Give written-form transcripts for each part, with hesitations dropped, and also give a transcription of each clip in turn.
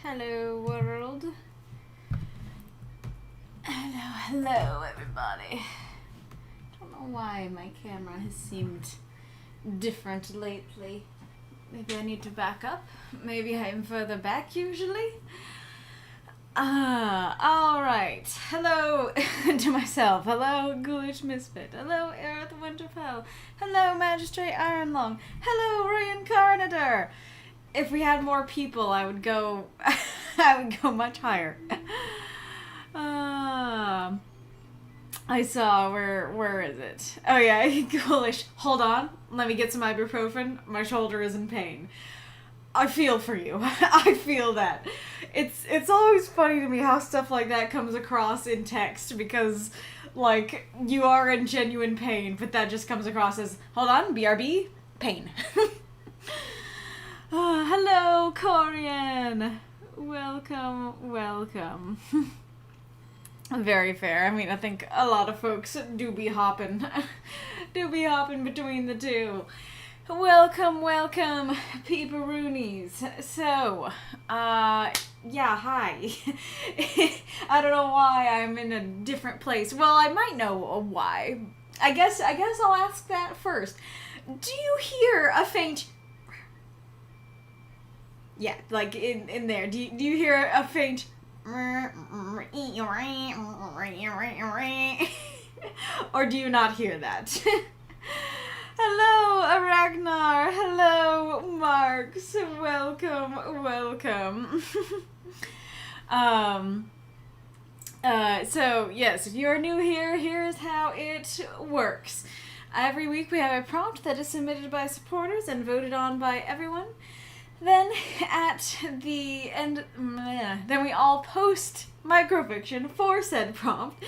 Hello, world. Hello, everybody. Don't know why my camera has seemed different lately. Maybe I need to back up. Maybe I'm further back usually. Alright. Hello to myself. Hello, Ghoulish Misfit. Hello, Arith Winterfell. Hello, Magistrate Ironlong. Hello, Reincarnator. If we had more people, I would go much higher. I saw, where is it? Oh yeah, Ghoulish. Hold on, let me get some ibuprofen. My shoulder is in pain. I feel for you. I feel that. It's always funny to me how stuff like that comes across in text because, like, you are in genuine pain, but that just comes across as, hold on, BRB, pain. Hello, Corian. Welcome. Very fair. I mean, I think a lot of folks do be hopping between the two. Welcome, peeperoonies. So, yeah, hi. I don't know why I'm in a different place. Well, I might know why. I guess I'll ask that first. Do you hear a faint... Yeah, like in there. Do you hear a faint... Or do you not hear that? Hello, Aracnar. Hello, Marks. Welcome. So, yes, if you're new here, here's how it works. Every week we have a prompt that is submitted by supporters and voted on by everyone. Then, at the end, then we all post microfiction for said prompt.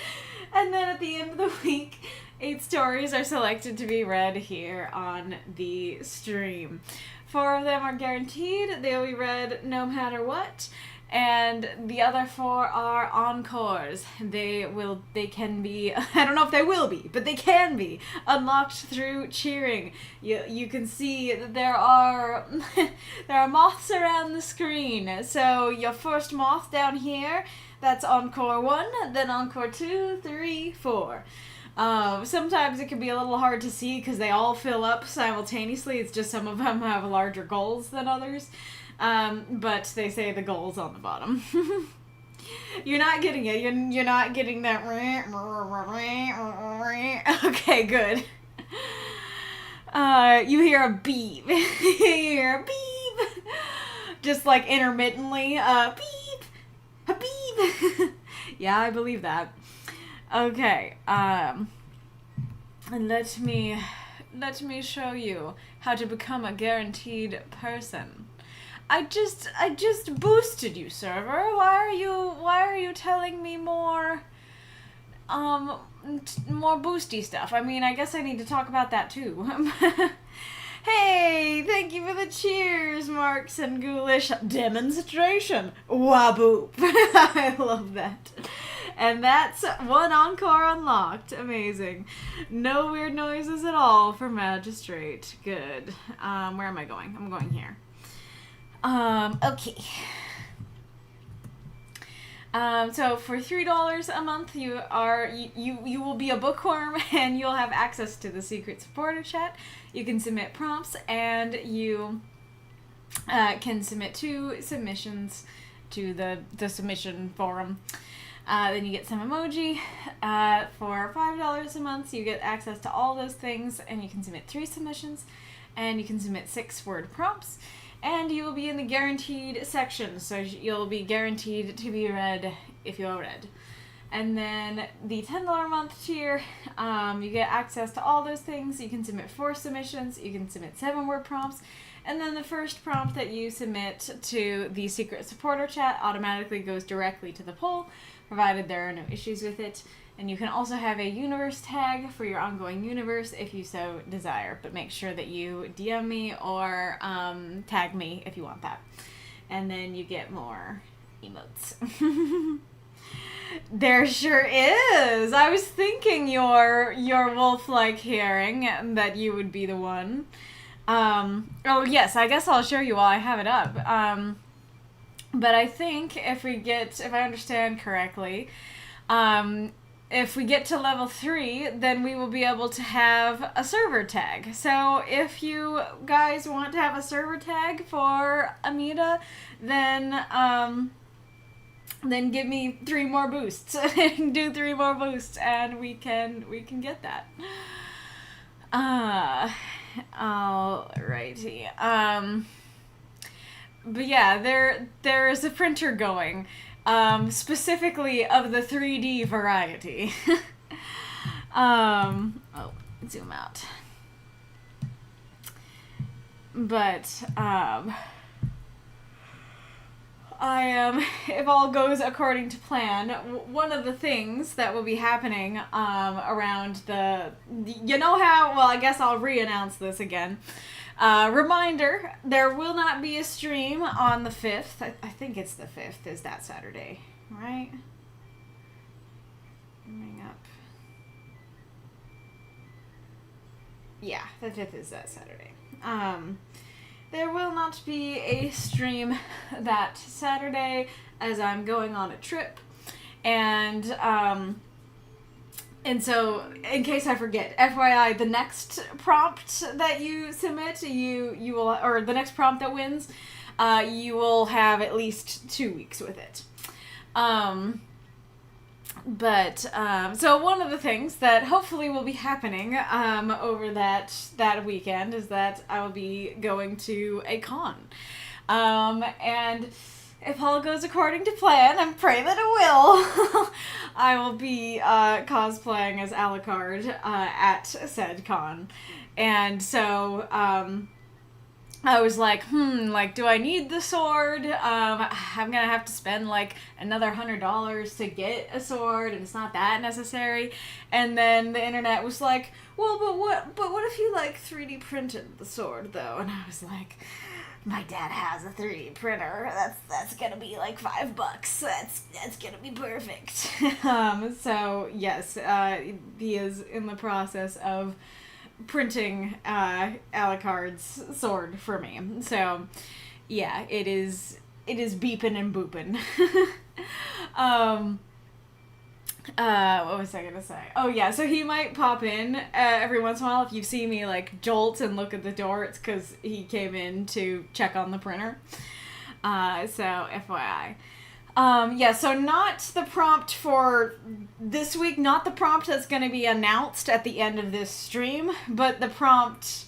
And then at the end of the week, 8 stories are selected to be read here on the stream. 4 of them are guaranteed. They'll be read no matter what. And the other 4 are encores. They can be, I don't know if they will be, but they can be unlocked through cheering. You can see that there are moths around the screen. So your first moth down here, that's encore 1, then encore 2, 3, 4. Sometimes it can be a little hard to see because they all fill up simultaneously. It's just some of them have larger goals than others. But they say the goal's on the bottom. You're not getting it. You're not getting that. Okay, good. You hear a beep. You hear a beep. Just like intermittently. Beep. A beep. Yeah, I believe that. Okay. And let me show you how to become a guaranteed person. I just boosted you, server. Why are you telling me more boosty stuff? I mean, I guess I need to talk about that too. Hey, thank you for the cheers, Marks and Ghoulish. Demonstration. Waboop. I love that. And that's 1 encore unlocked. Amazing. No weird noises at all for Magistrate. Good. Where am I going? I'm going here. Okay. So for $3 a month, you will be a bookworm and you'll have access to the secret supporter chat. You can submit prompts and you can submit 2 submissions to the submission forum. Then you get some emoji. For $5 a month, you get access to all those things and you can submit 3 submissions and you can submit 6-word prompts. And you will be in the guaranteed section, so you'll be guaranteed to be read if you're read. And then the $10 a month tier, you get access to all those things. You can submit 4 submissions, you can submit 7-word prompts, and then the first prompt that you submit to the secret supporter chat automatically goes directly to the poll, provided there are no issues with it. And you can also have a universe tag for your ongoing universe if you so desire. But make sure that you DM me or tag me if you want that. And then you get more emotes. There sure is! I was thinking your wolf-like hearing that you would be the one. Oh yes, I guess I'll show you while I have it up. But I think if I understand correctly, if we get to level 3, then we will be able to have a server tag. So if you guys want to have a server tag for Amida, then give me 3 more boosts. Do 3 more boosts, and we can get that. Alrighty. But yeah, there is a printer going. Specifically of the 3D variety. Zoom out. But, if all goes according to plan, one of the things that will be happening, around I guess I'll re-announce this again. Reminder, there will not be a stream on the 5th. I think it's the 5th is that Saturday, right? Coming up. Yeah, the 5th is that Saturday. There will not be a stream that Saturday as I'm going on a trip. And so, in case I forget, FYI, the next prompt that you submit, you will, or the next prompt that wins, you will have at least 2 weeks with it. So one of the things that hopefully will be happening, over that weekend is that I will be going to a con. And if all goes according to plan, and pray that it will, I will be cosplaying as Alucard at said con. And so I was like, do I need the sword? I'm gonna have to spend like another $100 to get a sword, and it's not that necessary. And then the internet was like, well, but what if you like 3D printed the sword though? And I was like, my dad has a 3D printer. That's gonna be like $5. That's gonna be perfect. So yes, he is in the process of printing Alucard's sword for me. So yeah, it is beeping and booping. What was I gonna say? Oh yeah, so he might pop in every once in a while. If you see me like jolt and look at the door, it's because he came in to check on the printer. So FYI. So not the prompt for this week, not the prompt that's going to be announced at the end of this stream, but the prompt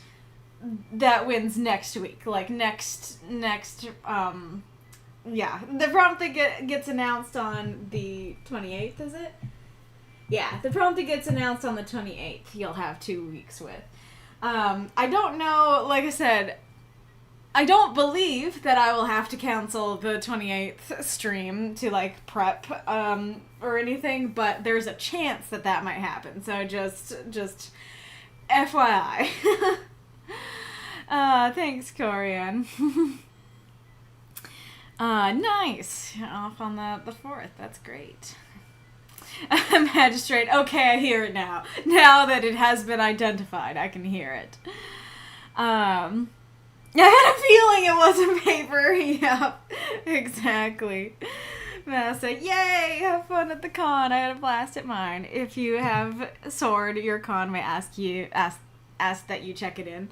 that wins next week. Like next, the prompt that gets announced on the 28th, is it? Yeah, the prompt that gets announced on the 28th, you'll have 2 weeks with. I don't know, like I said, I don't believe that I will have to cancel the 28th stream to, like, prep, or anything, but there's a chance that might happen, so just FYI. Thanks, Corian. Nice. Off on the 4th, that's great. Magistrate, okay, I hear it now. Now that it has been identified, I can hear it. I had a feeling it wasn't paper. Yep, exactly. Massa, yay! Have fun at the con. I had a blast at mine. If you have a sword, your con may ask that you check it in.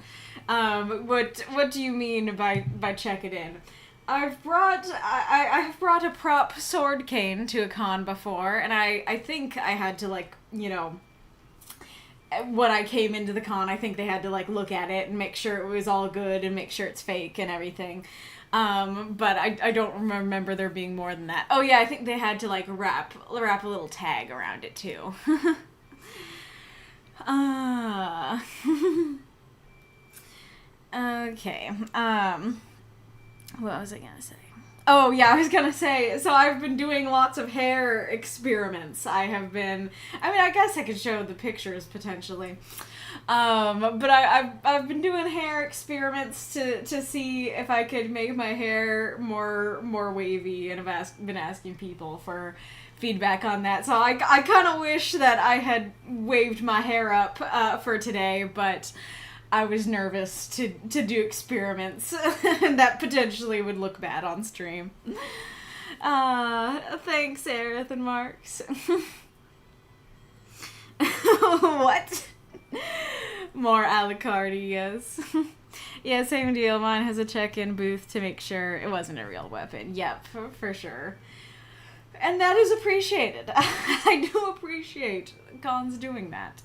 What do you mean by check it in? I've brought a prop sword cane to a con before, and I think I had to, like, when I came into the con, I think they had to, like, look at it and make sure it was all good and make sure it's fake and everything. But I don't remember there being more than that. Oh yeah, I think they had to, like, wrap a little tag around it too. Okay. What was I gonna say? Oh, yeah, I was gonna say, so I've been doing lots of hair experiments. I guess I could show the pictures, potentially. But I've been doing hair experiments to see if I could make my hair more wavy, and I've been asking people for feedback on that. So I kind of wish that I had waved my hair up for today, but I was nervous to do experiments that potentially would look bad on stream. Thanks, Arith and Marks. What? More Alucardi, yes. Yeah, same deal. Mine has a check-in booth to make sure it wasn't a real weapon. Yep, for sure. And that is appreciated. I do appreciate cons doing that.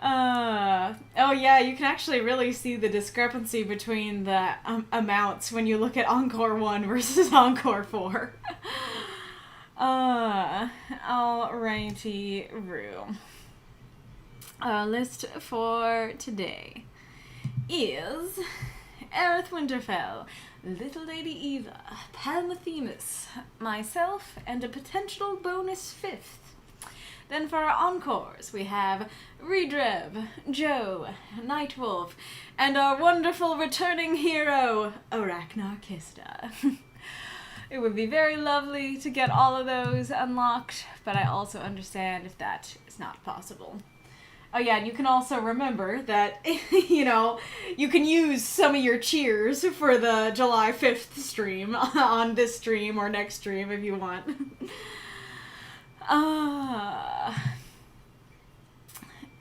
Oh yeah, you can actually really see the discrepancy between the amounts when you look at Encore 1 versus Encore 4. Alrighty, Rue. Our list for today is Arith Winterfell, Lilladyeva, Palmothemus, myself, and a potential bonus 5th. Then for our encores, we have Reidrev, Joe, NightWolf, and our wonderful returning hero, Aracnarquista. It would be very lovely to get all of those unlocked, but I also understand if that is not possible. Oh yeah, and you can also remember that, you know, you can use some of your cheers for the July 5th stream on this stream or next stream if you want.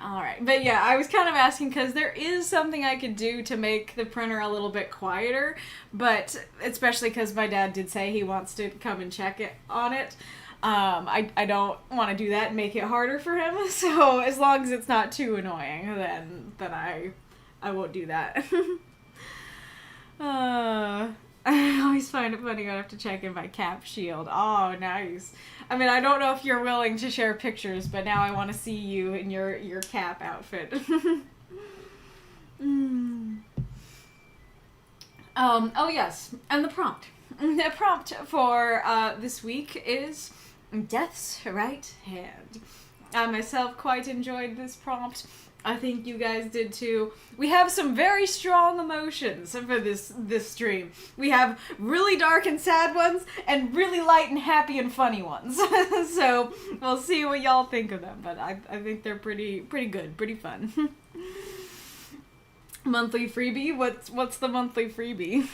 Alright, but yeah, I was kind of asking because there is something I could do to make the printer a little bit quieter, but especially because my dad did say he wants to come and check it on it. I don't want to do that and make it harder for him, so as long as it's not too annoying, then I won't do that. I always find it funny when I have to check in my cap shield. Oh, nice. I mean, I don't know if you're willing to share pictures, but now I want to see you in your cap outfit. Oh yes, and the prompt. The prompt for this week is Death's Right Hand. I myself quite enjoyed this prompt. I think you guys did too. We have some very strong emotions for this stream. We have really dark and sad ones, and really light and happy and funny ones. So we'll see what y'all think of them, but I think they're pretty good, pretty fun. Monthly freebie? What's the monthly freebie?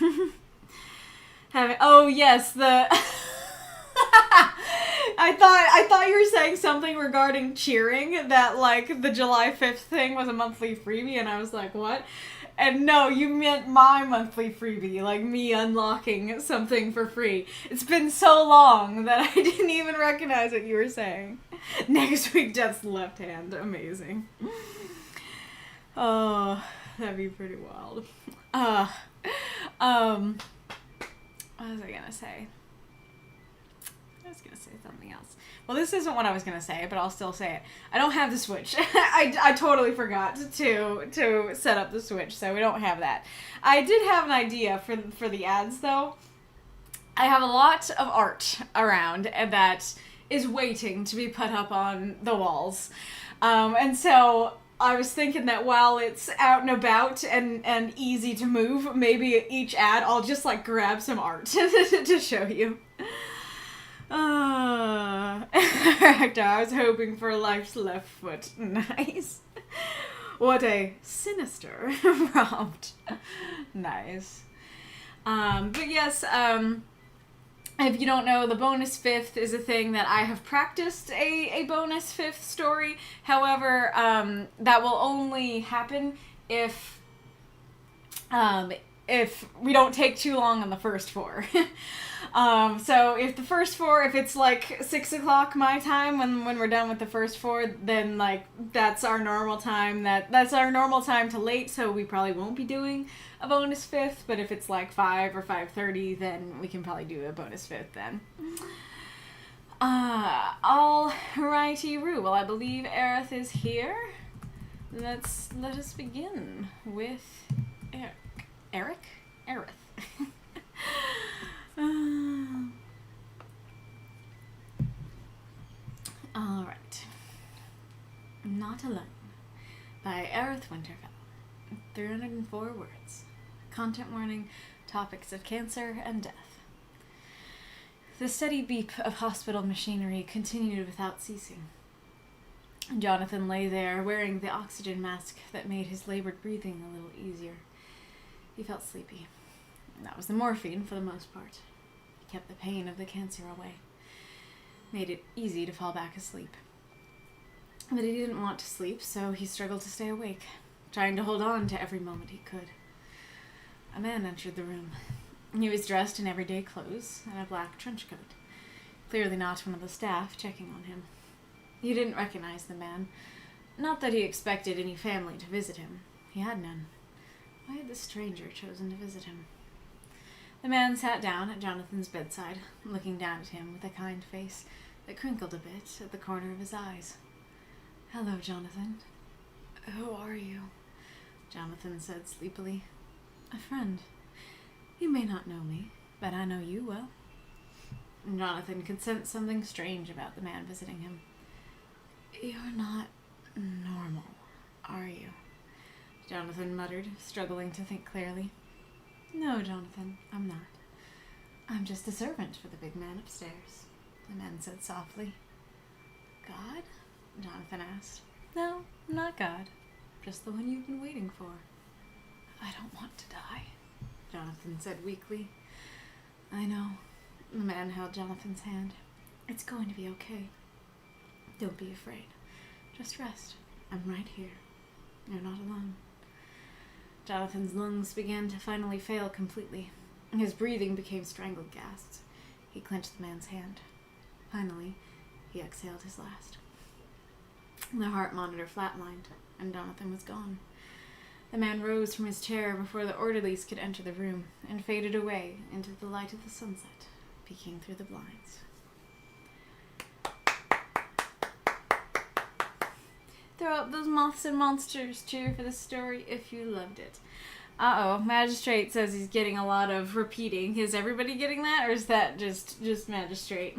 Oh yes, the I thought you were saying something regarding cheering, that like the July 5th thing was a monthly freebie, and I was like, what? And no, you meant my monthly freebie, like me unlocking something for free. It's been so long that I didn't even recognize what you were saying. Next week, Death's Left Hand. Amazing. Oh, that'd be pretty wild. What was I gonna say? I was gonna say something else. Well, this isn't what I was gonna say, but I'll still say it. I don't have the Switch. I totally forgot to set up the Switch, so we don't have that. I did have an idea for the ads, though. I have a lot of art around that is waiting to be put up on the walls. And so I was thinking that while it's out and about and easy to move, maybe each ad I'll just like grab some art to show you. I was hoping for life's left foot. Nice. What a sinister prompt. Nice. But yes, if you don't know, the bonus 5th is a thing that I have practiced a bonus 5th story. However, that will only happen if we don't take too long on the first 4. So if the first 4, if it's like 6 o'clock my time when we're done with the first 4, then like that's our normal time. That's our normal time to late, so we probably won't be doing a bonus 5th. But if it's like 5 or 5:30, then we can probably do a bonus 5th then. Alrighty, Rue. Well, I believe Arith is here. Let us begin with Arith. All right. Not Alone by Arith Winterfell. 304 words. Content warning, topics of cancer and death. The steady beep of hospital machinery continued without ceasing. Jonathan lay there, wearing the oxygen mask that made his labored breathing a little easier. He felt sleepy. That was the morphine for the most part. He kept the pain of the cancer away. Made it easy to fall back asleep. But he didn't want to sleep, so he struggled to stay awake, trying to hold on to every moment he could. A man entered the room. He was dressed in everyday clothes and a black trench coat. Clearly not one of the staff checking on him. He didn't recognize the man. Not that he expected any family to visit him. He had none. Why had this stranger chosen to visit him? The man sat down at Jonathan's bedside, looking down at him with a kind face that crinkled a bit at the corner of his eyes. "Hello, Jonathan." "Who are you?" Jonathan said sleepily. "A friend. You may not know me, but I know you well." Jonathan could sense something strange about the man visiting him. "You're not normal, are you?" Jonathan muttered, struggling to think clearly. "No, Jonathan, I'm not. I'm just a servant for the big man upstairs," the man said softly. "God?" Jonathan asked. "No, not God. Just the one you've been waiting for." "I don't want to die," Jonathan said weakly. "I know." The man held Jonathan's hand. "It's going to be okay. Don't be afraid. Just rest. I'm right here. You're not alone." Jonathan's lungs began to finally fail completely. His breathing became strangled gasps. He clenched the man's hand. Finally, he exhaled his last. The heart monitor flatlined, and Jonathan was gone. The man rose from his chair before the orderlies could enter the room, and faded away into the light of the sunset, peeking through the blinds. Throw up those moths and monsters. Cheer for the story if you loved it. Uh-oh, Magistrate says he's getting a lot of repeating. Is everybody getting that, or is that just Magistrate?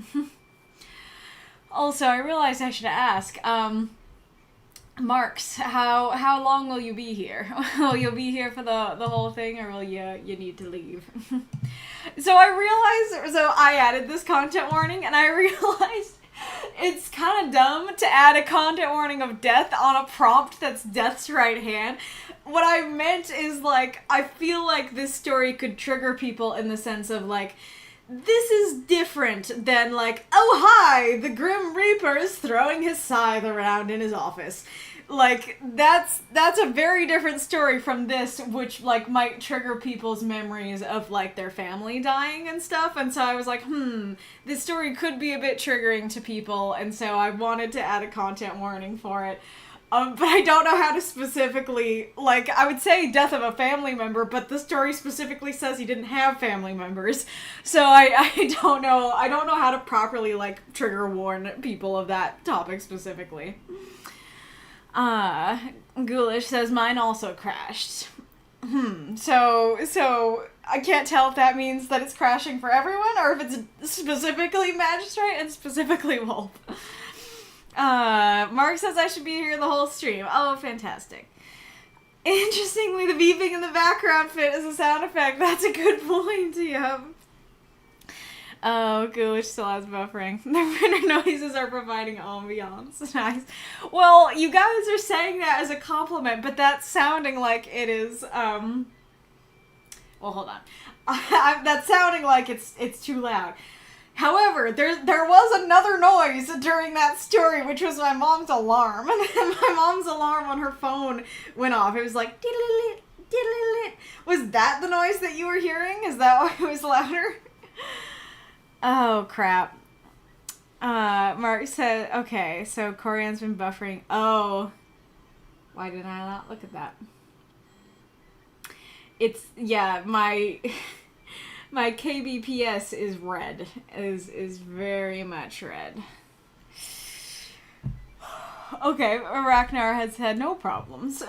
Also, I realized I should ask, Marks, how long will you be here? Will you be here for the whole thing, or will you need to leave? So I added this content warning, and I realized it's kind of dumb to add a content warning of death on a prompt that's Death's right hand. What I meant is, like, I feel like this story could trigger people in the sense of, like, this is different than, like, oh hi, the Grim Reaper is throwing his scythe around in his office. Like, that's a very different story from this, which, like, might trigger people's memories of, like, their family dying and stuff, and so I was like, this story could be a bit triggering to people, and so I wanted to add a content warning for it. But I don't know how to specifically, like, I would say death of a family member, but the story specifically says he didn't have family members, so I don't know how to properly, like, trigger warn people of that topic specifically. Ghoulish says mine also crashed. So I can't tell if that means that it's crashing for everyone or if it's specifically Magistrate and specifically Wolf. Mark says I should be here the whole stream. Oh, fantastic. Interestingly, the beeping in the background fit as a sound effect. That's a good point, yep. Oh, Ghoulish still has buffering. The printer noises are providing ambiance. Nice. Well, you guys are saying that as a compliment, but that's sounding like it is, well, hold on. That's sounding like it's too loud. However, there was another noise during that story, which was my mom's alarm. And then my mom's alarm on her phone went off. It was like, diddle-lit, diddle-lit. Was that the noise that you were hearing? Is that why it was louder? Oh, crap. Mark said, okay, so Corian's been buffering. Oh. Why did I not look at that? It's, yeah, my KBPS is red. Is very much red. Okay, Aracnar has had no problems.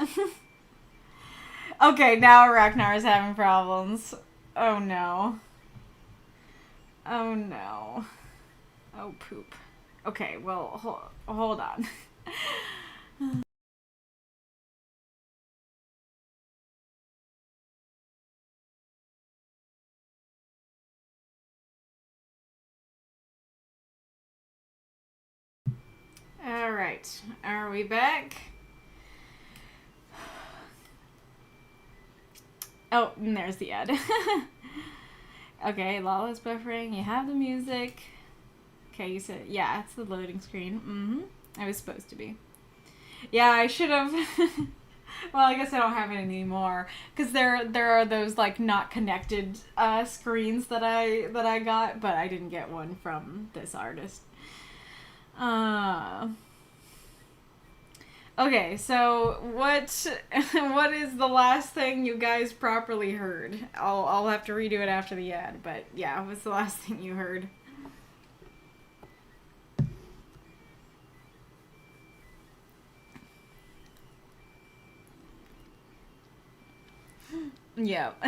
Okay, now Aracnar is having problems. Oh, no. Oh, no. Oh, poop. Okay, well, hold on. Alright. Are we back? Oh, and there's the ad. Okay, Lala's buffering. You have the music. Okay, you said, yeah, it's the loading screen. Mm-hmm. I was supposed to be. Yeah, I should have. Well, I guess I don't have it anymore because there are those like not connected screens that I got, but I didn't get one from this artist. Okay, so what is the last thing you guys properly heard? I'll have to redo it after the ad, but yeah, what's the last thing you heard? Yep.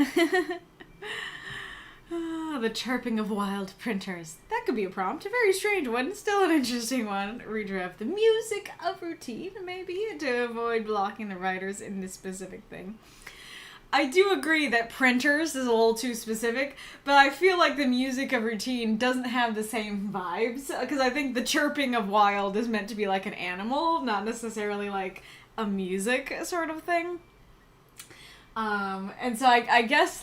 The chirping of wild printers. That could be a prompt. A very strange one. Still an interesting one. Reidrev. The music of routine, maybe, to avoid blocking the writers in this specific thing. I do agree that printers is a little too specific, but I feel like the music of routine doesn't have the same vibes, because I think the chirping of wild is meant to be like an animal, not necessarily like a music sort of thing. And so I guess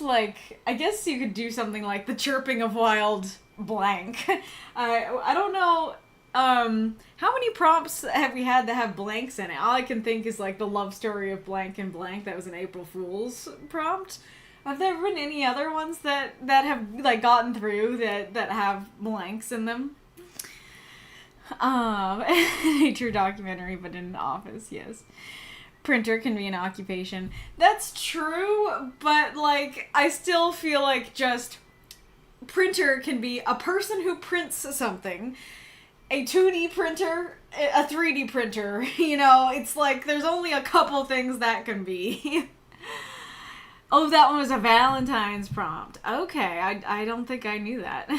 you could do something like the chirping of wild blank. I don't know, how many prompts have we had that have blanks in it? All I can think is like the love story of blank and blank. That was an April Fool's prompt. Have there been any other ones that have like gotten through that have blanks in them? A true documentary, but in an office, yes. Printer can be an occupation. That's true, but like I still feel like just printer can be a person who prints something, a 2D printer, a 3D printer. You know, it's like there's only a couple things that can be. Oh, that one was a Valentine's prompt. Okay, I don't think I knew that.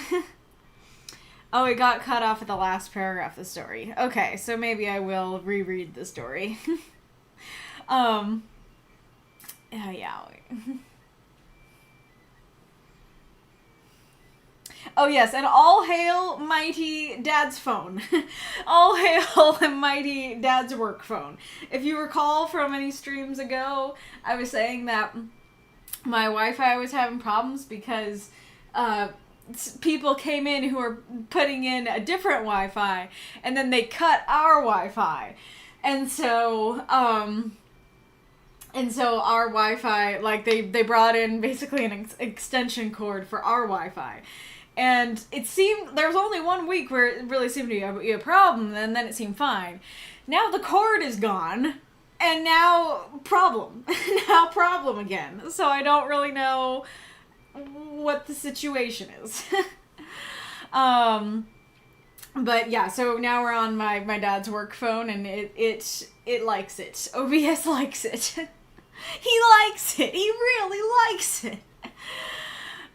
Oh, it got cut off at the last paragraph of the story. Okay, so maybe I will reread the story. Yeah. Oh yes, and all hail mighty Dad's phone. All hail mighty Dad's work phone. If you recall from any streams ago, I was saying that my Wi-Fi was having problems because people came in who were putting in a different Wi-Fi, and then they cut our Wi-Fi. And so our Wi-Fi, like, they brought in basically an extension cord for our Wi-Fi. And it seemed, there was only 1 week where it really seemed to be a problem, and then it seemed fine. Now the cord is gone, and now problem. Now problem again. So I don't really know what the situation is. But yeah, so now we're on my dad's work phone, and it likes it. OBS likes it. He likes it. He really likes it.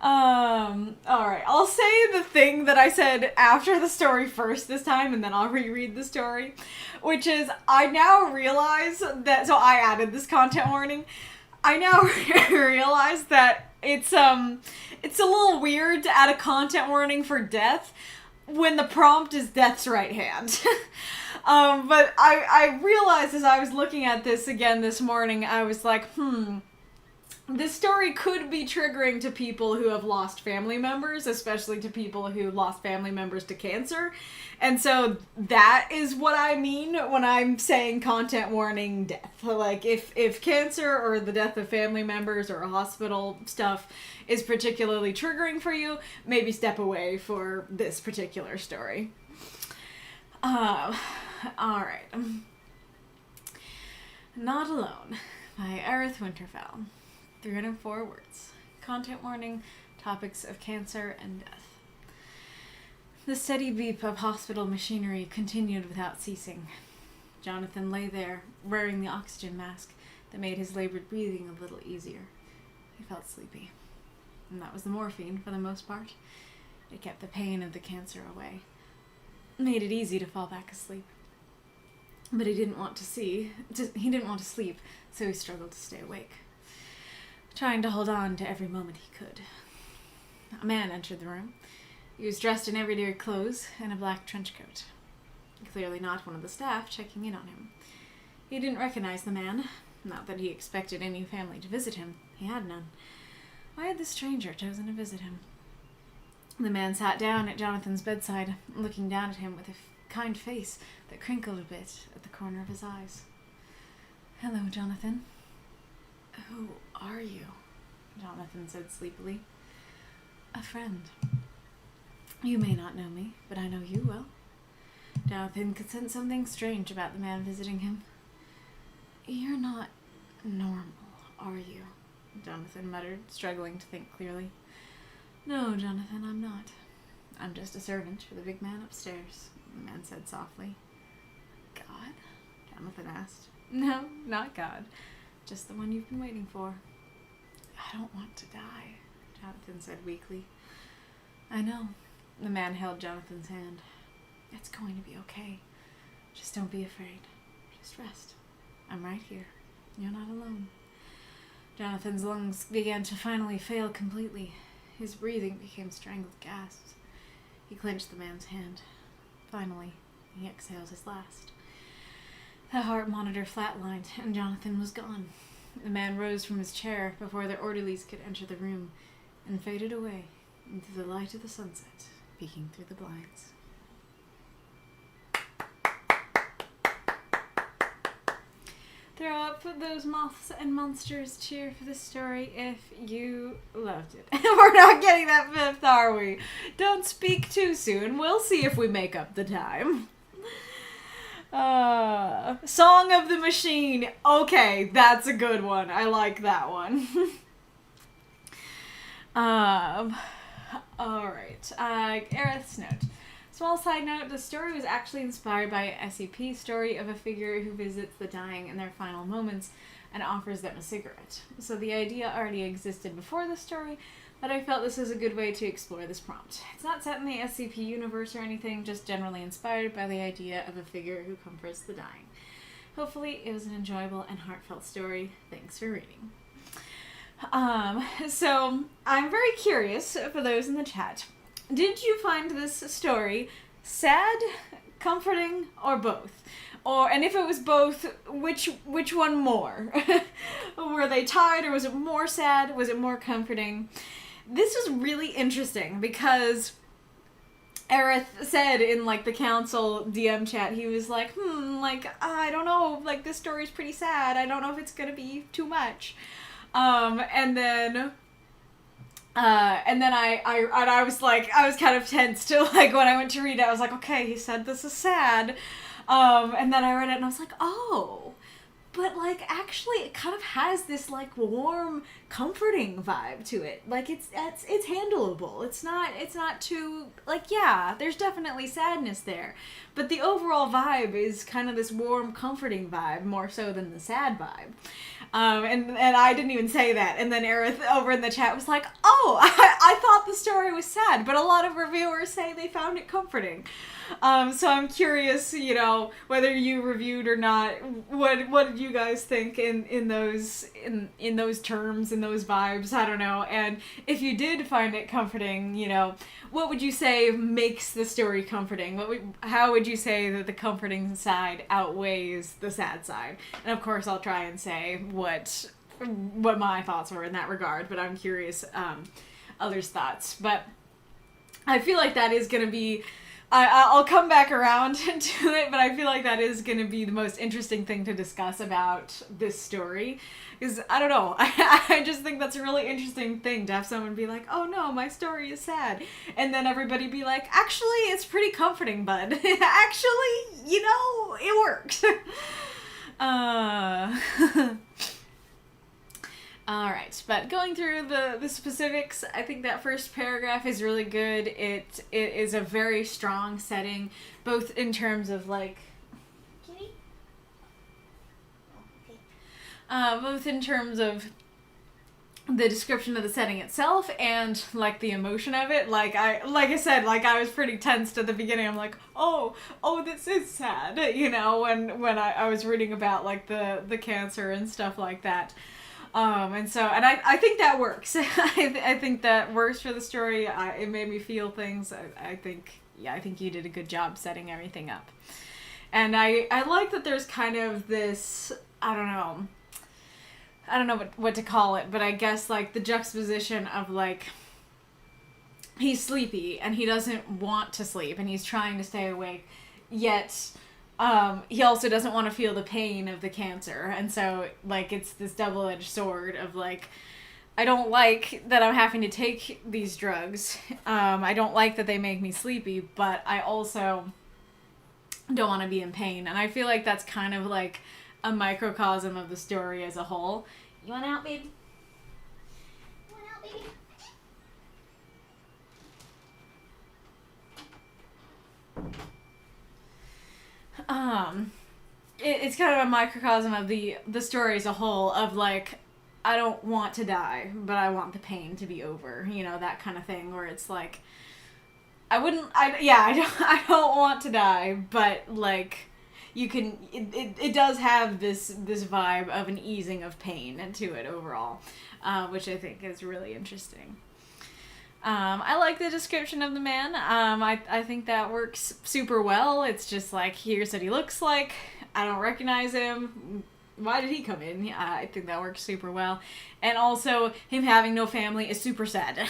Alright, I'll say the thing that I said after the story first this time, and then I'll reread the story, which is, I now realize that, so I added this content warning, I now realize that it's a little weird to add a content warning for death when the prompt is Death's right hand. But I realized as I was looking at this again this morning, I was like, this story could be triggering to people who have lost family members, especially to people who lost family members to cancer. And so that is what I mean when I'm saying content warning death. Like, if cancer or the death of family members or hospital stuff is particularly triggering for you, maybe step away for this particular story. Alright. Not Alone by Arith Winterfell. 304 words. Content warning, topics of cancer and death. The steady beep of hospital machinery continued without ceasing. Jonathan lay there, wearing the oxygen mask that made his labored breathing a little easier. He felt sleepy. And that was the morphine, for the most part. It kept the pain of the cancer away. Made it easy to fall back asleep. But he didn't want to sleep, so he struggled to stay awake, trying to hold on to every moment he could. A man entered the room. He was dressed in everyday clothes and a black trench coat. clearly not one of the staff checking in on him. He didn't recognize the man. Not that he expected any family to visit him. He had none. Why had the stranger chosen to visit him? The man sat down at Jonathan's bedside, looking down at him with a kind face that crinkled a bit at the corner of his eyes. "Hello, Jonathan." "Who are you?" Jonathan said sleepily. "A friend. You may not know me, but I know you well." Jonathan could sense something strange about the man visiting him. "You're not normal, are you?" Jonathan muttered, struggling to think clearly. "No, Jonathan, I'm not. I'm just a servant for the big man upstairs," the man said softly. "God?" Jonathan asked. "No, not God. Just the one you've been waiting for." "I don't want to die," Jonathan said weakly. "I know." The man held Jonathan's hand. "It's going to be okay. Just don't be afraid. Just rest. I'm right here. You're not alone." Jonathan's lungs began to finally fail completely. His breathing became strangled gasps. He clenched the man's hand. Finally, he exhaled his last. The heart monitor flatlined, and Jonathan was gone. The man rose from his chair before the orderlies could enter the room, and faded away into the light of the sunset, peeking through the blinds. Throw up those moths and monsters cheer for this story if you loved it. We're not getting that fifth, are we? Don't speak too soon. We'll see if we make up the time. Song of the Machine. Okay, that's a good one. I like that one. Alright. Arith's note. Small side note, the story was actually inspired by an SCP story of a figure who visits the dying in their final moments and offers them a cigarette. So the idea already existed before the story, but I felt this was a good way to explore this prompt. It's not set in the SCP universe or anything, just generally inspired by the idea of a figure who comforts the dying. Hopefully it was an enjoyable and heartfelt story. Thanks for reading. So I'm very curious for those in the chat. Did you find this story sad, comforting, or both? And if it was both, which one more? Were they tied, or was it more sad? Was it more comforting? This was really interesting because Arith said in the council DM chat, he was like, I don't know, this story's pretty sad. I don't know if it's gonna be too much. And then I was kind of tense to when I went to read it, I was like, okay, he said this is sad. And then I read it and I was like, oh, but actually it kind of has this warm, comforting vibe to it. It's handleable. It's not too, yeah, there's definitely sadness there, but the overall vibe is kind of this warm, comforting vibe more so than the sad vibe. And I didn't even say that. And then Arith over in the chat was like, oh, I thought the story was sad, but a lot of reviewers say they found it comforting. So I'm curious, whether you reviewed or not, what did you guys think in those terms, in those vibes? I don't know. And if you did find it comforting, what would you say makes the story comforting? How would you say that the comforting side outweighs the sad side? And of course I'll try and say what my thoughts were in that regard, but I'm curious others' thoughts. But I feel like that is going to be, I'll come back around to it, but I feel like that is going to be the most interesting thing to discuss about this story. Because, I don't know, I just think that's a really interesting thing to have someone be like, oh no, my story is sad. And then everybody be like, actually, it's pretty comforting, bud. Actually, it works. Alright, but going through the specifics, I think that first paragraph is really good. It is a very strong setting, both in terms of Kitty? both in terms of the description of the setting itself and the emotion of it. I said, I was pretty tensed at the beginning. I'm like, oh, this is sad, when I was reading about the cancer and stuff like that. And I think that works. I think that works for the story. It made me feel things. I think yeah, I think you did a good job setting everything up. And I like that there's kind of this, I don't know what to call it, but I guess, like, the juxtaposition of, like, he's sleepy and he doesn't want to sleep and he's trying to stay awake, yet he also doesn't want to feel the pain of the cancer. And so, like, it's this double-edged sword of, like, I don't like that I'm having to take these drugs. I don't like that they make me sleepy, but I also don't want to be in pain. And I feel like that's kind of like a microcosm of the story as a whole. You want out, babe? You want out, baby? It's kind of a microcosm of the story as a whole of, like, I don't want to die, but I want the pain to be over, you know, that kind of thing, where it's like, I don't want to die, but, like, you can, it does have this vibe of an easing of pain to it overall, which I think is really interesting. I like the description of the man. I think that works super well. It's just like, here's what he looks like. I don't recognize him. Why did he come in? I think that works super well. And also, him having no family is super sad.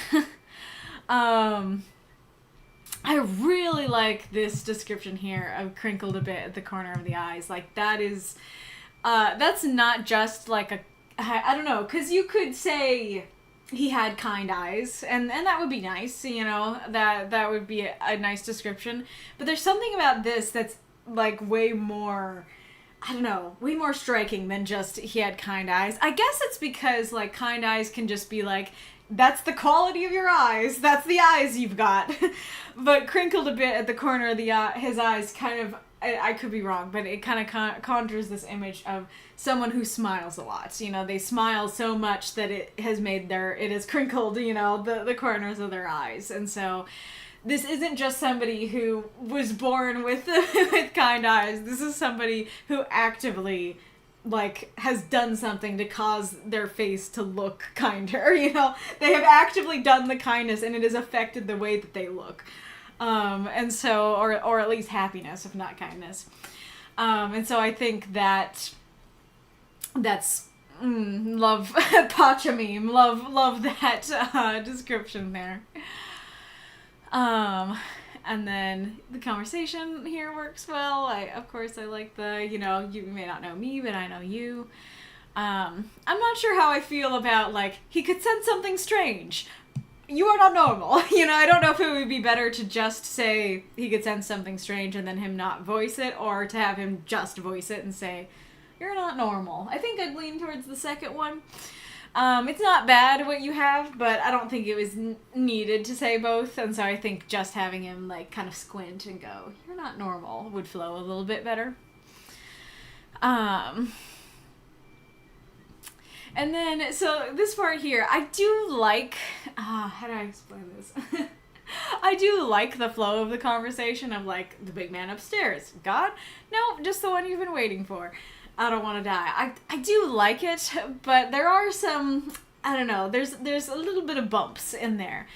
I really like this description here of crinkled a bit at the corner of the eyes. Like, that is, that's not just like a, I don't know, because you could say he had kind eyes, and that would be nice, you know, that would be a nice description. But there's something about this that's, like, way more, I don't know, way more striking than just he had kind eyes. I guess it's because, like, kind eyes can just be like, that's the quality of your eyes. That's the eyes you've got. But crinkled a bit at the corner of his eyes kind of, I could be wrong, but it kind of conjures this image of someone who smiles a lot. You know, they smile so much that it has crinkled, you know, the corners of their eyes. And so this isn't just somebody who was born with kind eyes. This is somebody who actively, like, has done something to cause their face to look kinder, you know? They have actively done the kindness, and it has affected the way that they look. And so, or at least happiness, if not kindness. And so I think that's love Pacha meme, love that description there. And then the conversation here works well. Of course, I like the, you know, you may not know me, but I know you. I'm not sure how I feel about, like, he could sense something strange. You are not normal. You know, I don't know if it would be better to just say he could sense something strange and then him not voice it, or to have him just voice it and say, you're not normal. I think I'd lean towards the second one. It's not bad what you have, but I don't think it was needed to say both, and so I think just having him, like, kind of squint and go, you're not normal, would flow a little bit better. And then, so this part here, I do like, how do I explain this? I do like the flow of the conversation of, like, the big man upstairs. God? No, just the one you've been waiting for. I don't want to die. I do like it, but there are some, I don't know, there's a little bit of bumps in there.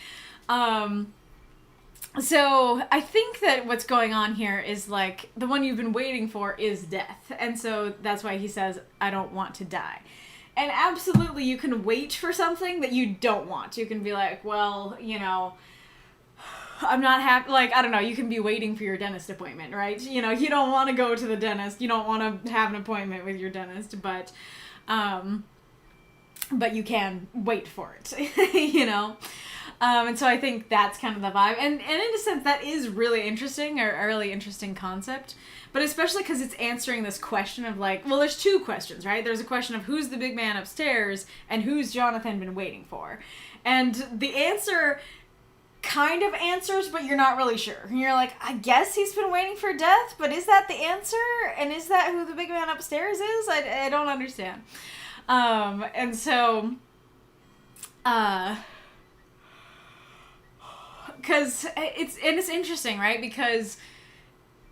So I think that what's going on here is, like, the one you've been waiting for is death. And so that's why he says, I don't want to die. And absolutely, you can wait for something that you don't want. You can be like, well, you know, I'm not happy. Like, I don't know, you can be waiting for your dentist appointment, right? You know, you don't want to go to the dentist. You don't want to have an appointment with your dentist, but you can wait for it, you know? And so I think that's kind of the vibe. And in a sense, that is really interesting, or a really interesting concept. But especially because it's answering this question of, like, well, there's two questions, right? There's a question of who's the big man upstairs and who's Jonathan been waiting for. And the answer kind of answers, but you're not really sure. And you're like, I guess he's been waiting for death, but is that the answer? And is that who the big man upstairs is? I don't understand. And so, because it's interesting, right? Because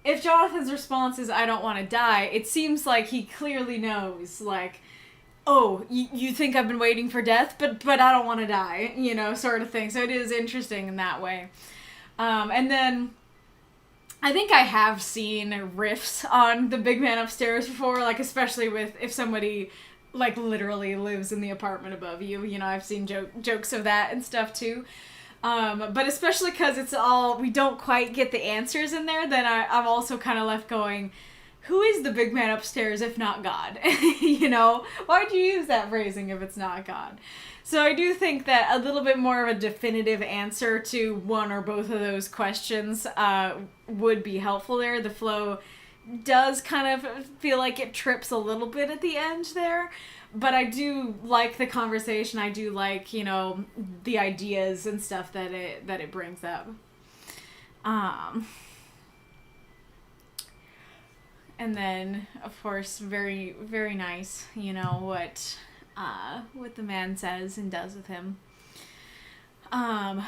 if Jonathan's response is, I don't want to die, it seems like he clearly knows, like, oh, you think I've been waiting for death, but I don't want to die, you know, sort of thing. So it is interesting in that way. And then I think I have seen riffs on the big man upstairs before, like, especially with if somebody, like, literally lives in the apartment above you. You know, I've seen jokes of that and stuff, too. But especially because it's all, we don't quite get the answers in there, then I'm also kind of left going, who is the big man upstairs if not God? You know, why'd you use that phrasing if it's not God? So I do think that a little bit more of a definitive answer to one or both of those questions would be helpful there. The flow does kind of feel like it trips a little bit at the end there. But I do like the conversation. I do like, you know, the ideas and stuff that it brings up. And then, of course, very, very nice, you know, what the man says and does with him. And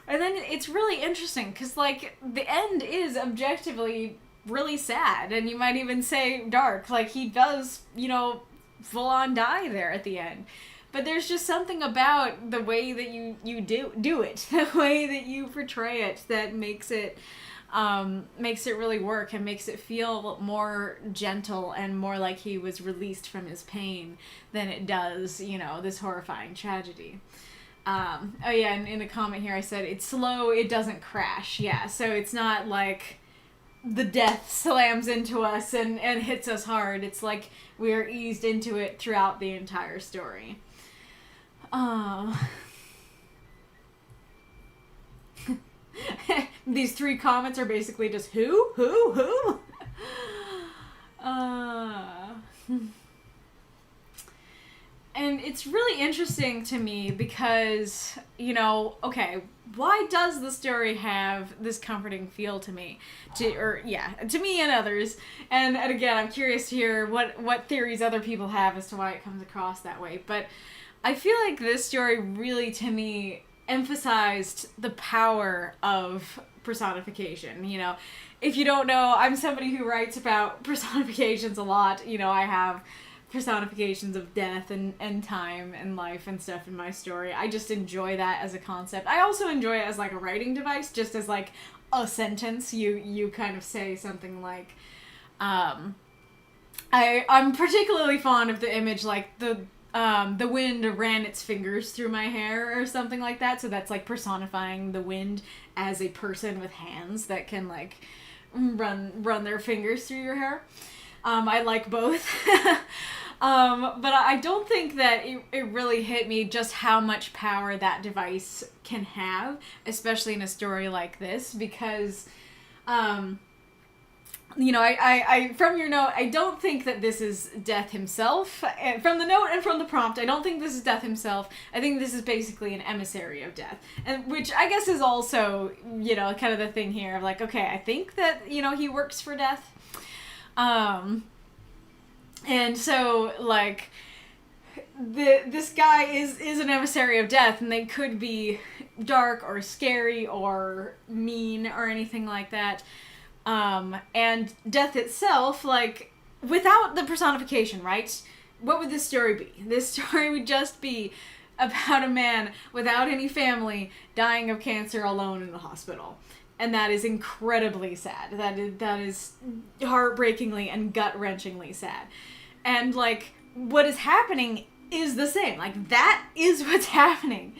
then it's really interesting, because, like, the end is objectively really sad, and you might even say dark. Like, he does, you know, full-on die there at the end. But there's just something about the way that you do it, the way that you portray it, that makes it really work and makes it feel more gentle and more like he was released from his pain than it does, you know, this horrifying tragedy. Oh yeah, and in a comment here I said, it's slow, it doesn't crash. Yeah, so it's not like the death slams into us and hits us hard. It's like we're eased into it throughout the entire story. These 3 comments are basically just who? And it's really interesting to me because, you know, okay, why does the story have this comforting feel to me? To me and others. And again, I'm curious to hear what theories other people have as to why it comes across that way. But I feel like this story really, to me, emphasized the power of personification. You know, if you don't know, I'm somebody who writes about personifications a lot. You know, I have personifications of death and time and life and stuff in my story. I just enjoy that as a concept. I also enjoy it as like a writing device, just as like a sentence. You kind of say something like, I'm particularly fond of the image like the wind ran its fingers through my hair or something like that. So that's like personifying the wind as a person with hands that can like run their fingers through your hair. I like both. But I don't think that it really hit me just how much power that device can have, especially in a story like this, because, you know, I from your note, I don't think that this is Death himself. From the note and from the prompt, I don't think this is Death himself. I think this is basically an emissary of Death. And which I guess is also, you know, kind of the thing here of like, okay, I think that, you know, he works for Death. And so, like, this guy is an emissary of Death, and they could be dark or scary or mean or anything like that. And Death itself, like, without the personification, right? What would this story be? This story would just be about a man without any family dying of cancer alone in the hospital. And that is incredibly sad. That is heartbreakingly and gut-wrenchingly sad. And, like, what is happening is the same. Like, that is what's happening.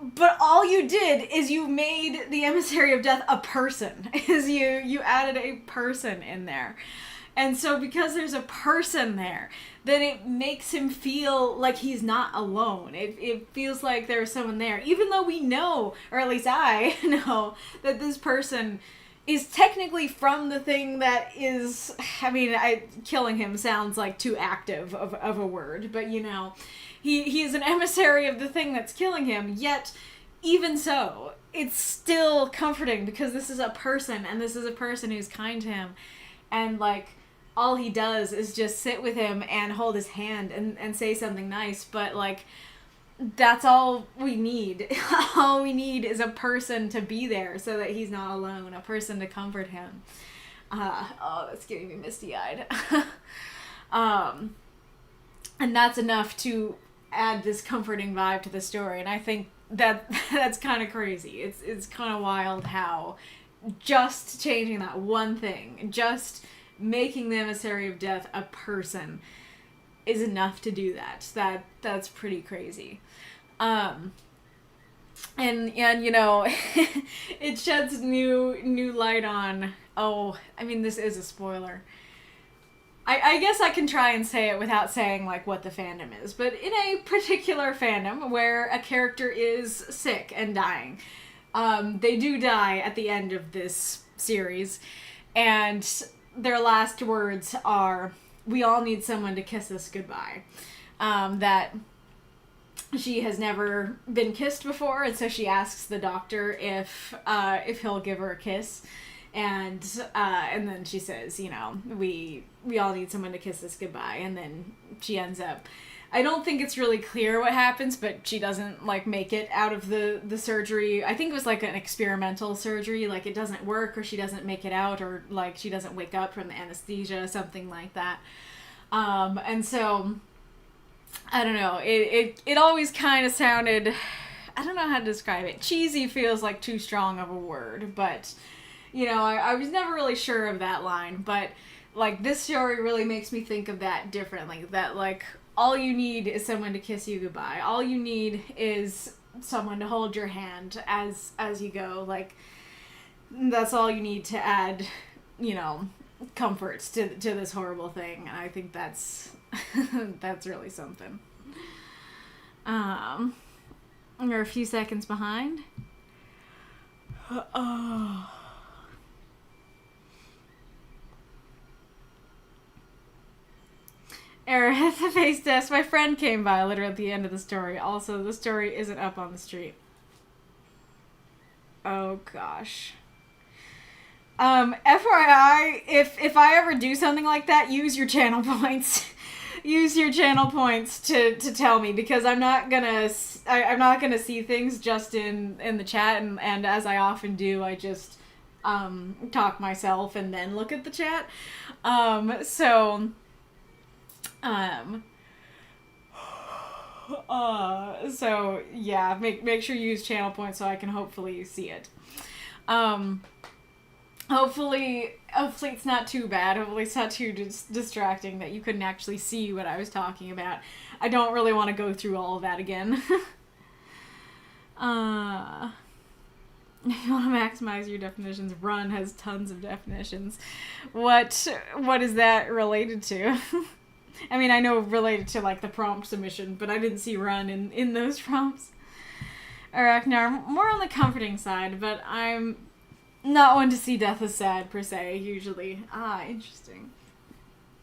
But all you did is you made the emissary of Death a person. Is you added a person in there. And so because there's a person there, then it makes him feel like he's not alone. It feels like there's someone there. Even though we know, or at least I know, that this person is technically from the thing that is... I mean, killing him sounds like too active of a word. But, you know, he is an emissary of the thing that's killing him. Yet, even so, it's still comforting because this is a person. And this is a person who's kind to him. And, like... all he does is just sit with him and hold his hand and say something nice. But, like, that's all we need. All we need is a person to be there so that he's not alone. A person to comfort him. Oh, that's getting me misty-eyed. And that's enough to add this comforting vibe to the story. And I think that's kind of crazy. It's kind of wild how just changing that one thing, just making the emissary of death a person is enough to do that. That's pretty crazy. And you know, it sheds new light on, this is a spoiler. I guess I can try and say it without saying, like, what the fandom is. But in a particular fandom where a character is sick and dying, they do die at the end of this series. And their last words are, "We all need someone to kiss us goodbye." That she has never been kissed before, and so she asks the doctor if he'll give her a kiss. And then she says, you know, we all need someone to kiss us goodbye. And then she ends up, I don't think it's really clear what happens, but she doesn't, like, make it out of the surgery. I think it was, like, an experimental surgery. Like, it doesn't work, or she doesn't make it out, or, like, she doesn't wake up from the anesthesia, something like that. And so, I don't know. It always kind of sounded, I don't know how to describe it. Cheesy feels like too strong of a word, but... You know, I was never really sure of that line, but, like, this story really makes me think of that differently. That, like, all you need is someone to kiss you goodbye. All you need is someone to hold your hand as you go. Like, that's all you need to add, you know, comfort to this horrible thing. And I think that's really something. You're a few seconds behind. Oh... Arith, the face desk. My friend came by literally at the end of the story. Also, the story isn't up on the street. Oh, gosh. FYI, if I ever do something like that, use your channel points. Use your channel points to tell me, because I'm not gonna see things just in the chat, and as I often do, I just talk myself and then look at the chat. So yeah, make sure you use channel points so I can hopefully see it. Hopefully it's not too bad. Hopefully it's not too distracting that you couldn't actually see what I was talking about. I don't really want to go through all of that again. If you want to maximize your definitions, run has tons of definitions. What is that related to? I mean, I know related to, like, the prompt submission, but I didn't see run in those prompts. Aracnar, more on the comforting side, but I'm not one to see death as sad, per se, usually. Interesting.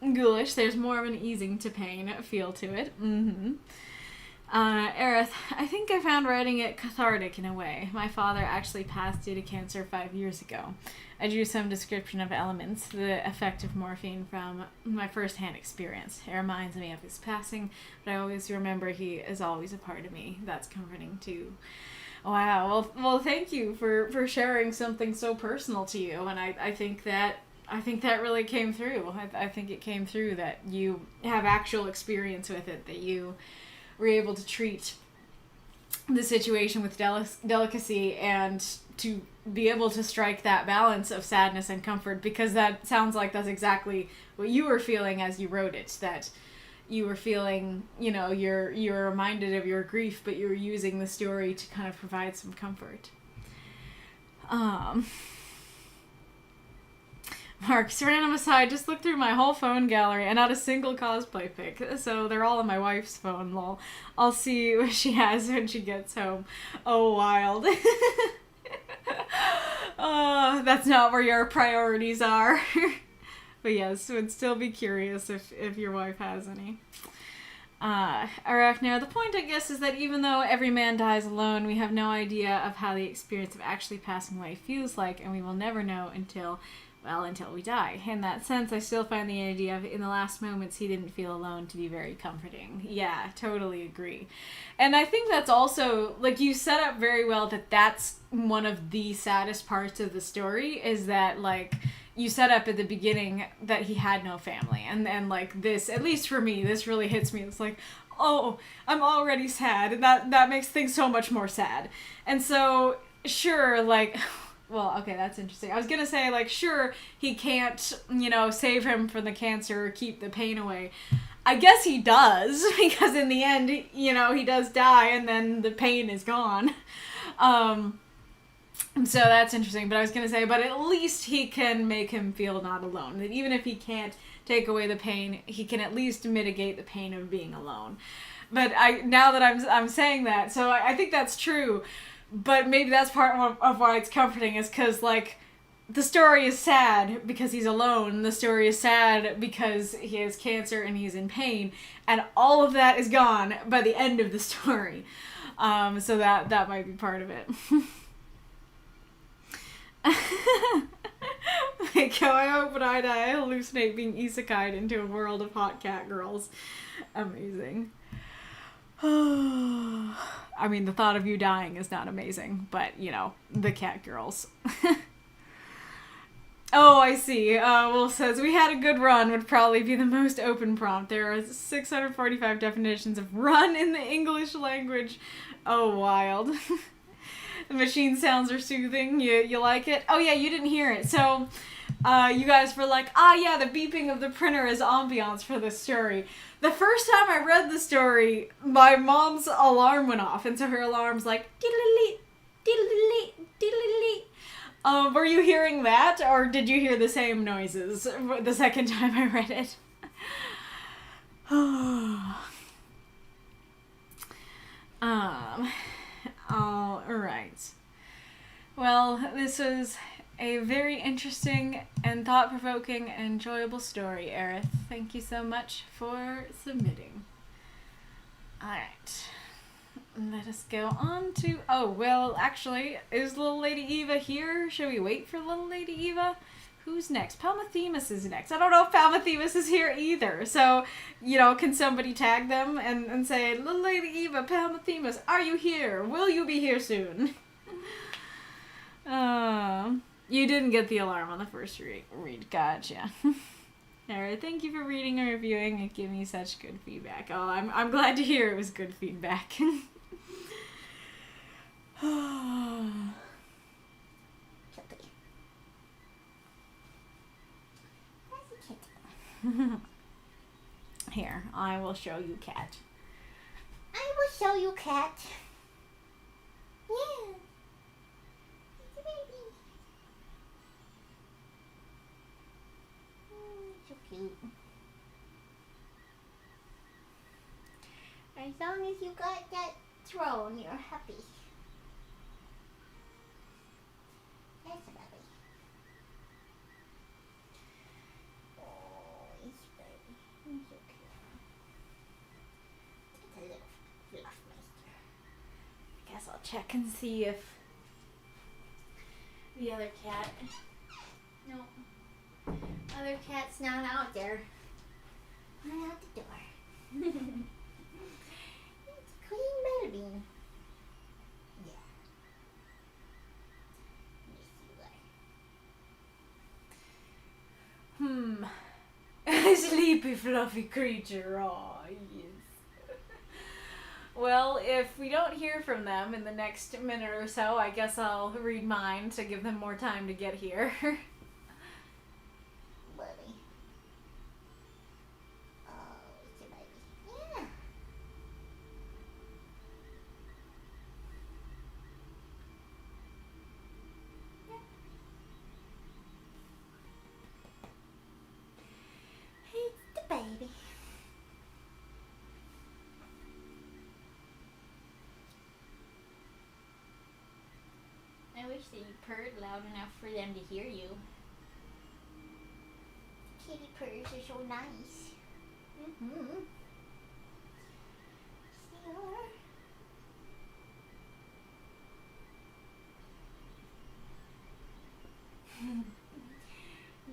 Ghoulish, there's more of an easing to pain feel to it. Arith, I think I found writing it cathartic in a way. My father actually passed due to cancer 5 years ago. I drew some description of elements, the effect of morphine from my first-hand experience. It reminds me of his passing, but I always remember he is always a part of me. That's comforting too. Wow. Well, thank you for sharing something so personal to you, and I think that really came through. I think it came through that you have actual experience with it, that you were able to treat the situation with delicacy and to be able to strike that balance of sadness and comfort, because that sounds like that's exactly what you were feeling as you wrote it, that you were feeling, you know, you're reminded of your grief, but you were using the story to kind of provide some comfort. Mark's random aside, just look through my whole phone gallery and not a single cosplay pic. So they're all on my wife's phone, lol. I'll see what she has when she gets home. Oh, wild. That's not where your priorities are. But yes, would still be curious if your wife has any. Arachnare, the point, I guess, is that even though every man dies alone, we have no idea of how the experience of actually passing away feels like, and we will never know until we die. In that sense, I still find the idea of in the last moments he didn't feel alone to be very comforting. Yeah, totally agree. And I think that's also, like, you set up very well that that's one of the saddest parts of the story, is that, like, you set up at the beginning that he had no family. And like, this, at least for me, this really hits me. It's like, oh, I'm already sad. And that makes things so much more sad. And so, sure, like, Well, okay, that's interesting. I was gonna say, like, sure, he can't, save him from the cancer or keep the pain away. I guess he does, because in the end, he does die, and then the pain is gone. So that's interesting. But I was gonna say, but at least he can make him feel not alone. That even if he can't take away the pain, he can at least mitigate the pain of being alone. But now that I'm saying that, so I think that's true. But maybe that's part of why it's comforting, is because, like, the story is sad because he's alone. The story is sad because he has cancer and he's in pain. And all of that is gone by the end of the story. So that might be part of it. Mako, I hope when I die, I hallucinate being isekai'd into a world of hot cat girls. Amazing. I mean, the thought of you dying is not amazing, but, the cat girls. Oh, I see. Will says, we had a good run would probably be the most open prompt. There are 645 definitions of run in the English language. Oh, wild. The machine sounds are soothing. You like it? Oh, yeah, you didn't hear it. So, you guys were like, yeah, the beeping of the printer is ambiance for the story. The first time I read the story, my mom's alarm went off, and so her alarm's like, diddle-lee, diddle-lee, diddle-lee. Were you hearing that, or did you hear the same noises the second time I read it? All right. Well, this was a very interesting and thought-provoking and enjoyable story, Arith. Thank you so much for submitting. Alright. Let us go on to... Oh, well, actually, is Lilladyeva here? Should we wait for Lilladyeva? Who's next? Palmothemus is next. I don't know if Palmothemus is here either. So, can somebody tag them and say, Lilladyeva, Palmothemus, are you here? Will you be here soon? You didn't get the alarm on the first read. Gotcha. Alright, thank you for reading and reviewing and giving me such good feedback. Oh, I'm glad to hear it was good feedback. Here, I will show you cat. I will show you cat. Yeah. It's a baby. So cute. As long as you got that throne, you're happy. That's a baby. Oh, he's baby. He's so cute. It's a little fluff master. I guess I'll check and see if the other cat... No. Other cat's not out there. Not out the door. It's Queen Melvin. Yeah. Yes, you are. Sleepy, fluffy creature. Aw, yes. Well, if we don't hear from them in the next minute or so, I guess I'll read mine to give them more time to get here. Buddy. Oh, it's a baby. Yeah. It's the baby. I wish that you purred loud enough for them to hear you. Kitty purrs are so nice. Mm-hmm. They are.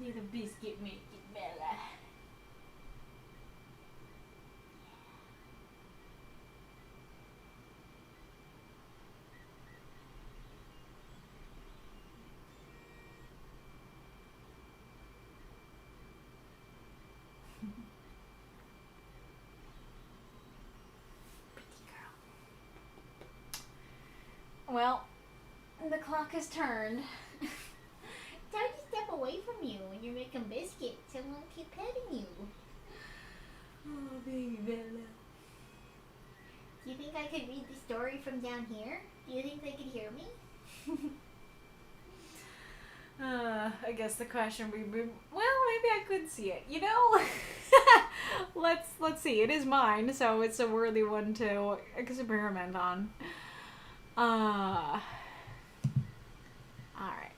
Little biscuit make it Bella. Well, the clock has turned. baby Bella. Do you think I could read the story from down here? Do you think they could hear me? I guess the question would be, well, maybe I could see it. You know, let's see. It is mine, so it's a worthy one to experiment on. All right.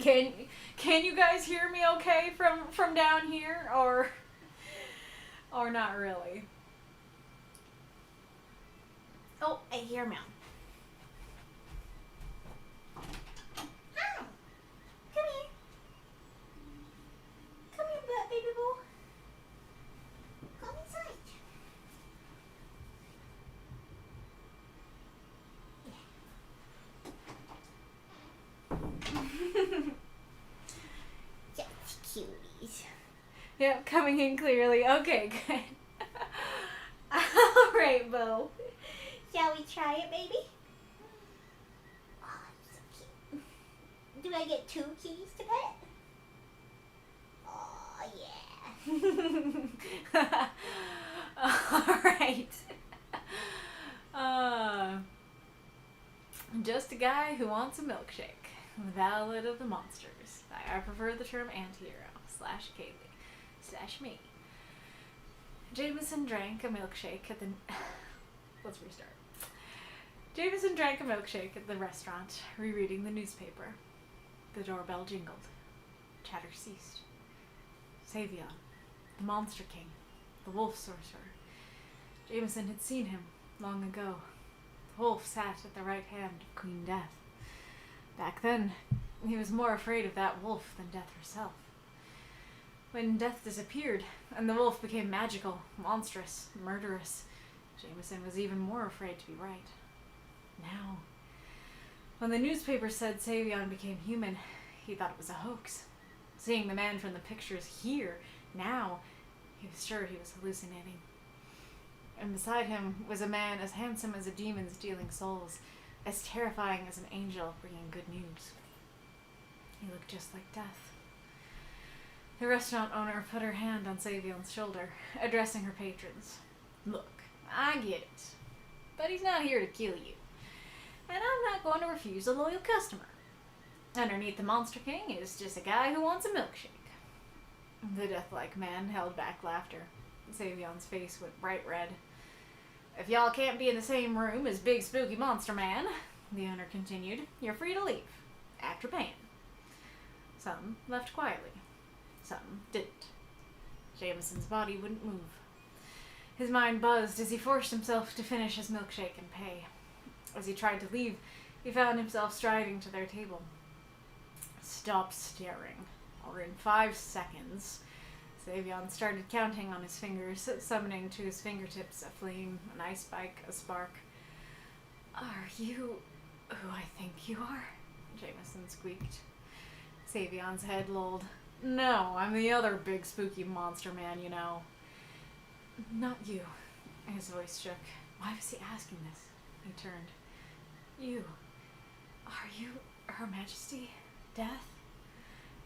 Can you guys hear me okay from down here, or not really? Oh, I hear Mel. Hi. Come here. Come here, baby boo. Come inside. Yeah. Just cuties. Yep, coming in clearly. Okay, good. All right, Bo. Shall we try it, baby? Oh, you're so cute. Do I get 2 keys to pet? Oh, yeah. Alright. Just a guy who wants a milkshake. Ballad of the Monsters. I prefer the term antihero. / Kaylie. / me. Jameson drank a milkshake at the... Let's restart. Jameson drank a milkshake at the restaurant, rereading the newspaper. The doorbell jingled. Chatter ceased. Savion, the Monster King, the Wolf Sorcerer. Jameson had seen him long ago. The wolf sat at the right hand of Queen Death. Back then, he was more afraid of that wolf than Death herself. When Death disappeared, and the wolf became magical, monstrous, murderous, Jameson was even more afraid to be right. Now, when the newspaper said Savion became human, he thought it was a hoax. Seeing the man from the pictures here, now, he was sure he was hallucinating. And beside him was a man as handsome as a demon stealing souls, as terrifying as an angel bringing good news. He looked just like Death. The restaurant owner put her hand on Savion's shoulder, addressing her patrons. Look, I get it, but he's not here to kill you. And I'm not going to refuse a loyal customer. Underneath the Monster King is just a guy who wants a milkshake. The death-like man held back laughter. Savion's face went bright red. If y'all can't be in the same room as Big Spooky Monster Man, the owner continued, you're free to leave, after paying. Some left quietly. Some didn't. Jameson's body wouldn't move. His mind buzzed as he forced himself to finish his milkshake and pay. As he tried to leave, he found himself striding to their table. Stop staring, or in 5 seconds. Savion started counting on his fingers, summoning to his fingertips a flame, an ice spike, a spark. Are you who I think you are? Jameson squeaked. Savion's head lolled. No, I'm the other big spooky monster man, you know. Not you. His voice shook. Why was he asking this? He turned. You. Are you Her Majesty? Death?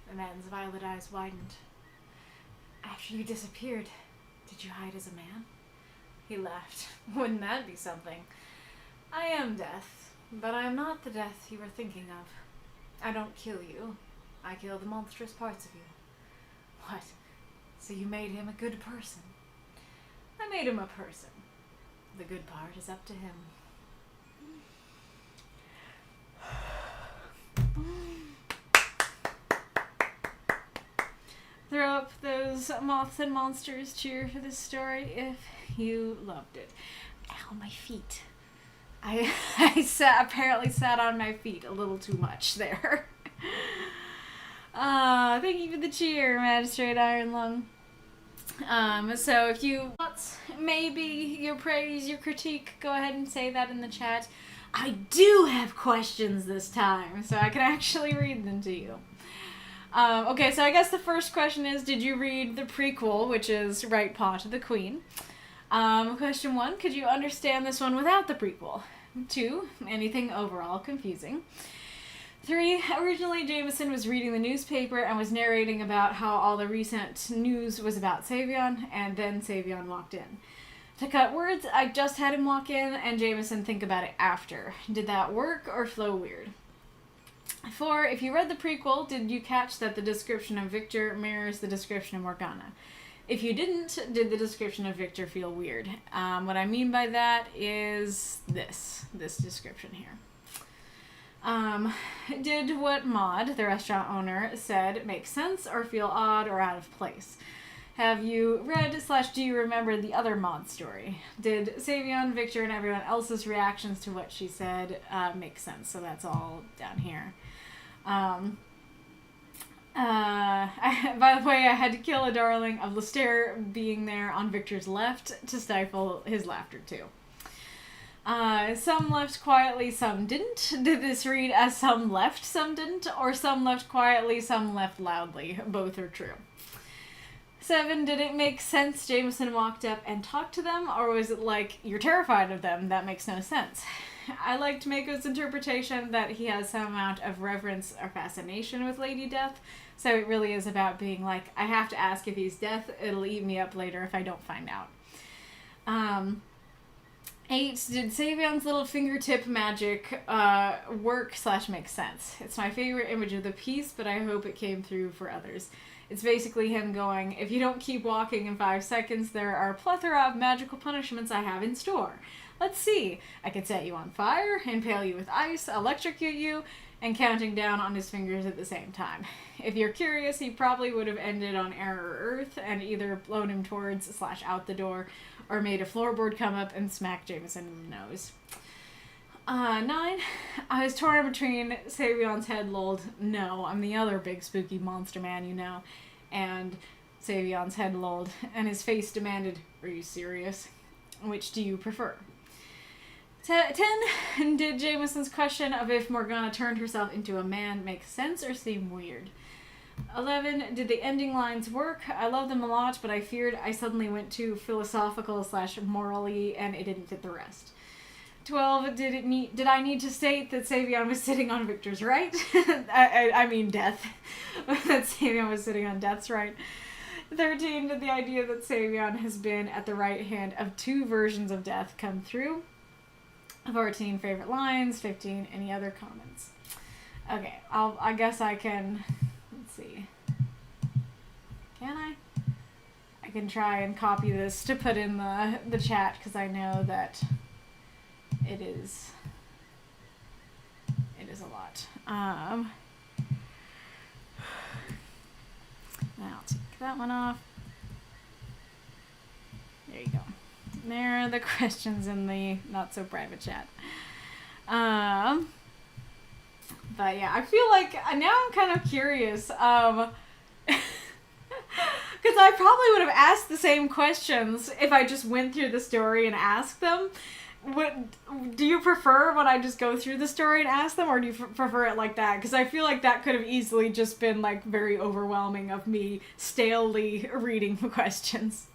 The man's violet eyes widened. After you disappeared, did you hide as a man? He laughed. Wouldn't that be something? I am Death, but I am not the Death you were thinking of. I don't kill you. I kill the monstrous parts of you. What? So you made him a good person? I made him a person. The good part is up to him. Throw up those moths and monsters cheer for this story if you loved it. Ow, my feet. I apparently sat on my feet a little too much there. Thank you for the cheer, Magistrate Iron Lung. So if you thoughts, maybe your praise, your critique, go ahead and say that in the chat. I do have questions this time, so I can actually read them to you. Okay, so I guess the first question is, did you read the prequel, which is Right Paw to the Queen? Question 1, could you understand this one without the prequel? 2, anything overall confusing? 3. Originally, Jameson was reading the newspaper and was narrating about how all the recent news was about Savion, and then Savion walked in. To cut words, I just had him walk in and Jameson think about it after. Did that work or flow weird? 4. If you read the prequel, did you catch that the description of Victor mirrors the description of Morgana? If you didn't, did the description of Victor feel weird? What I mean by that is this description here. Did what Maud, the restaurant owner, said make sense or feel odd or out of place? Have you read / do you remember the other Maud story? Did Savion, Victor, and everyone else's reactions to what she said make sense? So that's all down here. By the way, I had to kill a darling of Lestaire being there on Victor's left to stifle his laughter too. Some left quietly, some didn't. Did this read as some left, some didn't? Or some left quietly, some left loudly? Both are true. 7. Did it make sense Jameson walked up and talked to them? Or was it like, you're terrified of them? That makes no sense. I liked Mako's interpretation that he has some amount of reverence or fascination with Lady Death. So it really is about being like, I have to ask if he's death. It'll eat me up later if I don't find out. 8. Did Savion's little fingertip magic work / make sense? It's my favorite image of the piece, but I hope it came through for others. It's basically him going, if you don't keep walking in 5 seconds, there are a plethora of magical punishments I have in store. Let's see. I could set you on fire, impale you with ice, electrocute you, and counting down on his fingers at the same time. If you're curious, he probably would have ended on air or earth and either blown him towards / out the door, or made a floorboard come up and smack Jameson in the nose. 9. I was torn between Savion's head lolled, no, I'm the other big spooky monster man, you know, and Savion's head lolled, and his face demanded, are you serious? Which do you prefer? 10. Did Jameson's question of if Morgana turned herself into a man make sense or seem weird? 11. Did the ending lines work? I love them a lot, but I feared I suddenly went too philosophical / morally, and it didn't fit the rest. 12. Did I need to state that Savion was sitting on Victor's right? I mean death. That Savion was sitting on death's right. 13. Did the idea that Savion has been at the right hand of 2 versions of death come through? 14. Favorite lines. 15. Any other comments? Okay, I guess I can... Let's see. Can I? I can try and copy this to put in the chat because I know that it is a lot. I'll take that one off. There you go. There are the questions in the not so private chat. But yeah, I feel like now I'm kind of curious. Because I probably would have asked the same questions if I just went through the story and asked them. Do you prefer when I just go through the story and ask them, or do you prefer it like that? Because I feel like that could have easily just been like very overwhelming of me stalely reading the questions.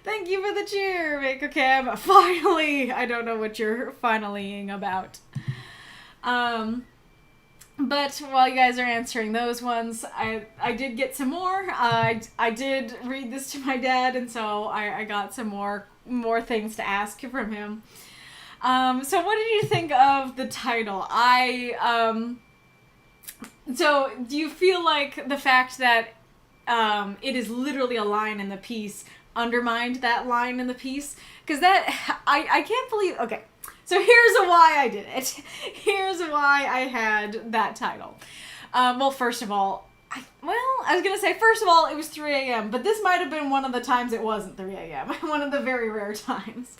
Thank you for the cheer, Mako Cam. Finally! I don't know what you're finally-ing about. But while you guys are answering those ones, I did get some more. I did read this to my dad, and so I got some more things to ask from him. So what did you think of the title? So do you feel like the fact that it is literally a line in the piece undermined that line in the piece? Because that, I can't believe, okay. So here's why I did it. Here's why I had that title. Well, first of all, I was going to say, first of all, it was 3 a.m., but this might have been one of the times it wasn't 3 a.m. One of the very rare times.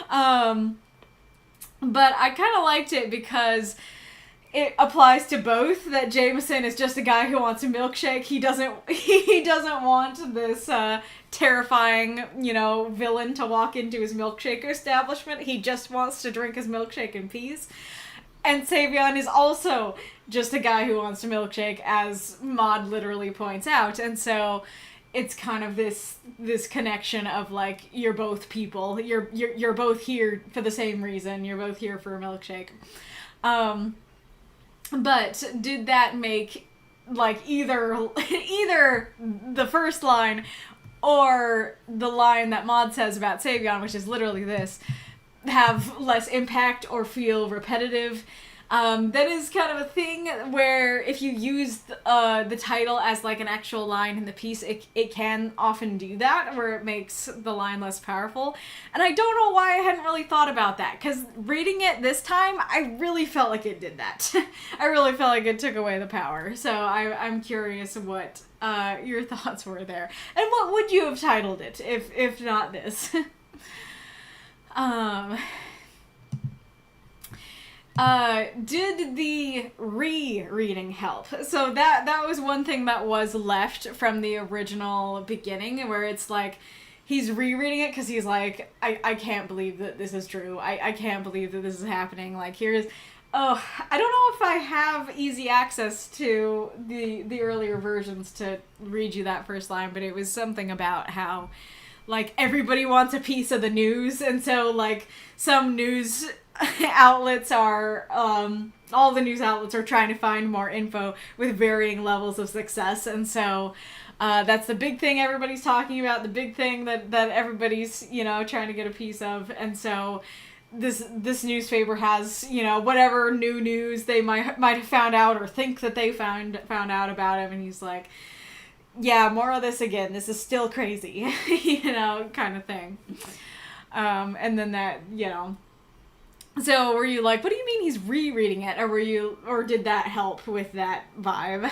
But I kind of liked it because it applies to both, that Jameson is just a guy who wants a milkshake. He doesn't want this terrifying, villain to walk into his milkshake establishment. He just wants to drink his milkshake in peace. And Savion is also just a guy who wants a milkshake, as Maud literally points out. And so it's kind of this connection of like, you're both people. You're both here for the same reason. You're both here for a milkshake. But did that make, like, either the first line or the line that Maud says about Savion, which is literally this, have less impact or feel repetitive? That is kind of a thing where if you use the title as like an actual line in the piece, it can often do that, where it makes the line less powerful. And I don't know why I hadn't really thought about that, because reading it this time, I really felt like it did that. I really felt like it took away the power. So I'm curious what your thoughts were there. And what would you have titled it, if not this? Did the rereading help? So that was one thing that was left from the original beginning, where it's like, he's rereading it because he's like, I can't believe that this is true. I can't believe that this is happening. Like, I don't know if I have easy access to the earlier versions to read you that first line, but it was something about how, like, everybody wants a piece of the news, and so, like, some news outlets are, all the news outlets are trying to find more info with varying levels of success, and so, that's the big thing everybody's talking about, the big thing that everybody's, trying to get a piece of, and so this newspaper has, whatever new news they might have found out or think that they found out about him, and he's like, yeah, more of this again, this is still crazy, kind of thing. And then that, so were you like, what do you mean he's rereading it? Or did that help with that vibe?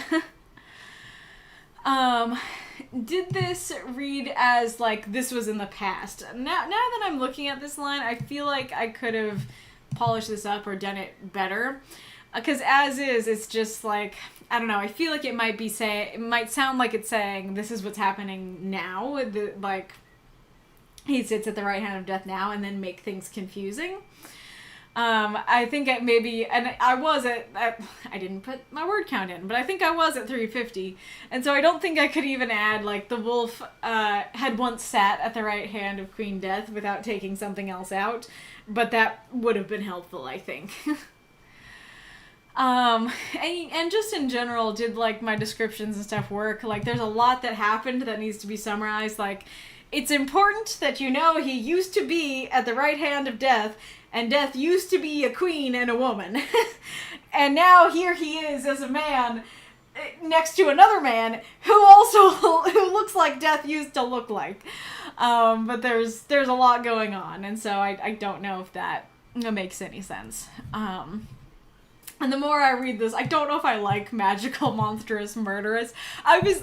Did this read as, like, this was in the past? Now that I'm looking at this line, I feel like I could have polished this up or done it better. Because as is, it's just like, I don't know, I feel like it might sound like it's saying, this is what's happening now. Like, he sits at the right hand of death now, and then make things confusing. I think maybe, and I was I didn't put my word count in, but I think I was at 350. And so I don't think I could even add, like, the wolf had once sat at the right hand of Queen Death without taking something else out. But that would have been helpful, I think. And just in general, did, like, my descriptions and stuff work? Like, there's a lot that happened that needs to be summarized. Like, it's important that he used to be at the right hand of Death, and Death used to be a queen and a woman. And now here he is as a man next to another man who looks like Death used to look like. But there's a lot going on, and so I don't know if that makes any sense. And the more I read this, I don't know if I like magical, monstrous, murderous. I was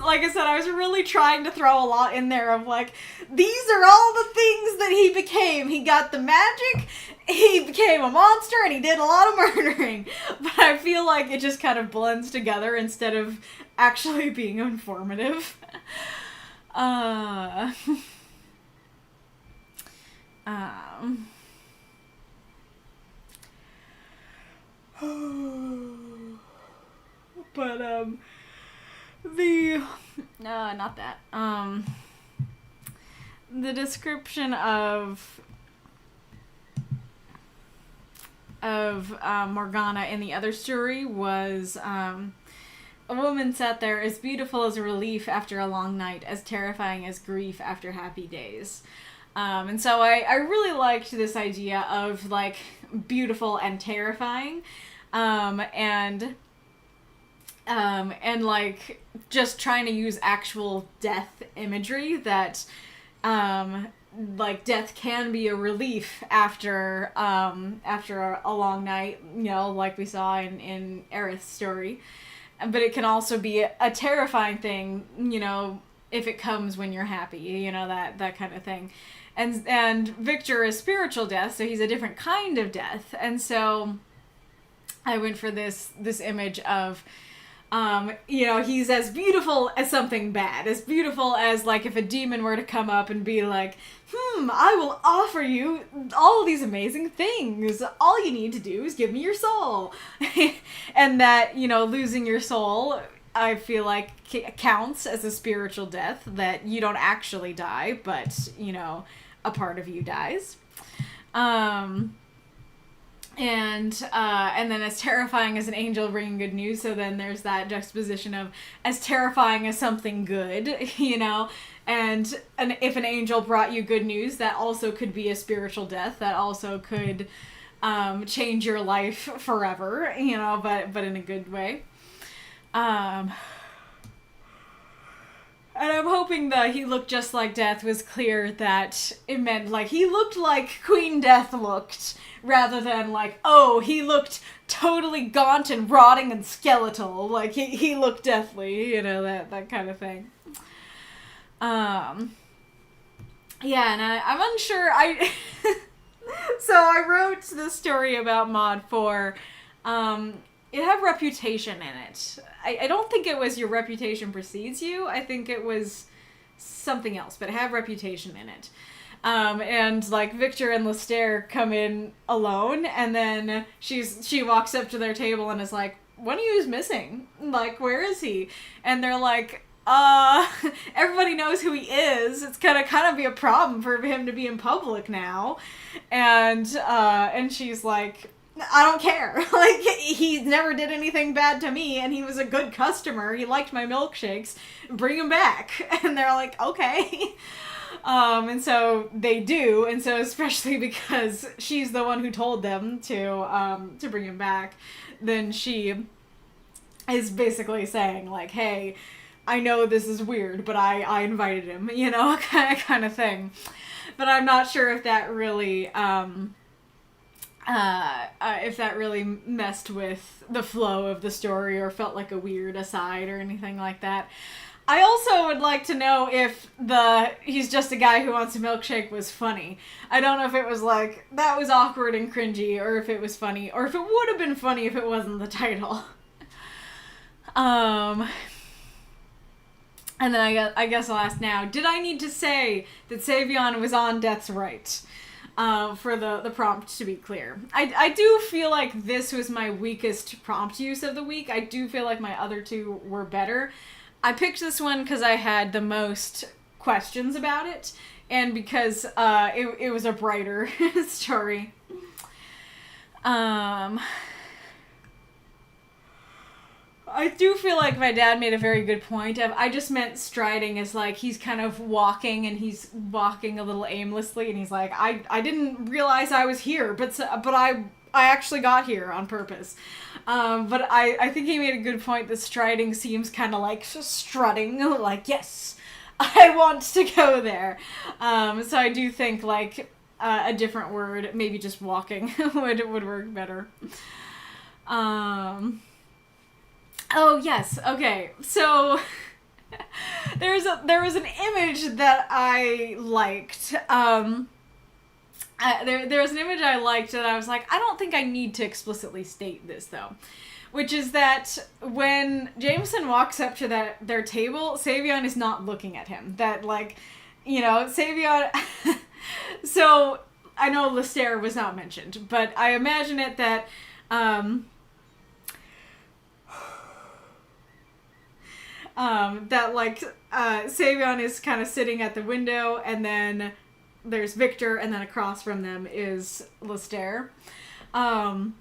really trying to throw a lot in there of, like, these are all the things that he became. He got the magic, he became a monster, and he did a lot of murdering. But I feel like it just kind of blends together instead of actually being informative. But, the description of Morgana in the other story was, a woman sat there as beautiful as a relief after a long night, as terrifying as grief after happy days. And so I really liked this idea of, like, beautiful and terrifying, and like, just trying to use actual death imagery that, like, death can be a relief after a long night, like we saw in Arith's story, but it can also be a terrifying thing, if it comes when you're happy, that kind of thing. And Victor is spiritual death, so he's a different kind of death. And so I went for this image of, he's as beautiful as something bad, as beautiful as, like, if a demon were to come up and be like, I will offer you all these amazing things. All you need to do is give me your soul. And that, losing your soul, I feel like, counts as a spiritual death, that you don't actually die, but, a part of you dies. And then as terrifying as an angel bringing good news, so then there's that juxtaposition of as terrifying as something good, you know, and if an angel brought you good news, that also could be a spiritual death, that also could change your life forever, you know, but in a good way. And I'm hoping that he looked just like death was clear that it meant, like, he looked like Queen Death looked, rather than, like, oh, he looked totally gaunt and rotting and skeletal. Like, he looked deathly, you know, that kind of thing. Yeah, and I'm unsure, so I wrote this story about Mod 4, it had reputation in it. I don't think it was your reputation precedes you. I think it was something else, but it had reputation in it. And like Victor and Lestaire come in alone, and then she walks up to their table and is like, "One of you is missing. Like, where is he?" And they're like, everybody knows who he is. It's gonna kind of be a problem for him to be in public now." And she's like, "I don't care. Like, he never did anything bad to me, and he was a good customer. He liked my milkshakes. Bring him back." And they're like, "Okay." And so they do, and so especially because she's the one who told them to bring him back, then she is basically saying, like, "Hey, I know this is weird, but I invited him," you know, kind of thing. But I'm not sure if that really, messed with the flow of the story or felt like a weird aside or anything like that. I also would like to know if he's just a guy who wants a milkshake was funny. I don't know if it was like, that was awkward and cringy, or if it was funny, or if it would have been funny if it wasn't the title. And then I guess I'll ask now, did I need to say that Savion was on death's right? For the prompt to be clear. I do feel like this was my weakest prompt use of the week. I do feel like my other two were better. I picked this one because I had the most questions about it, and because it was a brighter story. I do feel like my dad made a very good point of, I just meant striding as like he's kind of walking and he's walking a little aimlessly and he's like, I didn't realize I was here, but I actually got here on purpose. But I think he made a good point that striding seems kind of like strutting, like, yes, I want to go there. So I do think like a different word, maybe just walking, would work better. Oh, yes. Okay. So there was an image that I liked. There was an image I liked that I was like, I don't think I need to explicitly state this, though. Which is that when Jameson walks up to their table, Savion is not looking at him. That, like, you know, Savion... So, I know Lestaire was not mentioned, but I imagine it that... Savion is kind of sitting at the window, and then there's Victor, and then across from them is Lestaire. And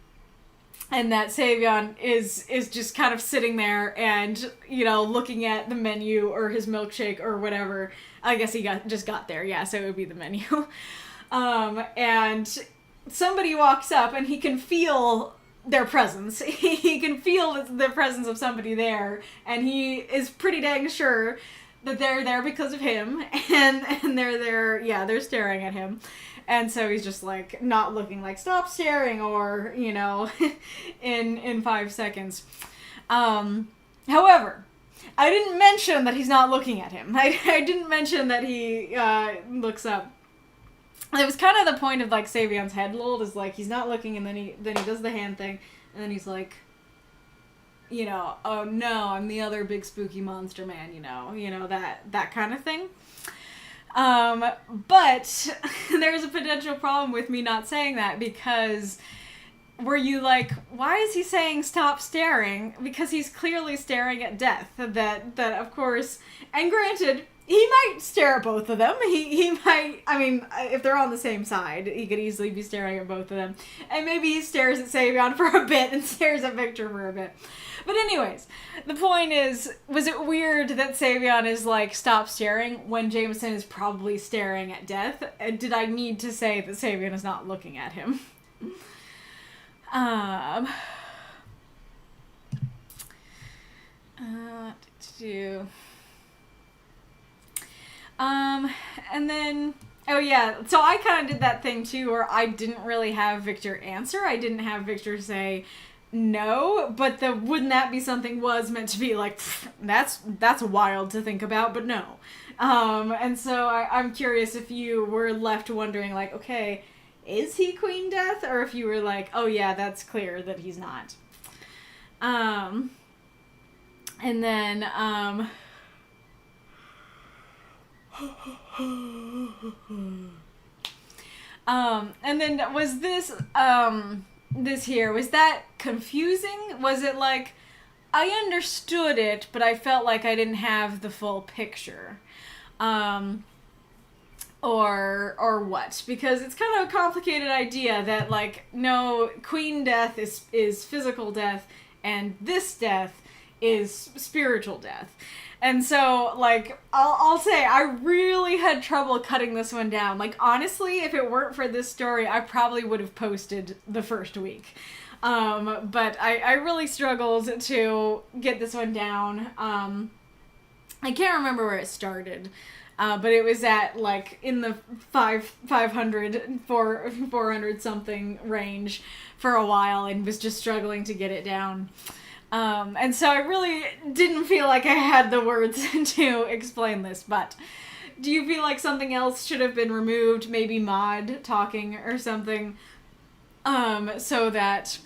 that Savion is just kind of sitting there and, you know, looking at the menu or his milkshake or whatever. I guess he just got there, yeah, so it would be the menu. And somebody walks up and he can feel their presence. He can feel the presence of somebody there, and he is pretty dang sure that they're there because of him, and they're there, yeah, they're staring at him. And so he's just like not looking, like, stop staring, or, you know, in 5 seconds. However, I didn't mention that he's not looking at him. I didn't mention that he looks up. It was kind of the point of, like, Savion's head lulled, is like he's not looking, and then he does the hand thing, and then he's like, you know, oh no, I'm the other big spooky monster man, you know, that kind of thing. But there's a potential problem with me not saying that, because were you like, why is he saying stop staring? Because he's clearly staring at death. That of course, and granted, he might stare at both of them. He might, I mean, if they're on the same side, he could easily be staring at both of them. And maybe he stares at Savion for a bit and stares at Victor for a bit. But anyways, the point is, was it weird that Savion is like, stop staring, when Jameson is probably staring at death? And did I need to say that Savion is not looking at him? And then, oh yeah, so I kind of did that thing too, where I didn't really have Victor answer. I didn't have Victor say no, but wouldn't that be something was meant to be like, that's wild to think about, but no. And so I'm curious if you were left wondering like, okay, is he Queen Death? Or if you were like, oh yeah, that's clear that he's not. And then, and then was this here, was that confusing? Was it like, I understood it, but I felt like I didn't have the full picture? Or what? Because it's kind of a complicated idea that like, no, Queen Death is physical death, and this death is spiritual death. And so, like, I'll say, I really had trouble cutting this one down. Like, honestly, if it weren't for this story, I probably would have posted the first week. But I really struggled to get this one down. I can't remember where it started. But it was at, like, in the 400 something range for a while, and was just struggling to get it down. And so I really didn't feel like I had the words to explain this, but do you feel like something else should have been removed? Maybe Maud talking or something, so that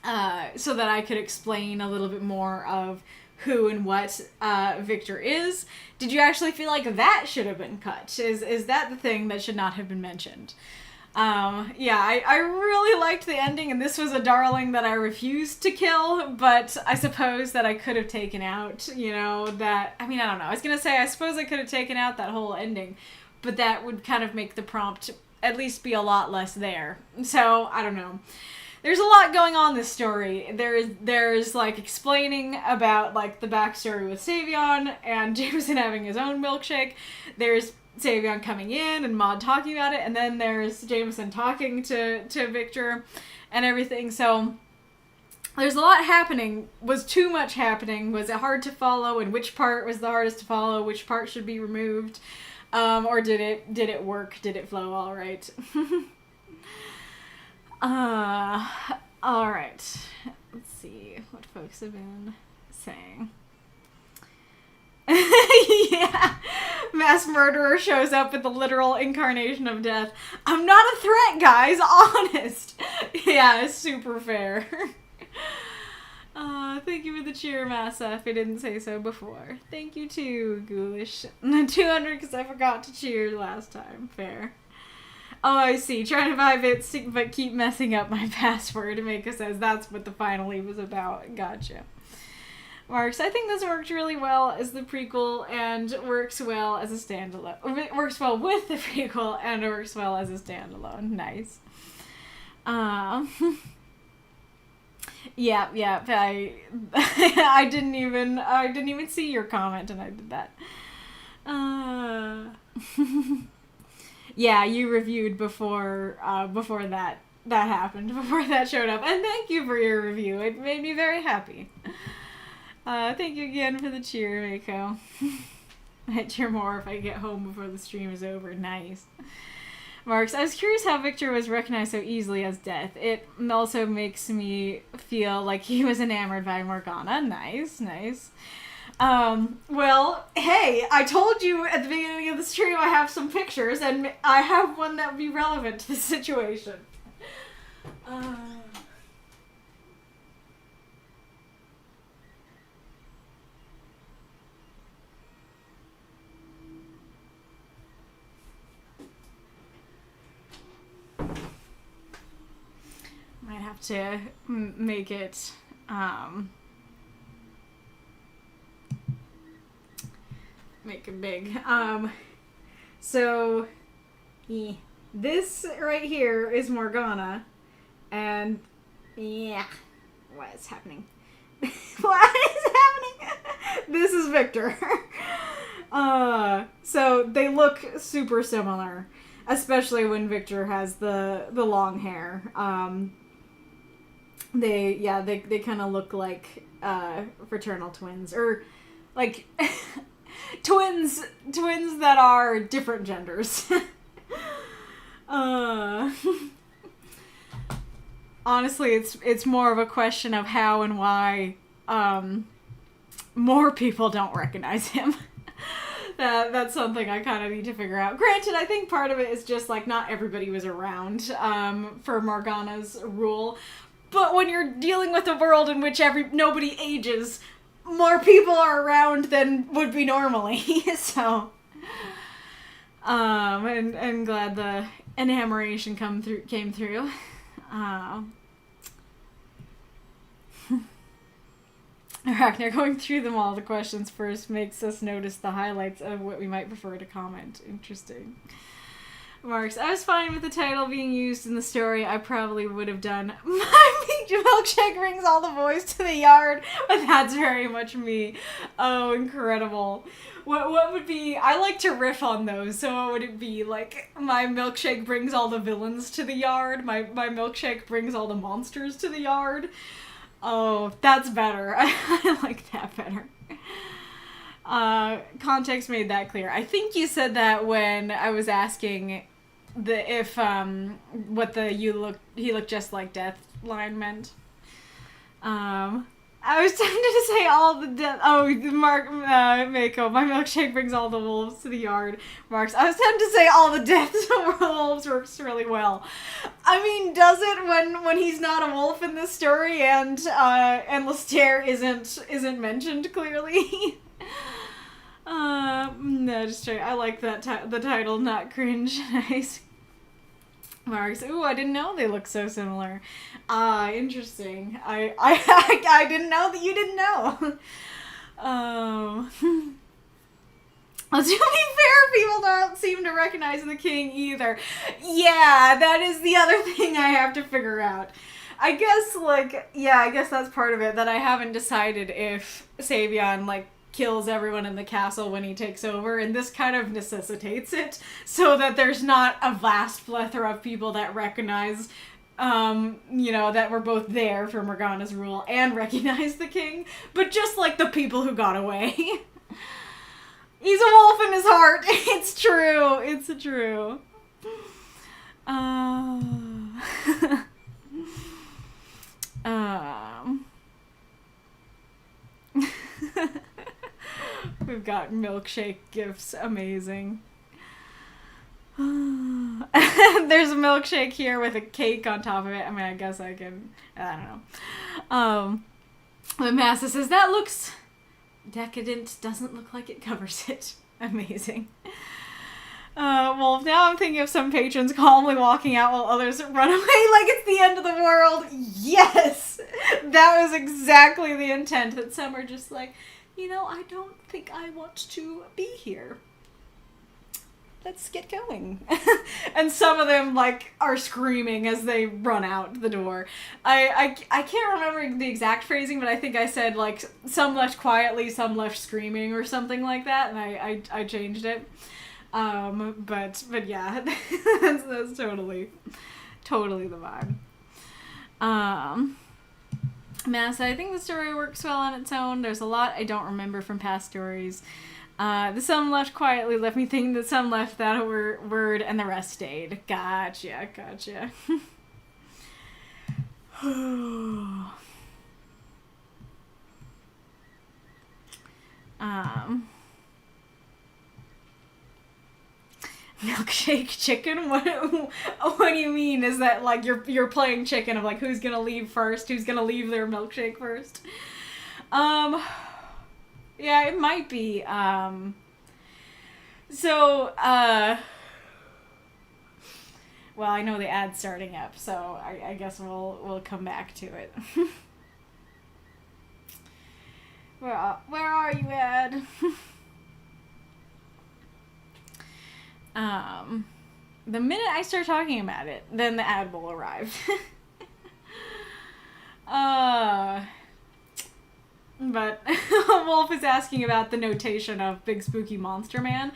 I could explain a little bit more of who and what Victor is. Did you actually feel like that should have been cut? Is that the thing that should not have been mentioned? Yeah, I really liked the ending, and this was a darling that I refused to kill, but I suppose that I could have taken out, you know, that, I mean, I don't know. I was gonna say, I suppose I could have taken out that whole ending, but that would kind of make the prompt at least be a lot less there. So, I don't know. There's a lot going on in this story. There's like explaining about like the backstory with Savion and Jameson having his own milkshake. There's Savion coming in and Maud talking about it, and then there's Jameson talking to Victor and everything. So there's a lot happening. Was too much happening? Was it hard to follow? And which part was the hardest to follow? Which part should be removed? Or did it work? Did it flow all right? All right. Let's see what folks have been saying. Yeah. Mass murderer shows up with the literal incarnation of death. I'm not a threat, guys. Honest. Yeah, it's super fair. Thank you for the cheer, Massa, if I didn't say so before. Thank you too, Ghoulish. 200 because I forgot to cheer last time. Fair. Oh, I see. Trying to buy bits, but keep messing up my password. Mika says that's what the finally was about. Gotcha. Marks, I think this worked really well as the prequel and works well as a standalone. It works well with the prequel and it works well as a standalone. Nice. Yeah. I didn't even see your comment and I did that. Yeah, you reviewed before that happened, before that showed up. And thank you for your review. It made me very happy. Thank you again for the cheer, Mako. I cheer more if I get home before the stream is over. Nice. Marks, I was curious how Victor was recognized so easily as Death. It also makes me feel like he was enamored by Morgana. Nice. Well, hey, I told you at the beginning of the stream I have some pictures, and I have one that would be relevant to the situation. Might have to make it, make it big. So, this right here is Morgana, and yeah, what is happening? What is happening? This is Victor. So they look super similar, especially when Victor has the long hair. They kind of look like fraternal twins, or like twins that are different genders. Honestly, it's more of a question of how and why more people don't recognize him. That's something I kind of need to figure out. Granted, I think part of it is just like not everybody was around for Morgana's rule, but when you're dealing with a world in which nobody ages, more people are around than would be normally. So, and glad the enamoration came through. Arachnir, going through them all, the questions first makes us notice the highlights of what we might prefer to comment. Interesting. Marks, I was fine with the title being used in the story. I probably would have done my milkshake brings all the boys to the yard, but that's very much me. Oh, incredible. What would be... I like to riff on those, so what would it be? Like, my milkshake brings all the villains to the yard. My milkshake brings all the monsters to the yard. Oh, that's better. I like that better. Context made that clear. I think you said that when I was asking what the he looked just like death line meant. I was tempted to say all the death. Oh, Mako, my milkshake brings all the wolves to the yard. Marks, I was tempted to say all the deaths of wolves works really well. I mean, does it when he's not a wolf in this story and Lestaire isn't mentioned clearly? No, just straight. I like that the title, not cringe. Nice. Marks, ooh, I didn't know they look so similar. Interesting. I didn't know that you didn't know. To be fair, people don't seem to recognize the king either. Yeah, that is the other thing I have to figure out. I guess that's part of it, that I haven't decided if Savion, kills everyone in the castle when he takes over, and this kind of necessitates it, so that there's not a vast plethora of people that recognize, that were both there for Morgana's rule and recognize the king, but just the people who got away. He's a wolf in his heart. It's true. It's true. We've got milkshake gifts. Amazing. There's a milkshake here with a cake on top of it. I mean, I guess I don't know. But Massa says, that looks decadent. Doesn't look like it covers it. Amazing. Well, now I'm thinking of some patrons calmly walking out while others run away like it's the end of the world. Yes! That was exactly the intent, that some are just like, I don't think I want to be here. Let's get going. And some of them, are screaming as they run out the door. I can't remember the exact phrasing, but I think I said, some left quietly, some left screaming, or something like that, and I changed it. But yeah, that's totally the vibe. Massa, I think the story works well on its own. There's a lot I don't remember from past stories. The some left quietly left me thinking that some left that word and the rest stayed. Gotcha. Milkshake chicken? What do you mean? Is that you're playing chicken of who's gonna leave first? Who's gonna leave their milkshake first? Yeah, it might be. Well, I know the ad's starting up, so I guess we'll come back to it. Where are you, ad? The minute I start talking about it, then the ad will arrive. But Wolf is asking about the notation of Big Spooky Monster Man.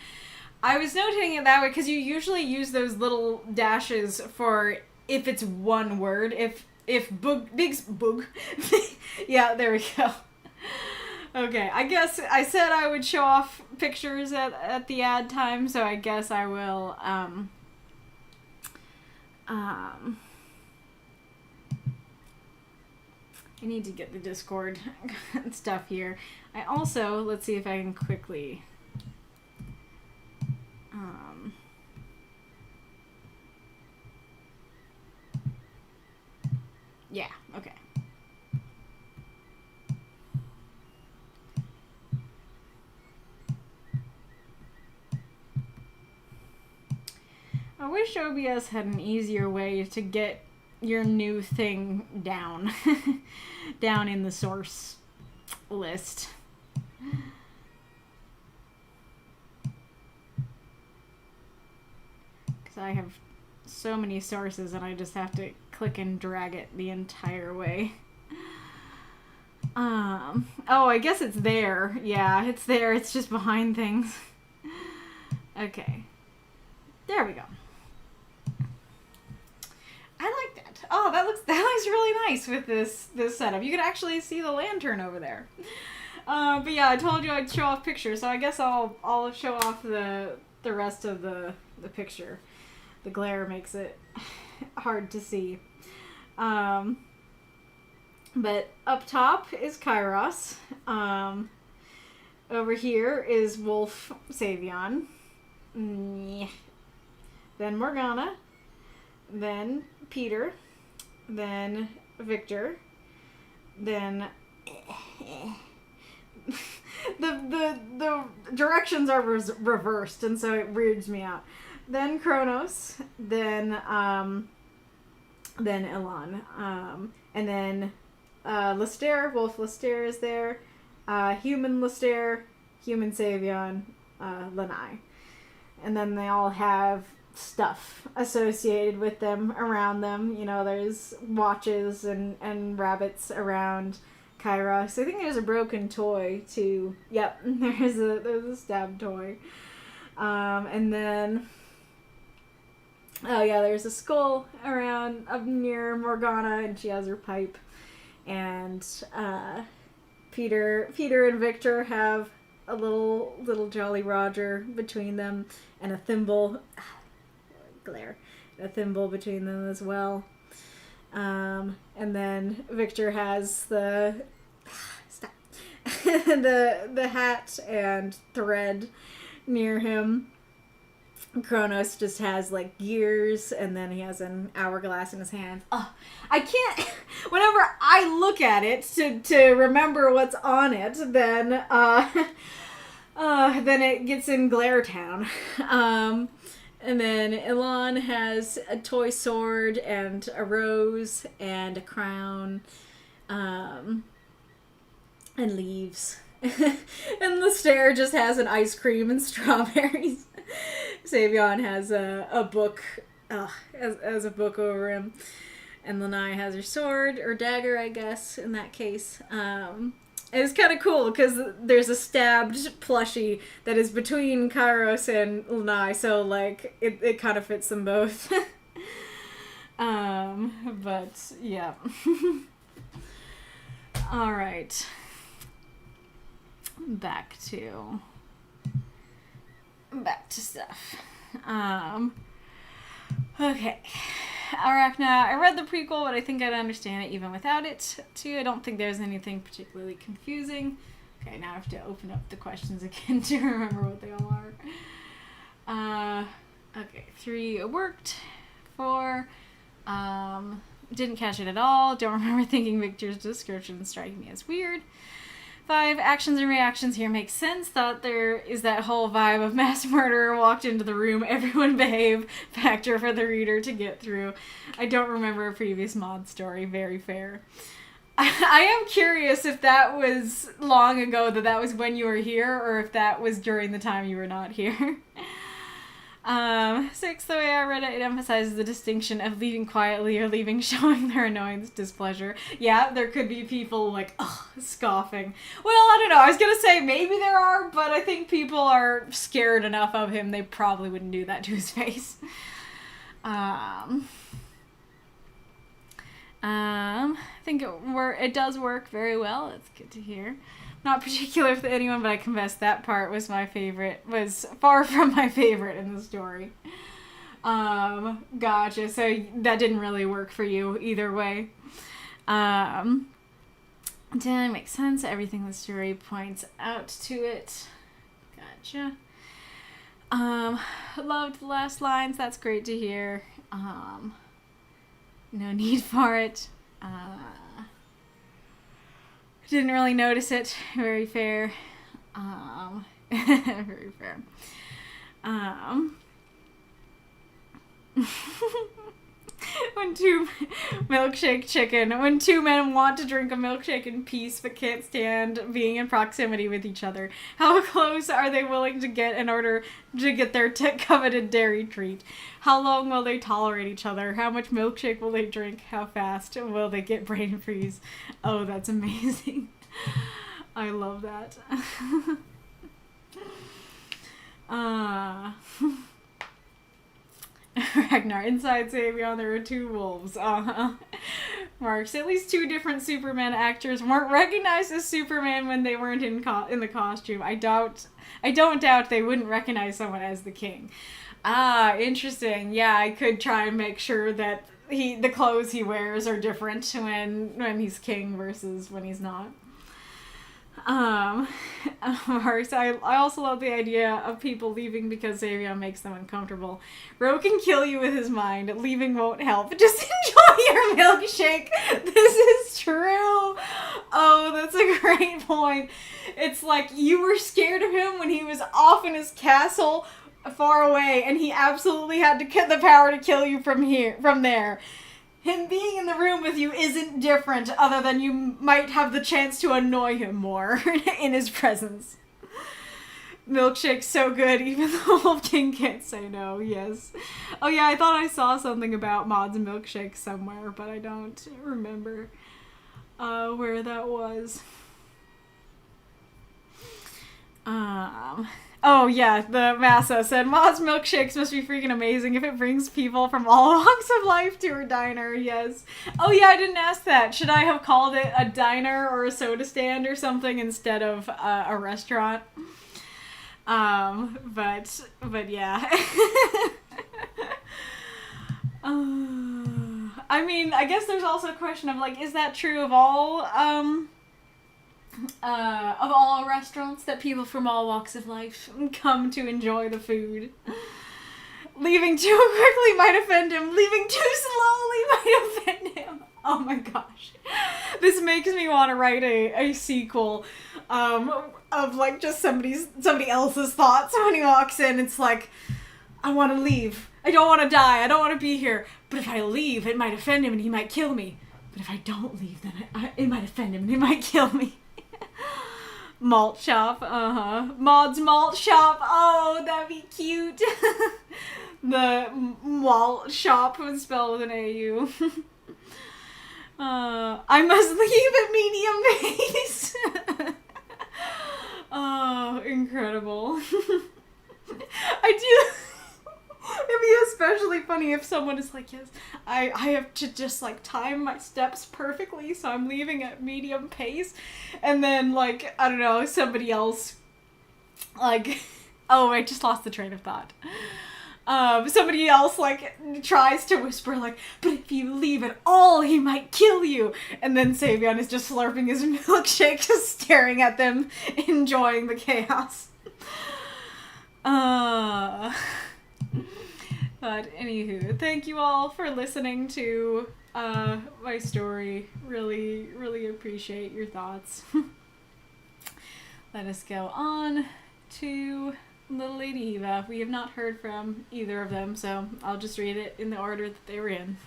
I was noting it that way because you usually use those little dashes for if it's one word. If boog. Yeah, there we go. Okay, I guess I said I would show off pictures at the ad time, so I guess I will, I need to get the Discord stuff here. I also, let's see if I can quickly, yeah, okay. I wish OBS had an easier way to get your new thing down. Down in the source list. Because I have so many sources and I just have to click and drag it the entire way. Oh, I guess it's there. Yeah, it's there. It's just behind things. Okay. There we go. I like that. Oh, that looks really nice with this setup. You can actually see the lantern over there. But yeah, I told you I'd show off pictures, so I guess I'll show off the rest of the picture. The glare makes it hard to see. But up top is Kairos. Over here is Wolf Savion. Then Morgana. Then Peter, then Victor, then the directions are reversed, and so it weirds me out. Then Kronos, then Elan, and then Lister, Wolf Lister is there, Human Lister, Human Savion, Lanai, and then they all have stuff associated with them, around them. You know, there's watches and rabbits around Kairos. I think there's a broken toy too. Yep, there's a stab toy. And then, oh yeah, there's a skull around up near Morgana, and she has her pipe. And Peter and Victor have a little Jolly Roger between them, and a thimble. Glare. A thimble between them as well. And then Victor has the hat and thread near him. Kronos just has like gears, and then he has an hourglass in his hand. Oh, I can't. Whenever I look at it to remember what's on it, then it gets in Glare Town. And then Elan has a toy sword and a rose and a crown, and leaves. And the stair just has an ice cream and strawberries. Savion has a book, as a book over him. And Lanai has her sword, or dagger, I guess, in that case. It's kind of cool because there's a stabbed plushie that is between Kairos and Lanai, so like it kind of fits them both. But yeah. All right. Back to stuff. Okay. Arachna, I read the prequel, but I think I'd understand it even without it, too. I don't think there's anything particularly confusing. Okay, now I have to open up the questions again to remember what they all are. Okay, 3 worked. 4, didn't catch it at all. Don't remember thinking Victor's description striking me as weird. 5, actions and reactions here make sense. Thought there is that whole vibe of mass murderer walked into the room, everyone behave factor for the reader to get through. I don't remember a previous mod story. Very fair. I am curious if that was long ago, that was when you were here, or if that was during the time you were not here. Six, the way I read it, it emphasizes the distinction of leaving quietly or leaving showing their annoyance, displeasure. Yeah, there could be people like, ugh, scoffing. Well, I don't know, I was gonna say maybe there are, but I think people are scared enough of him, they probably wouldn't do that to his face. I think it does work very well. It's good to hear. Not particular with anyone, but I confess that part was my favorite. Was far from my favorite in the story. Gotcha. So that didn't really work for you either way. Didn't make sense. Everything the story points out to it. Gotcha. Loved the last lines. That's great to hear. No need for it. Didn't really notice it. Very fair. Very fair. When two milkshake chicken. When two men want to drink a milkshake in peace but can't stand being in proximity with each other. How close are they willing to get in order to get their coveted dairy treat? How long will they tolerate each other? How much milkshake will they drink? How fast will they get brain freeze? Oh, that's amazing. I love that. Ragnar, inside Savion, there are two wolves. Marks, at least two different Superman actors weren't recognized as Superman when they weren't in the costume. I don't doubt they wouldn't recognize someone as the king. Interesting. Yeah, I could try and make sure that the clothes he wears are different when he's king versus when he's not. Marks, I also love the idea of people leaving because Savion makes them uncomfortable. Ro can kill you with his mind. Leaving won't help. Just enjoy your milkshake. This is true. Oh, that's a great point. It's like you were scared of him when he was off in his castle far away, and he absolutely had to get the power to kill you from there. Him being in the room with you isn't different, other than you might have the chance to annoy him more in his presence. Milkshake's so good, even the Wolf King can't say no, yes. Oh yeah, I thought I saw something about mods and milkshakes somewhere, but I don't remember where that was. Oh yeah, the Massa said, Ma's milkshakes must be freaking amazing if it brings people from all walks of life to her diner, yes. Oh yeah, I didn't ask that. Should I have called it a diner or a soda stand or something instead of a restaurant? But yeah. I mean, I guess there's also a question of like, is that true of all restaurants, that people from all walks of life come to enjoy the food? Leaving too quickly might offend him. Leaving too slowly might offend him. Oh my gosh. This makes me want to write a sequel of like just somebody else's thoughts when he walks in. It's like, I want to leave. I don't want to die. I don't want to be here. But if I leave, it might offend him and he might kill me. But if I don't leave, then it might offend him and he might kill me. Malt shop, Maud's malt shop. Oh, that'd be cute. The malt shop was spelled with an AU. I must leave at medium pace. Oh, incredible. I do. It'd be especially funny if someone is like, yes, I have to just like time my steps perfectly, so I'm leaving at medium pace. And then like, I don't know, somebody else like, oh, I just lost the train of thought. Somebody else like tries to whisper like, but if you leave at all, he might kill you. And then Savion is just slurping his milkshake, just staring at them, enjoying the chaos. But anywho, thank you all for listening to my story. Really, really appreciate your thoughts. Let us go on to Lilladyeva. We have not heard from either of them, so I'll just read it in the order that they were in.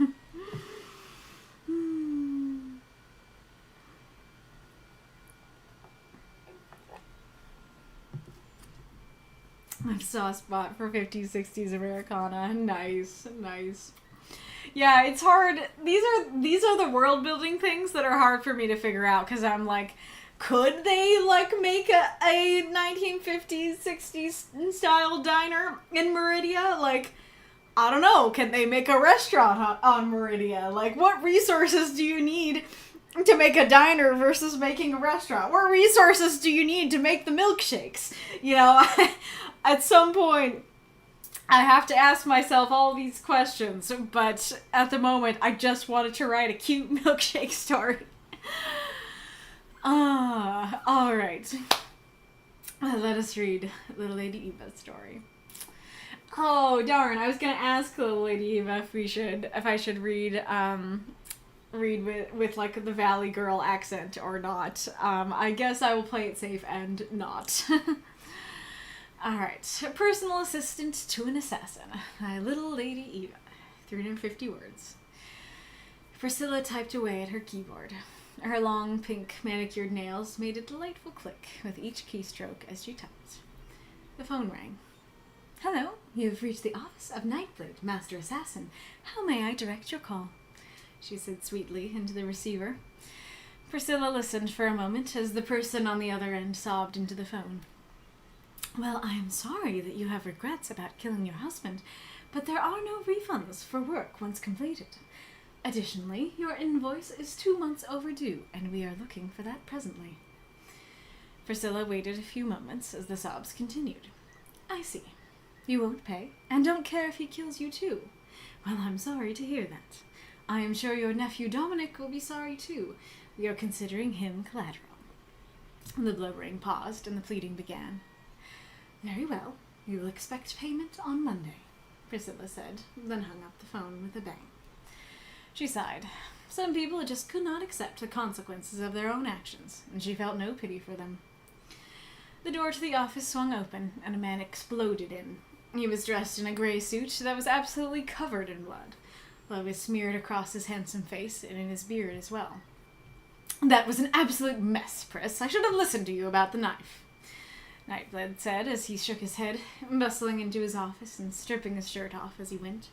I saw a spot for 50s, 60s Americana. Nice, nice. Yeah, it's hard. These are the world building things that are hard for me to figure out, because I'm like, could they like make a 1950s, 60s style diner in Meridia? Like, I don't know. Can they make a restaurant on Meridia? Like, what resources do you need to make a diner versus making a restaurant? What resources do you need to make the milkshakes? You know, at some point, I have to ask myself all these questions, but at the moment, I just wanted to write a cute milkshake story. Alright. Let us read Lilladyeva story. Oh, darn, I was gonna ask Lilladyeva if I should read with like the Valley Girl accent or not. I guess I will play it safe and not. Alright, personal assistant to an assassin by Lilladyeva, 350 words. Priscilla typed away at her keyboard. Her long, pink, manicured nails made a delightful click with each keystroke as she typed. The phone rang. Hello, you have reached the office of Nightblade, Master Assassin. How may I direct your call? She said sweetly into the receiver. Priscilla listened for a moment as the person on the other end sobbed into the phone. Well, I am sorry that you have regrets about killing your husband, but there are no refunds for work once completed. Additionally, your invoice is 2 months overdue, and we are looking for that presently. Priscilla waited a few moments as the sobs continued. I see. You won't pay, and don't care if he kills you too. Well, I'm sorry to hear that. I am sure your nephew Dominic will be sorry too. We are considering him collateral. The blubbering paused, and the pleading began. Very well. We will expect payment on Monday, Priscilla said, then hung up the phone with a bang. She sighed. Some people just could not accept the consequences of their own actions, and she felt no pity for them. The door to the office swung open, and a man exploded in. He was dressed in a gray suit that was absolutely covered in blood. Blood was smeared across his handsome face and in his beard as well. That was an absolute mess, Pris. I should have listened to you about the knife, Nightblade said as he shook his head, bustling into his office and stripping his shirt off as he went.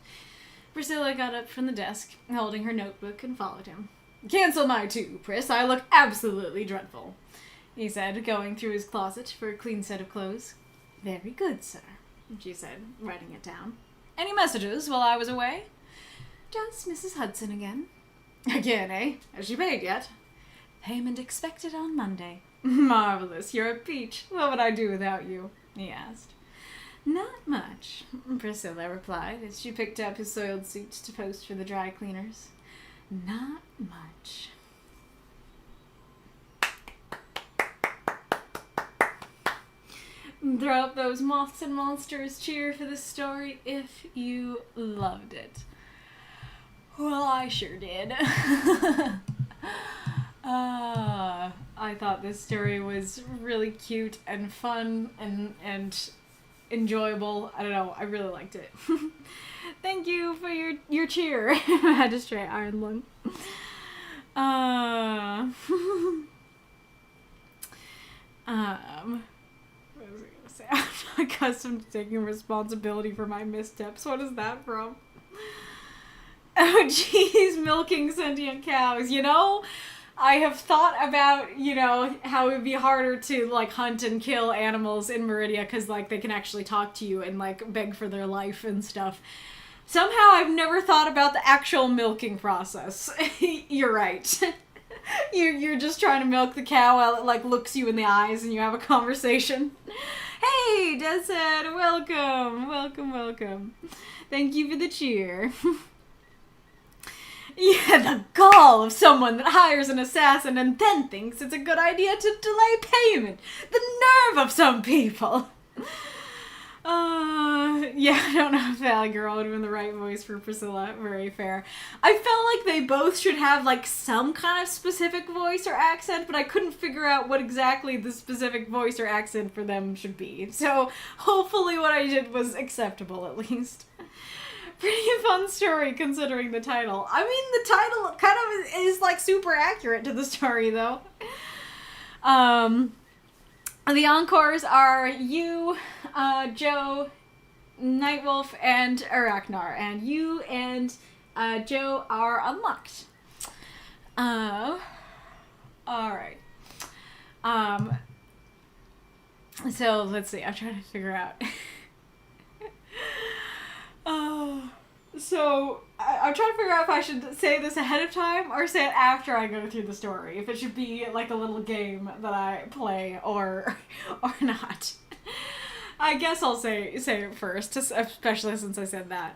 Priscilla got up from the desk, holding her notebook, and followed him. Cancel my two, Pris. I look absolutely dreadful, he said, going through his closet for a clean set of clothes. Very good, sir, she said, writing it down. Any messages while I was away? Just Mrs. Hudson again. Again, eh? Has she paid yet? Payment expected on Monday. Marvelous. You're a peach. What would I do without you? He asked. Not much, Priscilla replied as she picked up his soiled suit to post for the dry cleaners. Not much. Throw up those moths and monsters cheer for this story if you loved it. Well, I sure did. I thought this story was really cute and fun and enjoyable. I don't know, I really liked it. Thank you for your cheer, Magistrate Ironlung. What was I gonna say? I'm not accustomed to taking responsibility for my missteps. What is that from? Oh, jeez, milking sentient cows. You know, I have thought about, you know, how it would be harder to, like, hunt and kill animals in Meridia because, like, they can actually talk to you and, like, beg for their life and stuff. Somehow I've never thought about the actual milking process. You're right. You're just trying to milk the cow while it, like, looks you in the eyes and you have a conversation. Hey, Desed, welcome, welcome, welcome. Thank you for the cheer. Yeah, the gall of someone that hires an assassin and then thinks it's a good idea to delay payment. The nerve of some people. Yeah, I don't know if Valley Girl would have been the right voice for Priscilla. Very fair. I felt like they both should have, like, some kind of specific voice or accent, but I couldn't figure out what exactly the specific voice or accent for them should be. So, hopefully what I did was acceptable, at least. Pretty fun story, considering the title. I mean, the title kind of is, like, super accurate to the story, though. The Encores are you, Joe, NightWolf, and Aracnar. And you and Joe are unlocked. Alright. So, let's see. I'm trying to figure out. So, I'm trying to figure out if I should say this ahead of time or say it after I go through the story. If it should be like a little game that I play or not. I guess I'll say it first, especially since I said that.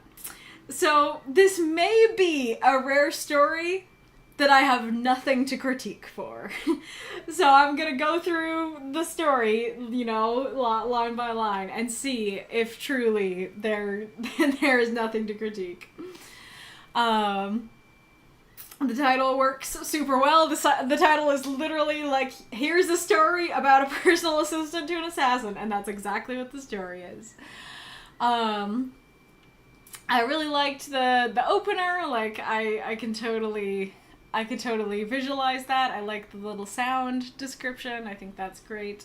So, this may be a rare story that I have nothing to critique for. So I'm gonna go through the story, you know, line by line, and see if truly there is nothing to critique. The title works super well. The title is literally like, here's a story about a personal assistant to an assassin, and that's exactly what the story is. I really liked the opener. Like, I can totally visualize that. I like the little sound description. I think that's great.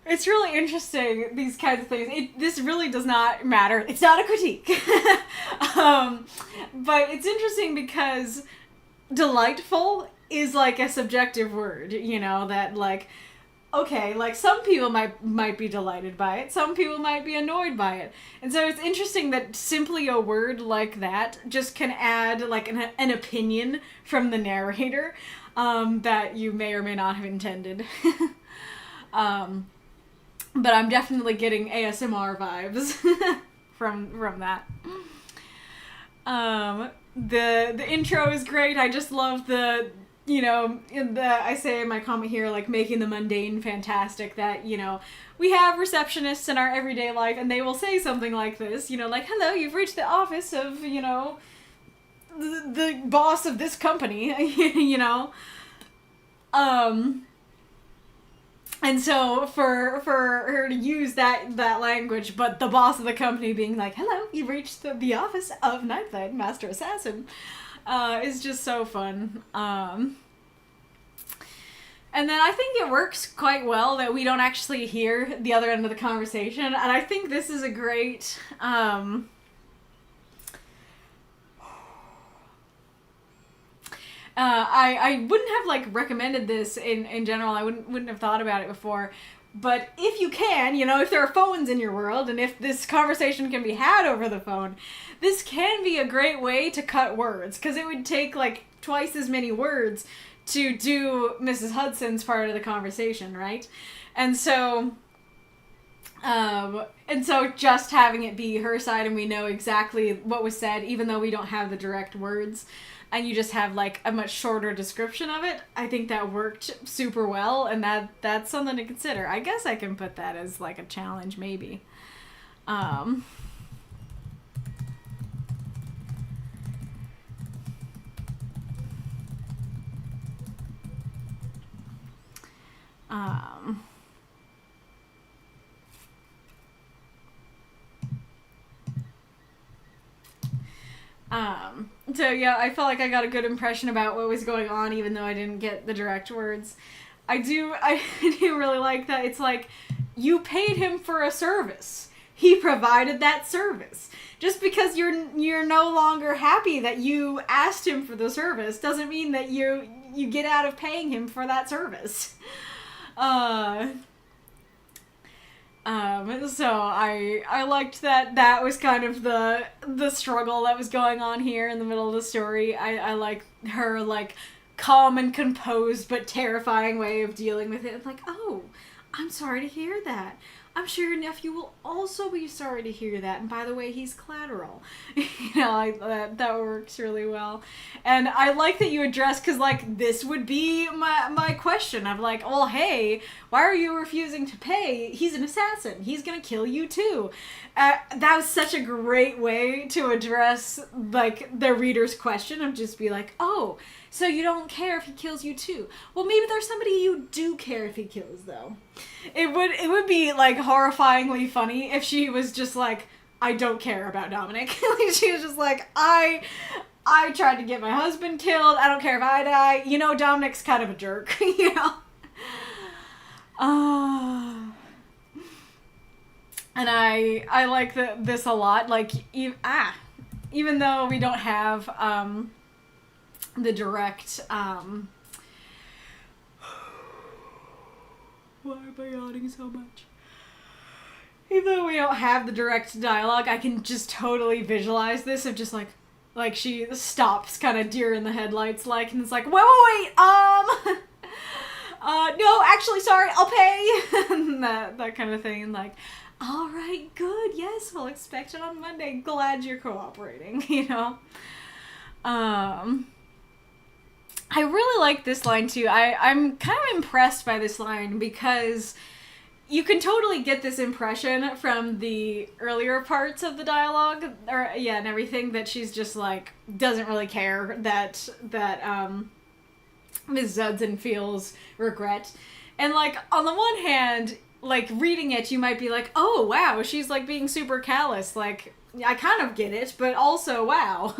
It's really interesting, these kinds of things. This really does not matter. It's not a critique. But it's interesting because delightful is like a subjective word, you know, that like, okay, like some people might be delighted by it, some people might be annoyed by it. And so it's interesting that simply a word like that just can add like an opinion from the narrator that you may or may not have intended. But I'm definitely getting ASMR vibes from that. The intro is great. I just love the, you know, I say in my comment here, like, making the mundane fantastic, that, you know, we have receptionists in our everyday life, and they will say something like this, you know, like, hello, you've reached the office of, you know, the boss of this company, you know. And so for her to use that language, but the boss of the company being like, hello, you've reached the office of Nightblade, Master Assassin, is just so fun. And then I think it works quite well that we don't actually hear the other end of the conversation. And I think this is a great, I wouldn't have, like, recommended this in general. I wouldn't have thought about it before. But if you can, you know, if there are phones in your world, and if this conversation can be had over the phone, this can be a great way to cut words. Because it would take, like, twice as many words to do Mrs. Hudson's part of the conversation, right? And so just having it be her side and we know exactly what was said, even though we don't have the direct words, and you just have, like, a much shorter description of it, I think that worked super well, and that's something to consider. I guess I can put that as, like, a challenge, maybe. So yeah, I felt like I got a good impression about what was going on, even though I didn't get the direct words. I do really like that it's like, you paid him for a service. He provided that service. Just because you're no longer happy that you asked him for the service doesn't mean that you get out of paying him for that service. So I liked that was kind of the struggle that was going on here in the middle of the story. I like her, like, calm and composed but terrifying way of dealing with it. Like, oh, I'm sorry to hear that. I'm sure your nephew will also be sorry to hear that. And by the way, he's collateral. You know, that works really well. And I like that you address, because, like, this would be my question of, like, well, hey, why are you refusing to pay? He's an assassin. He's gonna kill you too. That was such a great way to address, like, the reader's question of just be like, oh, so you don't care if he kills you too. Well, maybe there's somebody you do care if he kills, though. It would be, like, horrifyingly funny if she was just like, I don't care about Dominic. Like, she was just like, I I tried to get my husband killed. I don't care if I die. You know, Dominic's kind of a jerk, you know? And I like this a lot. Like, even though we don't have the direct... Why am I yawning so much? Even though we don't have the direct dialogue, I can just totally visualize this of just like she stops kind of deer in the headlights like, and it's like, wait, no, actually, sorry, I'll pay. that kind of thing, like, all right, good, yes, we'll expect it on Monday. Glad you're cooperating, you know? I really like this line, too. I'm kind of impressed by this line because you can totally get this impression from the earlier parts of the dialogue, and everything, that she's just, like, doesn't really care that Ms. Zudson feels regret. And, like, on the one hand, like, reading it, you might be like, oh, wow, she's, like, being super callous. Like, I kind of get it, but also, wow.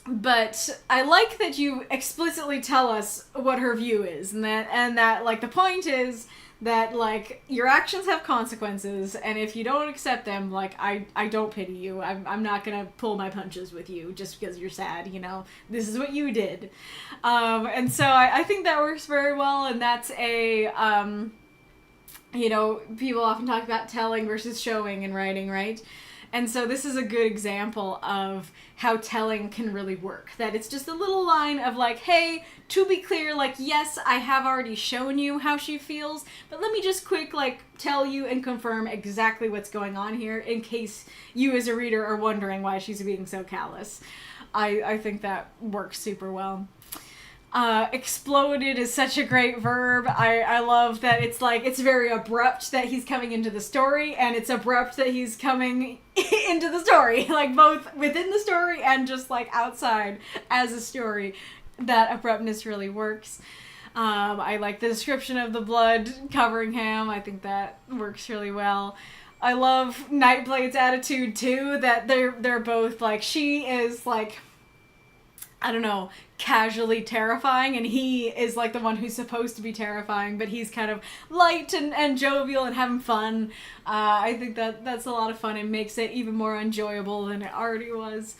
But I like that you explicitly tell us what her view is, and that like the point is that like your actions have consequences, and if you don't accept them, like I don't pity you. I'm not gonna pull my punches with you just because you're sad. You know, this is what you did, and so I think that works very well, and that's a you know, people often talk about telling versus showing in writing, right? And so this is a good example of how telling can really work. That it's just a little line of like, hey, to be clear, like, yes, I have already shown you how she feels, but let me just quick, like, tell you and confirm exactly what's going on here in case you as a reader are wondering why she's being so callous. I think that works super well. Exploded is such a great verb. I love that it's like, it's very abrupt that he's coming into the story, and it's abrupt that he's coming into the story, like both within the story and just like outside as a story. That abruptness really works. I like the description of the blood covering him. I think that works really well. I love Nightblade's attitude too, that they're both like, she is like, I don't know, casually terrifying, and he is like the one who's supposed to be terrifying, but he's kind of light and jovial and having fun. I think that's a lot of fun and makes it even more enjoyable than it already was.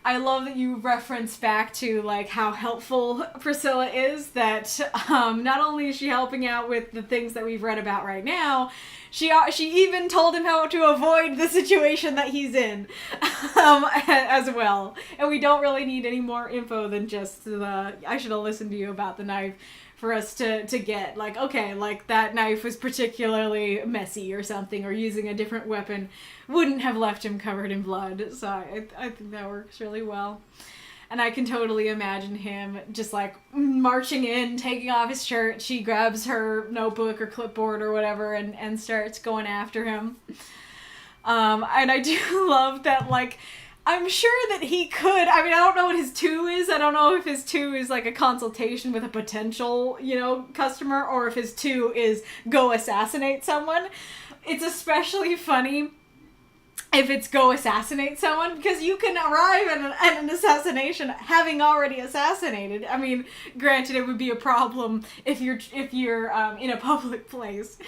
I love that you reference back to like how helpful Priscilla is, that not only is she helping out with the things that we've read about right now, she even told him how to avoid the situation that he's in as well. And we don't really need any more info than just the, I should have listened to you about the knife, for us to get like, okay, like that knife was particularly messy or something, or using a different weapon wouldn't have left him covered in blood. So I think that works really well. And I can totally imagine him just like marching in, taking off his shirt. She grabs her notebook or clipboard or whatever and starts going after him. And I do love that, like, I'm sure that he could, I mean, I don't know what his 2 is. I don't know if his 2 is like a consultation with a potential, you know, customer, or if his 2 is go assassinate someone. It's especially funny if it's go assassinate someone, because you can arrive at an assassination having already assassinated. I mean, granted, it would be a problem if you're in a public place.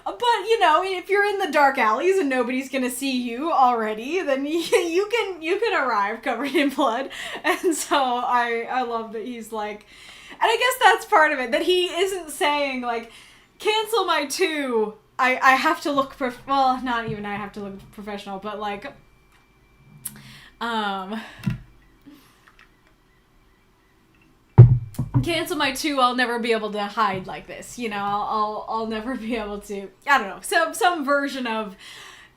But, you know, if you're in the dark alleys and nobody's gonna see you already, then you can arrive covered in blood. And so I love that he's like, and I guess that's part of it, that he isn't saying like, cancel my 2, I have to look, well, not even I have to look professional, but like, cancel my 2, I'll never be able to hide like this, you know, I'll never be able to, I don't know, some version of,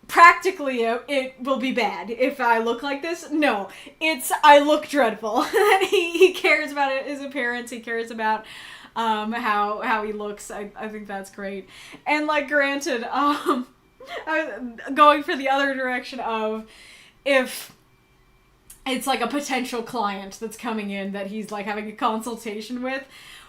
practically it will be bad if I look like this. No, it's, I look dreadful. And he cares about his appearance, he cares about how he looks. I think that's great. And like, granted, going for the other direction of, if it's like a potential client that's coming in that he's like having a consultation with,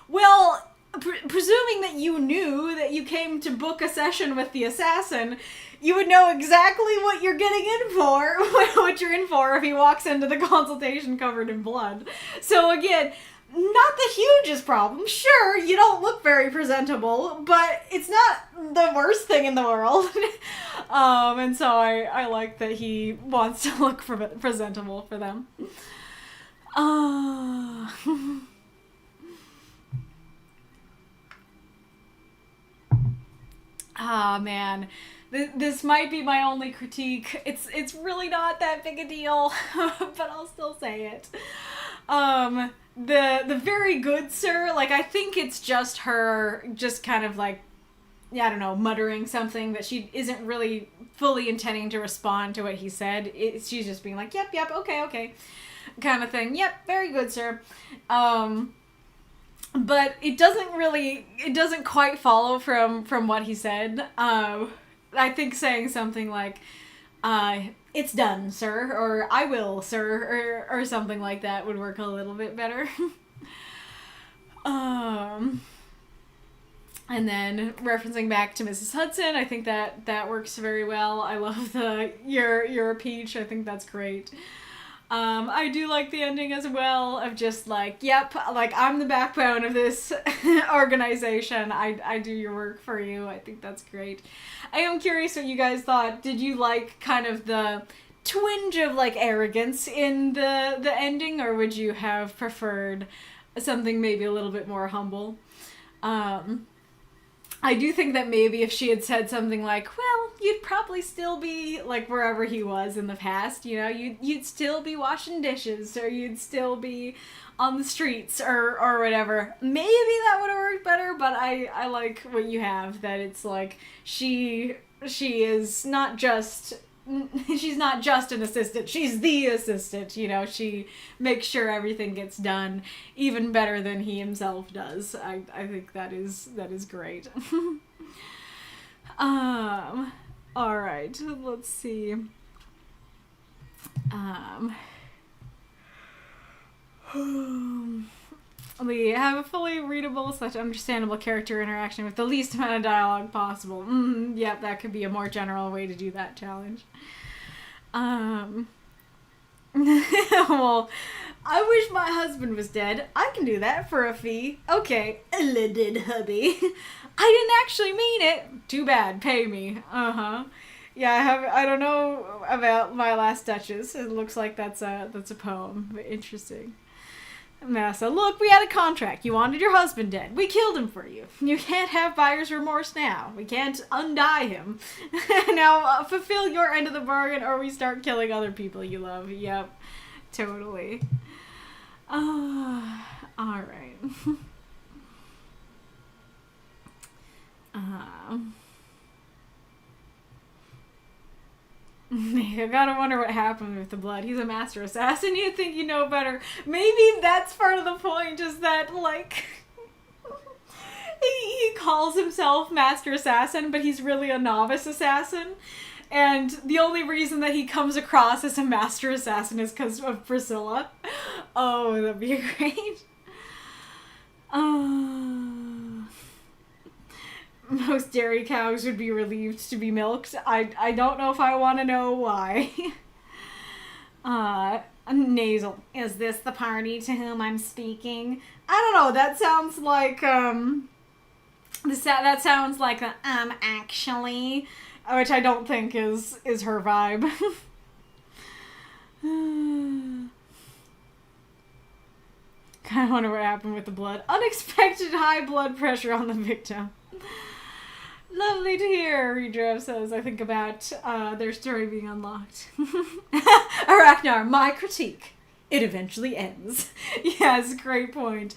well, presuming that you knew that you came to book a session with the assassin, you would know exactly what you're getting in for, what you're in for if he walks into the consultation covered in blood. So again, not the hugest problem. Sure, you don't look very presentable, but it's not the worst thing in the world. And so I like that he wants to look presentable for them. Man. This might be my only critique. It's really not that big a deal, but I'll still say it. The very good sir, like, I think it's just her just kind of like, I don't know, muttering something that she isn't really fully intending to respond to what he said. She's just being like, yep, okay, kind of thing. Yep, very good, sir. But it doesn't quite follow from what he said. I think saying something like, it's done, sir, or I will, sir, or something like that would work a little bit better. And then referencing back to Mrs. Hudson, I think that works very well. I love you're a peach. I think that's great. I do like the ending as well of just like, yep, like I'm the backbone of this organization. I do your work for you. I think that's great. I am curious what you guys thought. Did you like kind of the twinge of like arrogance in the ending, or would you have preferred something maybe a little bit more humble? I do think that maybe if she had said something like, well, you'd probably still be, like, wherever he was in the past, you know, you'd still be washing dishes, or you'd still be on the streets, or whatever. Maybe that would have worked better, but I like what you have, that it's like, she is not just... She's not just an assistant, she's the assistant, you know, she makes sure everything gets done even better than he himself does. I think that is great. Alright, let's see. We have a fully readable / understandable character interaction with the least amount of dialogue possible. Yep, that could be a more general way to do that challenge. Well, I wish my husband was dead. I can do that for a fee. Okay, did hubby. I didn't actually mean it. Too bad, pay me. Yeah, I don't know about My Last Duchess. It looks like that's a poem. Interesting. Massa, look, we had a contract. You wanted your husband dead. We killed him for you. You can't have buyer's remorse now. We can't undie him. Now, fulfill your end of the bargain, or we start killing other people you love. Yep, totally. Alright. I gotta wonder what happened with the blood. He's a master assassin. You'd think you know better. Maybe that's part of the point, is that, like, he calls himself master assassin, but he's really a novice assassin. And the only reason that he comes across as a master assassin is because of Priscilla. Oh, that'd be great. Most dairy cows would be relieved to be milked. I don't know if I want to know why. Nasal. Is this the party to whom I'm speaking? I don't know. That sounds like, that sounds like a, actually, which I don't think is her vibe. Kind of wonder what happened with the blood. Unexpected high blood pressure on the victim. Lovely to hear, Reidrev says. I think about their story being unlocked. Aracnar, my critique. It eventually ends. Yes, great point.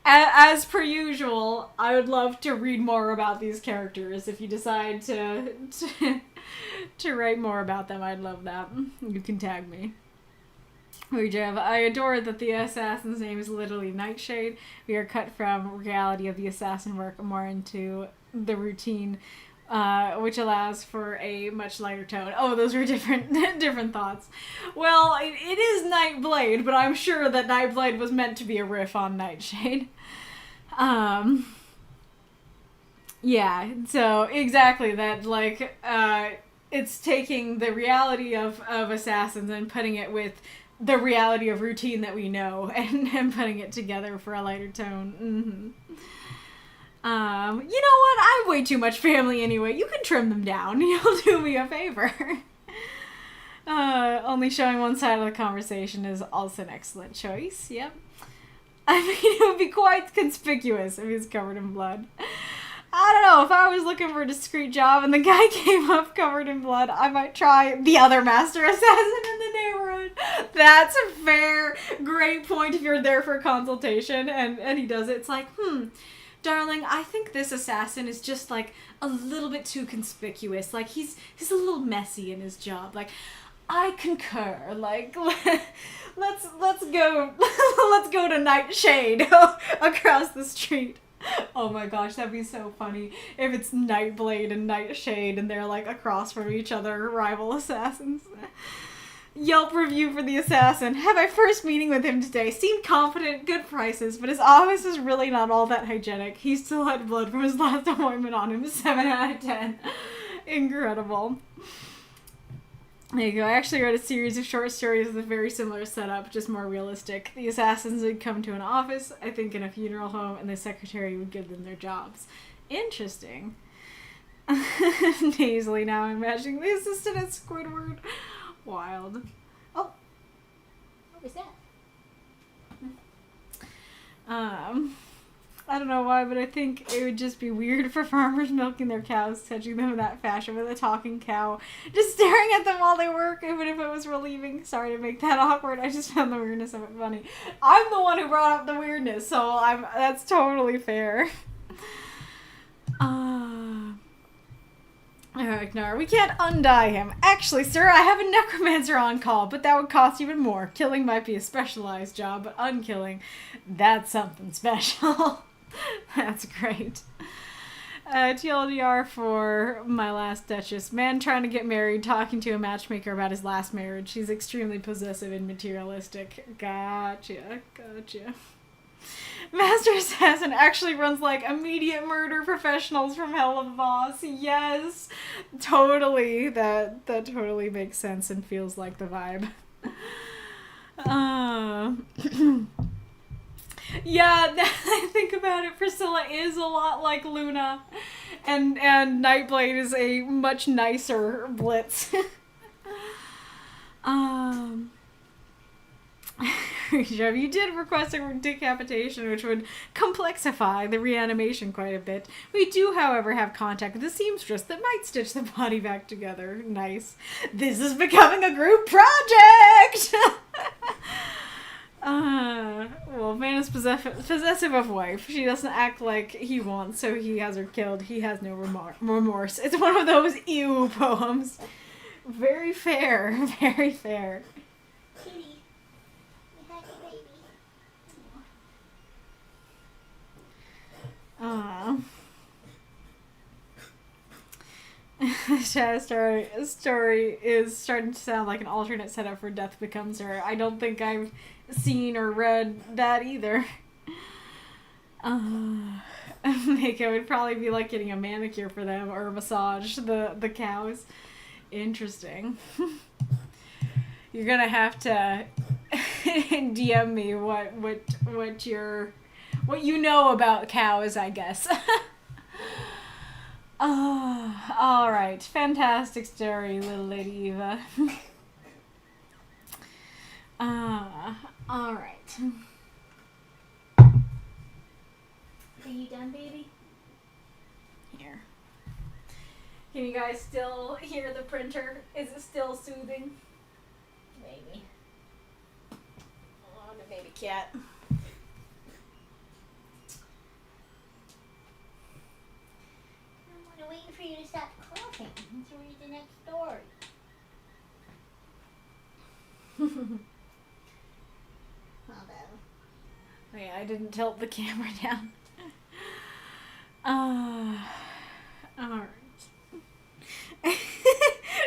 As per usual, I would love to read more about these characters. If you decide to write more about them, I'd love that. You can tag me. Reidrev, I adore that the assassin's name is literally Nightshade. We are cut from reality of the assassin work more into the routine, which allows for a much lighter tone. Oh, those were different thoughts. Well, it is Nightblade, but I'm sure that Nightblade was meant to be a riff on Nightshade. Yeah, so exactly that, like, it's taking the reality of assassins and putting it with the reality of routine that we know and putting it together for a lighter tone. You know what? I have way too much family anyway. You can trim them down. You'll do me a favor. Only showing one side of the conversation is also an excellent choice. Yep. I mean, it would be quite conspicuous if he was covered in blood. I don't know, if I was looking for a discreet job and the guy came up covered in blood, I might try the other master assassin in the neighborhood. That's a fair, great point if you're there for a consultation and he does it. It's like, darling, I think this assassin is just, like, a little bit too conspicuous. Like, he's a little messy in his job. Like, I concur. Like, let's go to Nightshade across the street. Oh my gosh, that'd be so funny if it's Nightblade and Nightshade and they're, like, across from each other, rival assassins. Yelp review for the assassin. Had my first meeting with him today. Seemed confident, good prices, but his office is really not all that hygienic. He still had blood from his last appointment on him. 7 out of 10. Incredible. There you go. I actually read a series of short stories with a very similar setup, just more realistic. The assassins would come to an office, I think in a funeral home, and the secretary would give them their jobs. Interesting. Nasally now I'm imagining the assistant at Squidward. Wild. Oh. What was that? I don't know why, but I think it would just be weird for farmers milking their cows, touching them in that fashion with a talking cow, just staring at them while they work, even if it was relieving. Sorry to make that awkward. I just found the weirdness of it funny. I'm the one who brought up the weirdness, so that's totally fair. Ragnar, we can't undie him. Actually, sir, I have a necromancer on call, but that would cost even more. Killing might be a specialized job, but unkilling, that's something special. That's great. TLDR for my last Duchess. Man trying to get married, talking to a matchmaker about his last marriage. She's extremely possessive and materialistic. Gotcha. Master Assassin actually runs, like, immediate murder professionals from Hell of Voss. Yes. Totally. That totally makes sense and feels like the vibe. Yeah, I think about it, Priscilla is a lot like Luna. And Nightblade is a much nicer Blitz. You did request a decapitation, which would complexify the reanimation quite a bit. We do, however, have contact with the seamstress that might stitch the body back together. Nice. This is becoming a group project! Well, man is possessive of wife. She doesn't act like he wants, so he has her killed. He has no remorse. It's one of those ew poems. Very fair. Very fair. Kitty. You had your baby. Story is starting to sound like an alternate setup for Death Becomes Her. I don't think I've seen or read that either. It would probably be like getting a manicure for them or a massage, the cows. Interesting. You're gonna have to DM me what you know about cows, I guess. Alright. Fantastic story, Lilladyeva. Alright. Are you done, baby? Here. Can you guys still hear the printer? Is it still soothing? Maybe. Oh, the baby cat. I'm waiting for you to stop coughing to read the next story. Oh yeah, I didn't tilt the camera down. Alright.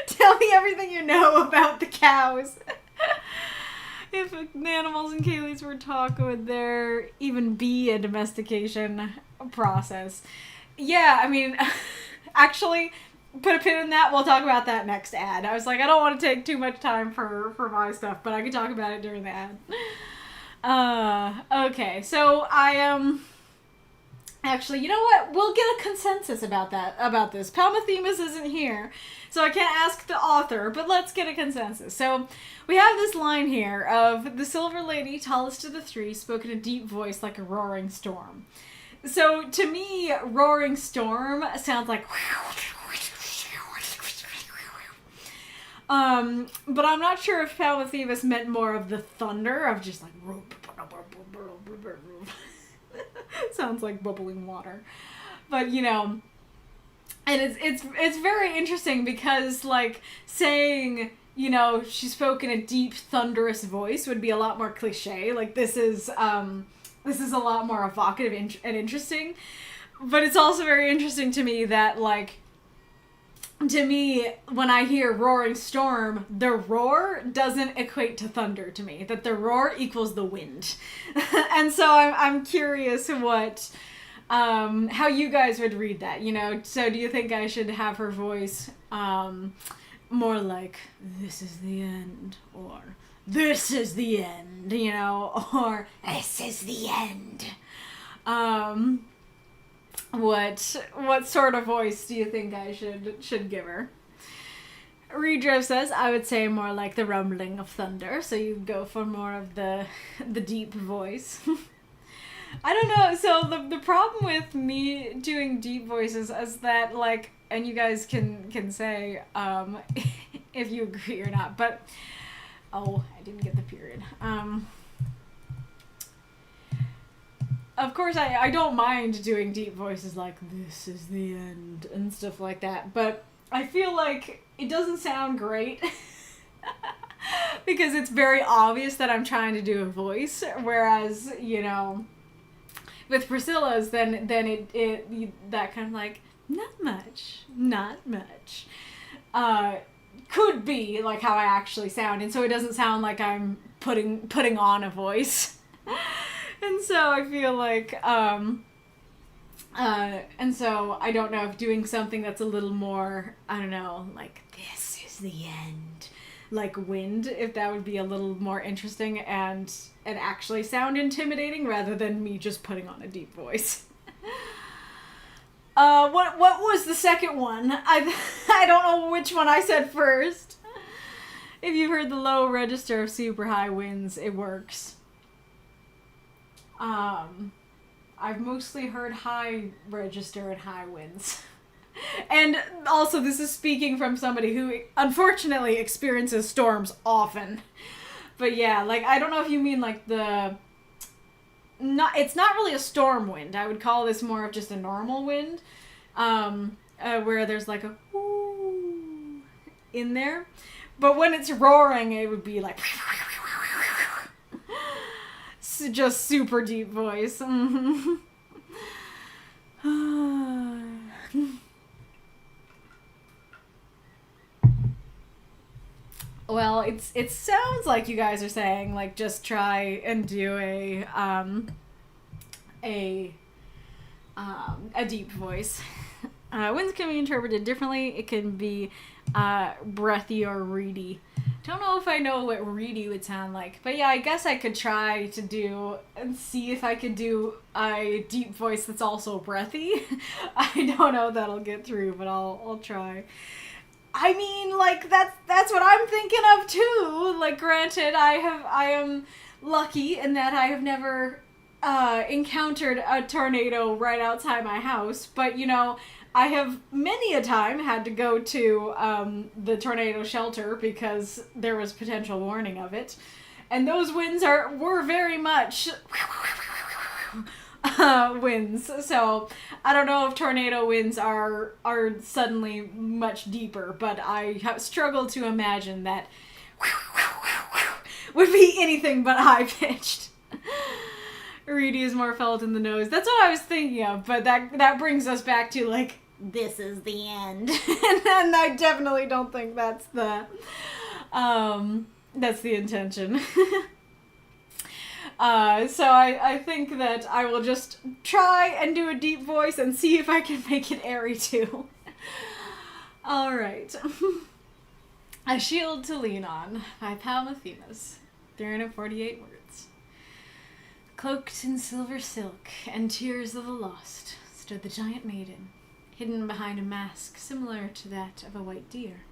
Tell me everything you know about the cows. If animals in Kaylie's were talk, would there even be a domestication process? Yeah, I mean, actually, put a pin in that. We'll talk about that next ad. I was like, I don't want to take too much time for my stuff, but I can talk about it during the ad. Okay, so I actually, you know what? We'll get a consensus about this. Palmothemus isn't here, so I can't ask the author, but let's get a consensus. So we have this line here of the Silver Lady, tallest of the three, spoke in a deep voice like a roaring storm. So to me, roaring storm sounds like but I'm not sure if Palmothemus meant more of the thunder of just like sounds like bubbling water. But you know, and it's very interesting because like saying, you know, she spoke in a deep thunderous voice would be a lot more cliche. Like this is a lot more evocative and interesting. But it's also very interesting to me that like, to me, when I hear roaring storm, the roar doesn't equate to thunder to me. That the roar equals the wind. And so I'm curious what, how you guys would read that, you know? So do you think I should have her voice, more like, this is the end, or this is the end, you know, or this is the end. What sort of voice do you think I should give her? Reidrev says, I would say more like the rumbling of thunder, so you go for more of the deep voice. I don't know, so the problem with me doing deep voices is that, like, and you guys can say, if you agree or not, but, oh, I didn't get the period. Of course, I don't mind doing deep voices like, this is the end, and stuff like that, but I feel like it doesn't sound great, because it's very obvious that I'm trying to do a voice, whereas, you know, with Priscilla's, then it that kind of like, not much, could be, like, how I actually sound, and so it doesn't sound like I'm putting on a voice. And so I feel like, and so I don't know if doing something that's a little more, I don't know, like, this is the end, like wind, if that would be a little more interesting and actually sound intimidating rather than me just putting on a deep voice. What was the second one? I don't know which one I said first. If you've heard the low register of super high winds, it works. I've mostly heard high register and high winds. And also, this is speaking from somebody who unfortunately experiences storms often. But yeah, like, I don't know if you mean like it's not really a storm wind. I would call this more of just a normal wind. Where there's like a whoo in there. But when it's roaring, it would be like just super deep voice. Well, it sounds like you guys are saying, like, just try and do a deep voice. Winds can be interpreted differently. It can be breathy or reedy. Don't know if I know what reedy would sound like, but yeah, I guess I could try to do and see if I could do a deep voice that's also breathy. I don't know if that'll get through, but I'll try. I mean, like, that's what I'm thinking of too. Like, granted, I am lucky in that I have never encountered a tornado right outside my house, but you know, I have many a time had to go to the tornado shelter because there was potential warning of it, and those winds were very much winds. So I don't know if tornado winds are suddenly much deeper, but I have struggled to imagine that would be anything but high pitched. Reedy is more felt in the nose. That's what I was thinking of, but that brings us back to, like, this is the end. And I definitely don't think that's the intention. So I think that I will just try and do a deep voice and see if I can make it airy too. Alright. A Shield to Lean On by Palmothemus. 348 words. Cloaked in silver silk and tears of the lost stood the giant maiden, hidden behind a mask similar to that of a white deer.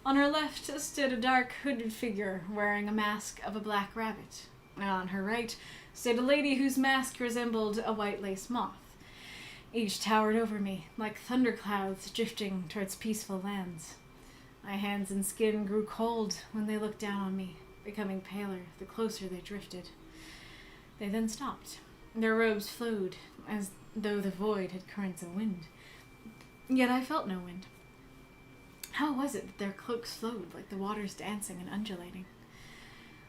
On her left stood a dark hooded figure wearing a mask of a black rabbit, and on her right stood a lady whose mask resembled a white lace moth. Each towered over me like thunderclouds drifting towards peaceful lands. My hands and skin grew cold when they looked down on me, becoming paler the closer they drifted. They then stopped. Their robes flowed as though the void had currents of wind. Yet I felt no wind. How was it that their cloaks flowed like the waters dancing and undulating?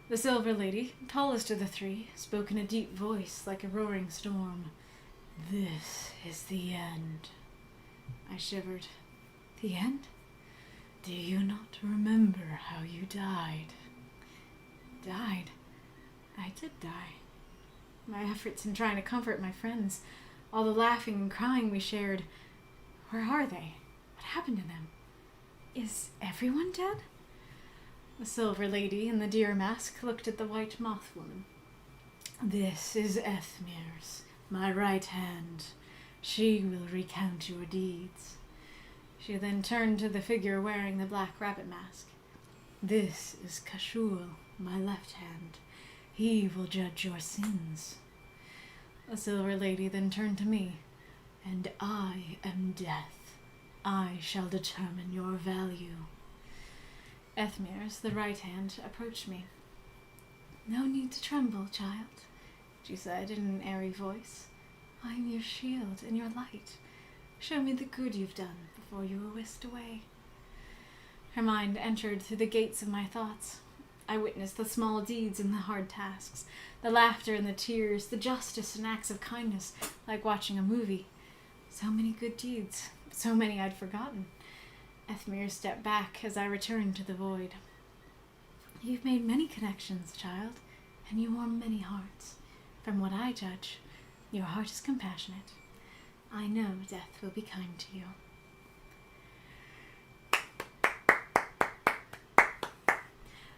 The Silver Lady, tallest of the three, spoke in a deep voice like a roaring storm. "This is the end." I shivered. "The end? Do you not remember how you died?" Died? I did die. My efforts in trying to comfort my friends, all the laughing and crying we shared. Where are they? What happened to them? Is everyone dead? The Silver Lady in the deer mask looked at the white moth woman. "This is Ethmir's, my right hand. She will recount your deeds." She then turned to the figure wearing the black rabbit mask. "This is Kashul, my left hand. He will judge your sins." The Silver Lady then turned to me. "And I am death. I shall determine your value." Ethmir's, the right hand, approached me. "No need to tremble, child," she said in an airy voice. "I am your shield and your light. Show me the good you've done before you are whisked away." Her mind entered through the gates of my thoughts. I witnessed the small deeds and the hard tasks, the laughter and the tears, the justice and acts of kindness, like watching a movie. So many good deeds, so many I'd forgotten. Ethmir stepped back as I returned to the void. "You've made many connections, child, and you warm many hearts. From what I judge, your heart is compassionate. I know death will be kind to you."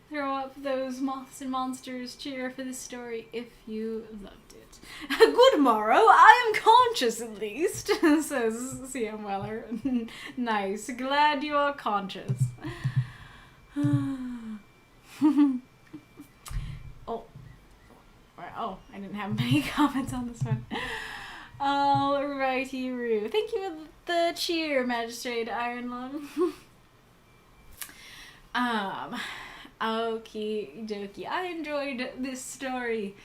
Throw up those moths and monsters, cheer for this story if you loved it. "Good morrow, I am conscious at least," says C.M. Weller. Nice, glad you are conscious. Oh, I didn't have many comments on this one. Alrighty-roo. Thank you for the cheer, Magistrate Iron Lung. Okie dokie. I enjoyed this story.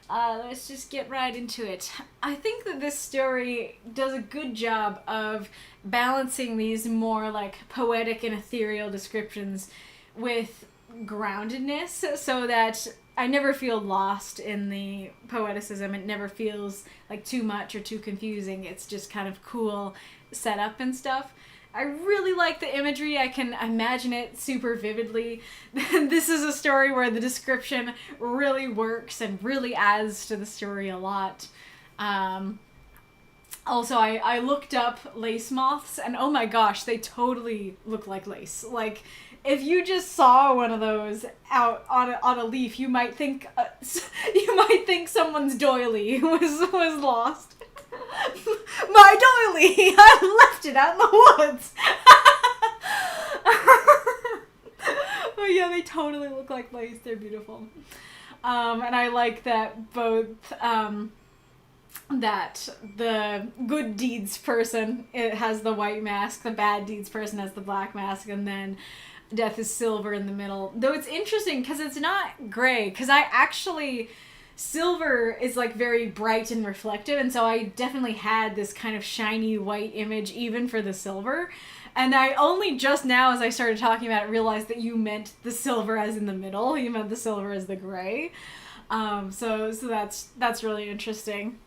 Let's just get right into it. I think that this story does a good job of balancing these more like poetic and ethereal descriptions with groundedness so that I never feel lost in the poeticism. It never feels like too much or too confusing. It's just kind of cool setup and stuff. I really like the imagery. I can imagine it super vividly. This is a story where the description really works and really adds to the story a lot. Also, I looked up lace moths, and oh my gosh, they totally look like lace. Like, if you just saw one of those out on a leaf, you might think someone's doily was lost. My doily! I left it out in the woods! Oh yeah, they totally look like lace. They're beautiful. And I like that both, that the good deeds person, it has the white mask, the bad deeds person has the black mask, and then death is silver in the middle. Though it's interesting because it's not gray, because silver is like very bright and reflective, and so I definitely had this kind of shiny white image even for the silver. And I only just now, as I started talking about it, realized that you meant the silver as in the middle. You meant the silver as the gray. So that's really interesting.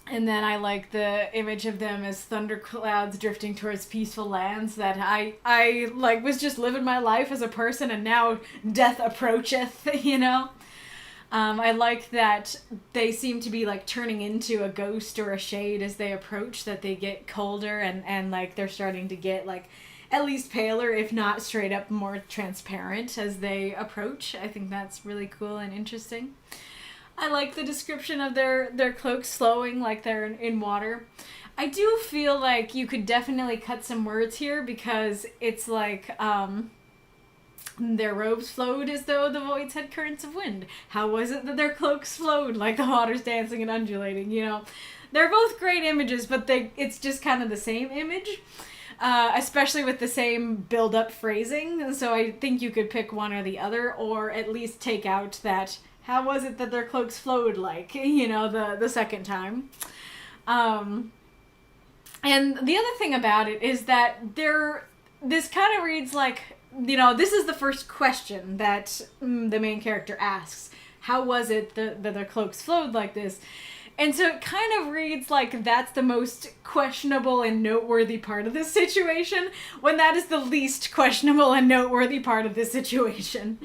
And then I like the image of them as thunderclouds drifting towards peaceful lands that I like was just living my life as a person, and now death approacheth, you know? I like that they seem to be like turning into a ghost or a shade as they approach, that they get colder and like they're starting to get like at least paler, if not straight up more transparent as they approach. I think that's really cool and interesting. I like the description of their cloaks flowing like they're in water. I do feel like you could definitely cut some words here, because it's like, their robes flowed as though the voids had currents of wind. How was it that their cloaks flowed like the waters dancing and undulating, you know? They're both great images, but it's just kind of the same image, especially with the same build-up phrasing. So I think you could pick one or the other, or at least take out that, how was it that their cloaks flowed like, you know, the second time. And the other thing about it is that this kind of reads like, you know, this is the first question that the main character asks. How was it that their cloaks flowed like this? And so it kind of reads like that's the most questionable and noteworthy part of this situation, when that is the least questionable and noteworthy part of this situation.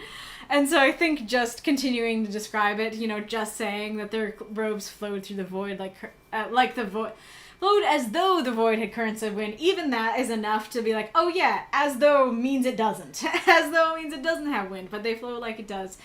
And so I think just continuing to describe it, you know, just saying that their robes flowed through the void like the void flowed as though the void had currents of wind. Even that is enough to be like, oh yeah, as though means it doesn't. As though means it doesn't have wind, but they flow like it does.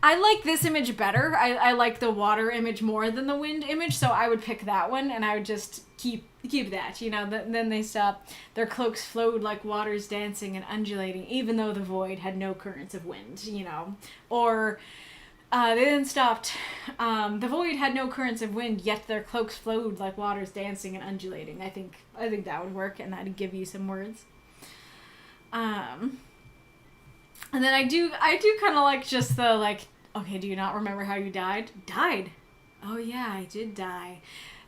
I like this image better. I like the water image more than the wind image, so I would pick that one, and I would just keep that, you know. Then they stop. Their cloaks flowed like waters dancing and undulating, even though the void had no currents of wind, you know. Or they then stopped. The void had no currents of wind, yet their cloaks flowed like waters dancing and undulating. I think that would work, and that'd give you some words. And then I do kind of like just the like, okay, do you not remember how you died? Died. Oh yeah, I did die.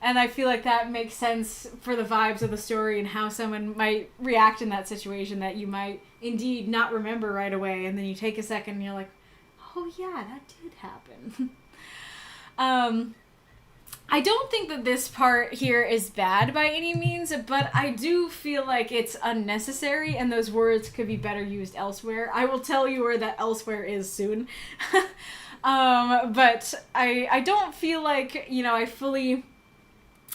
And I feel like that makes sense for the vibes of the story and how someone might react in that situation, that you might indeed not remember right away, and then you take a second and you're like, oh yeah, that did happen. I don't think that this part here is bad by any means, but I do feel like it's unnecessary and those words could be better used elsewhere. I will tell you where that elsewhere is soon. But I don't feel like, you know, I fully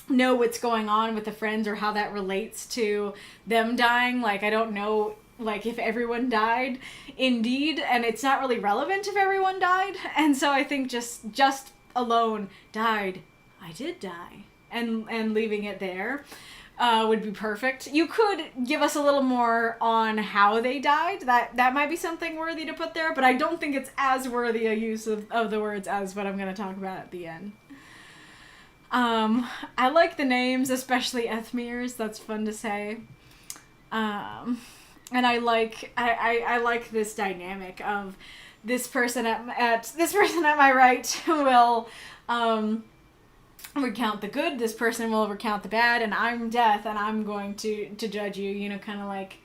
know what's going on with the friends or how that relates to them dying. Like, I don't know, like, if everyone died indeed, and it's not really relevant if everyone died. And so I think just alone died. I did die, and leaving it there would be perfect. You could give us a little more on how they died. That might be something worthy to put there, but I don't think it's as worthy a use of the words as what I'm going to talk about at the end. I like the names, especially Ethmir's. That's fun to say. And I like this dynamic of this person at my right will recount the good, this person will recount the bad, and I'm death, and I'm going to judge you, you know, kind of like,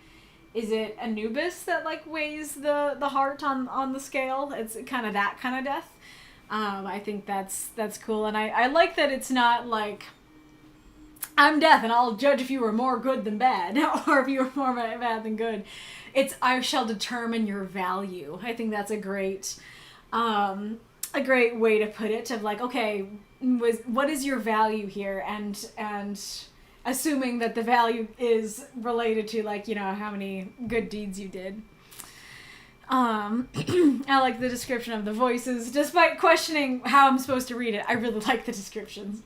is it Anubis that like weighs the heart on the scale? It's kind of that kind of death. I think that's cool, and I like that it's not like, I'm death and I'll judge if you were more good than bad, or if you were more bad than good. It's, I shall determine your value. I think that's a great way to put it, of like, okay, what is your value here, and assuming that the value is related to, like, you know, how many good deeds you did. I like the description of the voices, despite questioning how I'm supposed to read it. I really like the descriptions.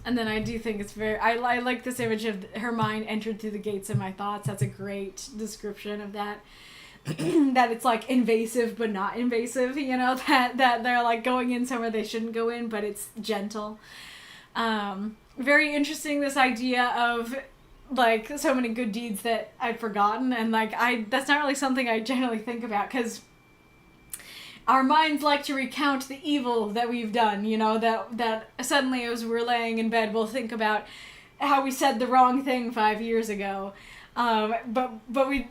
And then I do think it's very, I like this image of her mind entered through the gates of my thoughts. That's a great description of that. That it's like invasive but not invasive, you know, that they're like going in somewhere they shouldn't go in, but it's gentle. Very interesting, this idea of like so many good deeds that I'd forgotten, and like that's not really something I generally think about, because our minds like to recount the evil that we've done, you know, that suddenly as we're laying in bed we'll think about how we said the wrong thing 5 years ago. But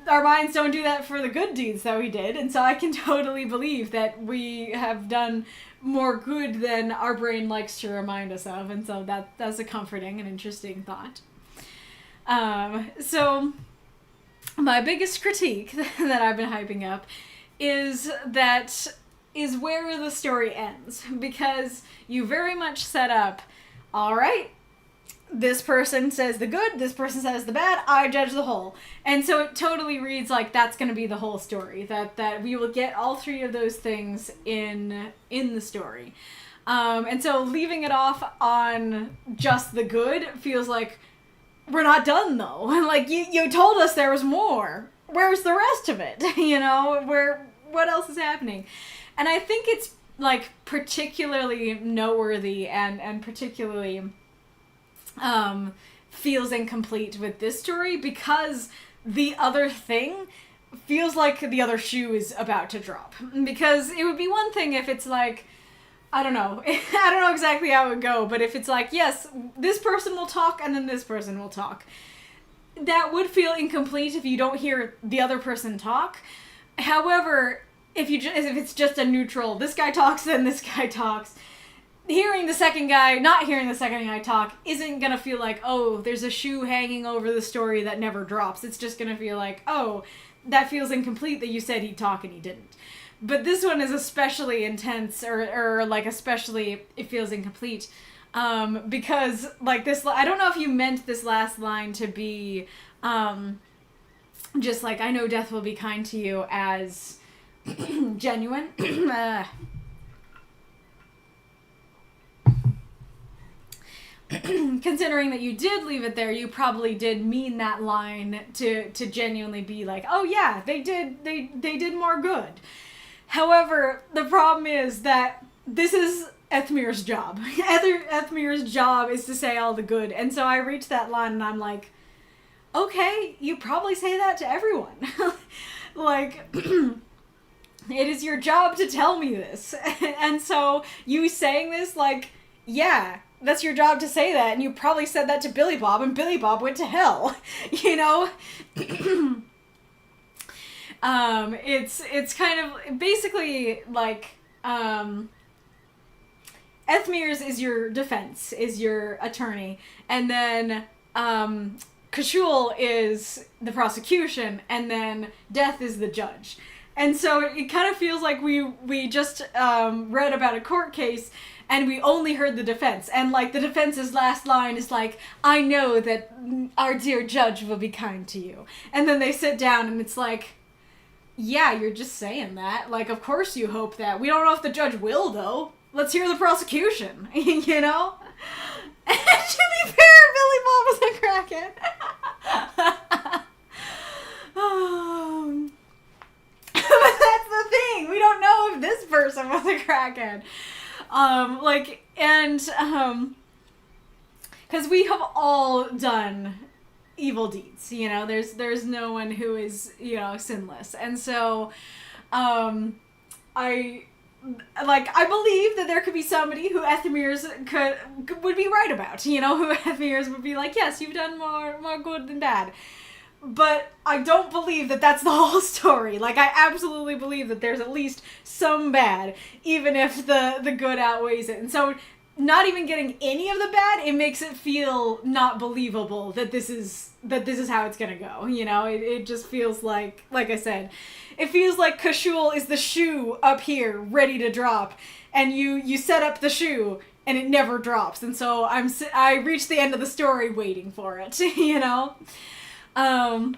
our minds don't do that for the good deeds that we did, and so I can totally believe that we have done more good than our brain likes to remind us of, and so that's a comforting and interesting thought. So my biggest critique that I've been hyping up is where the story ends, because you very much set up, all right, this person says the good, this person says the bad, I judge the whole. And so it totally reads like that's going to be the whole story, that we will get all three of those things in the story. And so leaving it off on just the good feels like we're not done, though. Like, you told us there was more. Where's the rest of it? What else is happening? And I think it's, like, particularly noteworthy and particularly feels incomplete with this story because the other thing feels like the other shoe is about to drop. Because it would be one thing if it's like, I don't know. I don't know exactly how it would go, but if it's like, yes, this person will talk and then this person will talk. That would feel incomplete if you don't hear the other person talk. However, if it's just a neutral, this guy talks, then this guy talks, not hearing the second guy talk isn't gonna feel like, oh, there's a shoe hanging over the story that never drops. It's just gonna feel like, oh, that feels incomplete that you said he'd talk and he didn't. But this one is especially intense, or like especially it feels incomplete, because like this, I don't know if you meant this last line to be just like, I know death will be kind to you as genuine. Considering that you did leave it there, you probably did mean that line to genuinely be like, oh yeah, they did more good. However, the problem is that this is Ethmir's job. Ethmir's job is to say all the good, and so I reach that line and I'm like, okay, you probably say that to everyone. Like, it is your job to tell me this. And so you saying this, like, yeah, that's your job to say that, and you probably said that to Billy Bob, and Billy Bob went to hell, you know? It's kind of basically like, Ethmir's is your defense, is your attorney, and then, Kashul is the prosecution, and then Death is the judge. And so it kind of feels like we just read about a court case and we only heard the defense. And like the defense's last line is like, I know that our dear judge will be kind to you. And then they sit down and it's like, yeah, you're just saying that. Like, of course you hope that. We don't know if the judge will, though. Let's hear the prosecution, you know? And to be fair, Billy Bob was a crackhead. But that's the thing. We don't know if this person was a crackhead. Because we have all done evil deeds, you know? There's no one who is, you know, sinless. And so, I believe that there could be somebody who Ethimir's would be right about, you know, who Ethimir's would be like, yes, you've done more good than bad. But I don't believe that that's the whole story. Like, I absolutely believe that there's at least some bad, even if the good outweighs it. And so, not even getting any of the bad, it makes it feel not believable that this is how it's gonna go. You know, it just feels like I said, it feels like Kashul is the shoe up here, ready to drop, and you set up the shoe, and it never drops. And so I reach the end of the story waiting for it, you know? And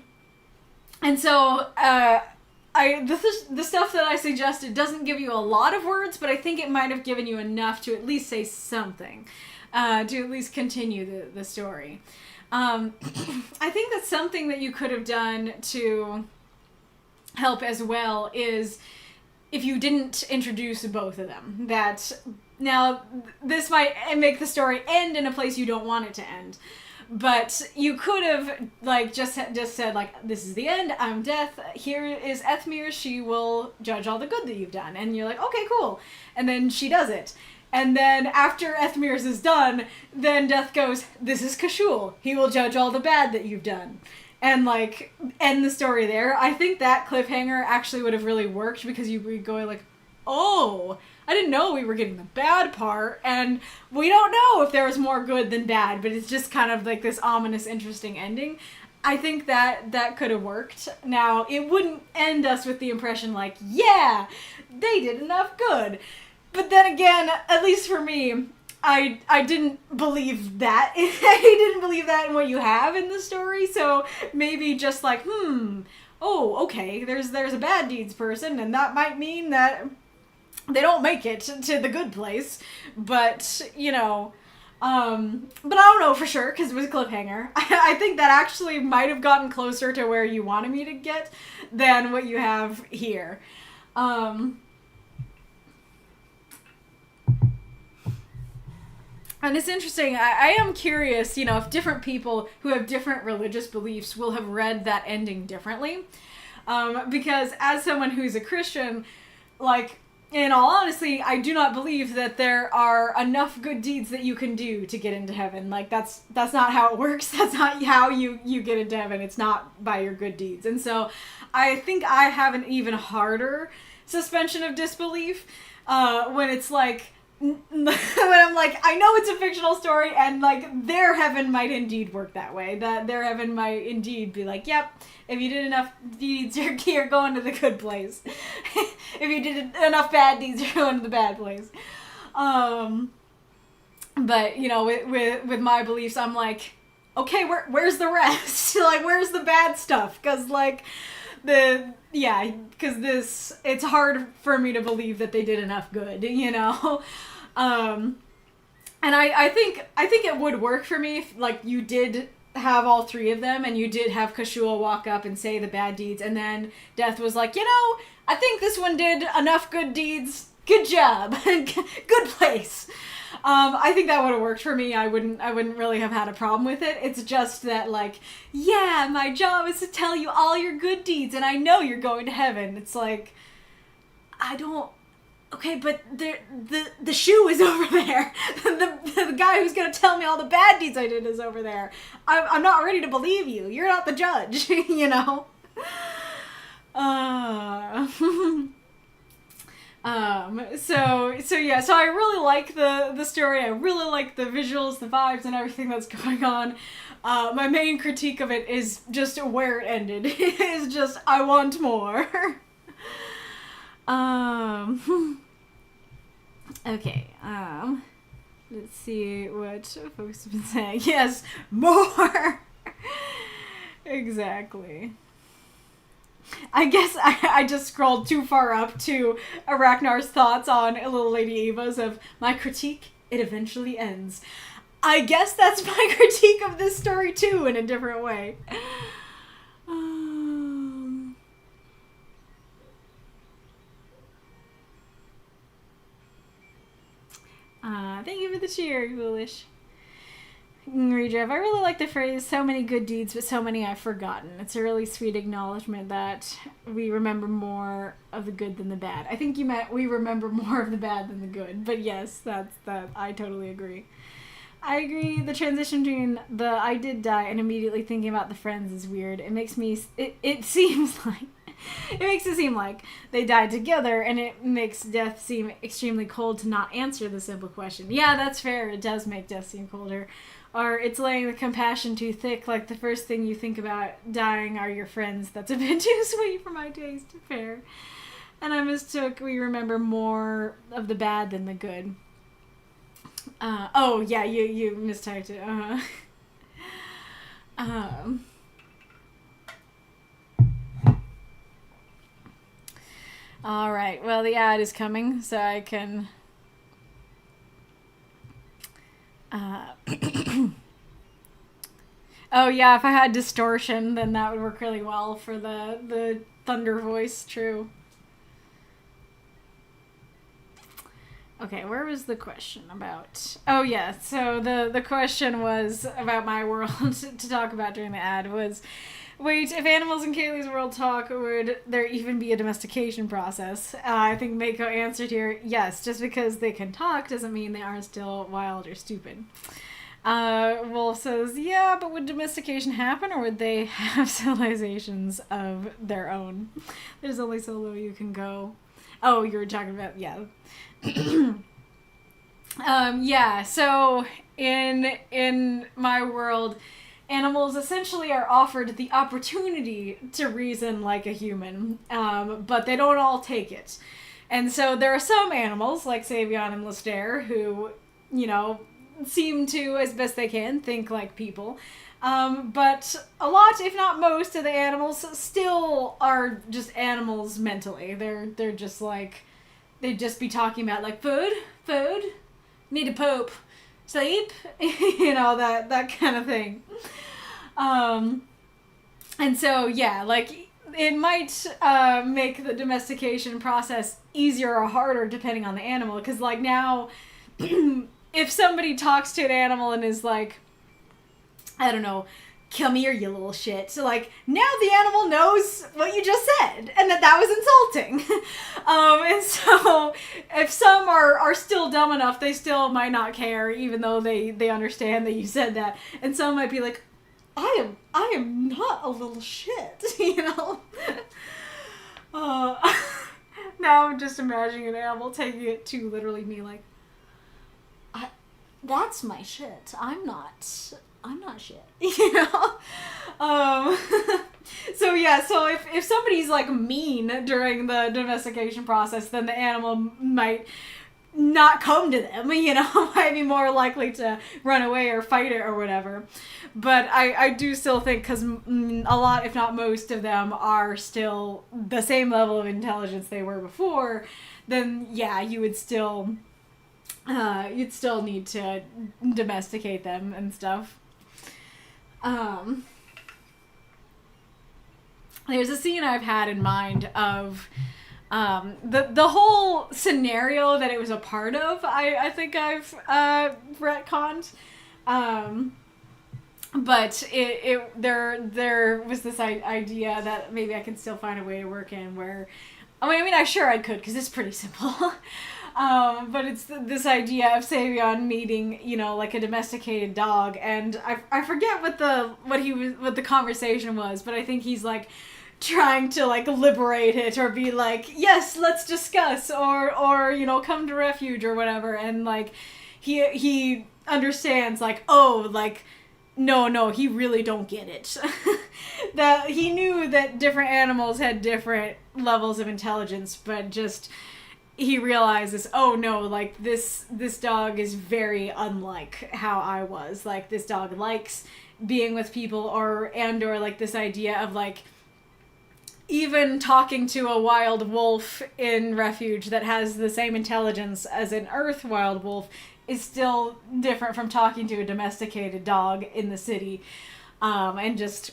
so, the stuff that I suggested doesn't give you a lot of words, but I think it might have given you enough to at least say something, to at least continue the story. I think that something that you could have done to help as well is if you didn't introduce both of them. That, now, this might make the story end in a place you don't want it to end. But you could have, like, just said, like, this is the end, I'm Death, here is Ethmir, she will judge all the good that you've done. And you're like, okay, cool. And then she does it. And then after Ethmir's is done, then Death goes, this is Kashul, he will judge all the bad that you've done. and like end the story there. I think that cliffhanger actually would have really worked, because you'd be going like, oh, I didn't know we were getting the bad part, and we don't know if there was more good than bad, but it's just kind of like this ominous, interesting ending. I think that could have worked. Now, it wouldn't end us with the impression like, yeah, they did enough good. But then again, at least for me, I didn't believe that. I didn't believe that in what you have in the story, so maybe just like, oh, okay, there's a bad deeds person, and that might mean that they don't make it to the good place, but, you know, but I don't know for sure, because it was a cliffhanger. I think that actually might have gotten closer to where you wanted me to get than what you have here. And it's interesting, I am curious, you know, if different people who have different religious beliefs will have read that ending differently. Because as someone who's a Christian, like, in all honesty, I do not believe that there are enough good deeds that you can do to get into heaven. Like, that's not how it works. That's not how you get into heaven. It's not by your good deeds. And so I think I have an even harder suspension of disbelief when it's like, when I'm like, I know it's a fictional story, and like their heaven might indeed work that way. That their heaven might indeed be like, yep, if you did enough deeds, you're going to the good place. If you did enough bad deeds, you're going to the bad place. But you know, with my beliefs, I'm like, okay, where's the rest? Like, where's the bad stuff? Because like it's hard for me to believe that they did enough good, you know? And I think it would work for me if, like, you did have all three of them, and you did have Kashua walk up and say the bad deeds, and then Death was like, you know, I think this one did enough good deeds. Good job. Good place. I think that would have worked for me. I wouldn't really have had a problem with it. It's just that, like, yeah, my job is to tell you all your good deeds, and I know you're going to heaven. It's like, I don't... Okay, but the shoe is over there. The guy who's going to tell me all the bad deeds I did is over there. I'm not ready to believe you. You're not the judge, you know? So I really like the story. I really like the visuals, the vibes, and everything that's going on. My main critique of it is just where it ended. It's just, I want more. Okay, let's see what folks have been saying. Yes, more! Exactly. I guess I just scrolled too far up to Aracnar's thoughts on Lilladyevas of, my critique, it eventually ends. I guess that's my critique of this story too, in a different way. Thank you for the cheer, Foolish. Reidrev, I really like the phrase, so many good deeds, but so many I've forgotten. It's a really sweet acknowledgement that we remember more of the good than the bad. I think you meant we remember more of the bad than the good, but yes, that I totally agree. I agree, the transition between the I did die and immediately thinking about the friends is weird. It makes me, it seems like, it makes it seem like they died together, and it makes Death seem extremely cold to not answer the simple question. Yeah, that's fair, it does make Death seem colder. Or it's laying the compassion too thick, like the first thing you think about dying are your friends. That's a bit too sweet for my taste. Fair. And I mistook we remember more of the bad than the good. Oh, yeah, you mistyped it. Alright, well, the ad is coming, so I can... Oh yeah, if I had distortion, then that would work really well for the thunder voice, true. Okay, where was the question about? Oh yeah, so the question was about my world to talk about during the ad was, wait, if animals in Kaylie's world talk, would there even be a domestication process? I think Mako answered here, yes, just because they can talk doesn't mean they aren't still wild or stupid. Wolf says, yeah, but would domestication happen, or would they have civilizations of their own? There's only so low you can go. Oh, you were talking about, yeah. Yeah, so in my world, animals essentially are offered the opportunity to reason like a human, but they don't all take it. And so there are some animals, like Savion and Lister, who, you know, seem to, as best they can, think like people. But a lot, if not most, of the animals still are just animals mentally. They're just like, they'd just be talking about, like, food, need a poop, sleep, you know, that kind of thing. And so, yeah, like, it might make the domestication process easier or harder depending on the animal, because, like, now, if somebody talks to an animal and is like, I don't know, come here, you little shit. So, like, now the animal knows what you just said, and that was insulting. And so, if some are still dumb enough, they still might not care, even though they understand that you said that. And some might be like, I am not a little shit, you know? Now I'm just imagining an animal taking it too literally, me like, that's my shit. I'm not shit, you know? So yeah, so if somebody's like mean during the domestication process, then the animal might not come to them, you know, might be more likely to run away or fight it or whatever. But I do still think, because a lot, if not most of them, are still the same level of intelligence they were before, then yeah, you would still... you'd still need to domesticate them and stuff. There's a scene I've had in mind of the whole scenario that it was a part of. I think I've retconned. But there was this idea that maybe I can still find a way to work in where, I mean, I could, because it's pretty simple. But it's this idea of Savion meeting, you know, like a domesticated dog, and I forget what the conversation was, but I think he's like trying to like liberate it or be like, yes, let's discuss, or you know, come to refuge or whatever, and like he understands like, oh, like, no, he really don't get it. That he knew that different animals had different levels of intelligence, but just he realizes, oh no, like this dog is very unlike how I was. Like, this dog likes being with people, or like this idea of like even talking to a wild wolf in refuge that has the same intelligence as an earth wild wolf is still different from talking to a domesticated dog in the city. And just,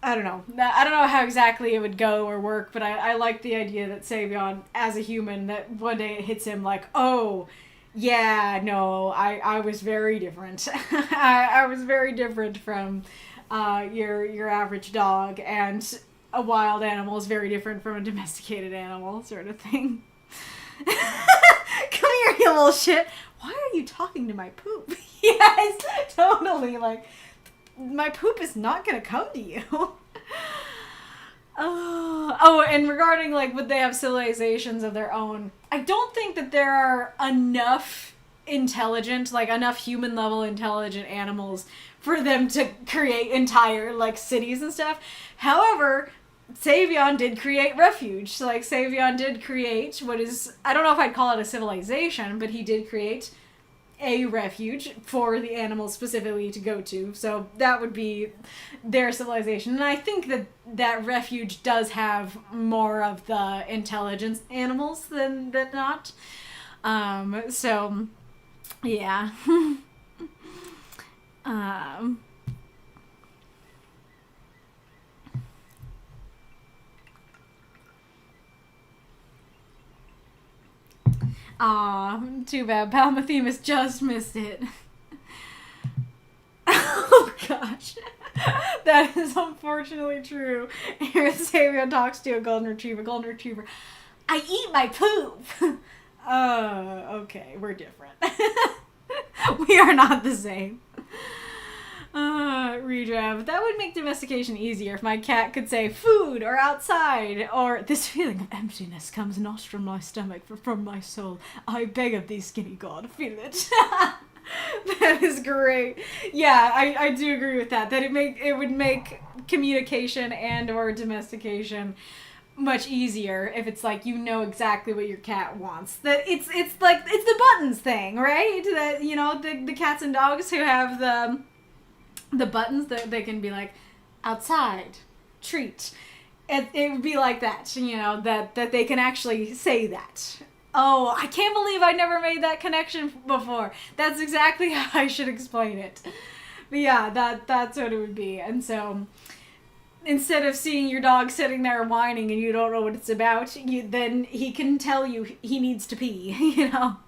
I don't know how exactly it would go or work, but I like the idea that Savion, as a human, that one day it hits him like, oh, yeah, no, I was very different. I was very different from your average dog, and a wild animal is very different from a domesticated animal, sort of thing. Come here, you little shit. Why are you talking to my poop? Yes, totally. Like, my poop is not gonna come to you. Oh, and regarding, like, would they have civilizations of their own? I don't think that there are enough intelligent, like, enough human-level intelligent animals for them to create entire, like, cities and stuff. However, Savion did create refuge. So, like, Savion did create what is, I don't know if I'd call it a civilization, but he did create a refuge for the animals specifically to go to. So that would be their civilization. And I think that refuge does have more of the intelligence animals than not. So, yeah. Aw, too bad. Palmothemus just missed it. Oh, gosh. That is unfortunately true. Here, Savion talks to a golden retriever. Golden retriever, I eat my poop. Okay, we're different. We are not the same. Reidrev. That would make domestication easier if my cat could say food or outside, or this feeling of emptiness comes not from my stomach but from my soul. I beg of thee, skinny god, feel it. That is great. Yeah, I do agree with that. That it would make communication and or domestication much easier if it's like you know exactly what your cat wants. That it's like it's the buttons thing, right? That you know the cats and dogs who have the buttons that they can be like outside, treat. It would be like that, you know, that they can actually say that. Oh, I can't believe I never made that connection before. That's exactly how I should explain it. But yeah, that's what it would be. And so instead of seeing your dog sitting there whining and you don't know what it's about, then he can tell you he needs to pee, you know.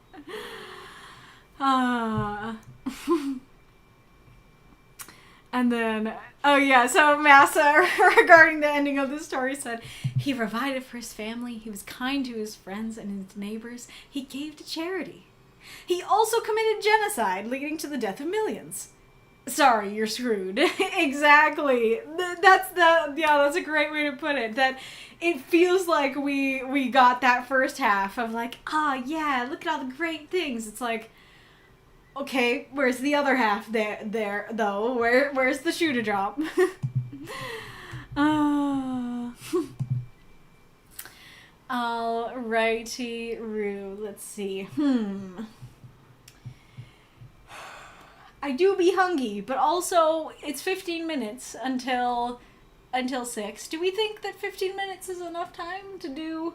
And then, oh yeah, so Massa, regarding the ending of the story, said, he provided for his family, he was kind to his friends and his neighbors, he gave to charity. He also committed genocide, leading to the death of millions. Sorry, you're screwed. Exactly. That's a great way to put it. That it feels like we got that first half of like, yeah, look at all the great things. It's like, okay, where's the other half there though? Where's the shoe to drop? Alrighty, Roo. Let's see. I do be hungry, but also it's 15 minutes until 6. Do we think that 15 minutes is enough time to do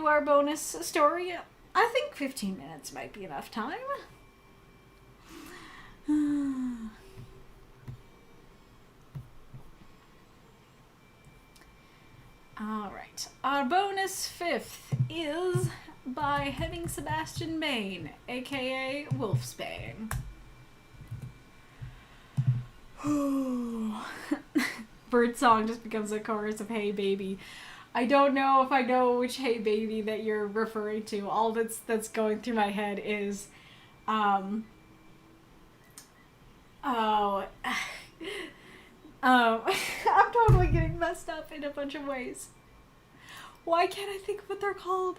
our bonus story? I think 15 minutes might be enough time. Alright, our bonus 5th is by having Sebastian Bane, aka Wolfsbane. Birdsong just becomes a chorus of Hey Baby. I don't know if I know which Hey Baby that you're referring to. All that's going through my head is I'm totally getting messed up in a bunch of ways. Why can't I think of what they're called?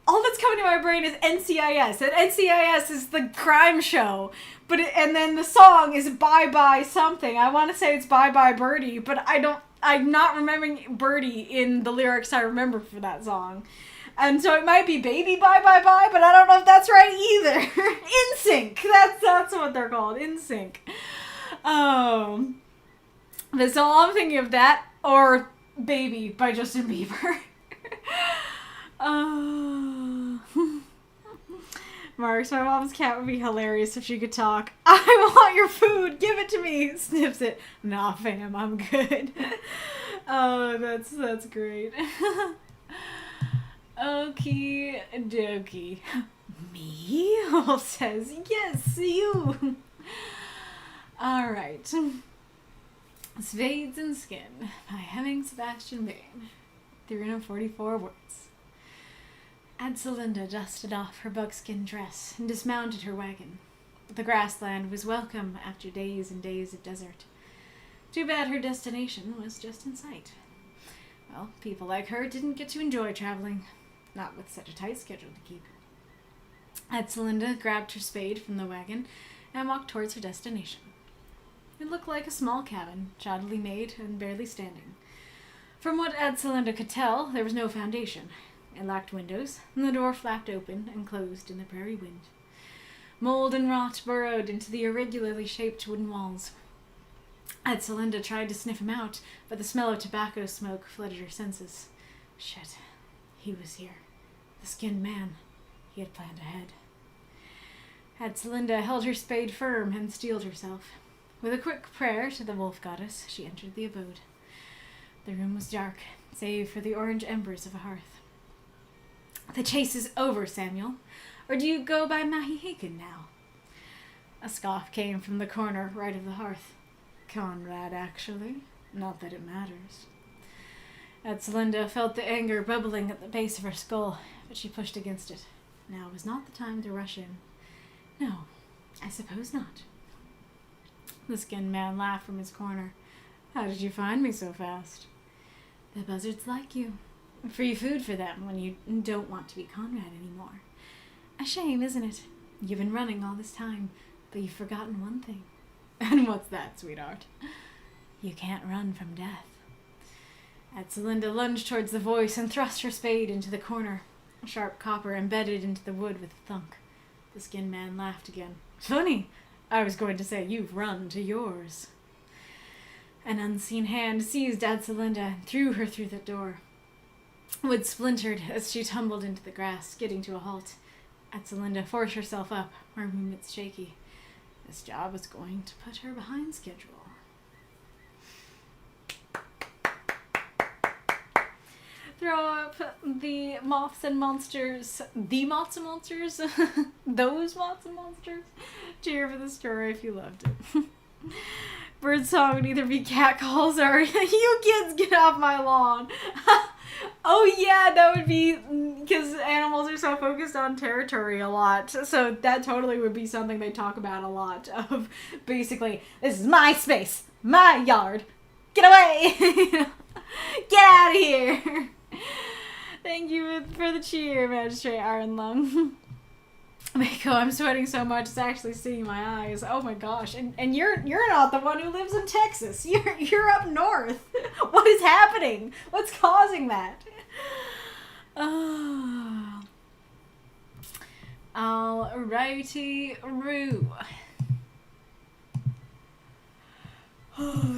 All that's coming to my brain is NCIS. And NCIS is the crime show. And then the song is Bye Bye something. I want to say it's Bye Bye Birdie, but I'm not remembering Birdie in the lyrics I remember for that song. And so it might be Baby Bye Bye Bye, but I don't know if that's right either. In Sync. That's what they're called. In Sync. But so I'm thinking of that or Baby by Justin Bieber. Marks, my mom's cat would be hilarious if she could talk. I want your food, give it to me. Sniffs it. Nah, fam, I'm good. Oh, that's great. Okie dokie. Me? Wolf says, yes, you. Alright. Spades and Skin by Hemming Sebastian Bane. 344 words. Adselinda dusted off her buckskin dress and dismounted her wagon. The grassland was welcome after days and days of desert. Too bad her destination was just in sight. Well, people like her didn't get to enjoy traveling, not with such a tight schedule to keep. Adselinda grabbed her spade from the wagon and walked towards her destination. It looked like a small cabin, shoddily made and barely standing. From what Adselinda could tell, there was no foundation. It lacked windows, and the door flapped open and closed in the prairie wind. Mold and rot burrowed into the irregularly shaped wooden walls. Adselinda tried to sniff him out, but the smell of tobacco smoke flooded her senses. Shit. He was here. The skinned man. He had planned ahead. Adselinda held her spade firm and steeled herself. With a quick prayer to the wolf goddess, she entered the abode. The room was dark, save for the orange embers of a hearth. The chase is over, Samuel. Or do you go by Mahihaken now? A scoff came from the corner right of the hearth. Conrad, actually. Not that it matters. Adselinda felt the anger bubbling at the base of her skull, but she pushed against it. Now was not the time to rush in. No, I suppose not. The skinned man laughed from his corner. How did you find me so fast? The buzzards like you. Free food for them when you don't want to be Conrad anymore. A shame, isn't it? You've been running all this time, but you've forgotten one thing. And what's that, sweetheart? You can't run from death. Atsalinda lunged towards the voice and thrust her spade into the corner. Sharp copper embedded into the wood with a thunk. The skinned man laughed again. Funny. I was going to say you've run to yours. An unseen hand seized Atsalinda and threw her through the door. Wood splintered as she tumbled into the grass, skidding to a halt. Atsalinda forced herself up, her movements shaky. This job was going to put her behind schedule. Throw up the moths and monsters. The moths and monsters? Those moths and monsters? Cheer for the story if you loved it. Birdsong would either be catcalls or you kids get off my lawn. Oh yeah, that would be because animals are so focused on territory a lot. So that totally would be something they talk about a lot of. Basically, this is my space, my yard. Get away! Get out of here! Thank you for the cheer, Magistrate Iron Lung. Mako, I'm sweating so much it's actually stinging my eyes. Oh my gosh. And you're not the one who lives in Texas. You're up north. What is happening? What's causing that? Oh. Alrighty-roo.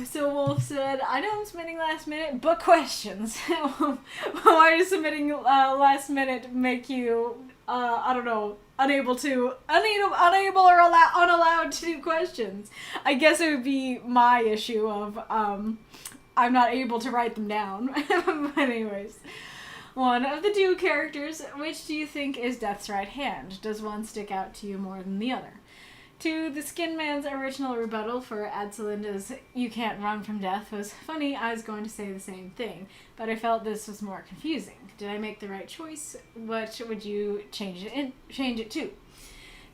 So Wolf said, I know I'm submitting last minute, but questions. Why does submitting last minute make you, I don't know, unable or unallowed to do questions? I guess it would be my issue of, I'm not able to write them down. But anyways. One of the two characters, which do you think is Death's right hand? Does one stick out to you more than the other? To the Skin Man's original rebuttal for Atsalinda's "you can't run from death" was funny. I was going to say the same thing, but I felt this was more confusing. Did I make the right choice? What would you change it to?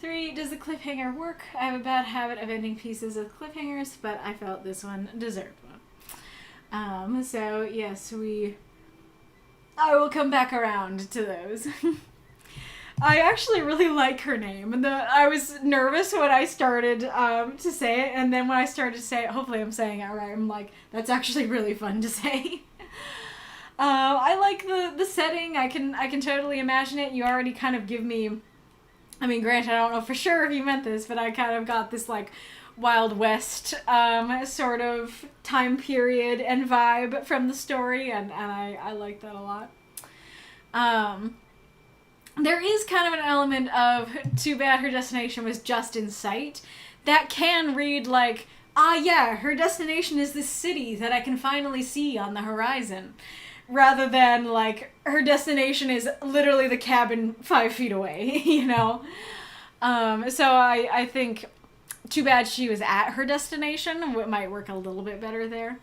3. Does the cliffhanger work? I have a bad habit of ending pieces with cliffhangers, but I felt this one deserved one. So yes, I will come back around to those. I actually really like her name. And I was nervous when I started to say it, and then when I started to say it, hopefully I'm saying it right, I'm like, that's actually really fun to say. I like the setting. I can totally imagine it. You already kind of give me, I mean, granted, I don't know for sure if you meant this, but I kind of got this, like, Wild West sort of time period and vibe from the story, and I like that a lot. There is kind of an element of, too bad her destination was just in sight. That can read like, yeah, her destination is this city that I can finally see on the horizon. Rather than, like, her destination is literally the cabin 5 feet away, you know? So I think, too bad she was at her destination. It might work a little bit better there.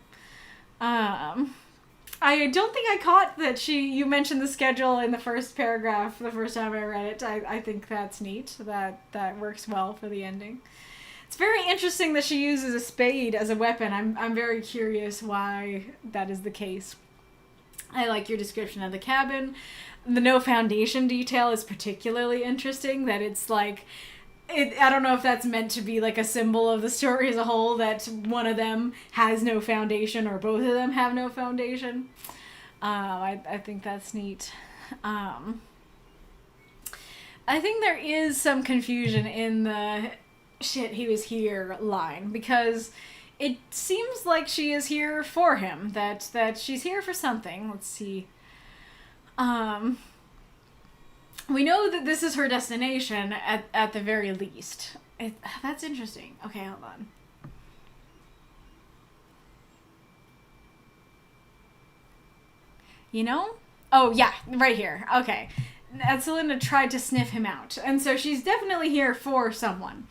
I don't think I caught that you mentioned the schedule in the first paragraph the first time I read it. I think that's neat. That works well for the ending. It's very interesting that she uses a spade as a weapon. I'm very curious why that is the case. I like your description of the cabin. The no foundation detail is particularly interesting, that it's like, I don't know if that's meant to be like a symbol of the story as a whole, that one of them has no foundation or both of them have no foundation. I think that's neat. I think there is some confusion in the "shit, he was here" line, because it seems like she is here for him, that she's here for something. Let's see. We know that this is her destination at the very least. That's interesting. Okay, hold on. You know? Oh, yeah, right here. Okay. Atsalinda tried to sniff him out. And so she's definitely here for someone.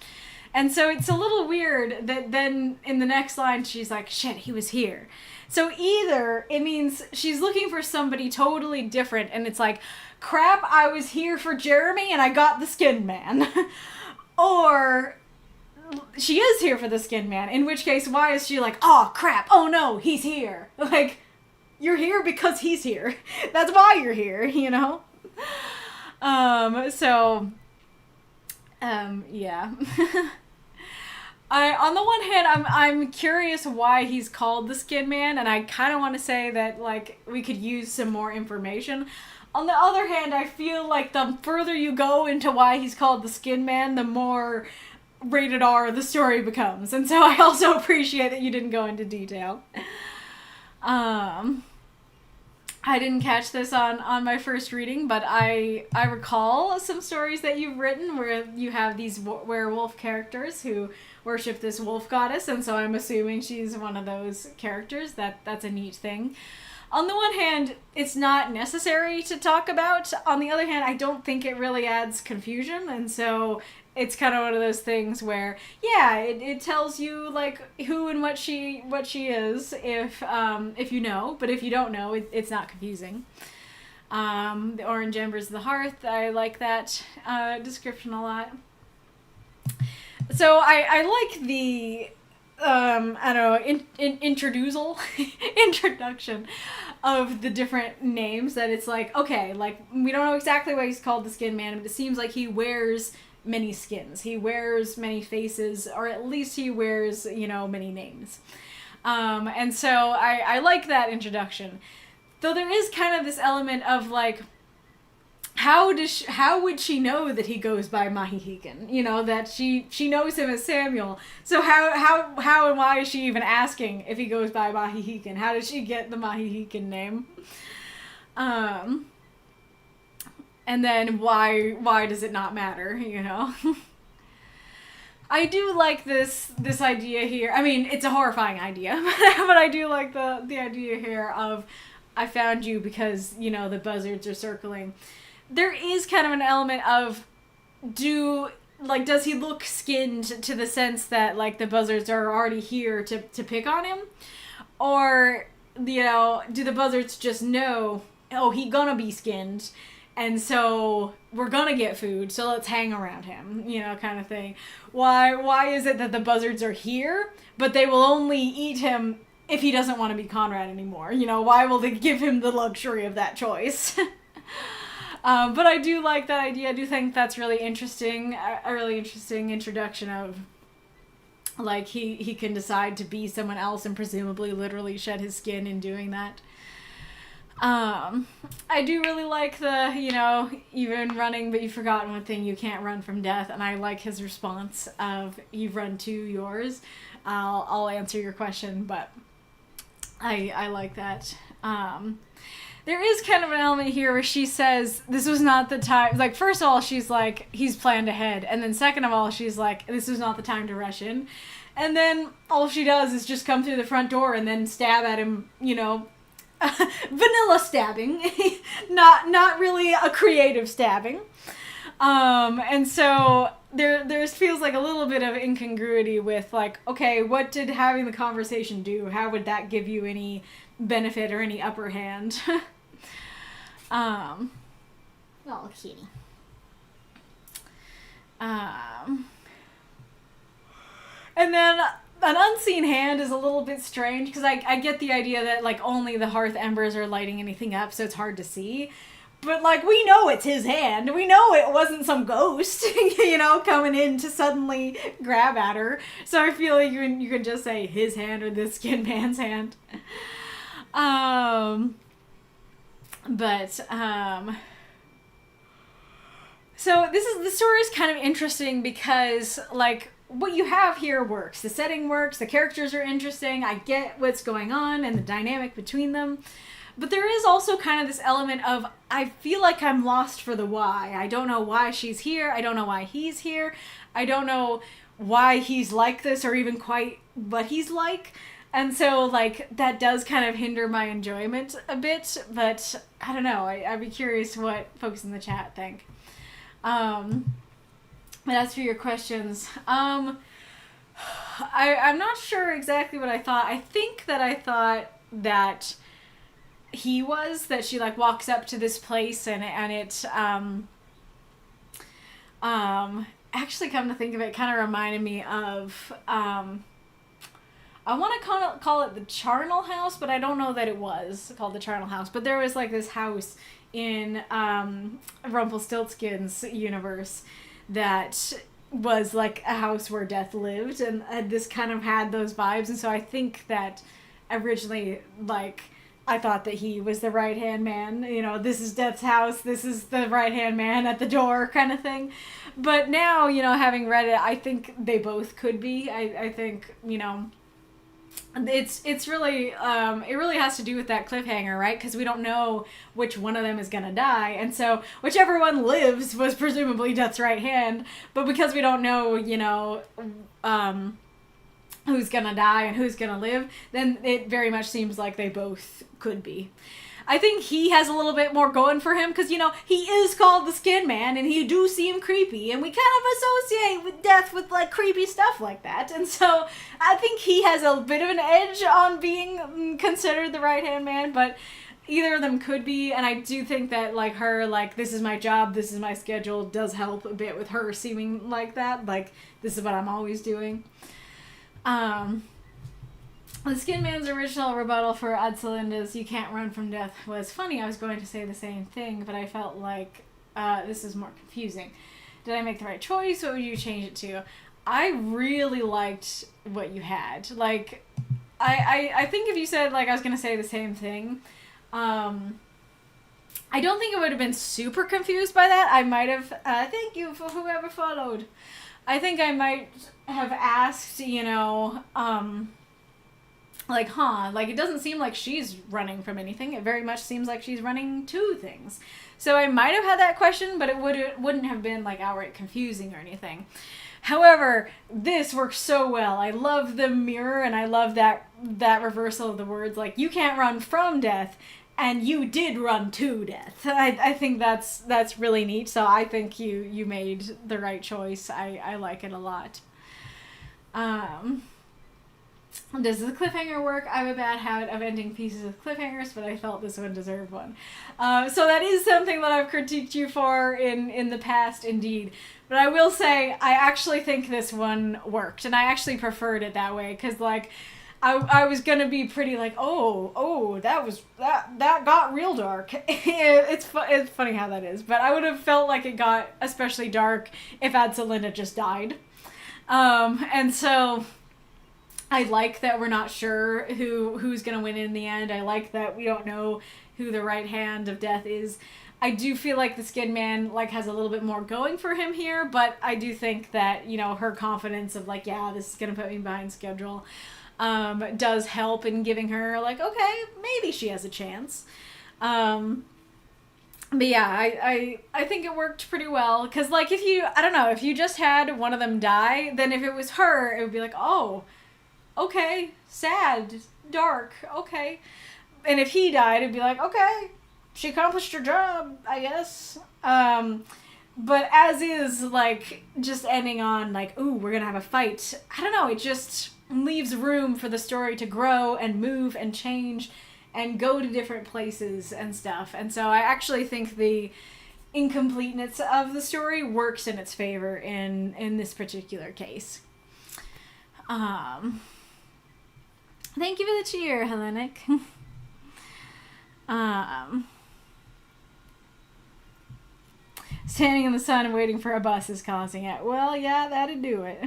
And so it's a little weird that then in the next line she's like, shit, he was here. So either it means she's looking for somebody totally different, and it's like, crap, I was here for Jeremy and I got the Skin Man. Or, she is here for the Skin Man, in which case, why is she like, oh crap, oh no, he's here? Like, you're here because he's here. That's why you're here, you know? Yeah. On the one hand, I'm curious why he's called the Skin Man, and I kind of want to say that, like, we could use some more information. On the other hand, I feel like the further you go into why he's called the Skin Man, the more rated R the story becomes. And so I also appreciate that you didn't go into detail. I didn't catch this on my first reading, but I recall some stories that you've written where you have these werewolf characters who worship this wolf goddess, and so I'm assuming she's one of those characters. That's a neat thing. On the one hand, it's not necessary to talk about. On the other hand, I don't think it really adds confusion, and so it's kind of one of those things where, yeah, it tells you, like, who and what she is if you know, but if you don't know, it's not confusing. The orange embers of the hearth, I like that description a lot. So I like the I don't know, introduction of the different names, that it's like, okay, like, we don't know exactly why he's called the Skin Man, but it seems like he wears many skins. He wears many faces, or at least he wears, you know, many names. And so I like that introduction. Though there is kind of this element of, like, how would she know that he goes by Mahihikin? You know, that she knows him as Samuel. So how and why is she even asking if he goes by Mahihikin? How did she get the Mahihikin name? And then why does it not matter, you know? I do like this idea here. I mean, it's a horrifying idea, but I do like the idea here of, I found you because, you know, the buzzards are circling. There is kind of an element of, does he look skinned to the sense that, like, the buzzards are already here to pick on him? Or, you know, do the buzzards just know, oh, he gonna be skinned, and so we're gonna get food, so let's hang around him, you know, kind of thing. Why is it that the buzzards are here, but they will only eat him if he doesn't want to be Conrad anymore? You know, why will they give him the luxury of that choice? But I do like that idea. I do think that's really interesting. A really interesting introduction of, like, he can decide to be someone else and presumably literally shed his skin in doing that. I do really like the, you know, you've been running, but you've forgotten one thing: you can't run from death. And I like his response of, you've run to yours. I'll answer your question, but I like that. There is kind of an element here where she says, this was not the time, like, first of all, she's like, he's planned ahead, and then second of all, she's like, this was not the time to rush in, and then all she does is just come through the front door and then stab at him, you know, vanilla stabbing, not really a creative stabbing, and so there feels like a little bit of incongruity with, like, okay, what did having the conversation do? How would that give you any benefit or any upper hand? Oh, kitty. And then an unseen hand is a little bit strange, because I get the idea that, like, only the hearth embers are lighting anything up, so it's hard to see. But, like, we know it's his hand. We know it wasn't some ghost, you know, coming in to suddenly grab at her. So I feel like you can just say his hand or the Skin Man's hand. So the story is kind of interesting because, like, what you have here works. The setting works, the characters are interesting, I get what's going on and the dynamic between them. But there is also kind of this element of, I feel like I'm lost for the why. I don't know why she's here, I don't know why he's here, I don't know why he's like this or even quite what he's like. And so, like, that does kind of hinder my enjoyment a bit, but I don't know. I'd be curious what folks in the chat think. But as for your questions, I'm not sure exactly what I thought. I think that I thought that that she, like, walks up to this place and it, Actually, come to think of it, kind of reminded me of, I want to call it the Charnel House, but I don't know that it was called the Charnel House. But there was like this house in Rumpelstiltskin's universe that was like a house where death lived, and this kind of had those vibes. And so I think that originally, like, I thought that he was the right-hand man. You know, this is Death's house, this is the right-hand man at the door kind of thing. But now, you know, having read it, I think they both could be. I think, you know, it's really, it really has to do with that cliffhanger, right? Because we don't know which one of them is going to die. And so whichever one lives was presumably Death's right hand. But because we don't know, you know, who's gonna die and who's gonna live, then it very much seems like they both could be. I think he has a little bit more going for him because, you know, he is called the Skin Man and he do seem creepy, and we kind of associate with death with like creepy stuff like that. And so I think he has a bit of an edge on being considered the right-hand man, but either of them could be. And I do think that like her, like, this is my job, this is my schedule, does help a bit with her seeming like that, like, this is what I'm always doing. The Skin Man's original rebuttal for Adselinda's "you can't run from death" was funny. I was going to say the same thing, but I felt like this is more confusing. Did I make the right choice? What would you change it to? I really liked what you had. Like, I think if you said, like, I was going to say the same thing, I don't think I would have been super confused by that. I might have, thank you for whoever followed. I think I might have asked, you know, like, like, it doesn't seem like she's running from anything. It very much seems like she's running to things. So I might have had that question, but it wouldn't have been, like, outright confusing or anything. However, this works so well. I love the mirror, and I love that reversal of the words, like, you can't run from death, and you did run to death. I think that's really neat. So I think you made the right choice. I like it a lot. Does the cliffhanger work? I have a bad habit of ending pieces with cliffhangers, but I felt this one deserved one. So that is something that I've critiqued you for in the past, indeed. But I will say, I actually think this one worked, and I actually preferred it that way, because, like, I was gonna be pretty like, oh, that got real dark. It's funny how that is, but I would have felt like it got especially dark if Adselinda just died. And so I like that we're not sure who's gonna win in the end. I like that we don't know who the right hand of death is. I do feel like the Skin Man, like, has a little bit more going for him here, but I do think that, you know, her confidence of, like, yeah, this is gonna put me behind schedule, does help in giving her, like, okay, maybe she has a chance. But yeah, I think it worked pretty well, because, like, if you just had one of them die, then if it was her, it would be like, oh, okay, sad, dark, okay. And if he died, it'd be like, okay, she accomplished her job, I guess. But as is, like, just ending on, like, ooh, we're gonna have a fight, I don't know, it just leaves room for the story to grow and move and change and go to different places and stuff. And so I actually think the incompleteness of the story works in its favor in this particular case. Thank you for the cheer, Hellenic. Standing in the sun and waiting for a bus is causing it. Well, yeah, that'd do it.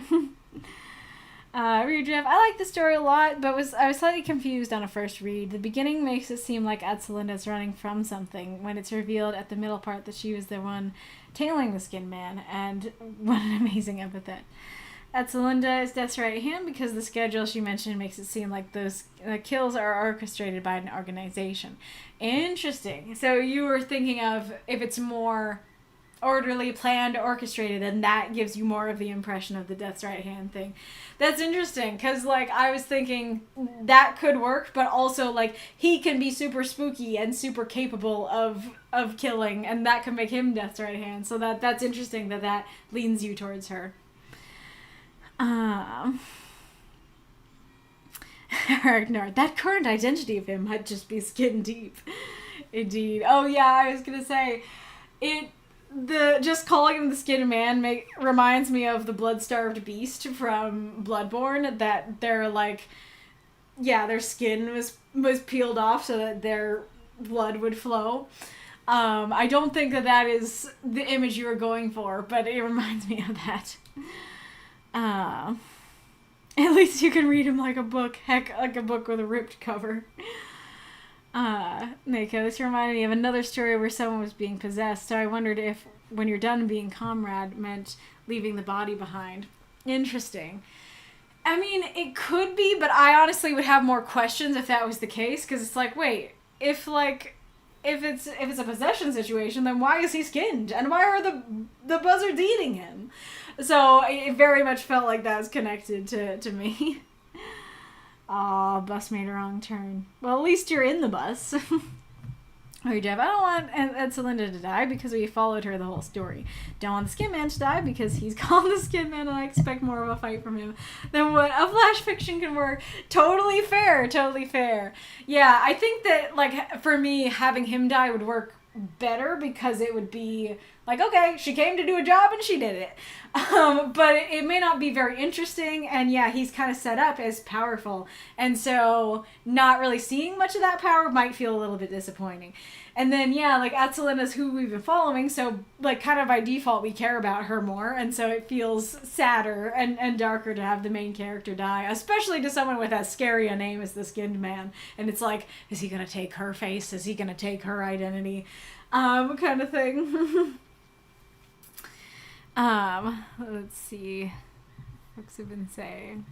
Reidrev, I like the story a lot, but I was slightly confused on a first read. The beginning makes it seem like Adselinda's running from something when it's revealed at the middle part that she was the one tailing the Skin Man, and what an amazing epithet. Adselinda is Death's right hand because the schedule she mentioned makes it seem like those kills are orchestrated by an organization. Interesting. So you were thinking of if it's more orderly, planned, orchestrated, and that gives you more of the impression of the Death's right hand thing. That's interesting, because, like, I was thinking that could work, but also, like, he can be super spooky and super capable of killing, and that can make him Death's right hand. So that's interesting that leans you towards her. Ragnar, that current identity of him might just be skin deep. Indeed. Oh yeah, I was gonna say, just calling him the Skin Man reminds me of the blood-starved beast from Bloodborne, that they're like, yeah, their skin was peeled off so that their blood would flow. I don't think that is the image you were going for, but it reminds me of that. At least you can read him like a book. Heck, like a book with a ripped cover. Mako, this reminded me of another story where someone was being possessed, so I wondered if, when you're done being comrade, meant leaving the body behind. Interesting. I mean, it could be, but I honestly would have more questions if that was the case, because it's like, wait, if it's a possession situation, then why is he skinned? And why are the buzzards eating him? So it very much felt like that was connected to me. Aw, bus made a wrong turn. Well, at least you're in the bus. Reidrev, I don't want Edselinda to die because we followed her the whole story. Don't want the Skin Man to die because he's called the Skin Man and I expect more of a fight from him than what a flash fiction can work. Totally fair, totally fair. Yeah, I think that, like, for me, having him die would work better because it would be like, okay, she came to do a job and she did it. But it may not be very interesting, and yeah, he's kind of set up as powerful, and so not really seeing much of that power might feel a little bit disappointing. And then, yeah, like, Edselinda's who we've been following, so, like, kind of by default we care about her more, and so it feels sadder and darker to have the main character die, especially to someone with as scary a name as the Skinned Man. And it's like, is he gonna take her face? Is he gonna take her identity? Kind of thing. Let's see. Folks have been saying.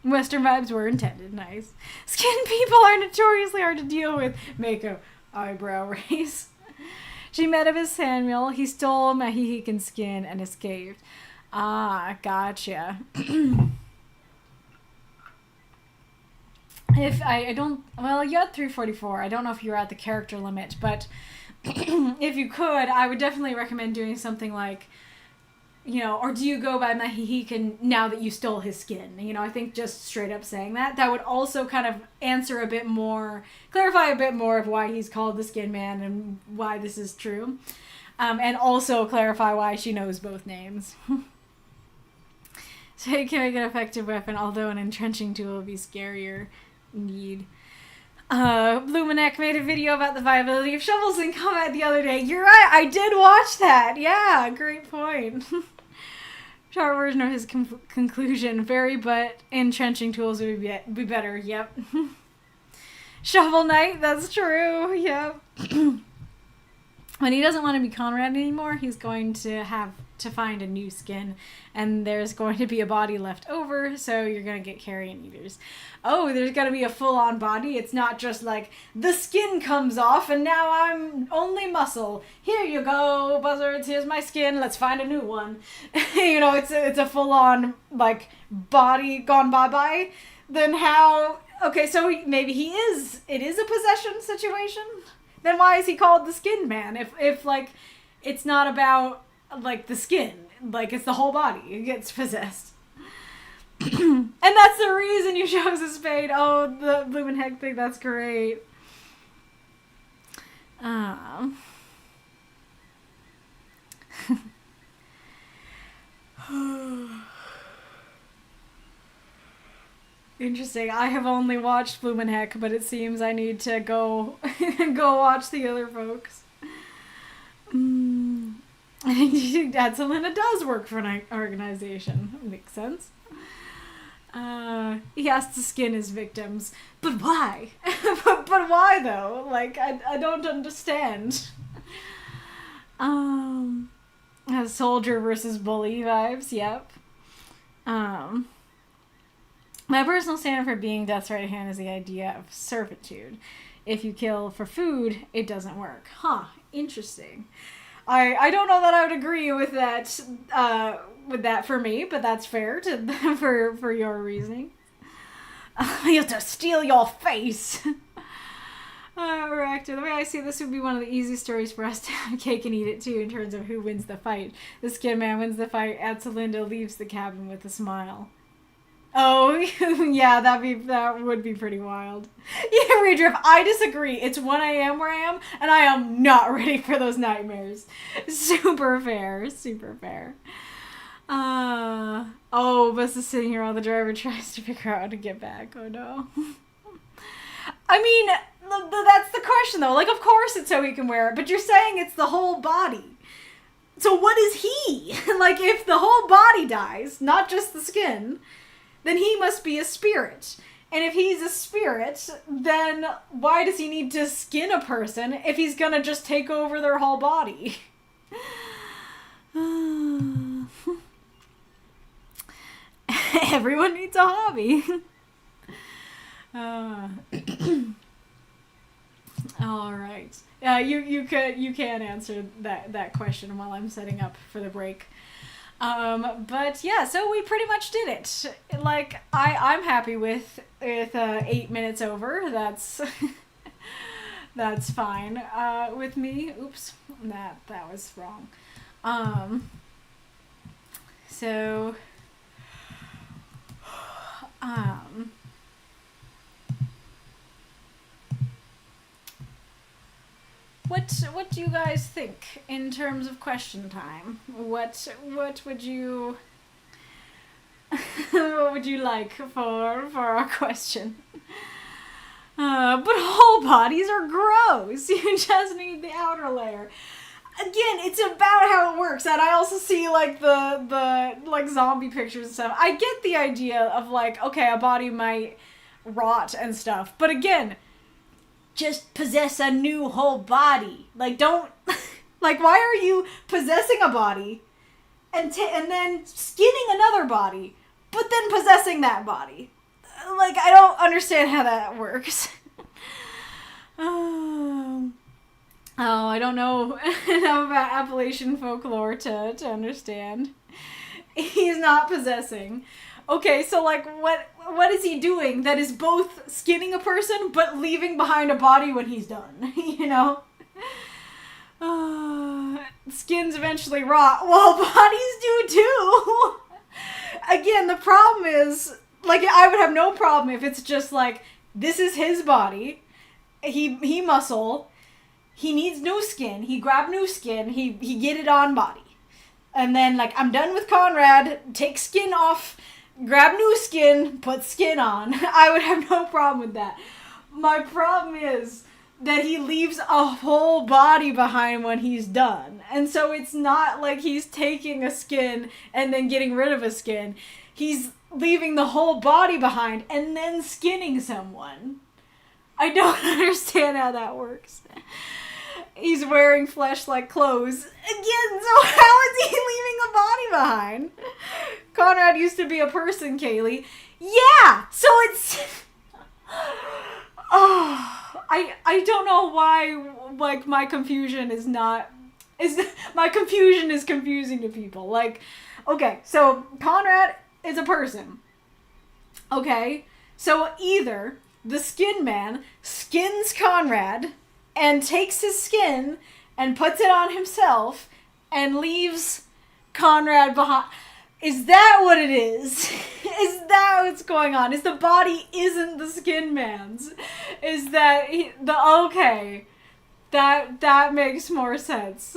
Western vibes were intended. Nice. Skinned people are notoriously hard to deal with. Mako, eyebrow raise. She met up with Samuel. He stole Mahihikan's skin and escaped. Ah, gotcha. If I don't, well, you had 344. I don't know if you were at the character limit, but if you could, I would definitely recommend doing something like, you know, or do you go by Mahihikan now that you stole his skin? You know, I think just straight up saying that would also kind of answer a bit more, clarify a bit more of why he's called the Skin Man and why this is true. And also clarify why she knows both names. So it can make an effective weapon, although an entrenching tool would be scarier. Indeed. Blumenek made a video about the viability of shovels in combat the other day. You're right, I did watch that. Yeah, great point. Short version of his conclusion. Very, but entrenching tools would be better. Yep. Shovel Knight, that's true. Yep. When he doesn't want to be Conrad anymore, he's going to have to find a new skin, and there's going to be a body left over, so you're going to get carrion eaters. Oh, there's going to be a full-on body. It's not just like, the skin comes off, and now I'm only muscle. Here you go, buzzards, here's my skin, let's find a new one. You know, it's a full-on, like, body gone bye-bye. Then how... Okay, so maybe it is a possession situation? Then why is he called the Skin Man? If like, it's not about, like, the skin. Like, it's the whole body. It gets possessed. And that's the reason you chose a spade. Oh, the bloomin' heck thing. That's great. Interesting. I have only watched Bloomin' Heck, but it seems I need to go watch the other folks. I think Edselinda does work for an organization. Makes sense. He has to skin his victims. But why? but why, though? Like, I don't understand. Soldier versus bully vibes, yep. My personal standard for being Death's right hand is the idea of servitude. If you kill for food, it doesn't work. Huh, interesting. I don't know that I would agree with that for me, but that's fair for your reasoning. You have to steal your face. Reactor. The way I see this would be one of the easy stories for us to have cake and eat it too in terms of who wins the fight. The Skin Man wins the fight. Edselinda leaves the cabin with a smile. Oh, yeah, that would be pretty wild. Yeah, Reidrev, I disagree. It's 1 a.m. where I am, and I am not ready for those nightmares. Super fair, super fair. Bus is sitting here while the driver tries to figure out how to get back. Oh no. I mean, that's the question though. Like, of course it's so he can wear it, but you're saying it's the whole body. So what is he? Like, if the whole body dies, not just the skin, then he must be a spirit. And if he's a spirit, then why does he need to skin a person if he's gonna just take over their whole body? Everyone needs a hobby. All right. You can answer that question while I'm setting up for the break. But yeah, so we pretty much did it. Like, I'm happy with 8 minutes over. That's that's fine with me. Oops, that was wrong. So what do you guys think in terms of question time? What would you what would you like for our question? But whole bodies are gross. You just need the outer layer. Again, it's about how it works, and I also see like the like zombie pictures and stuff. I get the idea of like, okay, a body might rot and stuff, but again, just possess a new whole body. Like, don't like, why are you possessing a body and then skinning another body, but then possessing that body? Like, I don't understand how that works. I don't know enough about Appalachian folklore to understand. He's not possessing. Okay, so like, what is he doing that is both skinning a person but leaving behind a body when he's done? You know? Skins eventually rot. Well, bodies do too. Again, the problem is, like, I would have no problem if it's just like, this is his body. He muscle. He needs new skin. He grab new skin. He get it on body. And then, like, I'm done with Conrad. Take skin off. Grab new skin. Put skin on. I would have no problem with that. My problem is that he leaves a whole body behind when he's done. And so it's not like he's taking a skin and then getting rid of a skin. He's leaving the whole body behind and then skinning someone. I don't understand how that works. He's wearing flesh-like clothes. Again, so how is he leaving a body behind? Conrad used to be a person, Kaylie. Yeah! So it's... I don't know why, like, my confusion is confusing to people. Like, okay, so Conrad is a person. Okay? So either the Skin Man skins Conrad and takes his skin and puts it on himself and leaves Conrad behind. Is that what it is? Is that what's going on? Is the body isn't the Skin Man's? Is that okay? That makes more sense.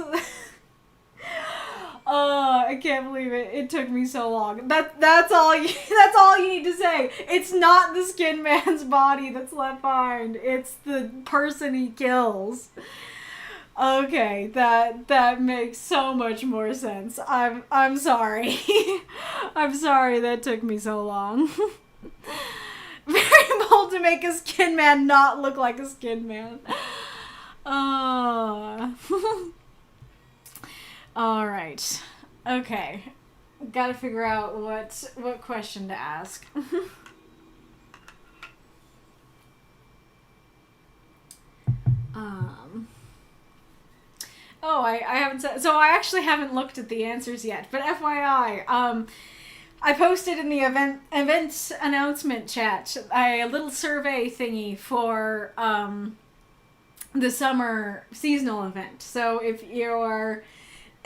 I can't believe it. It took me so long. That's all you need to say. It's not the Skin Man's body that's left behind. It's the person he kills. Okay, that makes so much more sense. I'm sorry. I'm sorry that took me so long. Very bold to make a Skin Man not look like a Skin Man. Alright. Okay. Gotta figure out what question to ask. I haven't said... So I actually haven't looked at the answers yet, but FYI, I posted in the event announcement chat a little survey thingy for the summer seasonal event. So if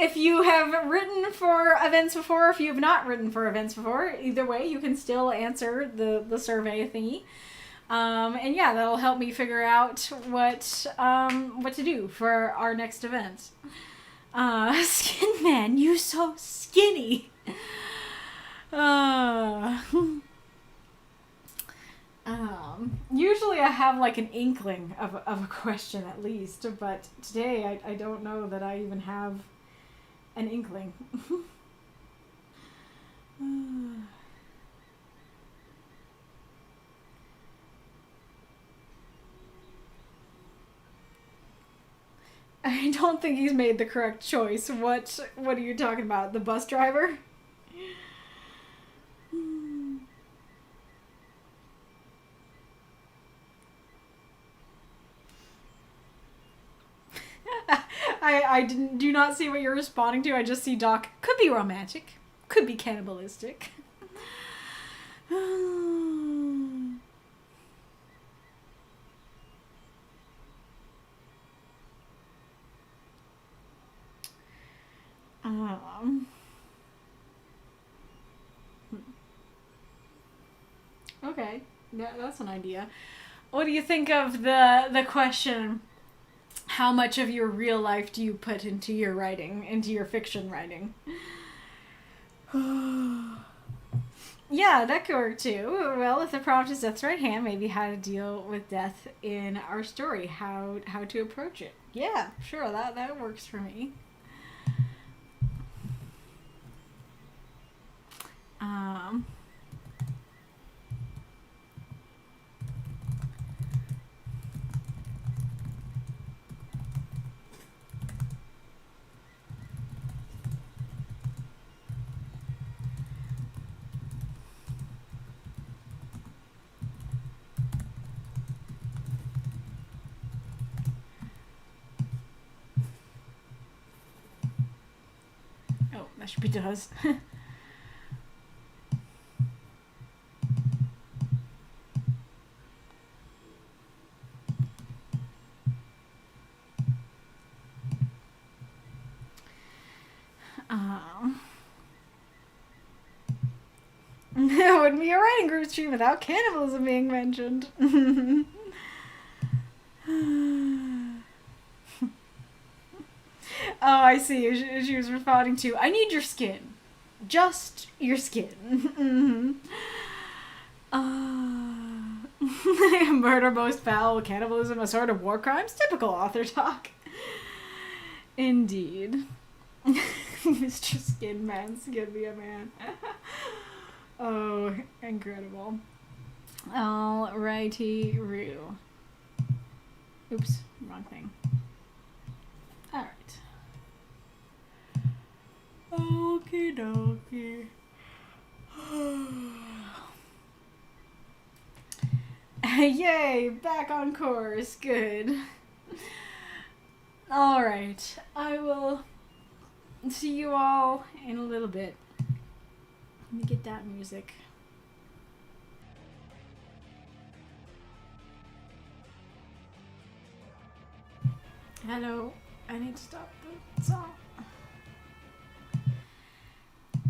if you have written for events before, if you have not written for events before, either way, you can still answer the survey thingy. And yeah, that'll help me figure out what to do for our next event. Skin man, you so skinny. Usually I have like an inkling of a question at least, but today I don't know that I even have an inkling. I don't think he's made the correct choice. What are you talking about? The bus driver? I do not see what you're responding to. I just see Doc. Could be romantic. Could be cannibalistic. Okay, that's an idea. What do you think of the question? How much of your real life do you put into your writing, into your fiction writing? Yeah, that could work too. Well, if the prompt is death's right hand, maybe how to deal with death in our story, how to approach it. Yeah, sure, that works for me. Oh, that should be does. It wouldn't be a writing group stream without cannibalism being mentioned. Oh, I see. She was responding to, I need your skin. Just your skin. Murder most foul, cannibalism a sort of war crimes. Typical author talk. Indeed. Mr. Skin Man, skin me a man. Oh, incredible. Alrighty, Roo. Oops, wrong thing. Alright. Okie dokie. Yay, back on course. Good. Alright, I will see you all in a little bit. Let me get that music. Hello. I need to stop the song.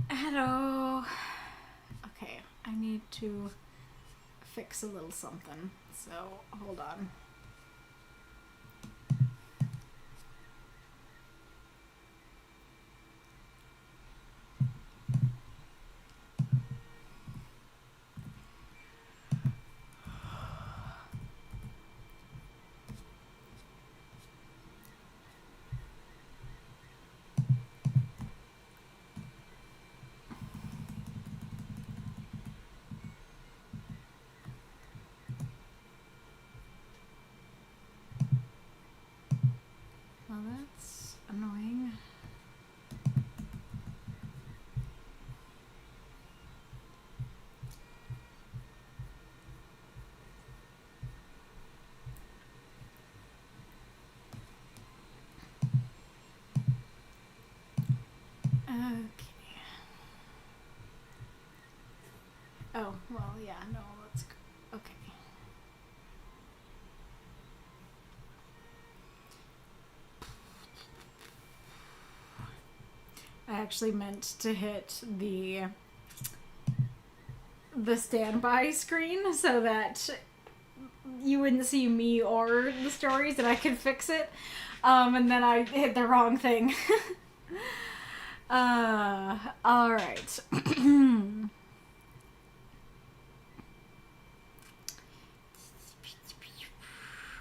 Hello. Okay, I need to fix a little something, so hold on. Well, that's annoying. Okay. Oh, well, yeah, no, let's go. Okay. actually meant to hit the standby screen so that you wouldn't see me or the stories and I could fix it. And then I hit the wrong thing. Alright.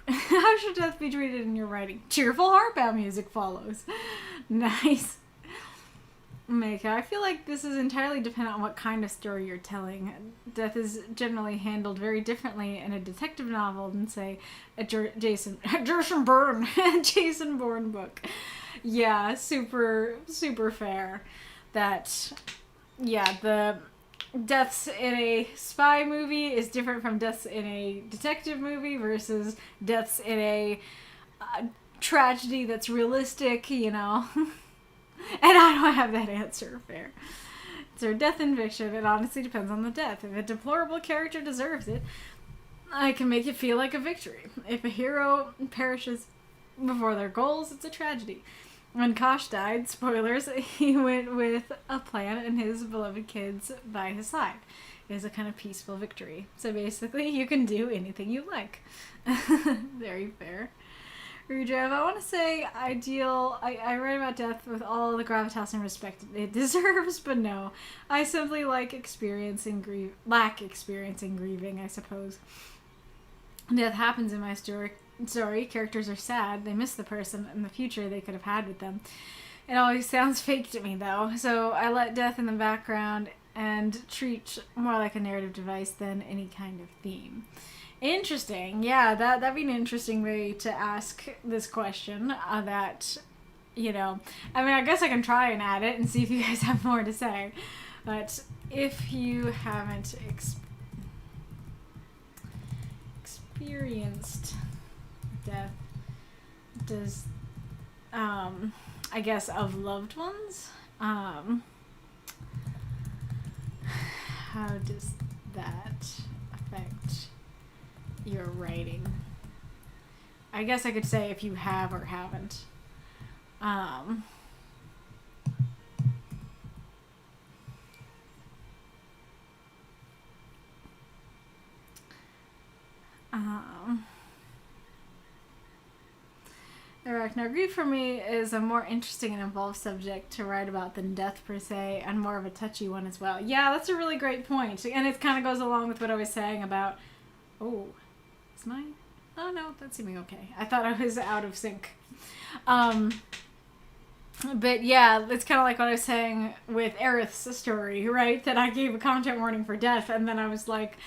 How should death be treated in your writing? Cheerful heartbound music follows. Nice. Mika, I feel like this is entirely dependent on what kind of story you're telling. Death is generally handled very differently in a detective novel than, say, a Jason Bourne book. Yeah, super fair. That, yeah, the deaths in a spy movie is different from deaths in a detective movie versus deaths in a tragedy that's realistic, you know. And I don't have that answer. Fair. So death in fiction, it honestly depends on the death. If a deplorable character deserves it, I can make it feel like a victory. If a hero perishes before their goals, it's a tragedy. When Kosh died, spoilers, he went with a plan and his beloved kids by his side. It is a kind of peaceful victory. So basically, you can do anything you like. Very fair. Reidrev, I want to say I write about death with all the gravitas and respect it deserves, but no. I simply lack experiencing grieving, I suppose. Death happens in my story. Characters are sad. They miss the person and the future they could have had with them. It always sounds fake to me, though, so I let death in the background and treat more like a narrative device than any kind of theme. Interesting. Yeah, that'd be an interesting way to ask this question. That, you know, I mean, I guess I can try and add it and see if you guys have more to say. But if you haven't experienced death, does, I guess, of loved ones, how does that affect your writing? I guess I could say if you have or haven't. Aracnarquista, grief for me is a more interesting and involved subject to write about than death per se, and more of a touchy one as well. Yeah, that's a really great point. And it kind of goes along with what I was saying about... Oh, is mine? Oh no, that's seeming okay. I thought I was out of sync. But yeah, it's kind of like what I was saying with Arith's story, right? That I gave a content warning for death, and then I was like...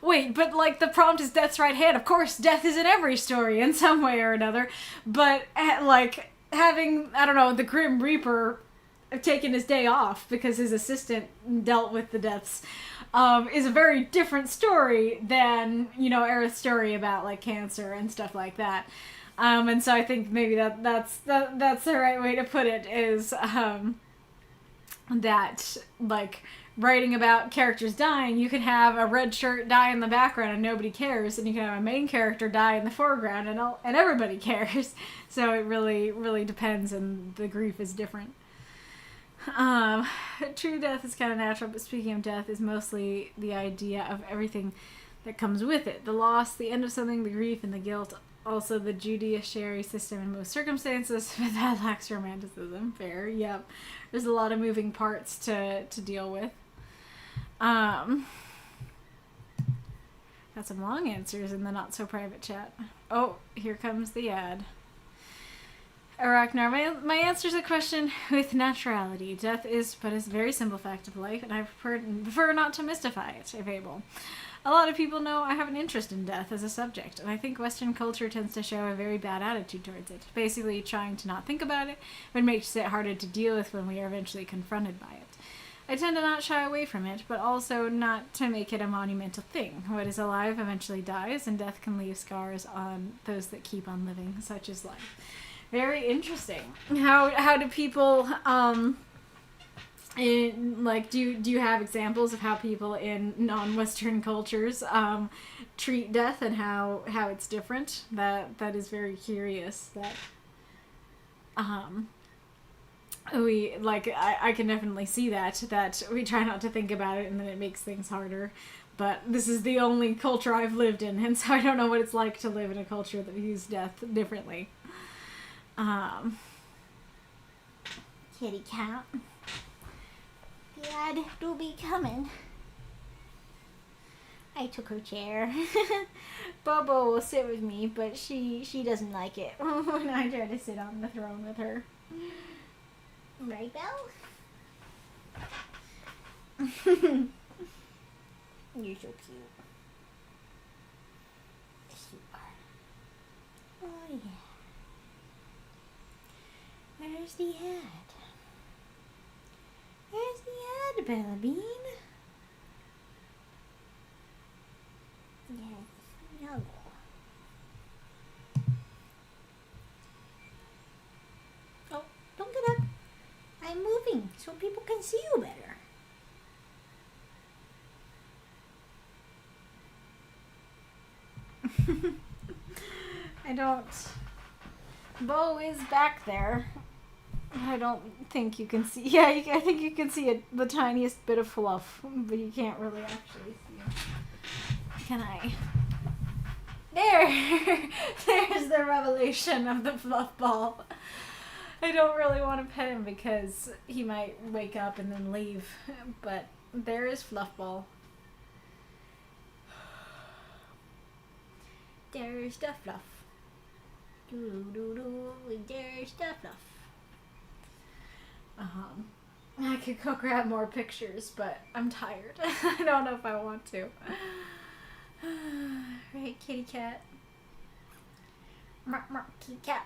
Wait, but, like, the prompt is death's right hand. Of course, death is in every story in some way or another. But, like, having, I don't know, the Grim Reaper taking his day off because his assistant dealt with the deaths is a very different story than, you know, Arith's story about, like, cancer and stuff like that. And so I think maybe that's the right way to put it, is that, like... writing about characters dying, you can have a red shirt die in the background and nobody cares, and you can have a main character die in the foreground and everybody cares. So it really depends, and the grief is different. True death is kind of natural, but speaking of death is mostly the idea of everything that comes with it. The loss, the end of something, the grief, and the guilt. Also the judiciary system in most circumstances, but that lacks romanticism. Fair, yep. There's a lot of moving parts to deal with. Got some long answers in the not-so-private chat. Oh, here comes the ad. Aracnar, my answer to the question with naturality. Death is but a very simple fact of life, and I prefer not to mystify it, if able. A lot of people know I have an interest in death as a subject, and I think Western culture tends to show a very bad attitude towards it, basically trying to not think about it, but makes it harder to deal with when we are eventually confronted by it. I tend to not shy away from it, but also not to make it a monumental thing. What is alive eventually dies, and death can leave scars on those that keep on living, such as life. Very interesting. How do people, do you have examples of how people in non-Western cultures treat death and how it's different? That is very curious. That I can definitely see that we try not to think about it and then it makes things harder. But this is the only culture I've lived in, and so I don't know what it's like to live in a culture that views death differently. Kitty cat. Dad, do be coming. I took her chair. Bobo will sit with me, but she doesn't like it when I try to sit on the throne with her. Right, Belle? You're so cute. Yes, you are. Oh, yeah. There's the hat. There's the hat, Bella Bean. Yes, no. Oh, don't get up. I'm moving so people can see you better. I don't... Bo is back there. I don't think you can see... Yeah, I think you can see the tiniest bit of fluff, but you can't really actually see it. Can I? There! There's the revelation of the fluff ball. I don't really want to pet him because he might wake up and then leave, but there is fluff ball. There's the fluff. There's the fluff. I could go grab more pictures, but I'm tired. I don't know if I want to. Right, kitty cat. Mark, mark, kitty cat.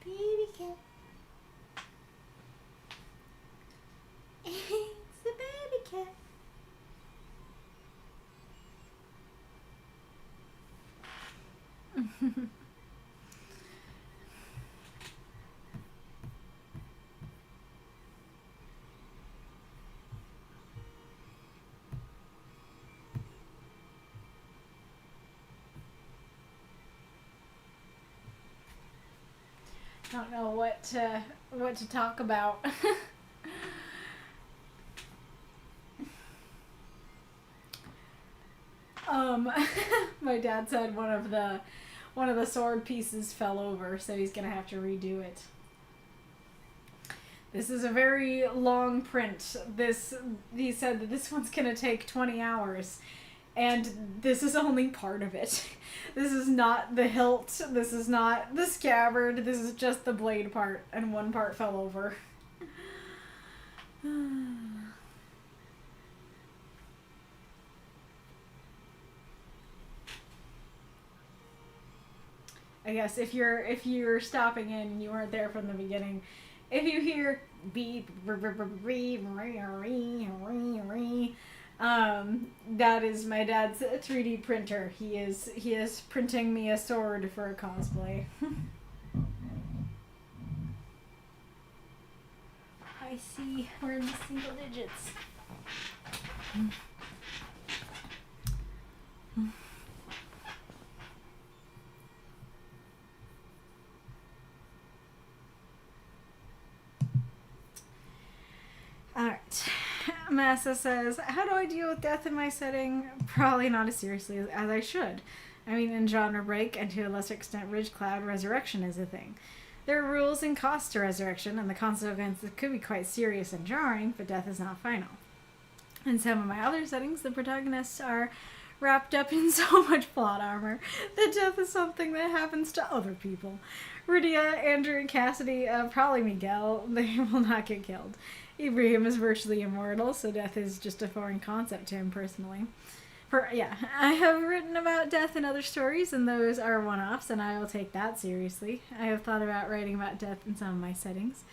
Baby cat. It's the baby cat. Don't know what to talk about. My dad said one of the sword pieces fell over, so he's gonna have to redo it. This is a very long print. He said that this one's gonna take 20 hours. And this is only part of it. This is not the hilt. This is not the scabbard. This is just the blade part. And one part fell over. I guess if you're stopping in and you weren't there from the beginning, if you hear beep, that is my dad's 3D printer. He is printing me a sword for a cosplay. I see we're in the single digits. Alright. Massa says, how do I deal with death in my setting? Probably not as seriously as I should. I mean, in Genre Break, and to a lesser extent Ridgecloud, resurrection is a thing. There are rules and costs to resurrection, and the consequences could be quite serious and jarring, but death is not final. In some of my other settings, the protagonists are wrapped up in so much plot armor that death is something that happens to other people. Rydia, Andrew, and Cassidy, probably Miguel, they will not get killed. Ibrahim is virtually immortal, so death is just a foreign concept to him personally. I have written about death in other stories, and those are one-offs, and I will take that seriously. I have thought about writing about death in some of my settings.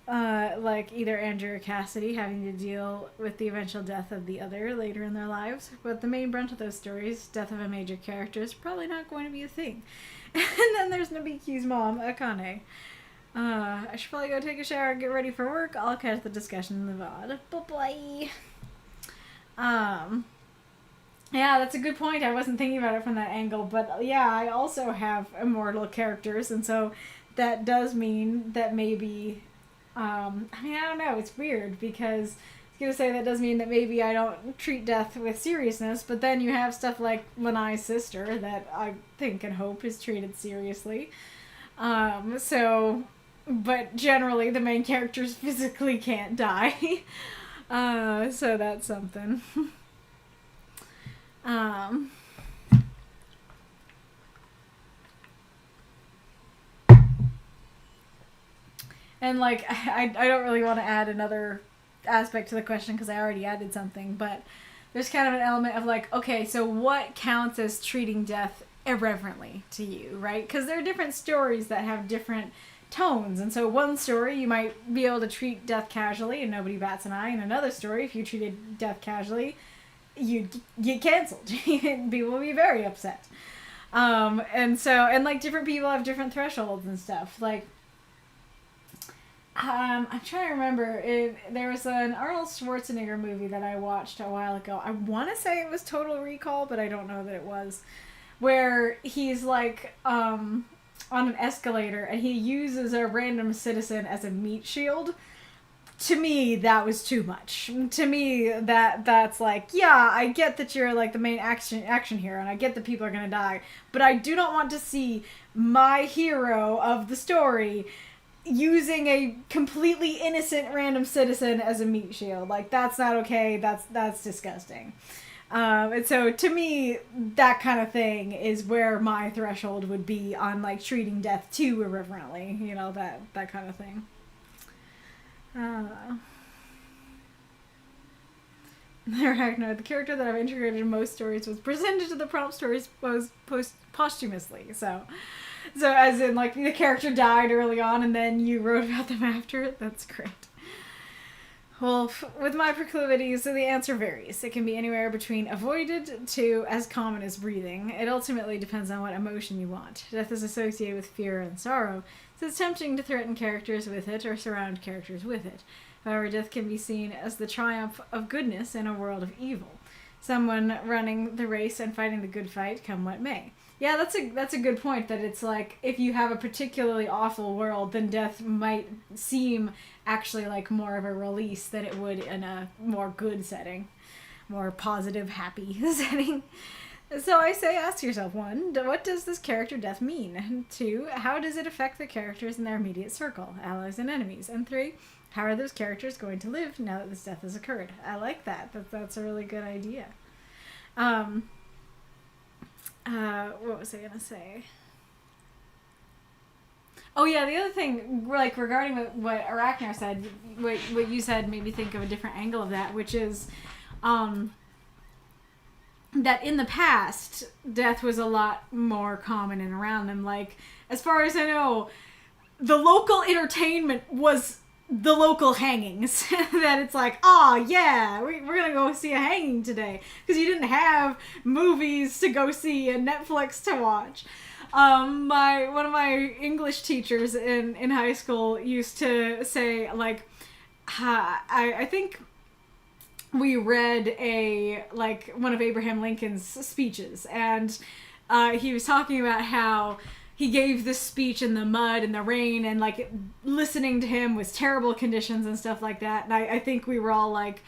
Like either Andrew or Cassidy having to deal with the eventual death of the other later in their lives. But the main brunt of those stories, death of a major character, is probably not going to be a thing. And then there's Nabiku's mom, Akane. I should probably go take a shower and get ready for work. I'll catch the discussion in the VOD. Bye-bye. Yeah, that's a good point. I wasn't thinking about it from that angle, but yeah, I also have immortal characters, and so that does mean that maybe, I don't know, it's weird, because I was gonna say that does mean that maybe I don't treat death with seriousness, but then you have stuff like Lanai's sister that I think and hope is treated seriously. But generally the main characters physically can't die. So that's something. And like, I don't really want to add another aspect to the question because I already added something, but there's kind of an element of like, okay, so what counts as treating death irreverently to you, right? Because there are different stories that have different tones, and so one story you might be able to treat death casually and nobody bats an eye, and another story, if you treated death casually, you'd get canceled. People would be very upset. And like different people have different thresholds and stuff. Like, I'm trying to remember. There was an Arnold Schwarzenegger movie that I watched a while ago. I want to say it was Total Recall, but I don't know that it was. Where he's like on an escalator and he uses a random citizen as a meat shield. To me, that was too much. To me, that's like, yeah, I get that you're like the main action hero, and I get that people are gonna die, but I do not want to see my hero of the story using a completely innocent random citizen as a meat shield. Like, that's not okay. That's disgusting. And so to me, that kind of thing is where my threshold would be on like treating death too irreverently. You know, that kind of thing. Arachnarquista, the character that I've integrated in most stories was presented to the prompt stories posthumously. So as in, like, the character died early on and then you wrote about them after. That's great. Well, with my proclivities, so the answer varies. It can be anywhere between avoided to as common as breathing. It ultimately depends on what emotion you want. Death is associated with fear and sorrow, so it's tempting to threaten characters with it or surround characters with it. However, death can be seen as the triumph of goodness in a world of evil. Someone running the race and fighting the good fight, come what may. Yeah, that's a good point, that it's like, if you have a particularly awful world, then death might seem actually like more of a release than it would in a more good setting. More positive, happy setting. So I say, ask yourself, 1, what does this character death mean? 2, how does it affect the characters in their immediate circle, allies and enemies? And 3, how are those characters going to live now that this death has occurred? I like that. That's a really good idea. What was I gonna say? Oh yeah, the other thing, like, regarding what Arachnar said, what you said made me think of a different angle of that, which is, that in the past, death was a lot more common and around them. Like, as far as I know, the local entertainment was the local hangings. That it's like, oh yeah, we're gonna go see a hanging today, because you didn't have movies to go see and Netflix to watch. One of my English teachers in high school used to say, like, I think we read one of Abraham Lincoln's speeches, and he was talking about how he gave this speech in the mud and the rain, and like listening to him was terrible conditions and stuff like that. And I think we were all like,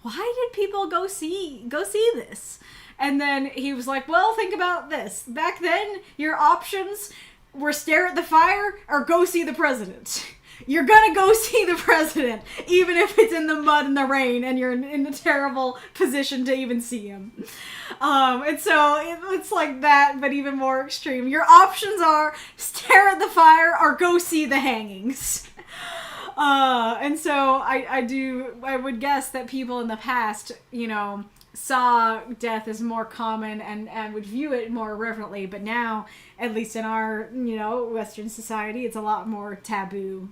why did people go see this? And then he was like, well, think about this. Back then, your options were stare at the fire or go see the president. You're gonna go see the president, even if it's in the mud and the rain and you're in a terrible position to even see him. And so it's like that, but even more extreme. Your options are stare at the fire or go see the hangings. And so I would guess that people in the past, you know, saw death as more common and would view it more reverently, but now, at least in our, you know, Western society, it's a lot more taboo.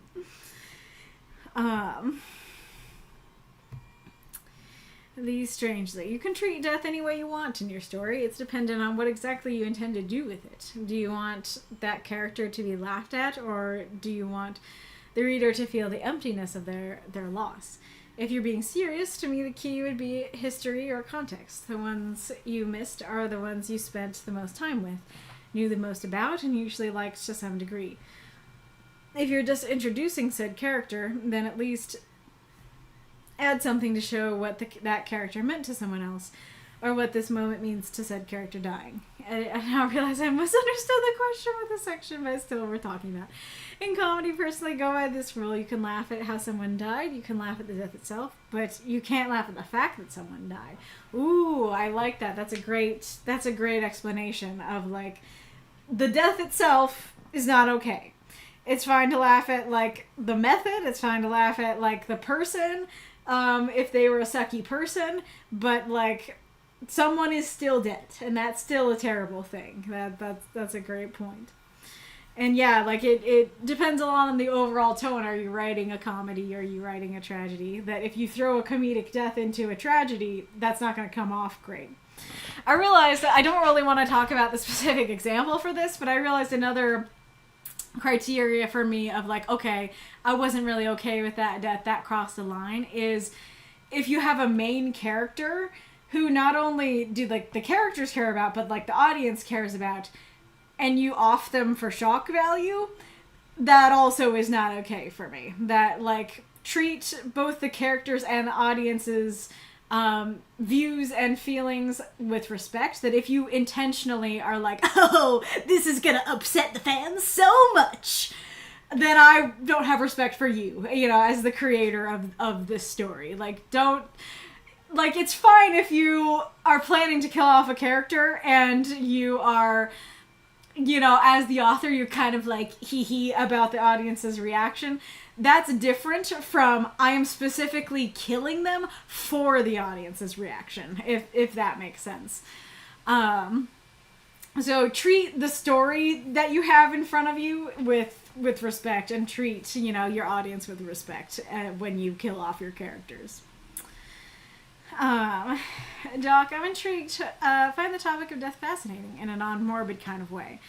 These strangely. You can treat death any way you want in your story. It's dependent on what exactly you intend to do with it. Do you want that character to be laughed at, or do you want the reader to feel the emptiness of their loss? If you're being serious, to me the key would be history or context. The ones you missed are the ones you spent the most time with, knew the most about, and usually liked to some degree. If you're just introducing said character, then at least add something to show what that character meant to someone else, or what this moment means to said character dying. I now realize I misunderstood the question with the section, but still we're talking about. In comedy, personally, go by this rule. You can laugh at how someone died, you can laugh at the death itself, but you can't laugh at the fact that someone died. Ooh, I like that. That's a great explanation of, like, the death itself is not okay. It's fine to laugh at, like, the method, it's fine to laugh at, like, the person, if they were a sucky person, but, like, someone is still dead, and that's still a terrible thing. That's a great point. And yeah, like, it depends a lot on the overall tone. Are you writing a comedy, or are you writing a tragedy? That if you throw a comedic death into a tragedy, that's not going to come off great. I realized that I don't really want to talk about the specific example for this, but I realized another criteria for me of, like, okay, I wasn't really okay with that death, that crossed the line, is if you have a main character who not only do, like, the characters care about, but, like, the audience cares about, and you off them for shock value, that also is not okay for me. That, like, treat both the characters and the audience's views and feelings with respect. That if you intentionally are like, oh, this is gonna upset the fans so much, then I don't have respect for you, you know, as the creator of this story. Like, don't... Like, it's fine if you are planning to kill off a character and you are, you know, as the author, you're kind of like hee about the audience's reaction. That's different from I am specifically killing them for the audience's reaction, if that makes sense. So treat the story that you have in front of you with respect, and treat, you know, your audience with respect when you kill off your characters. Doc, I'm intrigued. Find the topic of death fascinating in a non-morbid kind of way.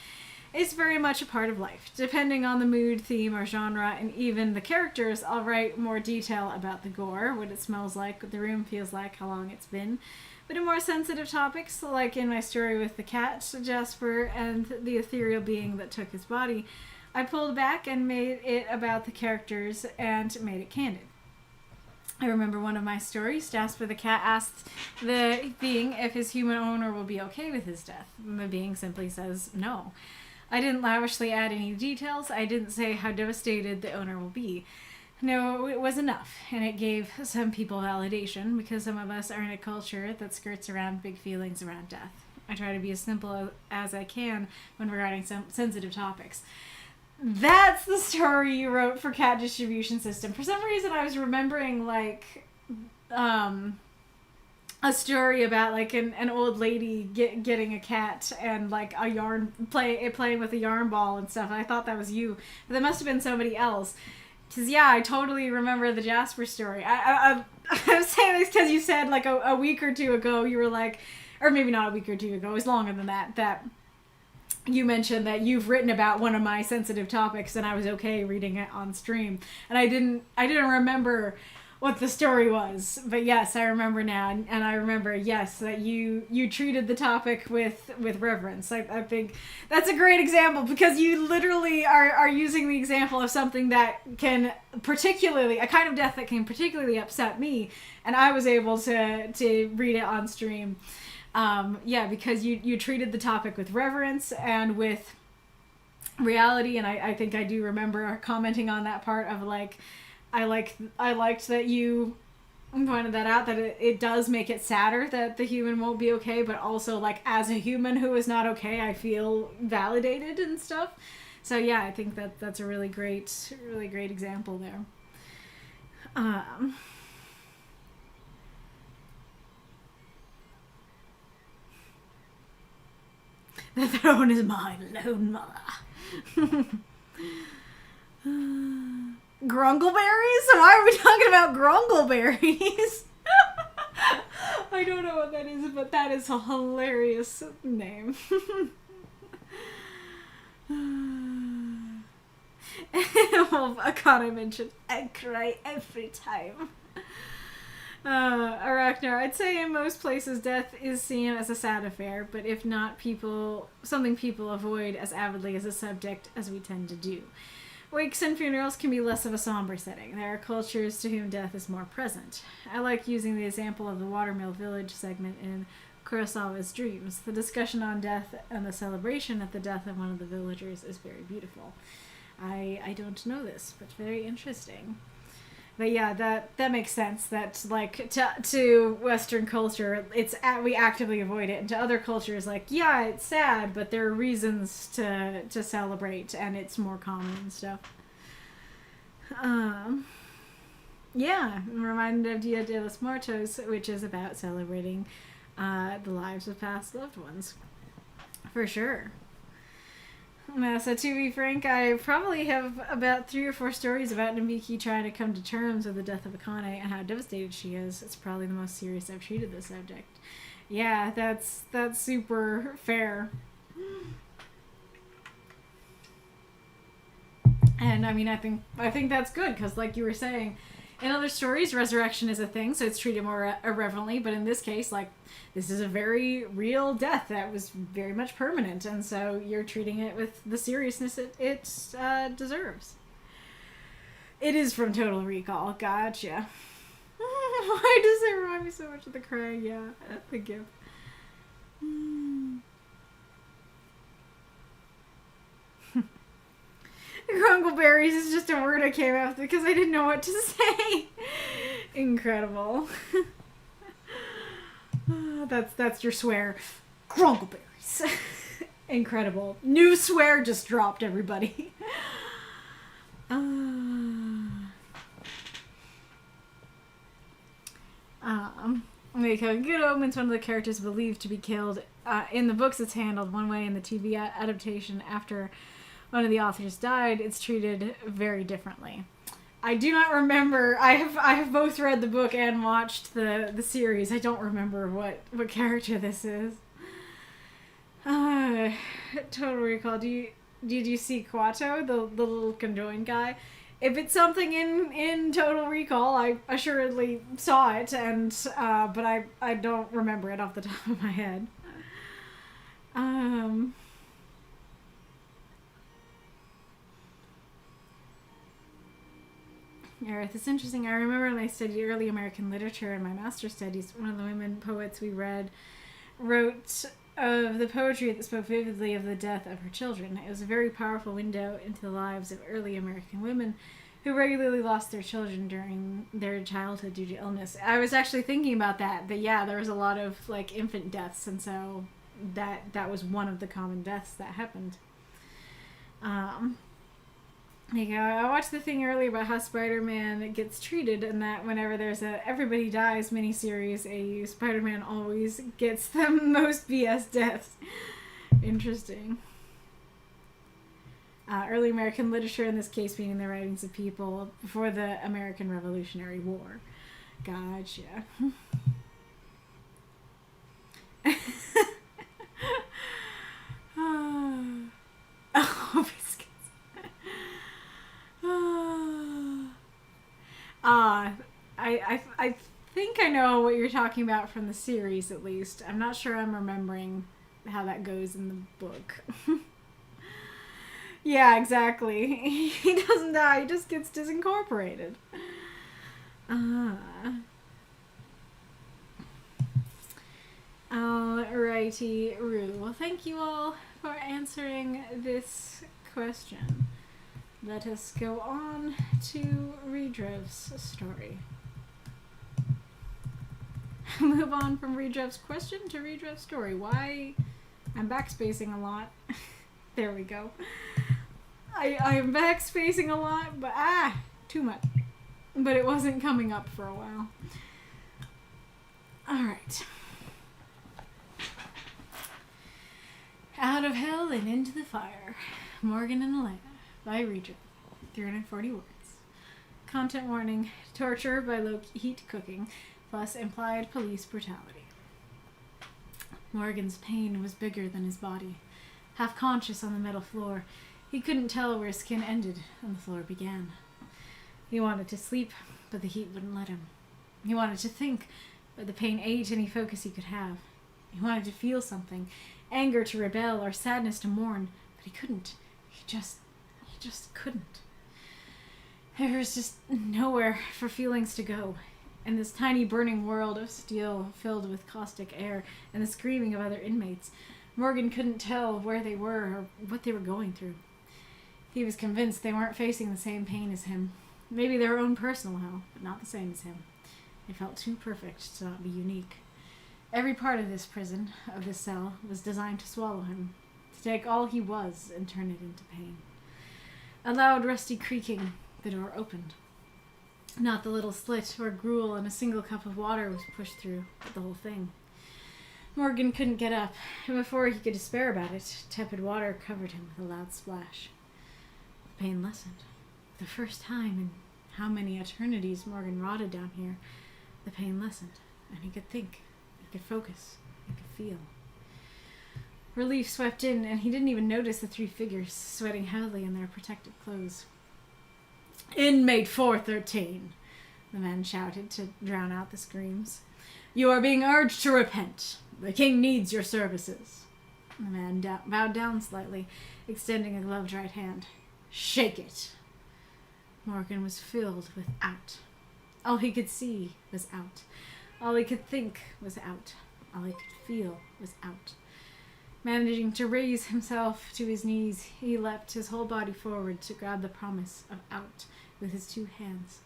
It's very much a part of life. Depending on the mood, theme, or genre, and even the characters, I'll write more detail about the gore, what it smells like, what the room feels like, how long it's been. But in more sensitive topics, like in my story with the cat, Jasper, and the ethereal being that took his body, I pulled back and made it about the characters and made it candid. I remember one of my stories, Jasper the cat asked the being if his human owner will be okay with his death. And the being simply says no. I didn't lavishly add any details. I didn't say how devastated the owner will be. No, it was enough, and it gave some people validation, because some of us are in a culture that skirts around big feelings around death. I try to be as simple as I can when regarding some sensitive topics. That's the story you wrote for Cat Distribution System. For some reason, I was remembering, like, a story about, like, an old lady getting a cat and, like, a yarn playing with a yarn ball and stuff. And I thought that was you, but that must have been somebody else. Because, yeah, I totally remember the Jasper story. I'm saying this because you said, like, a week or two ago, you were like, or maybe not a week or two ago, it was longer than that you mentioned that you've written about one of my sensitive topics, and I was okay reading it on stream. And I didn't remember what the story was, but yes, I remember now, and I remember, yes, that you treated the topic with reverence. I think that's a great example, because you literally are using the example of something that can particularly, a kind of death that can particularly upset me, and I was able to read it on stream. Because you treated the topic with reverence and with reality, and I think I do remember commenting on that part of, like, I liked that you pointed that out, that it does make it sadder that the human won't be okay, but also, like, as a human who is not okay, I feel validated and stuff. So yeah, I think that's a really great example there. The throne is mine alone, mother. Grungleberries? Why are we talking about grungleberries? I don't know what that is, but that is a hilarious name. Well, Akane mentioned, I cry every time. Aracnar, I'd say in most places death is seen as a sad affair, but if not, something people avoid as avidly as a subject as we tend to do. Wakes and funerals can be less of a somber setting. There are cultures to whom death is more present. I like using the example of the Watermill Village segment in Kurosawa's Dreams. The discussion on death and the celebration at the death of one of the villagers is very beautiful. I don't know this, but very interesting. But yeah, that makes sense. That like to Western culture, we actively avoid it, and to other cultures, like yeah, it's sad, but there are reasons to celebrate, and it's more common and stuff. Yeah, I'm reminded of Dia de los Muertos, which is about celebrating the lives of past loved ones, for sure. So to be frank, I probably have about 3 or 4 stories about Namiki trying to come to terms with the death of Akane and how devastated she is. It's probably the most serious I've treated the subject. Yeah, that's super fair. And I mean, I think that's good, because like you were saying, in other stories, resurrection is a thing, so it's treated more irreverently, but in this case, like, this is a very real death that was very much permanent, and so you're treating it with the seriousness it deserves. It is from Total Recall, gotcha. Why does it remind me so much of the Craig? Yeah, the gift. Grunkleberries is just a word I came after because I didn't know what to say. Incredible. That's your swear. Grunkleberries. Incredible. New swear just dropped, everybody. Good Omens, one of the characters believed to be killed. In the books, it's handled one way. In the TV adaptation, after one of the authors died, it's treated very differently. I do not remember. I have both read the book and watched the series. I don't remember what character this is. Total Recall. Did you see Kawato, the little conjoined guy? If it's something in Total Recall, I assuredly saw it, and but I don't remember it off the top of my head. Arith, it's interesting. I remember when I studied early American literature in my master's studies, one of the women poets we read wrote of the poetry that spoke vividly of the death of her children. It was a very powerful window into the lives of early American women who regularly lost their children during their childhood due to illness. I was actually thinking about that yeah, there was a lot of like infant deaths, and so that was one of the common deaths that happened. I watched the thing earlier about how Spider-Man gets treated, and that whenever there's a Everybody Dies miniseries, Spider-Man always gets the most BS deaths. Interesting. Early American literature, in this case meaning the writings of people before the American Revolutionary War. Gotcha. Oh, biscuits. I think I know what you're talking about from the series, at least. I'm not sure I'm remembering how that goes in the book. Yeah, exactly. He doesn't die, he just gets disincorporated. Alrighty, Rue. Well, thank you all for answering this question. Let us go on to Reidrev's story. Move on from Reidrev's question to Reidrev's story. Why? I'm backspacing a lot. There we go. I'm backspacing a lot, but too much. But it wasn't coming up for a while. Alright. Out of Hell and Into the Fire. Morgan and Alea by Reidrev. 340 words. Content warning. Torture by low heat cooking, plus implied police brutality. Morgan's pain was bigger than his body. Half conscious on the metal floor, he couldn't tell where his skin ended and the floor began. He wanted to sleep, but the heat wouldn't let him. He wanted to think, but the pain ate any focus he could have. He wanted to feel something, anger to rebel or sadness to mourn, but he couldn't. He just couldn't. There was just nowhere for feelings to go. In this tiny burning world of steel filled with caustic air and the screaming of other inmates, Morgan couldn't tell where they were or what they were going through. He was convinced they weren't facing the same pain as him. Maybe their own personal hell, but not the same as him. It felt too perfect to not be unique. Every part of this prison, of this cell, was designed to swallow him, to take all he was and turn it into pain. A loud, rusty creaking, the door opened. Not the little slit where gruel and a single cup of water was pushed through, but the whole thing. Morgan couldn't get up, and before he could despair about it, tepid water covered him with a loud splash. The pain lessened. For the first time in how many eternities Morgan rotted down here, the pain lessened, and he could think, he could focus, he could feel. Relief swept in, and he didn't even notice the three figures, sweating heavily in their protective clothes. "Inmate 413, the man shouted to drown out the screams. "You are being urged to repent. The king needs your services." The man bowed down slightly, extending a gloved right hand. "Shake it." Morgan was filled with out. All he could see was out. All he could think was out. All he could feel was out. Managing to raise himself to his knees, he leapt his whole body forward to grab the promise of out with his two hands,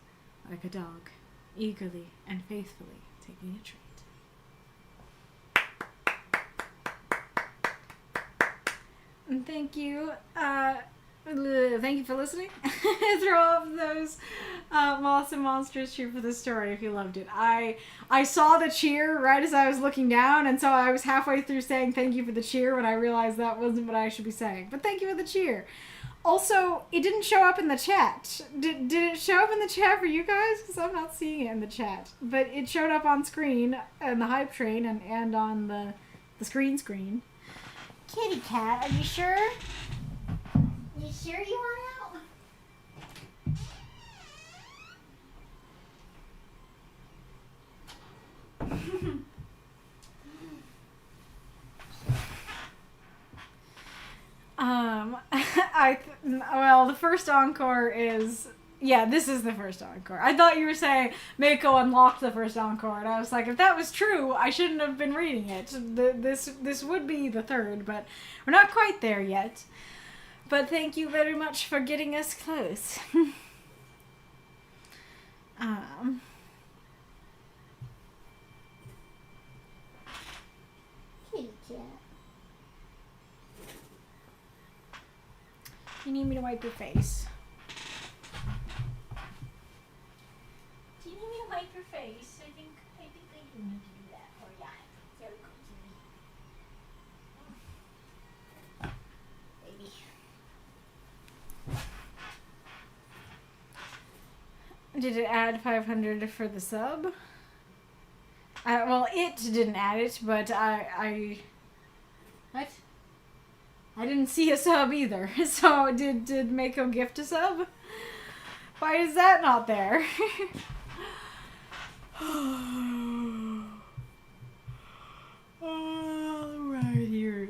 like a dog, eagerly and faithfully taking a treat. And thank you for listening. Throw off those moths and monsters. Cheer for the story if you loved it. I saw the cheer right as I was looking down, and so I was halfway through saying thank you for the cheer when I realized that wasn't what I should be saying. But thank you for the cheer. Also, it didn't show up in the chat. Did it show up in the chat for you guys? Because I'm not seeing it in the chat. But it showed up on screen, in the hype train, and on the screen. Kitty cat, are you sure? You sure you want out? Well, the first encore is... Yeah, this is the first encore. I thought you were saying Mako unlocked the first encore, and I was like, if that was true, I shouldn't have been reading it. This would be the third, but we're not quite there yet. But thank you very much for getting us close. Kitty cat. You need me to wipe your face. Do you need me to wipe your face? I think I do need to do that for you. Very good, baby. Did it add 500 for the sub? Well, it didn't add it, but What? I didn't see a sub either. So did Mako gift a sub? Why is that not there? Right here.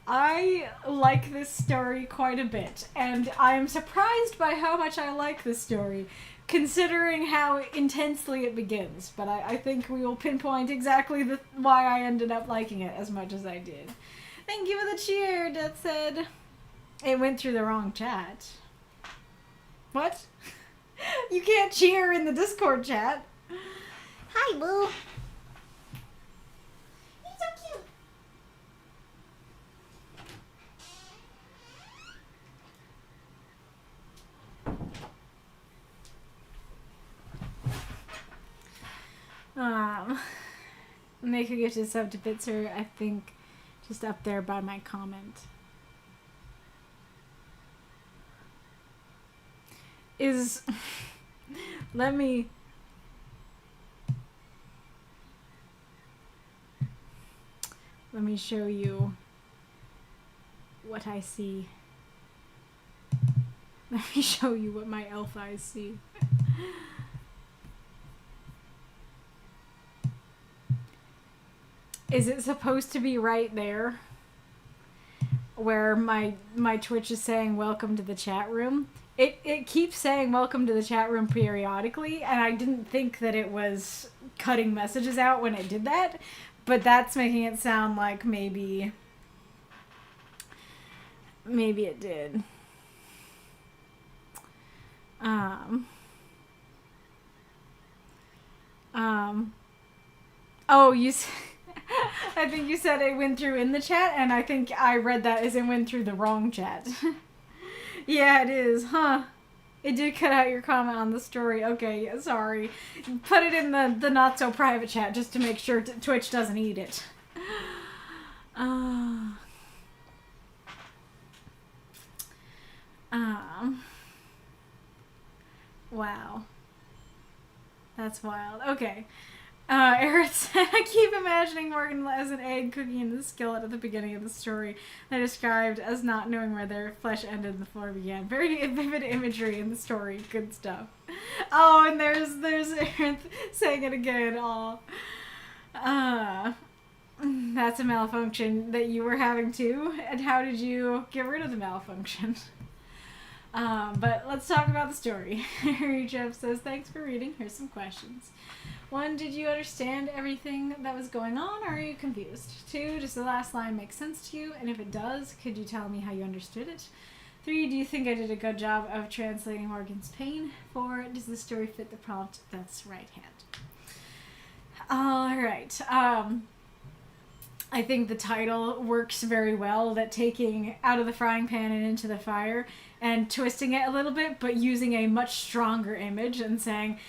I like this story quite a bit, and I'm surprised by how much I like this story, considering how intensely it begins. But I think we will pinpoint exactly why I ended up liking it as much as I did. Thank you for the cheer, Death said. It went through the wrong chat. What? You can't cheer in the Discord chat. Hi, Boo. He's so cute. Make a gift sub to Bitzer, I think, just up there by my comment. Let me... Let me show you what I see. Let me show you what my elf eyes see. Is it supposed to be right there? Where my Twitch is saying welcome to the chat room? It keeps saying welcome to the chat room periodically, and I didn't think that it was cutting messages out when it did that, but that's making it sound like maybe it did. Oh, I think you said it went through in the chat, and I think I read that as it went through the wrong chat. Yeah, it is, huh? It did cut out your comment on the story. Okay, sorry. Put it in the not-so-private chat just to make sure Twitch doesn't eat it. Wow. That's wild. Okay. Arith said, I keep imagining Morgan as an egg cooking in the skillet at the beginning of the story. They described as not knowing where their flesh ended and the floor began. Very vivid imagery in the story. Good stuff. Oh, and there's Arith saying it again. Oh. That's a malfunction that you were having too. And how did you get rid of the malfunction? But let's talk about the story. Reidrev says, thanks for reading. Here's some questions. 1, did you understand everything that was going on, or are you confused? 2, does the last line make sense to you? And if it does, could you tell me how you understood it? 3, do you think I did a good job of translating Morgan's pain? 4, does the story fit the prompt? That's right hand. Alright, I think the title works very well, that taking out of the frying pan and into the fire and twisting it a little bit, but using a much stronger image and saying,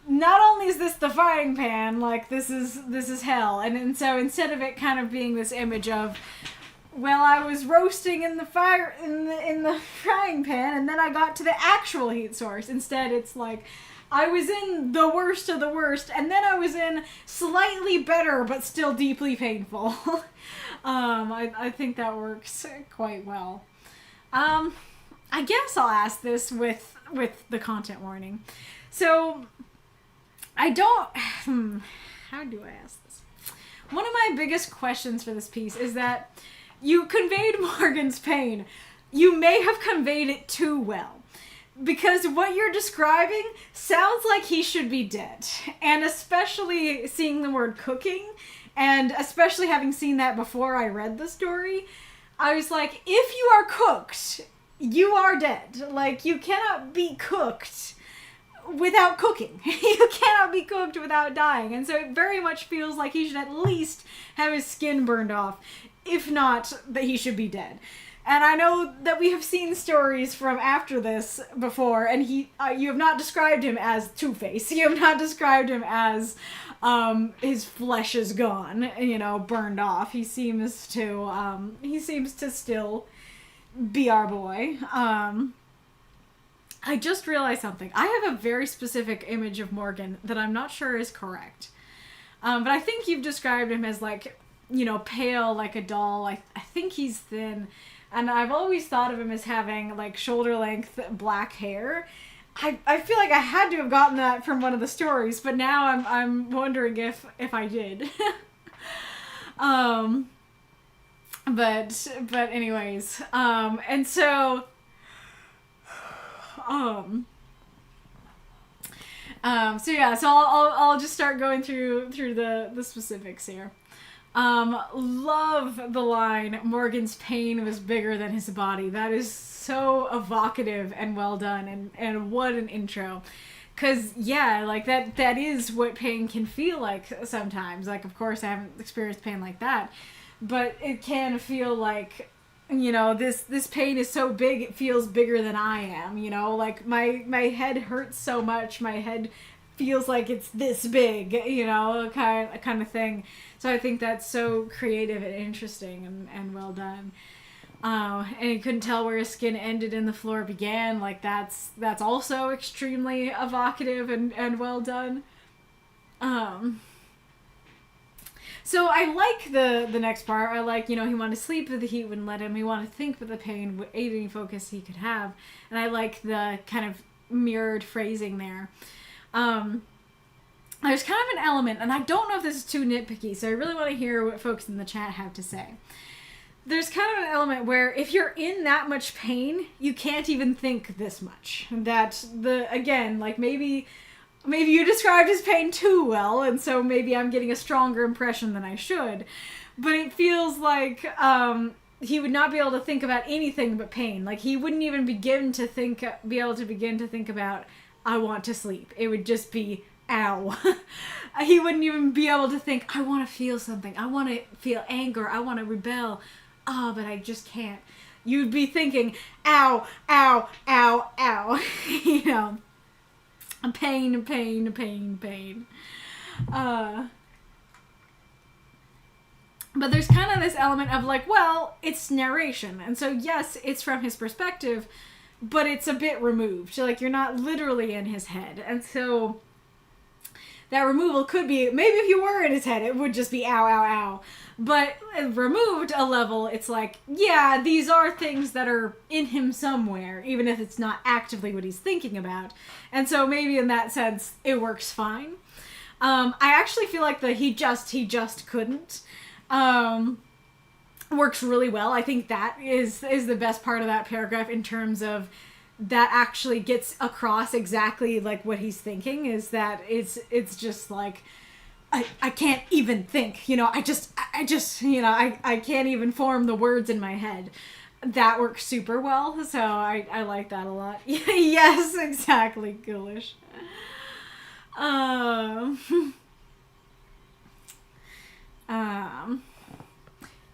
not only is this the frying pan, like this is hell. And so instead of it kind of being this image of, well, I was roasting in the fire in the frying pan and then I got to the actual heat source. Instead it's like, I was in the worst of the worst, and then I was in slightly better, but still deeply painful. I think that works quite well. I guess I'll ask this with the content warning. So, I don't... how do I ask this? One of my biggest questions for this piece is that you conveyed Morgan's pain. You may have conveyed it too well. Because what you're describing sounds like he should be dead. And especially seeing the word cooking, and especially having seen that before I read the story, I was like, if you are cooked, you are dead. Like, you cannot be cooked without cooking. You cannot be cooked without dying. And so it very much feels like he should at least have his skin burned off, if not that he should be dead. And I know that we have seen stories from after this before, and you have not described him as Two-Face. You have not described him as his flesh is gone, burned off. He seems to still be our boy. I just realized something. I have a very specific image of Morgan that I'm not sure is correct. But I think you've described him as pale like a doll. I think he's thin. And I've always thought of him as having, shoulder-length black hair. I feel like I had to have gotten that from one of the stories, but now I'm wondering if I did. But anyways, and so... So I'll just start going through the specifics here. Love the line, Morgan's pain was bigger than his body. That is so evocative and well done, and what an intro. 'Cause, yeah, that is what pain can feel like sometimes. Of course, I haven't experienced pain like that, but it can feel like, this pain is so big, it feels bigger than I am, my head hurts so much, my head feels like it's this big, kind of thing. So I think that's so creative and interesting and well done. And you couldn't tell where his skin ended and the floor began. That's also extremely evocative and well done. So I like the next part. I like, he wanted to sleep, but the heat wouldn't let him. He wanted to think, but the pain would aid any focus he could have. And I like the kind of mirrored phrasing there. There's kind of an element, and I don't know if this is too nitpicky, so I really want to hear what folks in the chat have to say. There's kind of an element where if you're in that much pain, you can't even think this much. That maybe you described his pain too well, and so be I'm getting a stronger impression than I should. But it feels like he would not be able to think about anything but pain. Like, he wouldn't even be able to begin to think about, I want to sleep. It would just be, ow. He wouldn't even be able to think, I want to feel something. I want to feel anger. I want to rebel. Oh, but I just can't. You'd be thinking, ow, ow, ow, ow. Pain, pain, pain, pain. But there's kind of this element of like, well, it's narration. And so, yes, it's from his perspective, but it's a bit removed. Like, you're not literally in his head. And so that removal could be, maybe if you were in his head, it would just be ow, ow, ow. But removed a level, it's like, yeah, these are things that are in him somewhere, even if it's not actively what he's thinking about. And so maybe in that sense, it works fine. I actually feel like the he just couldn't works really well. I think that is the best part of that paragraph in terms of that actually gets across exactly like what he's thinking, is that it's just like, I can't even think, I can't even form the words in my head. That works super well, so I like that a lot. Yes, exactly, ghoulish.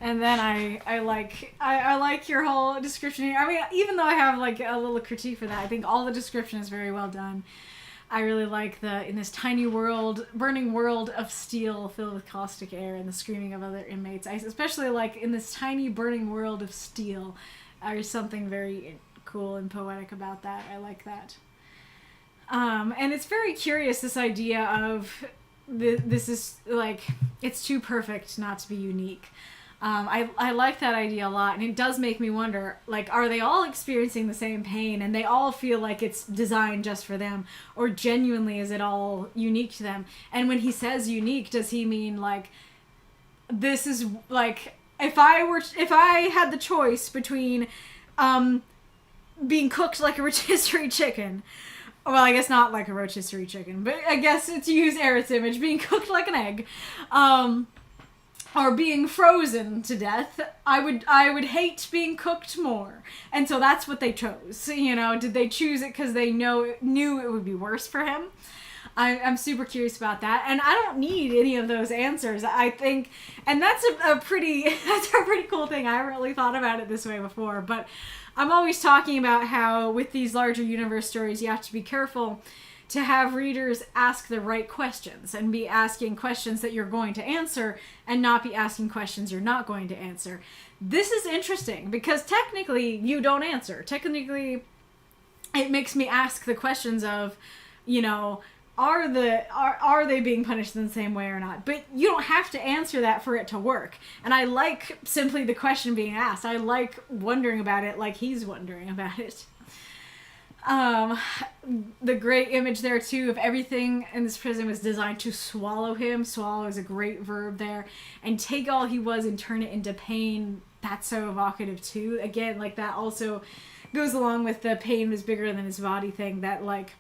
And then I like your whole description here. I mean, even though I have like a little critique for that, I think all the description is very well done. I really like in this tiny world, burning world of steel filled with caustic air and the screaming of other inmates. I especially like in this tiny burning world of steel. There's something very cool and poetic about that. I like that. And it's very curious, this idea of this is like, it's too perfect not to be unique. I like that idea a lot, and it does make me wonder, like, are they all experiencing the same pain and they all feel like it's designed just for them, or genuinely is it all unique to them? And when he says unique, does he mean like, this is like, if I had the choice between being cooked like a rotisserie chicken, well, I guess not like a rotisserie chicken, but I guess to use Arith's image, being cooked like an egg, or being frozen to death, I would hate being cooked more. And so that's what they chose. Did they choose it because they knew it would be worse for him? I'm super curious about that, and I don't need any of those answers. I think, and that's a pretty cool thing. I haven't really thought about it this way before, but I'm always talking about how with these larger universe stories, you have to be careful to have readers ask the right questions and be asking questions that you're going to answer and not be asking questions you're not going to answer. This is interesting because technically you don't answer. Technically, it makes me ask the questions of, are they being punished in the same way or not? But you don't have to answer that for it to work. And I like simply the question being asked. I like wondering about it like he's wondering about it. The great image there too of everything in this prison was designed to swallow him. Swallow is a great verb there. And take all he was and turn it into pain. That's so evocative too. Again, like that also goes along with the pain was bigger than his body thing, that like,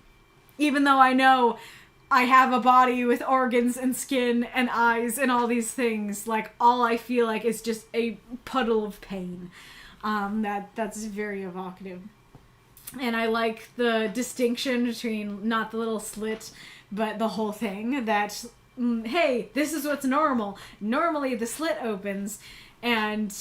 even though I know I have a body with organs and skin and eyes and all these things, like all I feel like is just a puddle of pain. That's very evocative. And I like the distinction between not the little slit, but the whole thing. That, hey, this is what's normal. Normally the slit opens, and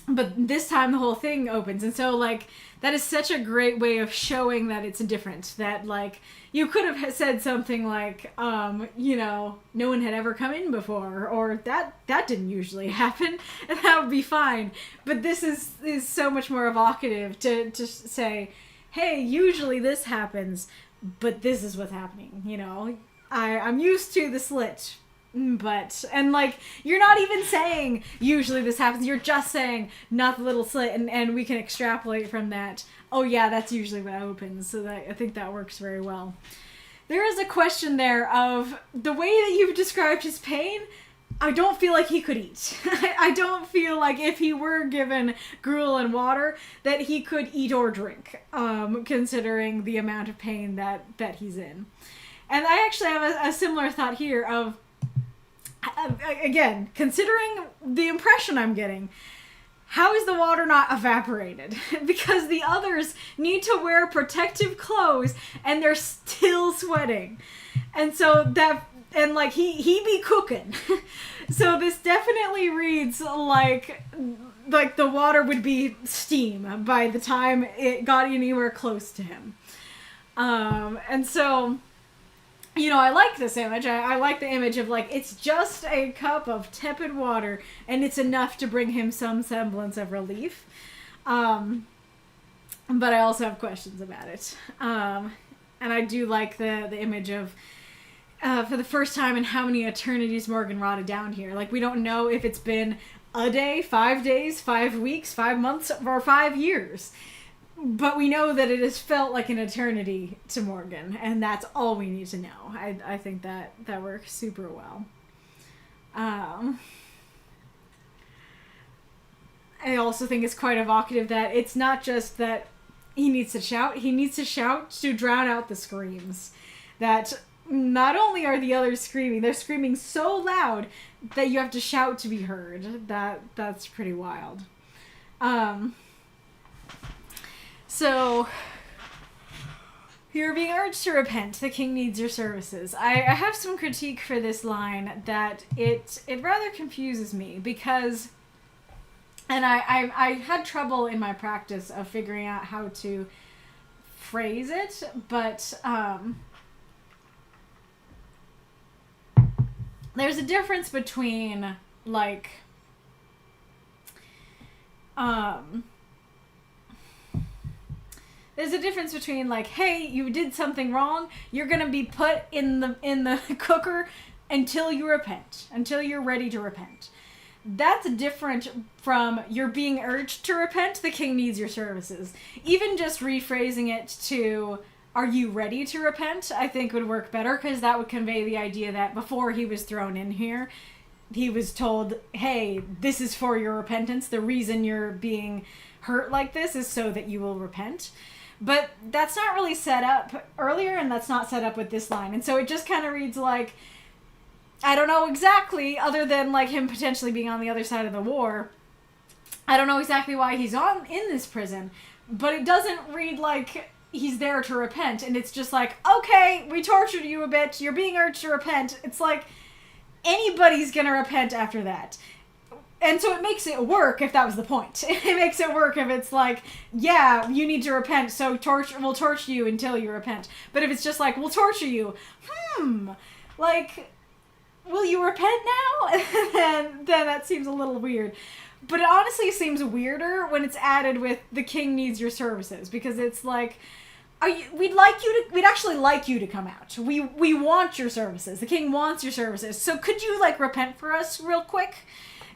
but this time the whole thing opens. And so, like, that is such a great way of showing that it's different. That, like, you could have said something like, no one had ever come in before, or that didn't usually happen, and that would be fine. But this is so much more evocative to say, hey, usually this happens, but this is what's happening, I'm used to the slit, And like, you're not even saying usually this happens, you're just saying not the little slit, and we can extrapolate from that. Oh yeah, that's usually what opens, so that, I think that works very well. There is a question there of the way that you've described his pain. I don't feel like he could eat. I don't feel like if he were given gruel and water that he could eat or drink, considering the amount of pain that he's in. And I actually have a similar thought here of, again, considering the impression I'm getting, how is the water not evaporated? Because the others need to wear protective clothes and they're still sweating. And so that, and like he be cooking. So this definitely reads like the water would be steam by the time it got anywhere close to him. And so, you know, I like this image. I like the image of like, it's just a cup of tepid water and it's enough to bring him some semblance of relief. But I also have questions about it. And I do like the image of, for the first time in how many eternities Morgan rotted down here. Like, we don't know if it's been a day, 5 days, 5 weeks, 5 months, or 5 years. But we know that it has felt like an eternity to Morgan, and that's all we need to know. I think that works super well. I also think it's quite evocative that it's not just that he needs to shout to drown out the screams. That not only are the others screaming, they're screaming so loud that you have to shout to be heard. That's pretty wild. So, you're being urged to repent. The king needs your services. I have some critique for this line that it rather confuses me because, and I had trouble in my practice of figuring out how to phrase it, but there's a difference between like there's a difference between like, hey, you did something wrong, you're gonna be put in the cooker until you repent, until you're ready to repent. That's different from you're being urged to repent, the king needs your services. Even just rephrasing it to, are you ready to repent, I think would work better, because that would convey the idea that before he was thrown in here, he was told, hey, this is for your repentance. The reason you're being hurt like this is so that you will repent. But that's not really set up earlier, and that's not set up with this line. And so it just kind of reads like, I don't know exactly, other than like him potentially being on the other side of the war. I don't know exactly why he's in this prison, but it doesn't read like he's there to repent. And it's just like, okay, we tortured you a bit. You're being urged to repent. It's like anybody's gonna repent after that. And so it makes it work if that was the point. It makes it work if it's like, yeah, you need to repent, so we'll torture you until you repent. But if it's just like, we'll torture you, like, will you repent now? then that seems a little weird. But it honestly seems weirder when it's added with the king needs your services, because it's like, we'd actually like you to come out. We want your services. The king wants your services. So could you like repent for us real quick?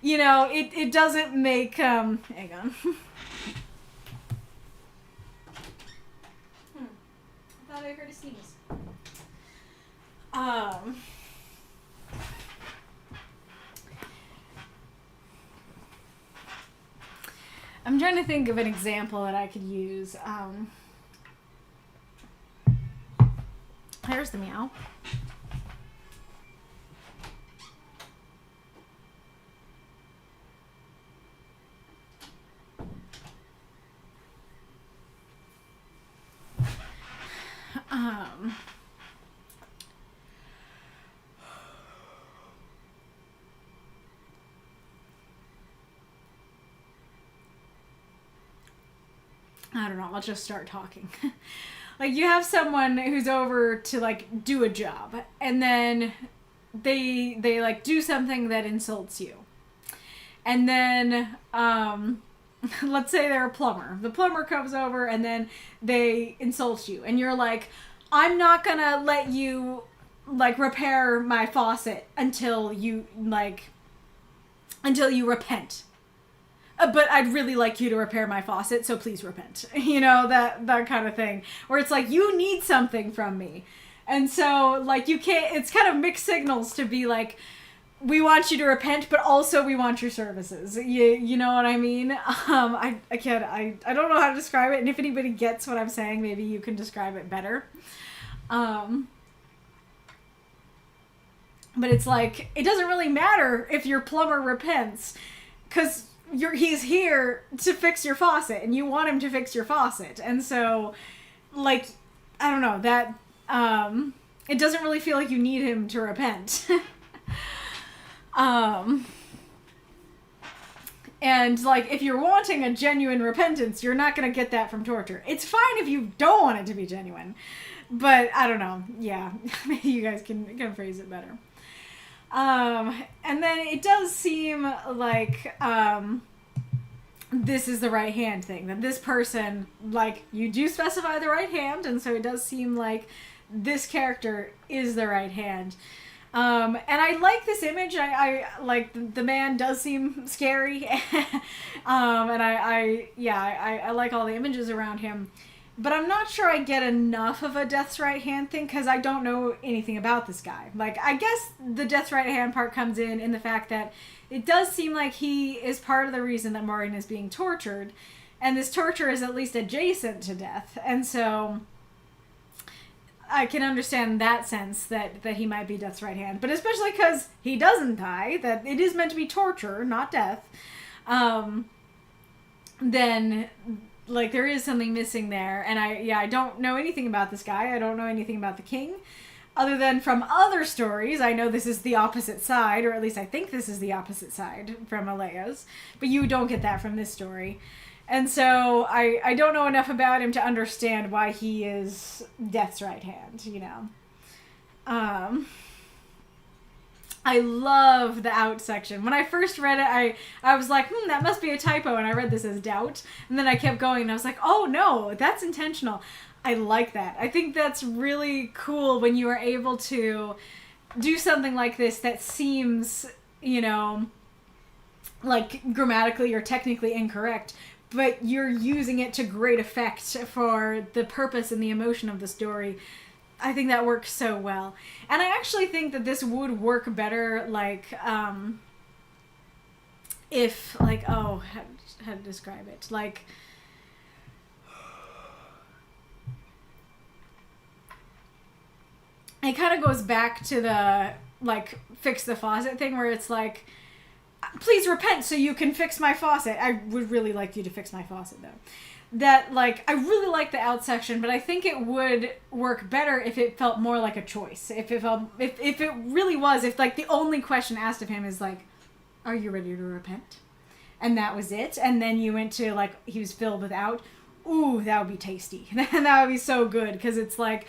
You know, it doesn't make, hang on. I thought I heard a sneeze. I'm trying to think of an example that I could use. Here's the meow. I don't know, I'll just start talking. Like, you have someone who's over to, like, do a job, and then they like, do something that insults you. And then, let's say they're a plumber. The plumber comes over, and then they insult you, and you're like, I'm not gonna let you like, repair my faucet until you repent. But I'd really like you to repair my faucet, so please repent. You know, that kind of thing. Where it's like, you need something from me. And so, like, you can't, it's kind of mixed signals to be like, we want you to repent, but also we want your services. You know what I mean? I don't know how to describe it, and if anybody gets what I'm saying, maybe you can describe it better. But it's like, it doesn't really matter if your plumber repents, because he's here to fix your faucet, and you want him to fix your faucet. And so, like, I don't know, that, it doesn't really feel like you need him to repent. And, like, if you're wanting a genuine repentance, you're not going to get that from torture. It's fine if you don't want it to be genuine. But, I don't know. Yeah. Maybe you guys can phrase it better. And then it does seem like, this is the right hand thing. That this person, like, you do specify the right hand, and so it does seem like this character is the right hand. And I like this image. I like, the man does seem scary. And I like all the images around him. But I'm not sure I get enough of a Death's Right Hand thing, because I don't know anything about this guy. Like, I guess the Death's Right Hand part comes in the fact that it does seem like he is part of the reason that Morgan is being tortured. And this torture is at least adjacent to death. And so I can understand that sense that he might be Death's Right Hand. But especially because he doesn't die, that it is meant to be torture, not death. Then, like, there is something missing there. And I don't know anything about this guy. I don't know anything about the king. Other than from other stories, I know this is the opposite side, or at least I think this is the opposite side from Alea's. But you don't get that from this story. And so I don't know enough about him to understand why he is Death's right hand, you know. I love the out section. When I first read it, I was like, that must be a typo, and I read this as doubt. And then I kept going, and I was like, oh no, that's intentional. I like that. I think that's really cool when you are able to do something like this that seems, you know, like grammatically or technically incorrect, but you're using it to great effect for the purpose and the emotion of the story. I think that works so well. And I actually think that this would work better, like, if, like, how to describe it? Like, it kind of goes back to the, like, fix the faucet thing, where it's like, please repent so you can fix my faucet. I would really like you to fix my faucet, though. That, like, I really like the out section, but I think it would work better if it felt more like a choice. If it really was, if, like, the only question asked of him is, like, are you ready to repent? And that was it. And then you went to, like, he was filled with out. Ooh, that would be tasty. That would be so good, because it's like,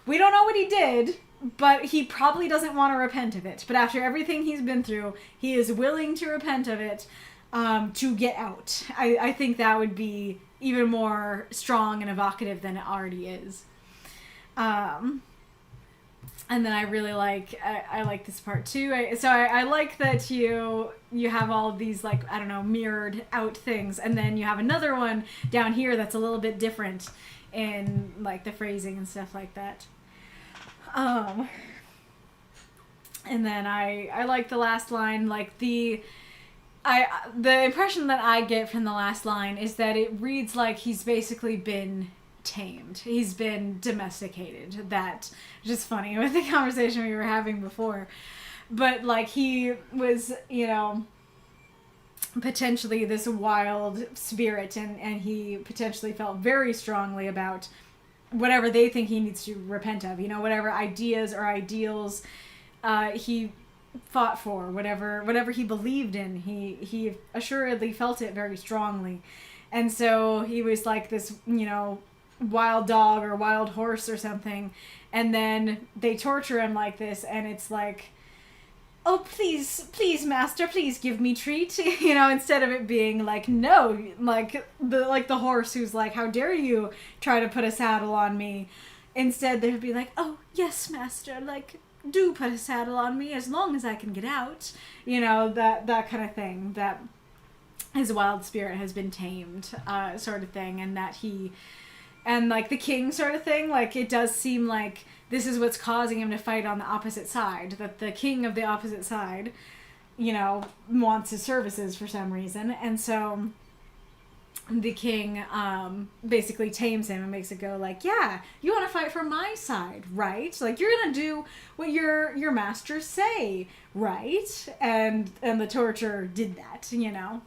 we don't know what he did, but he probably doesn't want to repent of it. But after everything he's been through, he is willing to repent of it, to get out. I think that would be even more strong and evocative than it already is. And then I really like, I like this part too. I like that you have all of these, like, I don't know, mirrored out things, and then you have another one down here that's a little bit different in, like, the phrasing and stuff like that. And then I like the last line, like, the impression that I get from the last line is that it reads like he's basically been tamed. He's been domesticated. That just funny with the conversation we were having before. But, like, he was, you know, potentially this wild spirit, and he potentially felt very strongly about whatever they think he needs to repent of, you know, whatever ideas or ideals he fought for, whatever he believed in, he assuredly felt it very strongly. And so he was like this, you know, wild dog or wild horse or something, and then they torture him like this, and it's like, oh, please, master, please give me treat, you know, instead of it being like, no, like the horse who's like, how dare you try to put a saddle on me. Instead, they'd be like, oh, yes, master, like, do put a saddle on me as long as I can get out. You know, that kind of thing, that his wild spirit has been tamed, sort of thing, and that and like the king sort of thing, like it does seem like this is what's causing him to fight on the opposite side, that the king of the opposite side, you know, wants his services for some reason, and so the king basically tames him and makes it go like, yeah, you want to fight for my side, right? Like, you're gonna do what your masters say, right? And the torture did that, you know.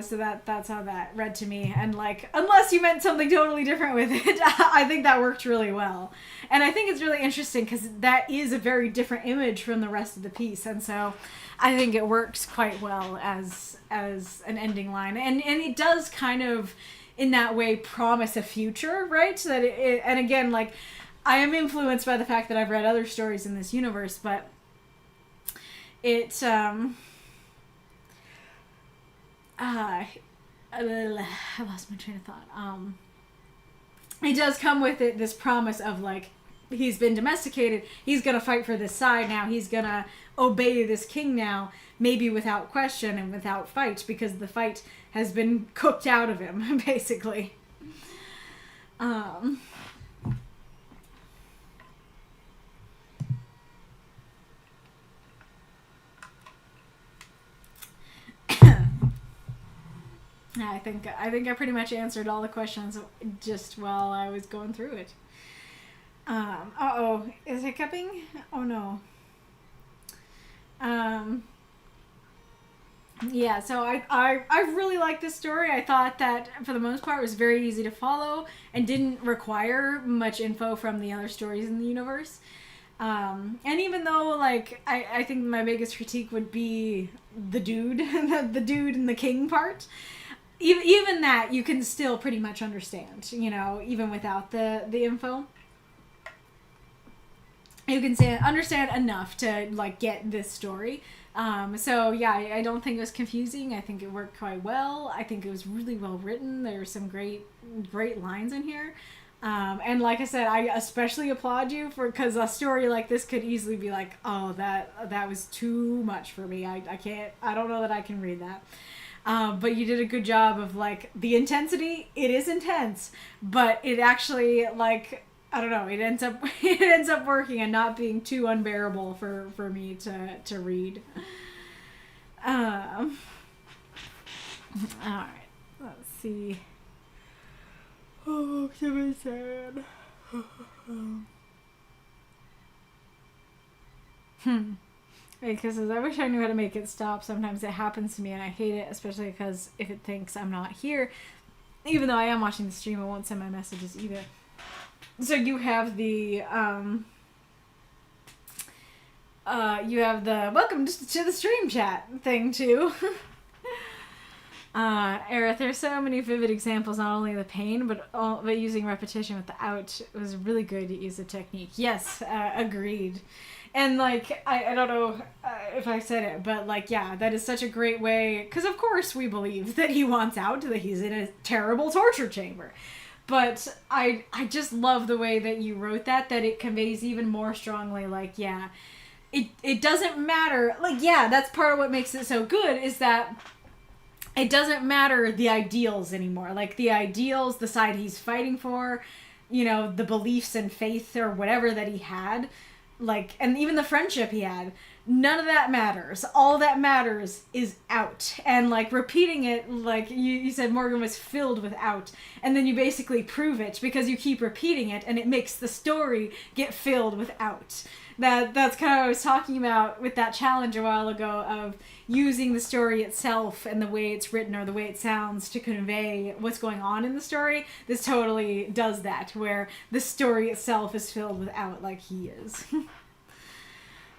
So that's how that read to me. And like, unless you meant something totally different with it, I think that worked really well. And I think it's really interesting because that is a very different image from the rest of the piece. And so I think it works quite well as an ending line. And it does kind of, in that way, promise a future, right? So that and again, like, I am influenced by the fact that I've read other stories in this universe, but it, I lost my train of thought. It does come with it this promise of like, he's been domesticated, he's gonna fight for this side now, he's gonna obey this king now, maybe without question and without fight, because the fight has been cooked out of him, basically. I think I pretty much answered all the questions just while I was going through it. Uh-oh. Is it cupping? Oh, no. Yeah, so I really liked this story. I thought that, for the most part, it was very easy to follow and didn't require much info from the other stories in the universe. And even though, like, I think my biggest critique would be the dude, the dude and the king part, even that you can still pretty much understand, you know, even without the info. You can understand enough to, like, get this story. So, yeah, I don't think it was confusing. I think it worked quite well. I think it was really well written. There were some great lines in here. And like I said, I especially applaud you because a story like this could easily be like, oh, that was too much for me. I don't know that I can read that. But you did a good job of, like, the intensity. It is intense, but it actually, like, I don't know, it ends up working and not being too unbearable for me to read. All right, let's see. Oh, so very sad. Because I wish I knew how to make it stop. Sometimes it happens to me and I hate it, especially because if it thinks I'm not here, even though I am watching the stream, it won't send my messages either. So you have the welcome to the stream chat thing too. Arith, there's so many vivid examples, not only of the pain, but using repetition with the ouch. It was really good to use the technique. Yes, agreed. And, like, I don't know if I said it, but, like, yeah, that is such a great way, because of course we believe that he wants out, that he's in a terrible torture chamber. But I just love the way that you wrote that it conveys even more strongly, like, yeah, it doesn't matter. Like, yeah, that's part of what makes it so good, is that it doesn't matter the ideals anymore. Like, the ideals, the side he's fighting for, you know, the beliefs and faith or whatever that he had, like, and even the friendship he had, none of that matters. All that matters is out. And, like, repeating it, like, you said Morgan was filled with out. And then you basically prove it because you keep repeating it and it makes the story get filled with out. That's kind of what I was talking about with that challenge a while ago of using the story itself and the way it's written or the way it sounds to convey what's going on in the story. This totally does that, where the story itself is filled with out, like he is.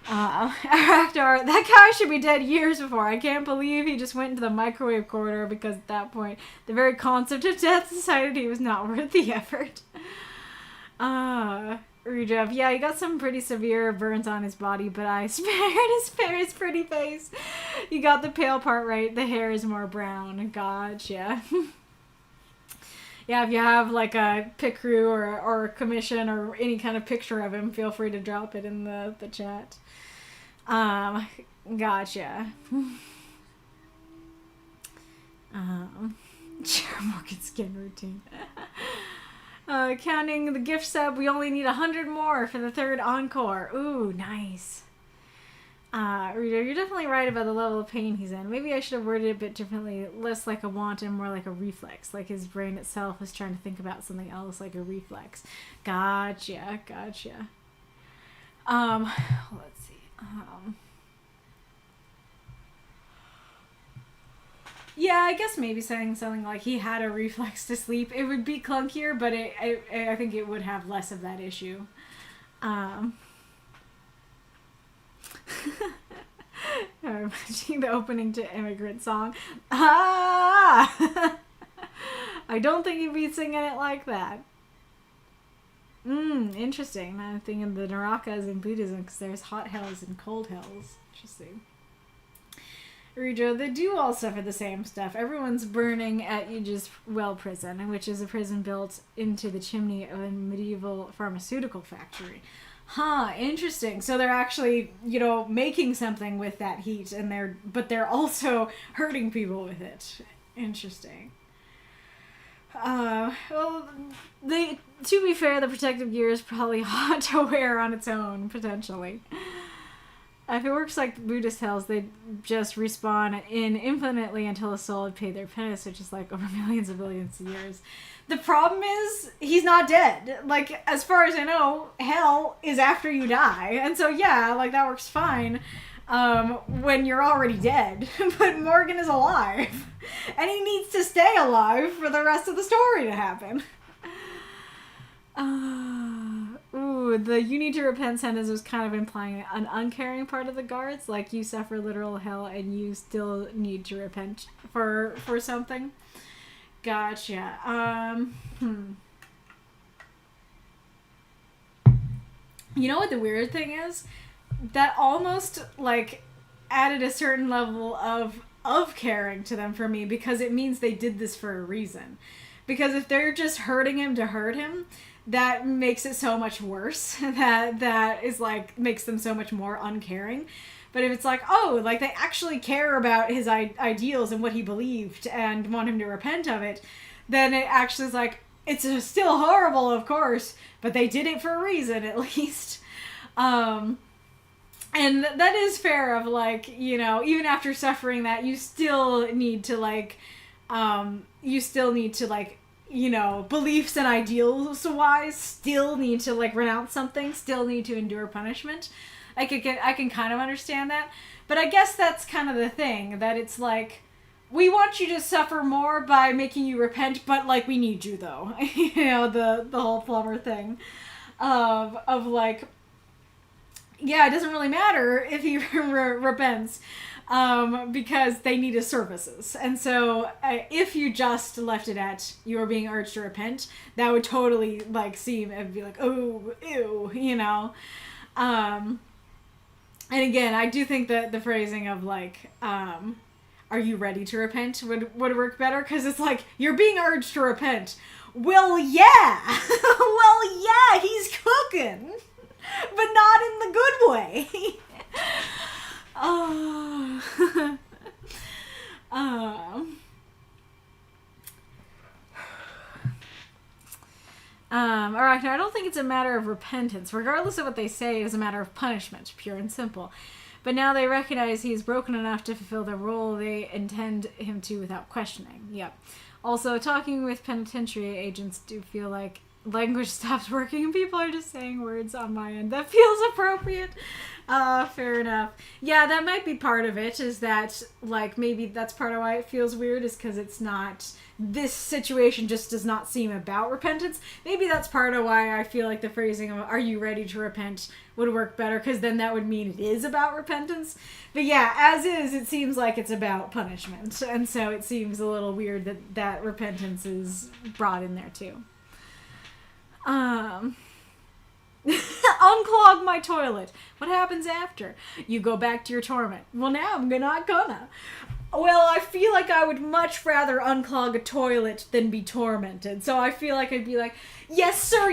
Aracnar, that guy should be dead years before. I can't believe he just went into the microwave corridor, because at that point, the very concept of death decided he was not worth the effort. Reidrev, yeah, he got some pretty severe burns on his body, but I spared his pretty face. You got the pale part right. The hair is more brown. Gotcha. Yeah, if you have like a pick crew or a commission or any kind of picture of him, feel free to drop it in the chat. Gotcha. Morgan skin routine. Counting the gift sub, we only need 100 more for the 3rd encore. Ooh, nice. Reader, you're definitely right about the level of pain he's in. Maybe I should have worded it a bit differently, less like a want and more like a reflex. Like his brain itself is trying to think about something else, like a reflex. Gotcha. Let's see. Yeah, I guess maybe saying something like he had a reflex to sleep, it would be clunkier, but I think it would have less of that issue. I'm imagining the opening to Immigrant Song. I don't think he'd be singing it like that. Interesting. I'm thinking the Narakas in Buddhism, because there's hot hells and cold hells. Interesting. Reidrev, they do all suffer the same stuff. Everyone's burning at Aegis Well Prison, which is a prison built into the chimney of a medieval pharmaceutical factory. Huh, interesting. So they're actually, making something with that heat, but they're also hurting people with it. Interesting. Well, to be fair, the protective gear is probably hot to wear on its own, potentially. If it works like Buddhist hells, they just respawn in infinitely until a soul had paid their penance, which is like over millions and billions of years. The problem is, he's not dead. Like, as far as I know, hell is after you die. And so, yeah, like, that works fine when you're already dead. But Morgan is alive. And he needs to stay alive for the rest of the story to happen. The you need to repent sentence was kind of implying an uncaring part of the guards, like you suffer literal hell and you still need to repent for something. Gotcha. You know what the weird thing is? That almost like added a certain level of caring to them for me, because it means they did this for a reason. Because if they're just hurting him to hurt him, that makes it so much worse. That is like, makes them so much more uncaring. But if it's like, oh, like they actually care about his ideals and what he believed and want him to repent of it, then it actually is like, it's still horrible, of course, but they did it for a reason, at least. And that is fair of like, even after suffering that, you still need to beliefs and ideals wise, still need to like renounce something, still need to endure punishment. I can kind of understand that, but I guess that's kind of the thing, that it's like, we want you to suffer more by making you repent, but like, we need you though. The whole plumber thing of like, yeah, it doesn't really matter if he repents, because they need his services. And so if you just left it at you are being urged to repent, that would totally like seem, it'd be like, oh, ew, and again, I do think that the phrasing of like, are you ready to repent would work better, because it's like, you're being urged to repent. Well, yeah. Well, yeah, he's cooking, but not in the good way. Arachnar, I don't think it's a matter of repentance. Regardless of what they say, it is a matter of punishment, pure and simple. But now they recognize he is broken enough to fulfill the role they intend him to without questioning. Yep. Also, talking with penitentiary agents do feel like language stops working and people are just saying words on my end. That feels appropriate. Fair enough. Yeah, that might be part of it, is that, like, maybe that's part of why it feels weird, is because it's not, this situation just does not seem about repentance. Maybe that's part of why I feel like the phrasing of, are you ready to repent, would work better, because then that would mean it is about repentance. But yeah, as is, it seems like it's about punishment, and so it seems a little weird that repentance is brought in there too. Unclog my toilet. What happens after? You go back to your torment. Well, now I'm not gonna. well, I feel like I would much rather unclog a toilet than be tormented. So I feel like I'd be like, yes, sir,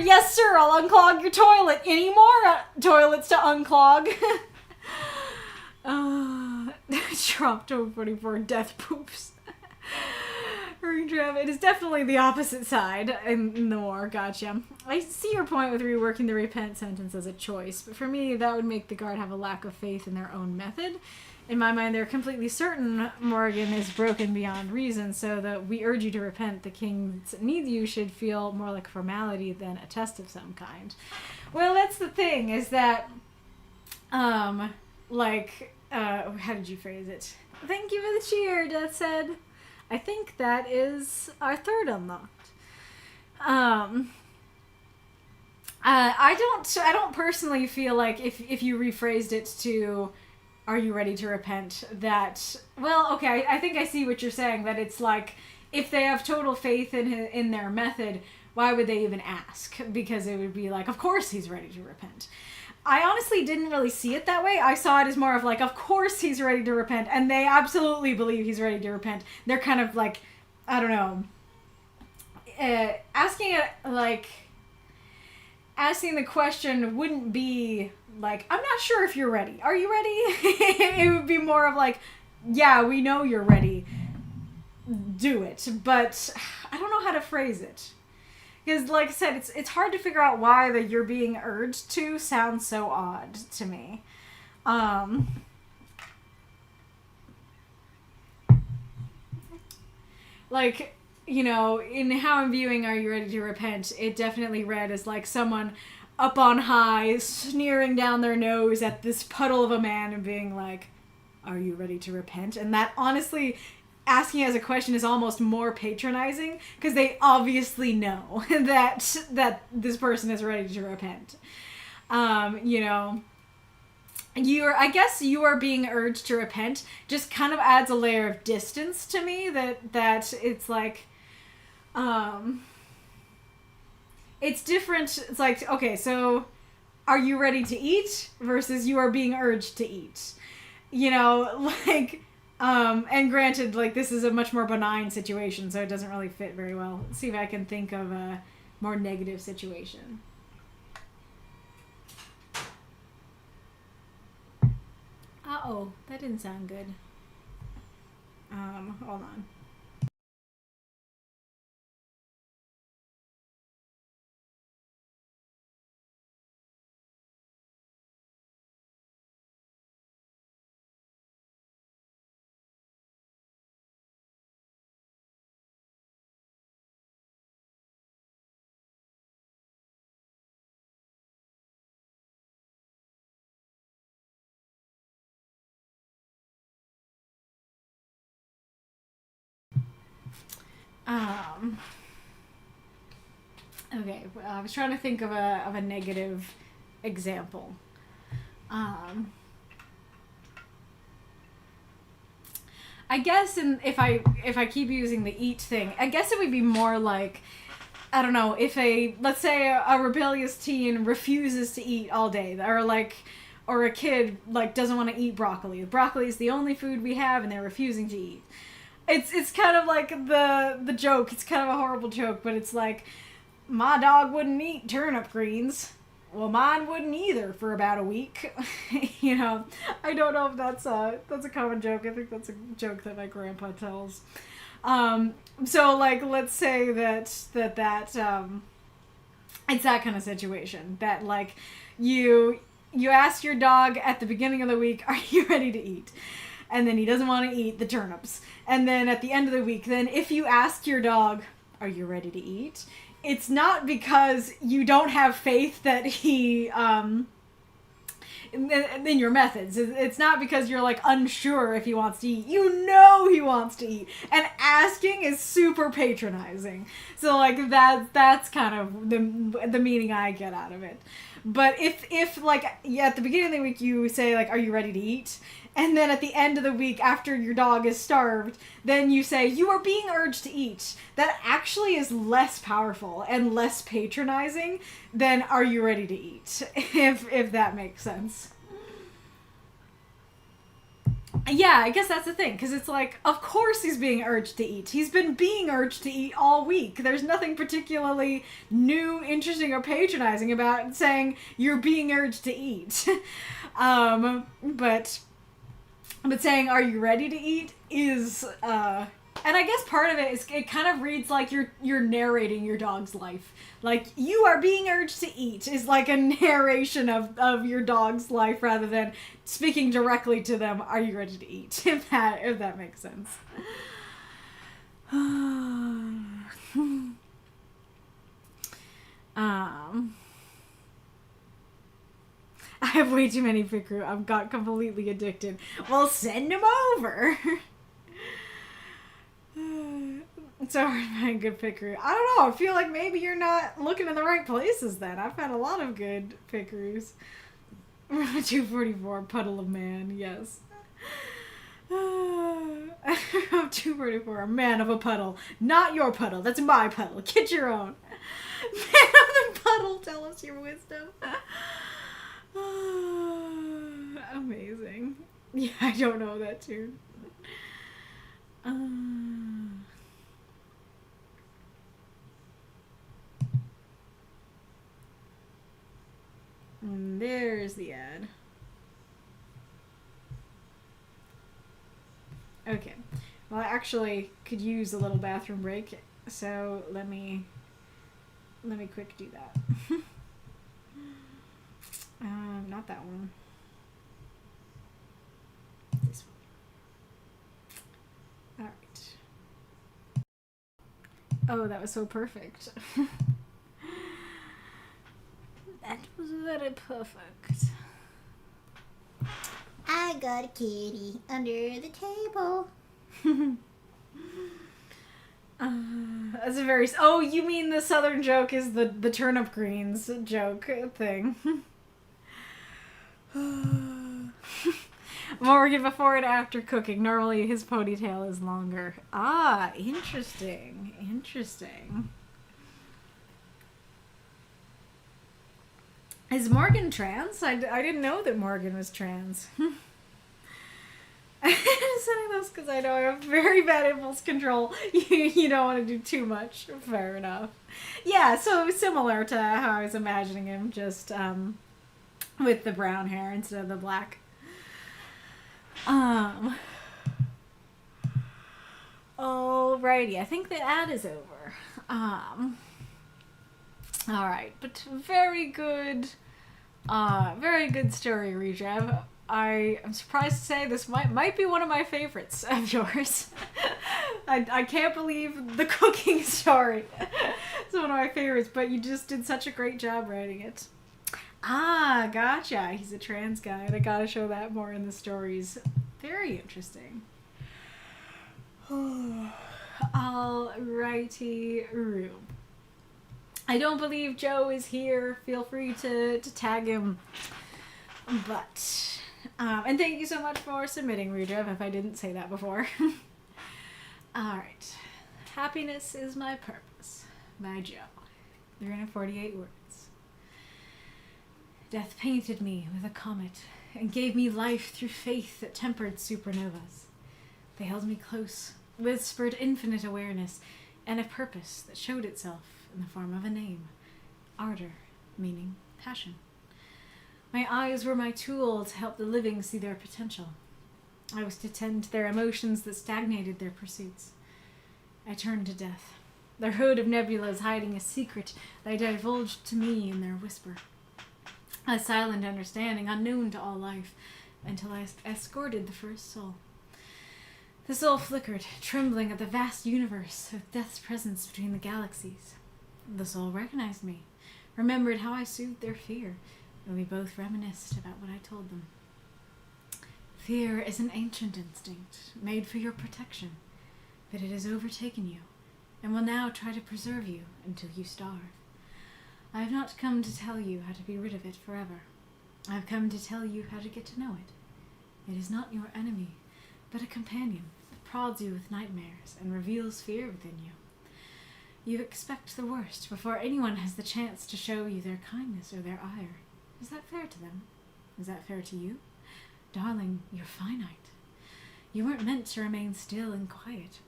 I'll unclog your toilet. Any more toilets to unclog? Drop 44 death poops. Reidrev, it is definitely the opposite side in the war. Gotcha. I see your point with reworking the repent sentence as a choice, but for me, that would make the guard have a lack of faith in their own method. In my mind, they're completely certain Morgan is broken beyond reason, so that we urge you to repent. The king's needs you should feel more like a formality than a test of some kind. Well, that's the thing, is that, how did you phrase it? Thank you for the cheer, Death said. I think that is our third unlocked. I don't personally feel like if you rephrased it to, are you ready to repent, that, well, okay, I think I see what you're saying, that it's like, if they have total faith in their method, why would they even ask? Because it would be like, of course he's ready to repent. I honestly didn't really see it that way. I saw it as more of like, of course he's ready to repent, and they absolutely believe he's ready to repent. They're kind of like, I don't know, asking the question wouldn't be like, I'm not sure if you're ready. Are you ready? It would be more of like, yeah, we know you're ready. Do it. But I don't know how to phrase it. Because, like I said, it's hard to figure out why the you're being urged to sounds so odd to me. Like, you know, in how I'm viewing Are You Ready to Repent, it definitely read as like someone up on high, sneering down their nose at this puddle of a man and being like, are you ready to repent? And that, honestly, asking as a question is almost more patronizing, because they obviously know that this person is ready to repent. You know, I guess you are being urged to repent just kind of adds a layer of distance to me, that it's like, it's different. It's like, okay, so are you ready to eat versus you are being urged to eat? You know, like, and granted, like, this is a much more benign situation, so it doesn't really fit very well. Let's see if I can think of a more negative situation. Uh-oh, that didn't sound good. Hold on. Okay, I was trying to think of a negative example. I guess if I keep using the eat thing, I guess it would be more like, I don't know, if let's say a rebellious teen refuses to eat all day, or a kid like doesn't want to eat broccoli. Broccoli is the only food we have, and they're refusing to eat. It's kind of like the joke. It's kind of a horrible joke, but it's like, my dog wouldn't eat turnip greens. Well, mine wouldn't either for about a week. You know, I don't know if that's a common joke. I think that's a joke that my grandpa tells. So like, let's say that it's that kind of situation, that like you ask your dog at the beginning of the week, are you ready to eat? And then he doesn't want to eat the turnips. And then at the end of the week, then if you ask your dog, are you ready to eat? It's not because you don't have faith that he, in your methods. It's not because you're like unsure if he wants to eat. You know he wants to eat. And asking is super patronizing. So like that's kind of the meaning I get out of it. But if like at the beginning of the week you say like, are you ready to eat? And then at the end of the week, after your dog is starved, then you say, you are being urged to eat. That actually is less powerful and less patronizing than, are you ready to eat? If that makes sense. Yeah, I guess that's the thing, because it's like, of course he's being urged to eat. He's been being urged to eat all week. There's nothing particularly new, interesting, or patronizing about saying you're being urged to eat. But saying, are you ready to eat is, and I guess part of it is, it kind of reads like you're narrating your dog's life. Like, you are being urged to eat is like a narration of your dog's life rather than speaking directly to them, are you ready to eat? If that makes sense. I have way too many Fikru. I've got completely addicted. Well, send them over. It's so hard to find good Fikru. I don't know. I feel like maybe you're not looking in the right places then. I've had a lot of good Fikrus. 244, Puddle of Man, yes. 244, a man of a puddle. Not your puddle. That's my puddle. Get your own. Man of the puddle, tell us your wisdom. Amazing. Yeah, I don't know that tune. And there's the ad. Okay. Well, I actually could use a little bathroom break, so let me quick do that. Not that one. This one. Alright. Oh, that was so perfect. That was very perfect. I got a kitty under the table. That's a very... Oh, you mean the southern joke is the turnip greens joke thing. Morgan before and after cooking. Normally his ponytail is longer. Ah, interesting. Interesting. Is Morgan trans? I didn't know that Morgan was trans. I'm saying those because I know I have very bad impulse control. You don't want to do too much. Fair enough. Yeah, so similar to how I was imagining him, just with the brown hair instead of the black. Alrighty, I think the ad is over. Alright, but very good story, Reidrev. I am surprised to say this might be one of my favorites of yours. I can't believe the cooking story. It's one of my favorites, but you just did such a great job writing it. Ah, gotcha. He's a trans guy, and I gotta show that more in the stories. Very interesting. Alrighty, Rue. I don't believe Joe is here. Feel free to tag him. But, and thank you so much for submitting, Reidrev, if I didn't say that before. Alright. Happiness is my purpose, by Joe. 348 words. Death painted me with a comet and gave me life through faith that tempered supernovas. They held me close, whispered infinite awareness, and a purpose that showed itself in the form of a name. Ardor, meaning passion. My eyes were my tool to help the living see their potential. I was to tend to their emotions that stagnated their pursuits. I turned to death. Their hood of nebulas hiding a secret they divulged to me in their whisper. A silent understanding unknown to all life, until I escorted the first soul. The soul flickered, trembling at the vast universe of death's presence between the galaxies. The soul recognized me, remembered how I soothed their fear, and we both reminisced about what I told them. Fear is an ancient instinct, made for your protection, but it has overtaken you, and will now try to preserve you until you starve. I have not come to tell you how to be rid of it forever. I have come to tell you how to get to know it. It is not your enemy, but a companion that prods you with nightmares and reveals fear within you. You expect the worst before anyone has the chance to show you their kindness or their ire. Is that fair to them? Is that fair to you? Darling, you're finite. You weren't meant to remain still and quiet.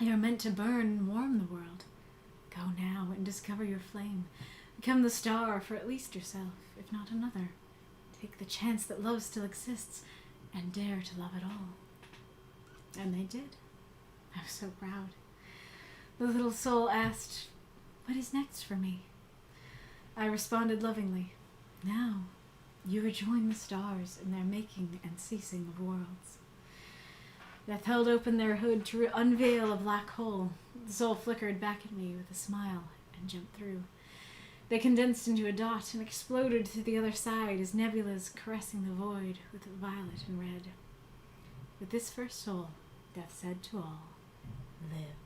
You're meant to burn and warm the world. Go now and discover your flame. Become the star for at least yourself, if not another. Take the chance that love still exists, and dare to love it all. And they did. I was so proud. The little soul asked, what is next for me? I responded lovingly, now you rejoin the stars in their making and ceasing of worlds. Death held open their hood to unveil a black hole. The soul flickered back at me with a smile and jumped through. They condensed into a dot and exploded to the other side as nebulas caressing the void with violet and red. With this first soul, Death said to all, live.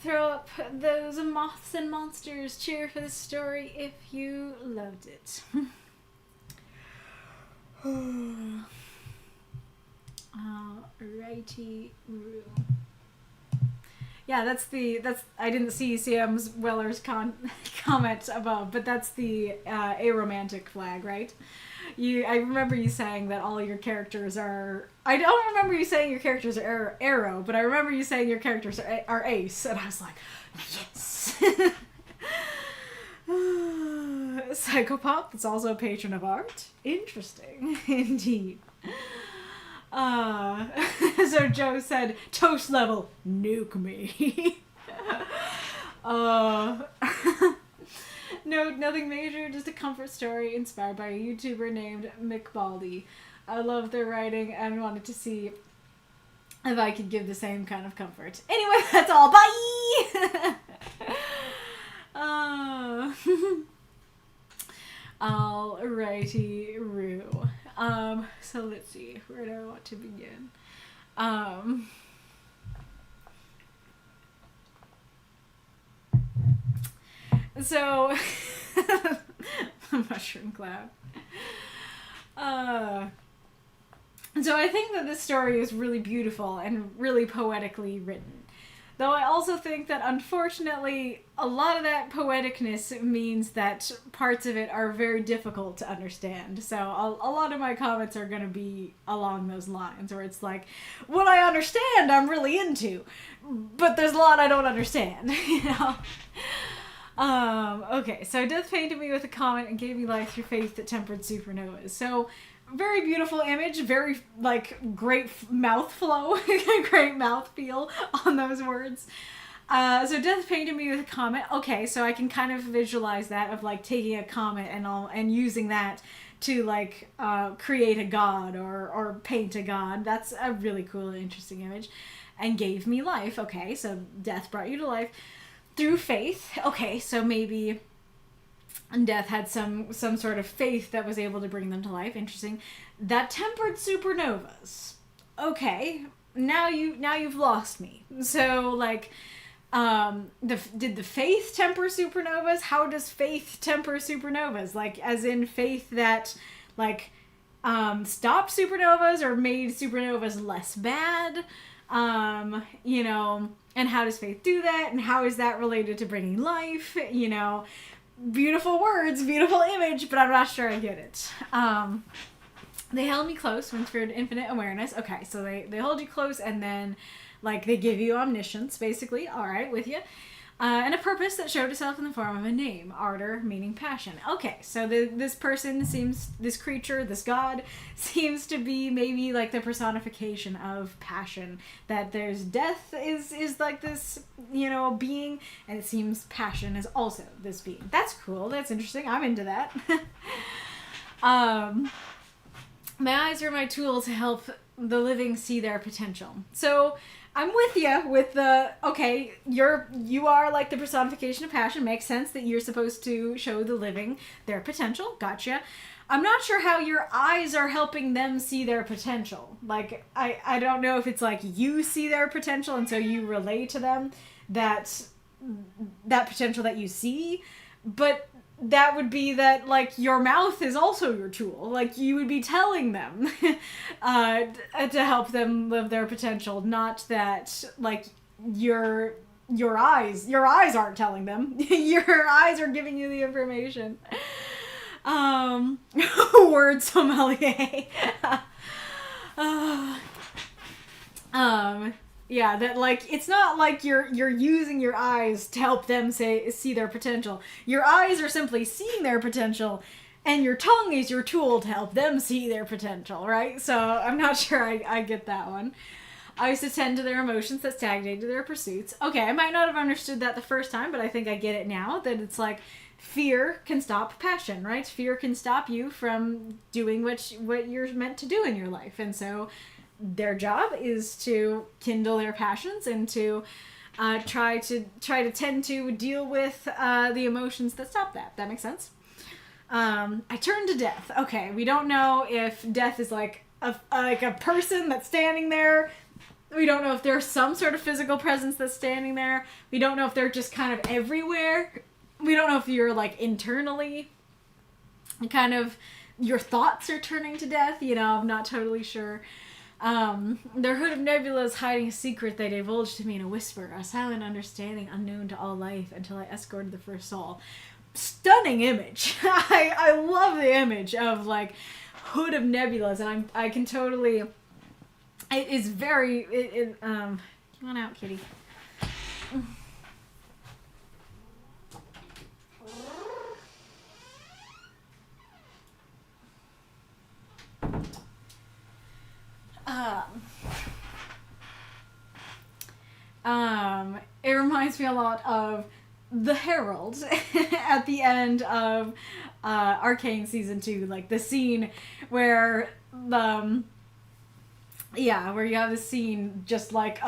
Throw up those moths and monsters. Cheer for this story if you loved it. Alrighty. Yeah, that's I didn't see Sam's Weller's comment above, but that's the aromantic flag, right? I remember you saying that all your characters are... I don't remember you saying your characters are arrow, but I remember you saying your characters are ace, and I was like, yes! Psychopop, that's also a patron of art. Interesting, indeed. So Joe said, toast level, nuke me. No, nothing major, just a comfort story inspired by a YouTuber named Mick Baldy. I love their writing and wanted to see if I could give the same kind of comfort. Anyway, that's all. Bye! Alrighty, Roo. So let's see, where do I want to begin? So, mushroom cloud. So I think that this story is really beautiful and really poetically written. Though I also think that, unfortunately, a lot of that poeticness means that parts of it are very difficult to understand. So a lot of my comments are going to be along those lines, where it's like, what I understand I'm really into, but there's a lot I don't understand, you know? Okay, so Death painted me with a comment and gave me life through faith that tempered supernovas. So, very beautiful image, very, like, great mouth flow, great mouth feel on those words. So Death painted me with a comment. Okay, so I can kind of visualize that, of, like, taking a comment and using that to, like, create a god or paint a god. That's a really cool and interesting image. And gave me life. Okay, so Death brought you to life through faith. Okay, so maybe Death had some sort of faith that was able to bring them to life. Interesting. That tempered supernovas. Okay, now you've lost me. So, like, did the faith temper supernovas? How does faith temper supernovas? Like, as in faith that, like, stopped supernovas or made supernovas less bad? You know, and how does faith do that? And how is that related to bringing life? You know, beautiful words, beautiful image, but I'm not sure I get it. They held me close, whispered infinite awareness. Okay, so they hold you close and then, like, they give you omniscience, basically. All right, with you. And a purpose that showed itself in the form of a name, ardor, meaning passion. Okay, so this person seems, this creature, this god, seems to be maybe like the personification of passion. That there's death is like this, you know, being, and it seems passion is also this being. That's cool, that's interesting, I'm into that. My eyes are my tool to help the living see their potential. So, I'm with you with the, okay, you are like the personification of passion. Makes sense that you're supposed to show the living their potential. Gotcha. I'm not sure how your eyes are helping them see their potential. Like, I don't know if it's like you see their potential and so you relay to them that potential that you see, but that would be that, like, your mouth is also your tool. Like, you would be telling them to help them live their potential, not that, like, your eyes aren't telling them. Your eyes are giving you the information. Word sommelier. Yeah, that like it's not like you're using your eyes to help them see their potential. Your eyes are simply seeing their potential, and your tongue is your tool to help them see their potential, right? So I'm not sure I get that one. Eyes to tend to their emotions that stagnate to their pursuits. Okay, I might not have understood that the first time, but I think I get it now, that it's like fear can stop passion, right? Fear can stop you from doing what you're meant to do in your life. And so their job is to kindle their passions and to try to tend to deal with the emotions that stop that. That makes sense? I turn to death. Okay, we don't know if death is like a person that's standing there. We don't know if there's some sort of physical presence that's standing there. We don't know if they're just kind of everywhere. We don't know if you're like internally kind of your thoughts are turning to death. You know, I'm not totally sure. Their hood of nebula is hiding a secret they divulged to me in a whisper, a silent understanding unknown to all life until I escorted the first soul. Stunning image. I love the image of like hood of nebulas, and I can totally. It is very. Come on out, kitty. It reminds me a lot of the Herald at the end of Arcane Season 2, like the scene where where you have the scene just like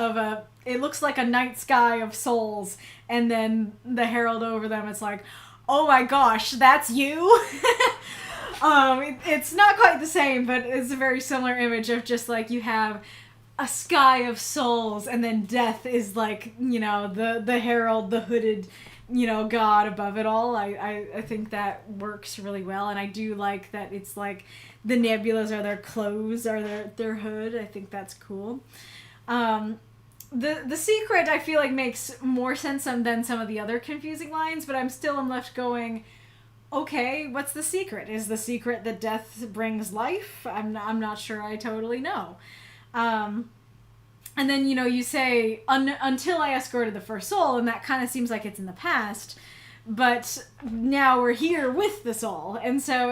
it looks like a night sky of souls, and then the Herald over them, it's like, oh my gosh, that's you? It's not quite the same, but it's a very similar image of just like you have a sky of souls, and then death is like, you know, the herald, the hooded, you know, god above it all. I think that works really well, and I do like that it's like the nebulas are their clothes, or their hood. I think that's cool. The secret I feel like makes more sense than some of the other confusing lines, but I'm left going, okay, what's the secret? Is the secret that death brings life? I'm not sure I totally know. And then, you know, you say, until I escorted the first soul, and that kind of seems like it's in the past, but now we're here with the soul. And so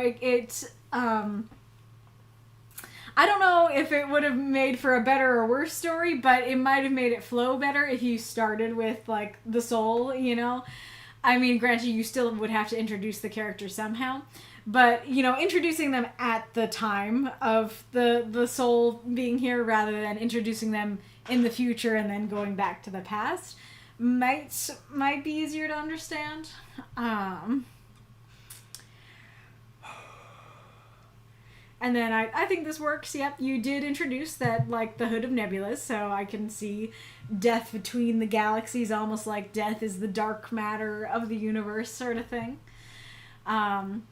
I don't know if it would have made for a better or worse story, but it might have made it flow better if you started with, like, the soul, you know? I mean, granted, you still would have to introduce the character somehow, but, you know, introducing them at the time of the soul being here rather than introducing them in the future and then going back to the past might be easier to understand. And then I think this works. Yep, you did introduce that, like, the hood of nebulas, so I can see death between the galaxies, almost like death is the dark matter of the universe sort of thing. And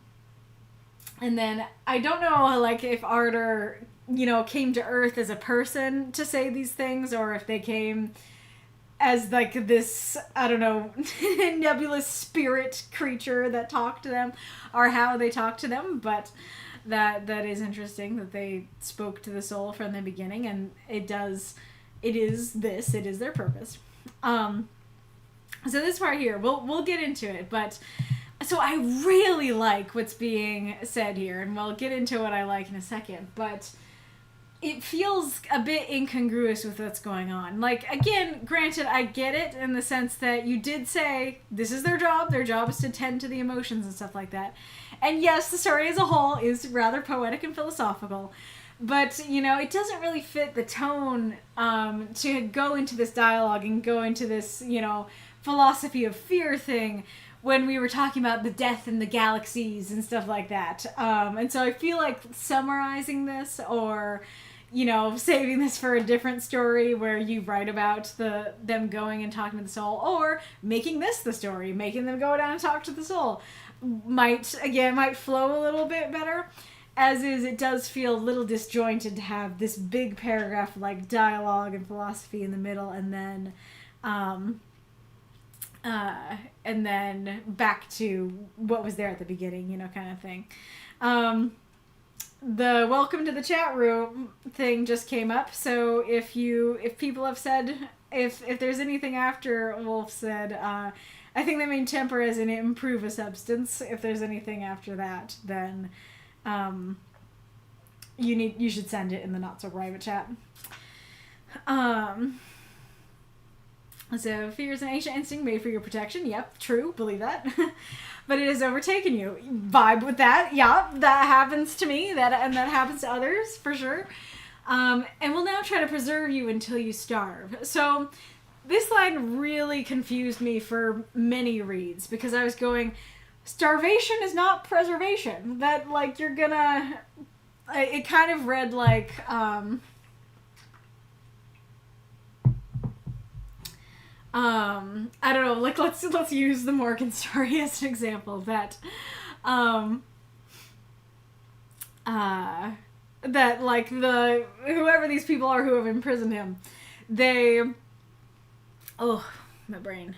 then I don't know, like, if Ardor, you know, came to Earth as a person to say these things, or if they came as, like, this, I don't know, nebulous spirit creature that talked to them, or how they talked to them, but that is interesting that they spoke to the soul from the beginning, and it is their purpose. So this part here, we'll get into it, but so I really like what's being said here, and we'll get into what I like in a second, but it feels a bit incongruous with what's going on. Like, again, granted, I get it in the sense that you did say this is their job is to tend to the emotions and stuff like that. And yes, the story as a whole is rather poetic and philosophical, but, you know, it doesn't really fit the tone to go into this dialogue and go into this, you know, philosophy of fear thing when we were talking about the death in the galaxies and stuff like that. And so I feel like summarizing this, or, you know, saving this for a different story where you write about them going and talking to the soul, or making this the story, making them go down and talk to the soul, might flow a little bit better. As is, it does feel a little disjointed to have this big paragraph of, like, dialogue and philosophy in the middle, and then and then back to what was there at the beginning, you know, kind of thing. The welcome to the chat room thing just came up, so if people have said, if there's anything after Wolf said, I think they mean temper as in improve a substance. If there's anything after that, then you should send it in the not so private chat. So fear is an ancient instinct made for your protection. Yep, true, believe that. But it has overtaken you. Vibe with that. Yeah, that happens to me. That happens to others for sure. And will now try to preserve you until you starve. So this line really confused me for many reads because I was going, starvation is not preservation. That like you're gonna. It kind of read like. I don't know, like let's use the Morgan story as an example that that like the whoever these people are who have imprisoned him, they my brain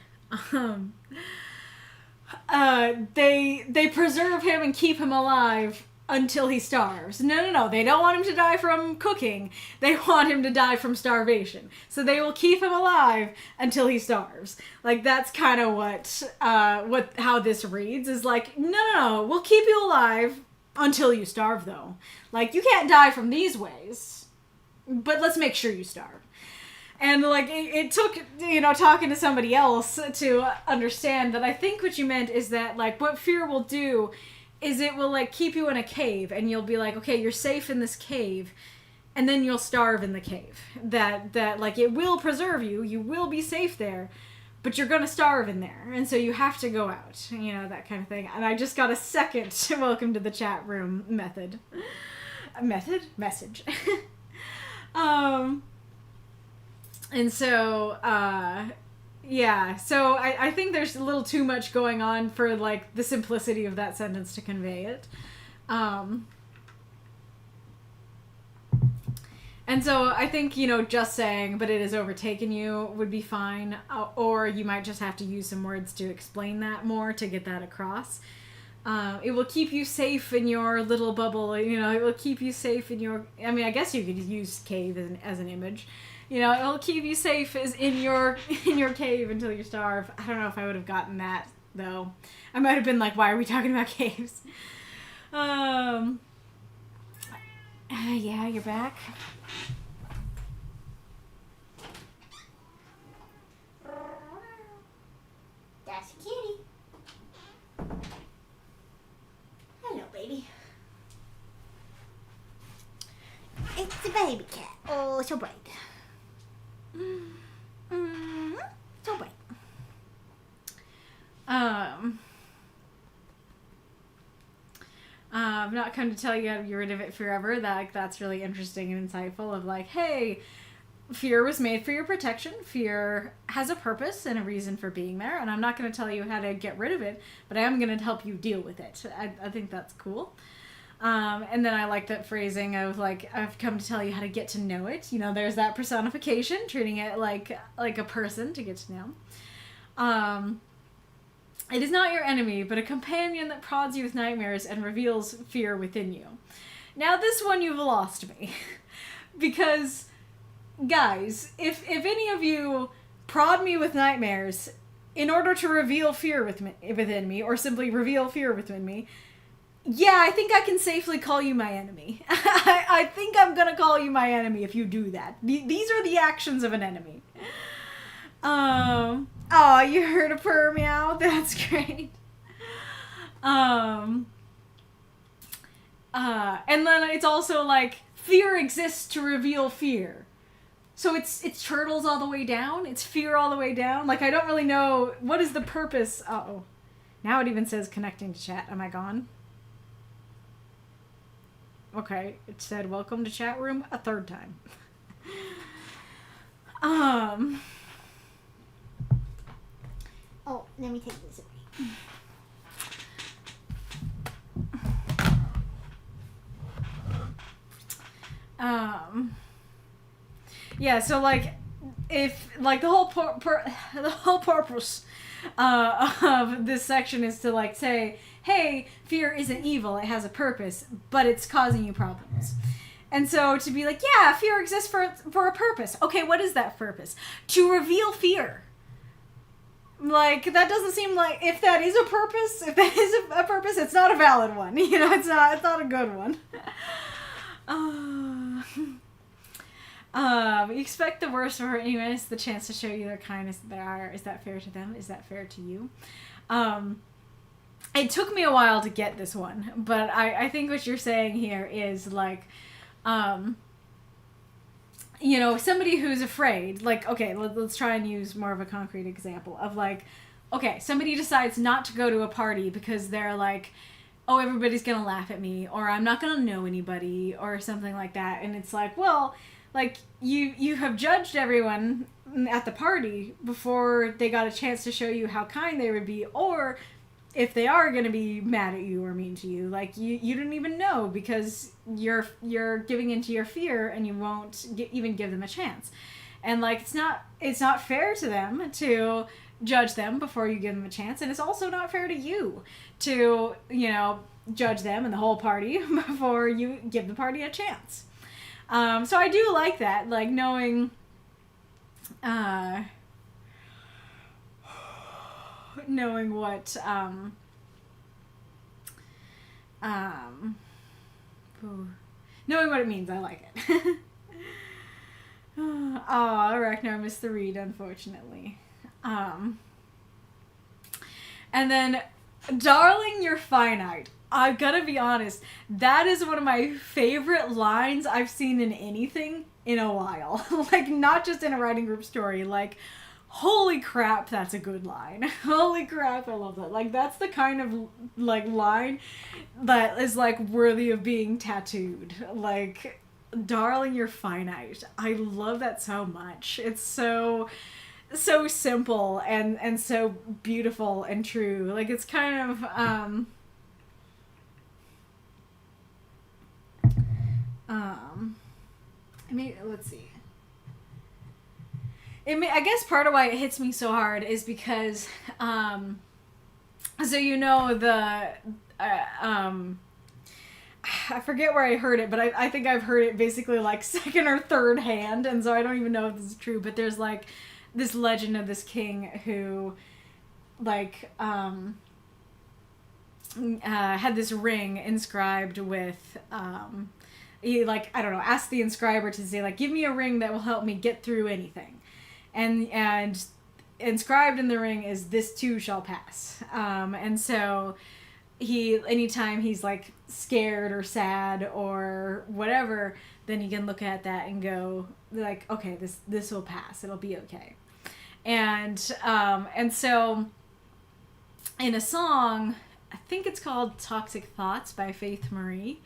they preserve him and keep him alive until he starves. No. They don't want him to die from cooking. They want him to die from starvation. So they will keep him alive until he starves. Like, that's kind of how this reads, is like, no. We'll keep you alive until you starve, though. Like, you can't die from these ways, but let's make sure you starve. And, like, it took, talking to somebody else to understand that I think what you meant is that, like, what fear will do is it will, like, keep you in a cave, and you'll be like, okay, you're safe in this cave, and then you'll starve in the cave. That like, it will preserve you, you will be safe there, but you're gonna starve in there, and so you have to go out, that kind of thing. And I just got a second welcome to the chat room message. And so, yeah, so I think there's a little too much going on for, like, the simplicity of that sentence to convey it. And so I think, just saying, but it has overtaken you would be fine. Or you might just have to use some words to explain that more to get that across. It will keep you safe in your little bubble, it will keep you safe in your, I guess you could use cave as an image. It'll keep you safe as in your cave until you starve. I don't know if I would have gotten that, though. I might have been like, why are we talking about caves? Yeah, you're back. That's a kitty. Hello, baby. It's a baby cat. Oh, so bright. So bright. I'm not come to tell you how to get rid of it forever. That's really interesting and insightful. Of like, hey, fear was made for your protection. Fear has a purpose and a reason for being there, and I'm not going to tell you how to get rid of it, but I am going to help you deal with it. I think that's cool. And then I like that phrasing of, like, I've come to tell you how to get to know it. There's that personification, treating it like a person to get to know. It is not your enemy, but a companion that prods you with nightmares and reveals fear within you. Now, this one you've lost me. Because, guys, if any of you prod me with nightmares in order to reveal fear within me, or simply reveal fear within me, yeah, I think I can safely call you my enemy. I think I'm gonna call you my enemy if you do that. These are the actions of an enemy. Oh, you heard a purr meow? That's great. And then it's also like, fear exists to reveal fear. So it's turtles all the way down? It's fear all the way down? Like, I don't really know, what is the purpose? Uh-oh. Now it even says connecting to chat. Am I gone? Okay, it said welcome to chat room a third time. Oh, let me take this away. Yeah, so, like, if, like, the whole purpose of this section is to like say, hey, fear isn't evil, it has a purpose, but it's causing you problems. And so to be like, yeah, fear exists for a purpose. Okay, what is that purpose? To reveal fear. Like, that doesn't seem like, if that is a purpose, it's not a valid one. You know, it's not a good one. You expect the worst for anyways, the chance to show you their kindness that they are. Is that fair to them? Is that fair to you? It took me a while to get this one, but I think what you're saying here is like, you know, somebody who's afraid, like, okay, let's try and use more of a concrete example of like, okay, somebody decides not to go to a party because they're like, oh, everybody's gonna laugh at me, or I'm not gonna know anybody, or something like that. And it's like, well, like, you have judged everyone at the party before they got a chance to show you how kind they would be, or if they are going to be mad at you or mean to you, like, you don't even know because you're giving into your fear and you won't even give them a chance. And, like, it's not fair to them to judge them before you give them a chance, and it's also not fair to you to, you know, judge them and the whole party before you give the party a chance. So I do like that, like, knowing, knowing what, knowing what it means. I like it. Oh, Ragnar missed the read, unfortunately. And then, darling, you're finite. I've gotta be honest, that is one of my favorite lines I've seen in anything in a while. Like, not just in a writing group story, like, holy crap, that's a good line. Holy crap, I love that. Like, that's the kind of, like, line that is, like, worthy of being tattooed. Like, darling, you're finite. I love that so much. It's so simple and so beautiful and true. Like, it's kind of, I mean, let's see. I guess part of why it hits me so hard is because, so you know I forget where I heard it, but I think I've heard it basically like second or third hand, and so I don't even know if this is true, but there's like this legend of this king who, like, had this ring inscribed with, he, like, I don't know, asked the inscriber to say, like, give me a ring that will help me get through anything. And inscribed in the ring is, this too shall pass. And so anytime he's, like, scared or sad or whatever, then he can look at that and go, like, okay, this will pass. It'll be okay. And so in a song, I think it's called Toxic Thoughts by Faith Marie,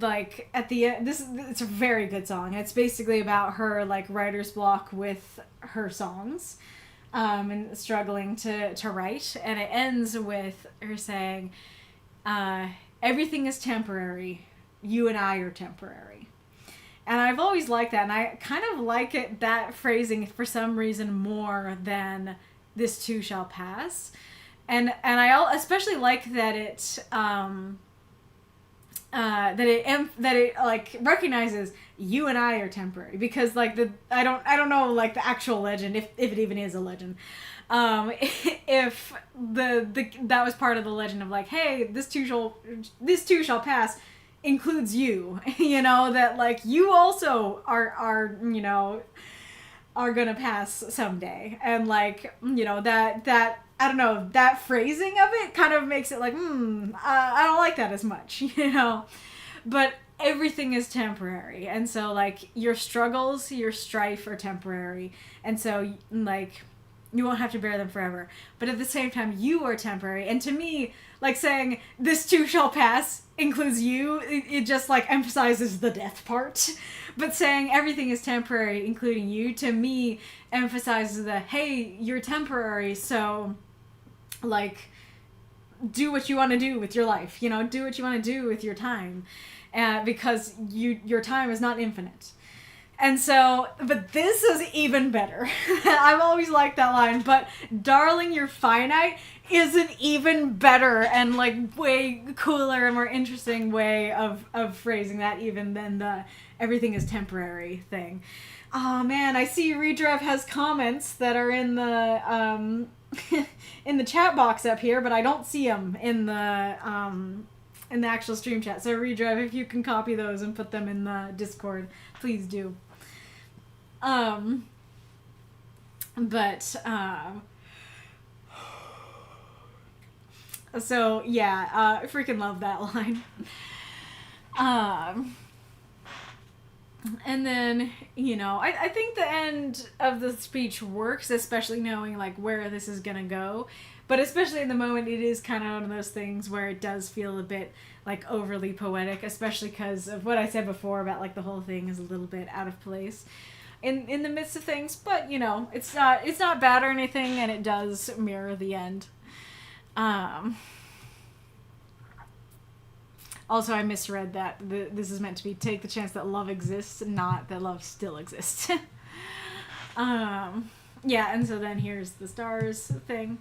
like, at the end, it's a very good song. It's basically about her, like, writer's block with her songs, and struggling to write, and it ends with her saying, everything is temporary, you and I are temporary. And I've always liked that, and I kind of like it, that phrasing, for some reason, more than this too shall pass. And I especially like that it, that it like recognizes you and I are temporary, because like I don't know, like, the actual legend, if it even is a legend, if that was part of the legend of, like, hey, this too shall pass includes you, you know, that, like, you also are you know, are gonna pass someday, and, like, you know, that I don't know, that phrasing of it kind of makes it like, I don't like that as much, you know, but everything is temporary, and so, like, your struggles, your strife are temporary, and so, like, you won't have to bear them forever, but at the same time, you are temporary. And to me, like, saying this too shall pass includes you, it just, like, emphasizes the death part, but saying everything is temporary, including you, to me emphasizes the, hey, you're temporary, so, like, do what you want to do with your life, you know, do what you want to do with your time, because your time is not infinite. And so, but this is even better. I've always liked that line, but darling, you're finite is an even better and like way cooler and more interesting way of phrasing that even than the everything is temporary thing. Oh man, I see Reidrev has comments that are in the in the chat box up here, but I don't see them in the actual stream chat. So Reidrev, if you can copy those and put them in the Discord, please do. So yeah, I freaking love that line. And then, you know, I think the end of the speech works, especially knowing like where this is gonna go. But especially in the moment, it is kind of one of those things where it does feel a bit like overly poetic, especially because of what I said before about like the whole thing is a little bit out of place in the midst of things. But you know, it's not bad or anything, and it does mirror the end. Also, I misread that this is meant to be take the chance that love exists, not that love still exists. Yeah, and so then here's the stars thing.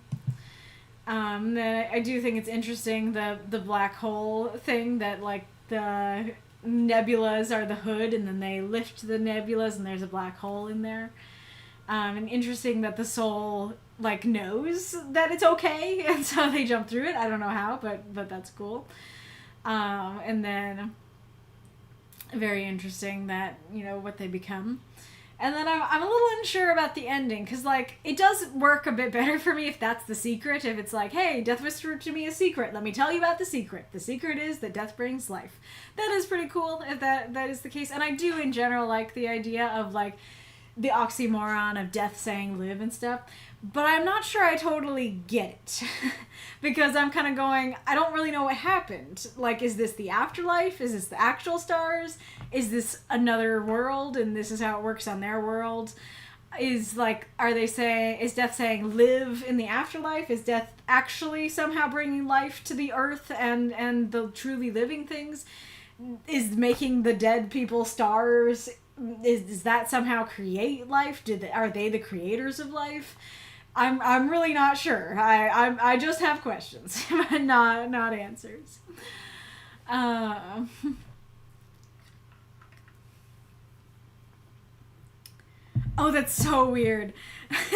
Then I do think it's interesting the black hole thing, that like the nebulas are the hood and then they lift the nebulas and there's a black hole in there. And interesting that the soul like knows that it's okay and so they jump through it. I don't know how, but that's cool. And then very interesting that, you know, what they become. And then I'm a little unsure about the ending, because, like, it does work a bit better for me if that's the secret. If it's like, hey, death whispered to me a secret. Let me tell you about the secret. The secret is that death brings life. That is pretty cool if that is the case. And I do, in general, like the idea of, like, the oxymoron of death saying live and stuff. But I'm not sure I totally get it. Because I'm kind of going, I don't really know what happened. Like, is this the afterlife? Is this the actual stars? Is this another world and this is how it works on their world? Is, like, is death saying live in the afterlife? Is death actually somehow bringing life to the earth and the truly living things? Is making the dead people stars, does that somehow create life? Are they the creators of life? I'm really not sure. I just have questions, not answers. Oh, that's so weird.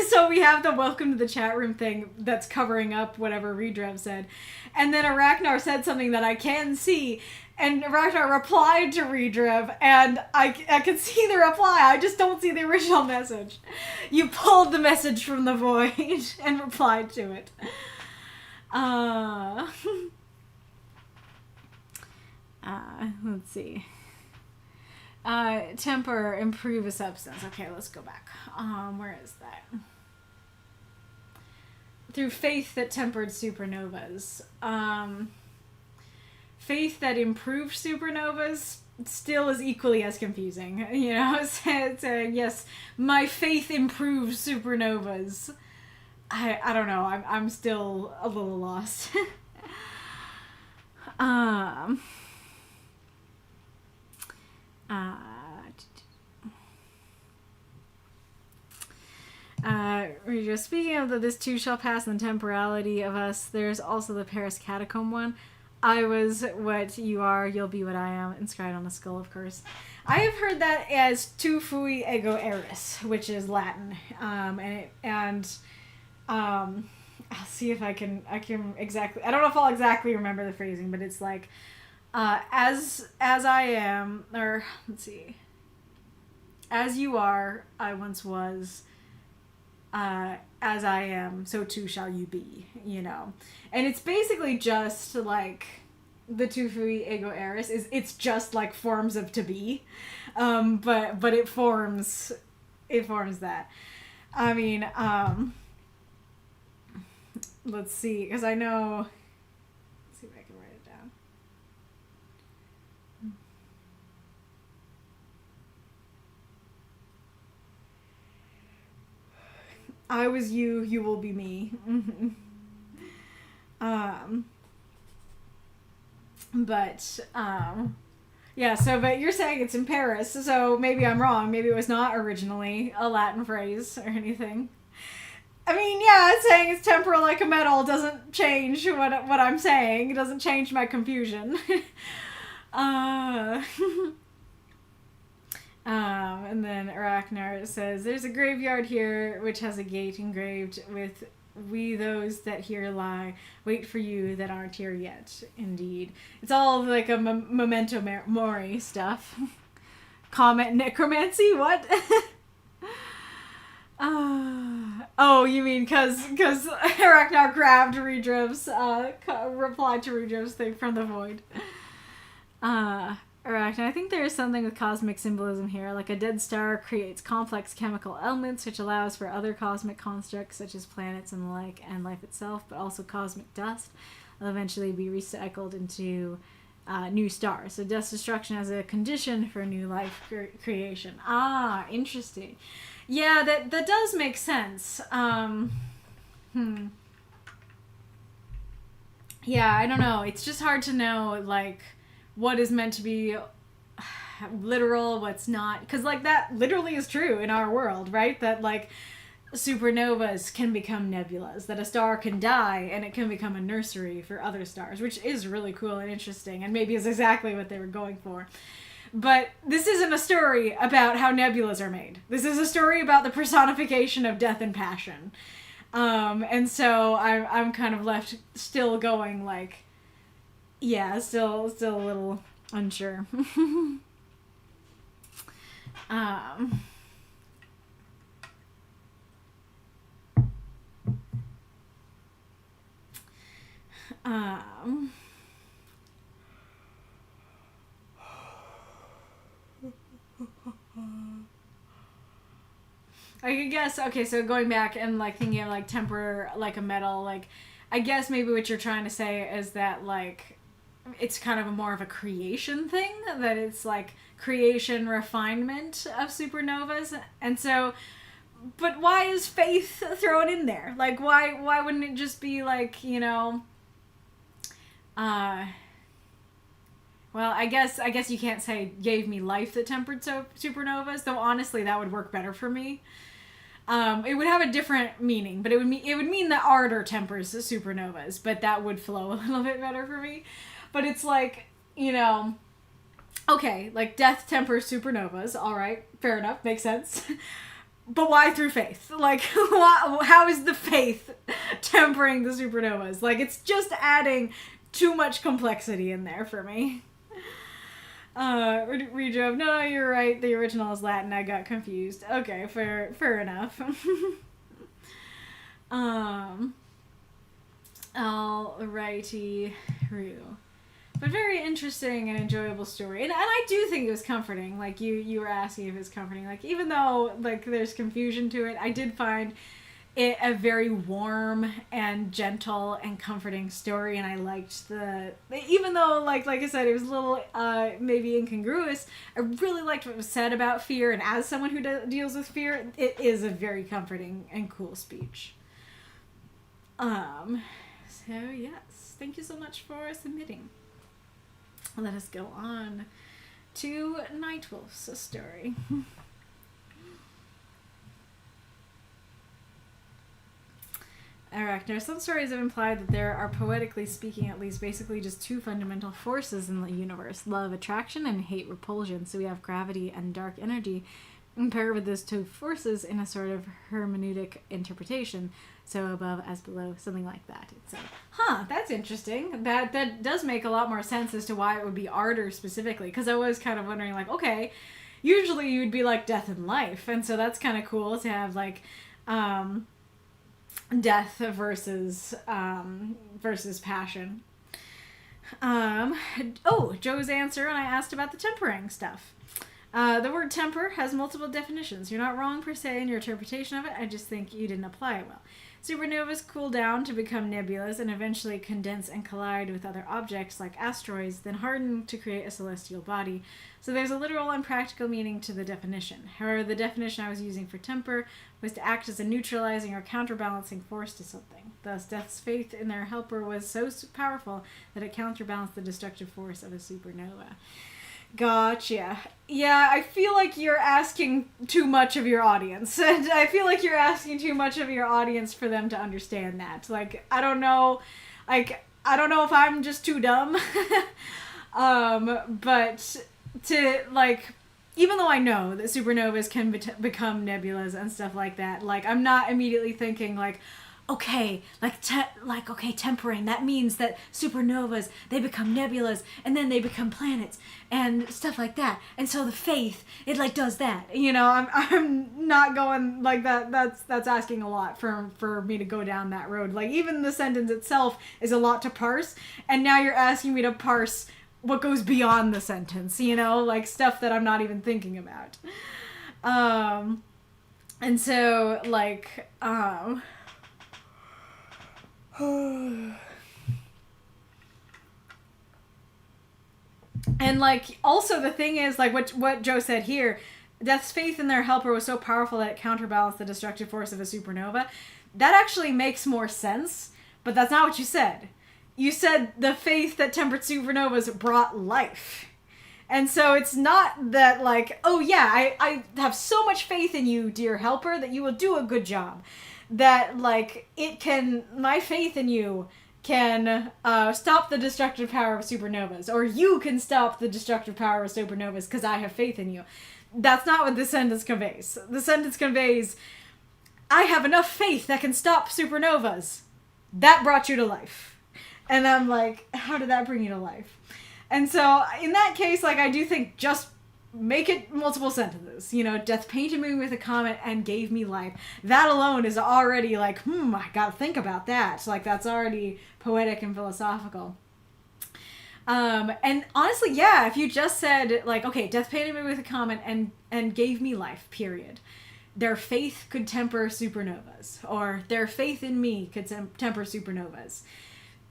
So we have the welcome to the chat room thing that's covering up whatever Reidrev said. And then Aracnar said something that I can see. And Aracnar replied to Reidrev, and I can see the reply. I just don't see the original message. You pulled the message from the void and replied to it. Let's see. Temper, improve a substance. Okay, let's go back. Where is that? Through faith that tempered supernovas. Faith that improved supernovas still is equally as confusing. You know, yes, my faith improves supernovas. I don't know. I'm still a little lost. Speaking of this too shall pass and the temporality of us, there's also the Paris catacomb one. I was what you are, you'll be what I am, inscribed on the skull, of course. I have heard that as tu fui ego eris, which is Latin. I'll see if I can exactly, I don't know if I'll exactly remember the phrasing, but it's like, as I am, or let's see, as you are, I once was, as I am, so too shall you be, you know. And it's basically just like the tu fui ego eris it's just like forms of to be, but it forms that. I mean, let's see, because I know. Let's see if I can write it down. I was you, you will be me. Yeah, so, but you're saying it's in Paris, so maybe I'm wrong. Maybe it was not originally a Latin phrase or anything. I mean, yeah, saying it's temporal like a metal doesn't change what I'm saying. It doesn't change my confusion. And then Aracnar says, there's a graveyard here which has a gate engraved with "We those that here lie, wait for you that aren't here yet." Indeed. It's all like a memento mori stuff. Comment necromancy? What? Oh, you mean because Aracnar grabbed Reidrev's, replied to Reidrev's thing from the void. Arachnid, I think there is something with cosmic symbolism here. Like a dead star creates complex chemical elements, which allows for other cosmic constructs, such as planets and the like, and life itself, but also cosmic dust will eventually be recycled into new stars. So dust destruction as a condition for new life creation. Ah, interesting. Yeah, that does make sense. Yeah, I don't know. It's just hard to know, like, what is meant to be literal, what's not. Because, like, that literally is true in our world, right? That, like, supernovas can become nebulas. That a star can die and it can become a nursery for other stars, which is really cool and interesting, and maybe is exactly what they were going for. But this isn't a story about how nebulas are made. This is a story about the personification of death and passion. And so I'm kind of left still going, like, yeah, still a little unsure. I guess, okay, so going back and, like, thinking of, like, temper like a metal, like, I guess maybe what you're trying to say is that, like, it's kind of more of a creation thing, that it's, like, creation refinement of supernovas, and so, but why is faith thrown in there? Like, why wouldn't it just be, like, you know, well, I guess you can't say gave me life that tempered supernovas, though honestly that would work better for me. It would have a different meaning, but it would mean that ardor tempers supernovas, but that would flow a little bit better for me. But it's like, you know, okay, like death tempers supernovas, all right, fair enough, makes sense. But why through faith? Like, how is the faith tempering the supernovas? Like, it's just adding too much complexity in there for me. Reidrev, no, you're right. The original is Latin. I got confused. Okay, fair enough. Alrighty, Rue. But very interesting and enjoyable story. And I do think it was comforting. Like, you were asking if it was comforting. Like, even though, like, there's confusion to it, I did find it a very warm and gentle and comforting story, and I liked even though, like I said, it was a little maybe incongruous, I really liked what was said about fear, and as someone who deals with fear, it is a very comforting and cool speech. So yes, thank you so much for submitting. Let us go on to NightWolf's story. Arachnid, some stories have implied that there are, poetically speaking at least, basically just two fundamental forces in the universe: love attraction and hate repulsion. So we have gravity and dark energy, and paired with those two forces in a sort of hermeneutic interpretation. So above as below, something like that. It's that's interesting. That does make a lot more sense as to why it would be ardor specifically, because I was kind of wondering, like, okay, usually you'd be like death and life, and so that's kind of cool to have, like, death versus passion. Joe's answer, and I asked about the tempering stuff. The word temper has multiple definitions. You're not wrong per se in your interpretation of it. I just think you didn't apply it well. Supernovas cool down to become nebulas and eventually condense and collide with other objects like asteroids, then harden to create a celestial body. So there's a literal and practical meaning to the definition. However, the definition I was using for temper was to act as a neutralizing or counterbalancing force to something. Thus, Death's faith in their helper was so powerful that it counterbalanced the destructive force of a supernova. Gotcha. Yeah, I feel like you're asking too much of your audience. And I feel like you're asking too much of your audience for them to understand that. Like, I don't know. Like, I don't know if I'm just too dumb. But to, like, even though I know that supernovas can become nebulas and stuff like that, like, I'm not immediately thinking, like, okay, okay, tempering, that means that supernovas, they become nebulas, and then they become planets, and stuff like that. And so the faith, it, like, does that. You know, I'm not going, like, that's asking a lot for me to go down that road. Like, even the sentence itself is a lot to parse, and now you're asking me to parse what goes beyond the sentence, you know? Like, stuff that I'm not even thinking about. And so, like, and, like, also the thing is, like, what Joe said here, Death's faith in their helper was so powerful that it counterbalanced the destructive force of a supernova. That actually makes more sense, but that's not what you said. You said the faith that tempered supernovas brought life. And so it's not that, like, oh yeah, I have so much faith in you, dear helper, that you will do a good job. That, like, my faith in you can stop the destructive power of supernovas, or you can stop the destructive power of supernovas because I have faith in you. That's not what this sentence conveys. The sentence conveys, I have enough faith that can stop supernovas. That brought you to life. And I'm like, how did that bring you to life? And so, in that case, like, I do think just make it multiple sentences. You know, Death painted me with a comet and gave me life. That alone is already like, I gotta think about that. Like, that's already poetic and philosophical. And honestly, yeah, if you just said, like, okay, Death painted me with a comet and gave me life, period. Their faith could temper supernovas. Or their faith in me could temper supernovas.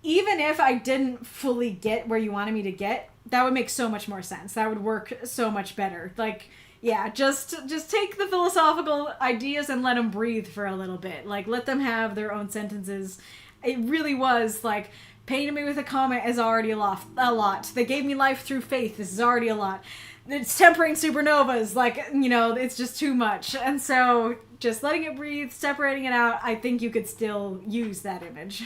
Even if I didn't fully get where you wanted me to get, that would make so much more sense. That would work so much better. Like, yeah, just take the philosophical ideas and let them breathe for a little bit. Like, let them have their own sentences. It really was, like, painting me with a comet is already a lot. They gave me life through faith. This is already a lot. It's tempering supernovas. Like, you know, it's just too much. And so, just letting it breathe, separating it out, I think you could still use that image.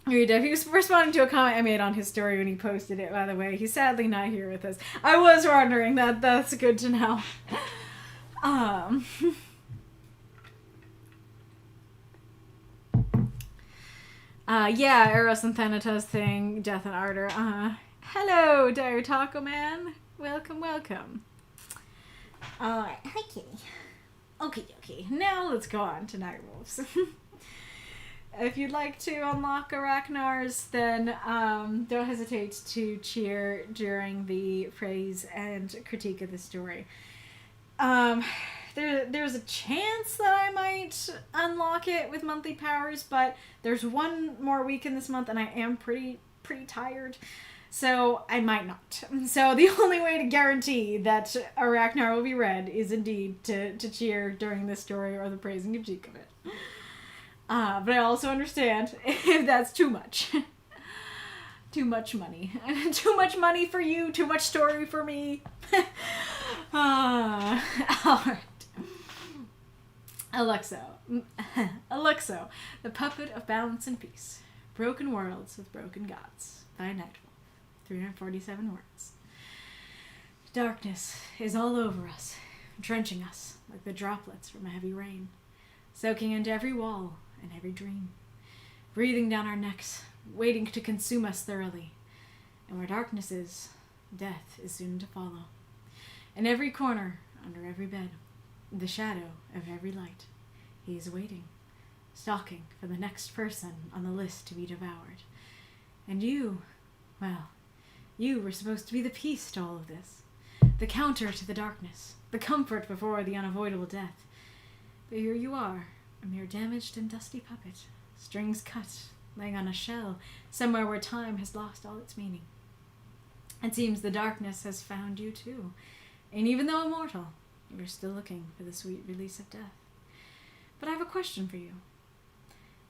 Reidrev, he was responding to a comment I made on his story when he posted it, by the way. He's sadly not here with us. I was wondering that. That's good to know. Yeah, Eros and Thanatos thing, Death and Ardor. Hello, Dire Taco Man. Welcome. Hi, Kitty. Okay. Now let's go on to NightWolves. If you'd like to unlock Aracnars, then don't hesitate to cheer during the praise and critique of the story. There's a chance that I might unlock it with monthly powers, but there's one more week in this month, and I am pretty tired, so I might not. So the only way to guarantee that Aracnar will be read is indeed to cheer during this story or the praise and critique of it. But I also understand if that's too much. Too much money. Too much money for you, too much story for me. Alright. Alexo, the puppet of balance and peace. Broken worlds with broken gods. By NightWolf. 347 words. Darkness is all over us, drenching us like the droplets from a heavy rain, soaking into every wall and every dream, breathing down our necks, waiting to consume us thoroughly. And where darkness is, death is soon to follow. In every corner, under every bed, the shadow of every light, he is waiting, stalking for the next person on the list to be devoured. And you, well, you were supposed to be the peace to all of this, the counter to the darkness, the comfort before the unavoidable death. But here you are, a mere damaged and dusty puppet, strings cut, laying on a shell, somewhere where time has lost all its meaning. It seems the darkness has found you too, and even though immortal, you're still looking for the sweet release of death. But I have a question for you.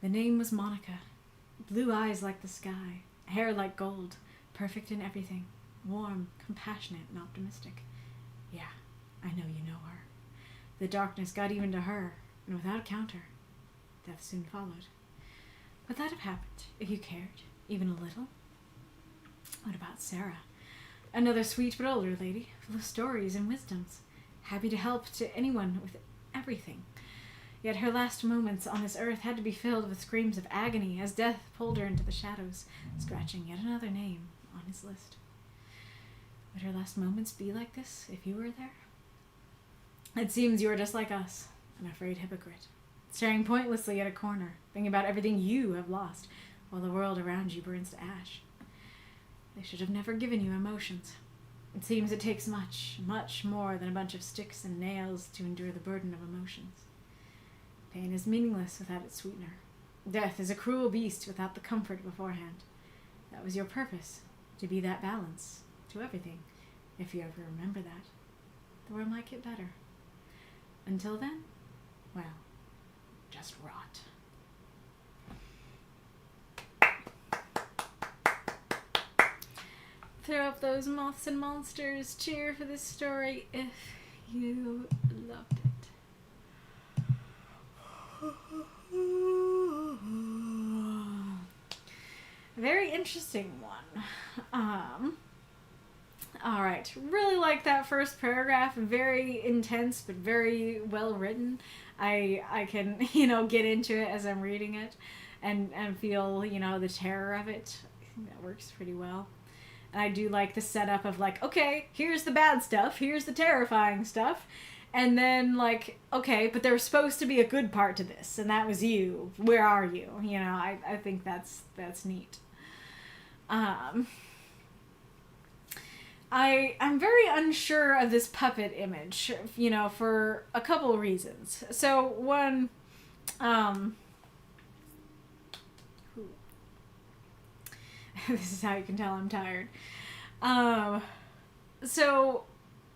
The name was Monica, blue eyes like the sky, hair like gold, Perfect in everything. Warm, compassionate, and optimistic. Yeah, I know you know her. The darkness got even to her, and without a counter, death soon followed. Would that have happened if you cared, even a little? What about Sarah? Another sweet but older lady, full of stories and wisdoms, happy to help to anyone with everything. Yet her last moments on this earth had to be filled with screams of agony as death pulled her into the shadows, scratching yet another name on his list. Would her last moments be like this if you were there? It seems you are just like us, an afraid hypocrite, staring pointlessly at a corner, thinking about everything you have lost, while the world around you burns to ash. They should have never given you emotions. It seems it takes much, much more than a bunch of sticks and nails to endure the burden of emotions. Pain is meaningless without its sweetener. Death is a cruel beast without the comfort beforehand. That was your purpose, to be that balance to everything. If you ever remember that, the world might get better. Until then, well, just rot. Throw up those moths and monsters. Cheer for this story if you loved it. Very interesting one. Alright, really like that first paragraph. Very intense, but very well written. I can, get into it as I'm reading it and feel, the terror of it. I think that works pretty well. And I do like the setup of okay, here's the bad stuff, here's the terrifying stuff. And then, okay, but there was supposed to be a good part to this, and that was you. Where are you? I think that's neat. I'm very unsure of this puppet image, for a couple of reasons. So, one, this is how you can tell I'm tired. So,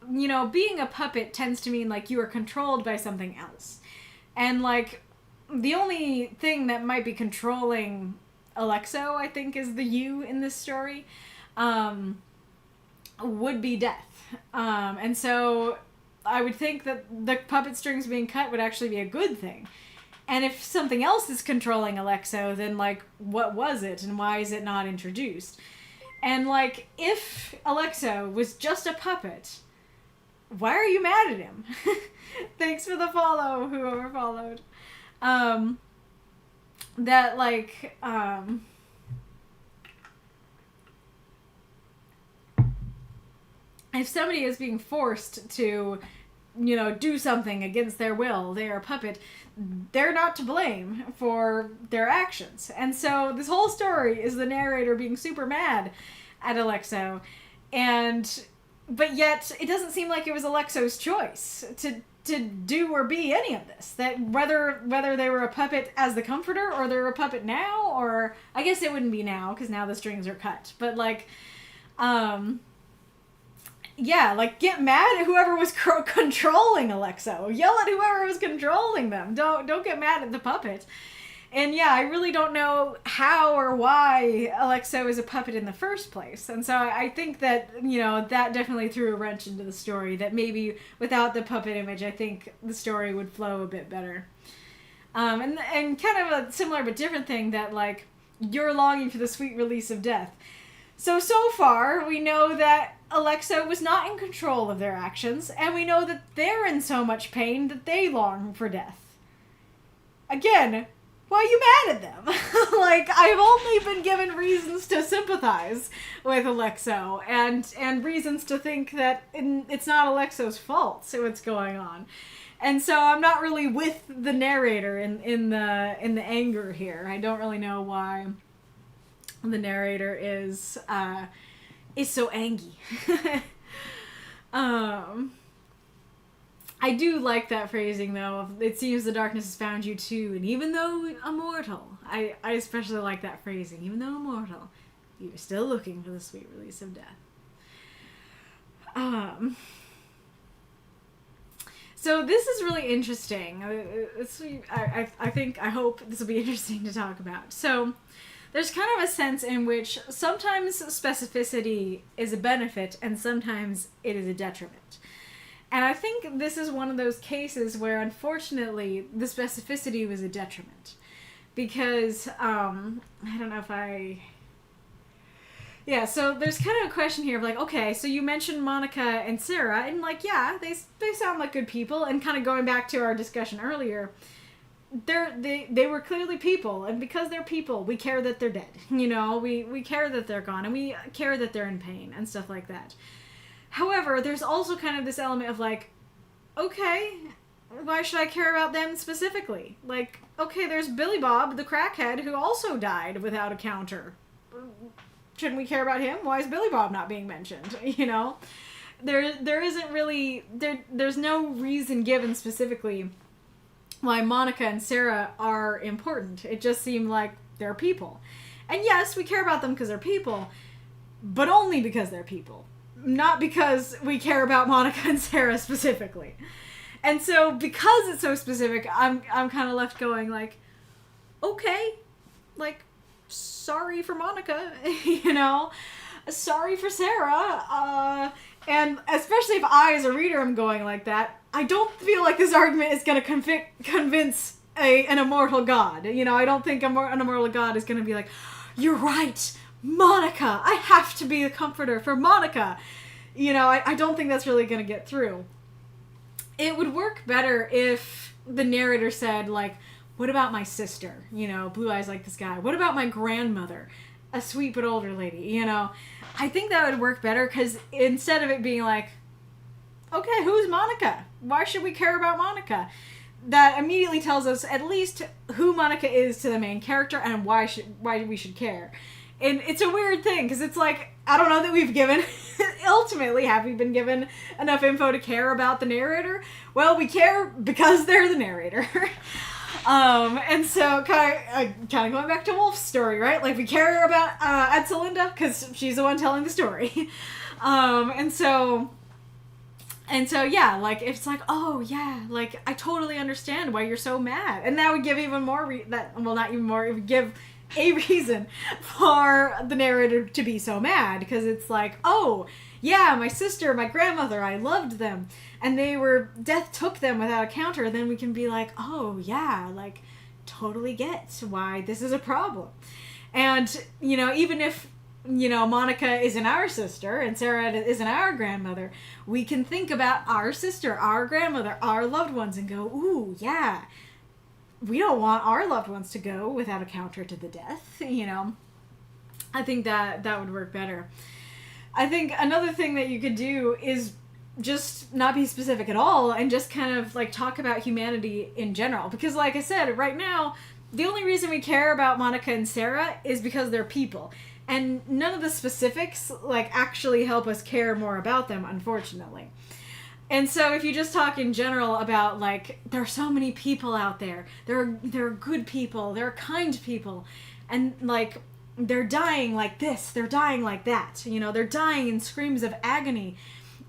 being a puppet tends to mean, you are controlled by something else. And, the only thing that might be controlling Alexo, I think, is the you in this story, would be death. And so I would think that the puppet strings being cut would actually be a good thing. And if something else is controlling Alexo, then, what was it, and why is it not introduced? And, if Alexo was just a puppet, why are you mad at him? Thanks for the follow, whoever followed. If somebody is being forced to, do something against their will, they are a puppet, they're not to blame for their actions. And so this whole story is the narrator being super mad at Alexo, but yet it doesn't seem like it was Alexo's choice to do or be any of this. That whether they were a puppet as the comforter, or they're a puppet now, or I guess it wouldn't be now because now the strings are cut. But get mad at whoever was controlling Alexo. Yell at whoever was controlling them. Don't get mad at the puppet. And yeah, I really don't know how or why Alexo is a puppet in the first place. And so I think that, that definitely threw a wrench into the story, that maybe without the puppet image, I think the story would flow a bit better. And kind of a similar but different thing, that, you're longing for the sweet release of death. So far, we know that Alexo was not in control of their actions, and we know that they're in so much pain that they long for death. Again, why are you mad at them? I've only been given reasons to sympathize with Alexo, and reasons to think that it's not Alexo's fault, so what's going on. And so I'm not really with the narrator in the anger here. I don't really know why the narrator is so angry. I do like that phrasing, though. It seems the darkness has found you too, and even though immortal, I especially like that phrasing. Even though immortal, you are still looking for the sweet release of death. So this is really interesting. I hope this will be interesting to talk about. So there's kind of a sense in which sometimes specificity is a benefit and sometimes it is a detriment. And I think this is one of those cases where, unfortunately, the specificity was a detriment. Because, I don't know if I... Yeah, so there's kind of a question here of like, okay, so you mentioned Monica and Sarah, and like, yeah, they sound like good people, and kind of going back to our discussion earlier, they were clearly people, and because they're people, we care that they're dead, you know, we care that they're gone, and we care that they're in pain, and stuff like that. However, there's also kind of this element of like, okay, why should I care about them specifically? Like, okay, there's Billy Bob, the crackhead, who also died without a counter. Shouldn't we care about him? Why is Billy Bob not being mentioned? You know? There isn't really... There's no reason given specifically why Monica and Sarah are important. It just seemed like they're people. And yes, we care about them because they're people, but only because they're people. Not because we care about Monica and Sarah specifically. And so, because it's so specific, I'm kind of left going like, okay, like, sorry for Monica, you know, sorry for Sarah, and especially if I, as a reader, am going like that, I don't feel like this argument is going to convince an immortal god, you know, I don't think an immortal god is going to be like, you're right, Monica, I have to be the comforter for Monica, you know, I don't think that's really going to get through. It would work better if the narrator said, like, what about my sister? You know, blue eyes like this guy. What about my grandmother? A sweet but older lady, you know? I think that would work better because instead of it being like, okay, who's Monica? Why should we care about Monica? That immediately tells us at least who Monica is to the main character and why we should care. And it's a weird thing because it's like, I don't know that we've given, ultimately, have we been given enough info to care about the narrator? Well, we care because they're the narrator. And so kind of going back to Wolf's story, right? Like, we care about Edselinda because she's the one telling the story. And so yeah, like, it's like, oh yeah, like, I totally understand why you're so mad. And that would give even more, not even more, it would give a reason for the narrator to be so mad, because it's like, oh yeah, my sister, my grandmother, I loved them, and death took them without a counter. Then we can be like, oh yeah, like, totally get why this is a problem. And, you know, even if, you know, Monica isn't our sister and Sarah isn't our grandmother, we can think about our sister, our grandmother, our loved ones, and go, ooh, yeah, we don't want our loved ones to go without a counter to the death, you know. I think that would work better. I think another thing that you could do is just not be specific at all and just kind of, like, talk about humanity in general. Because, like I said, right now, the only reason we care about Monica and Sarah is because they're people. And none of the specifics, like, actually help us care more about them, unfortunately. And so if you just talk in general about, like, there are so many people out there. There are good people. There are kind people. And, like, they're dying like this. They're dying like that. You know, they're dying in screams of agony.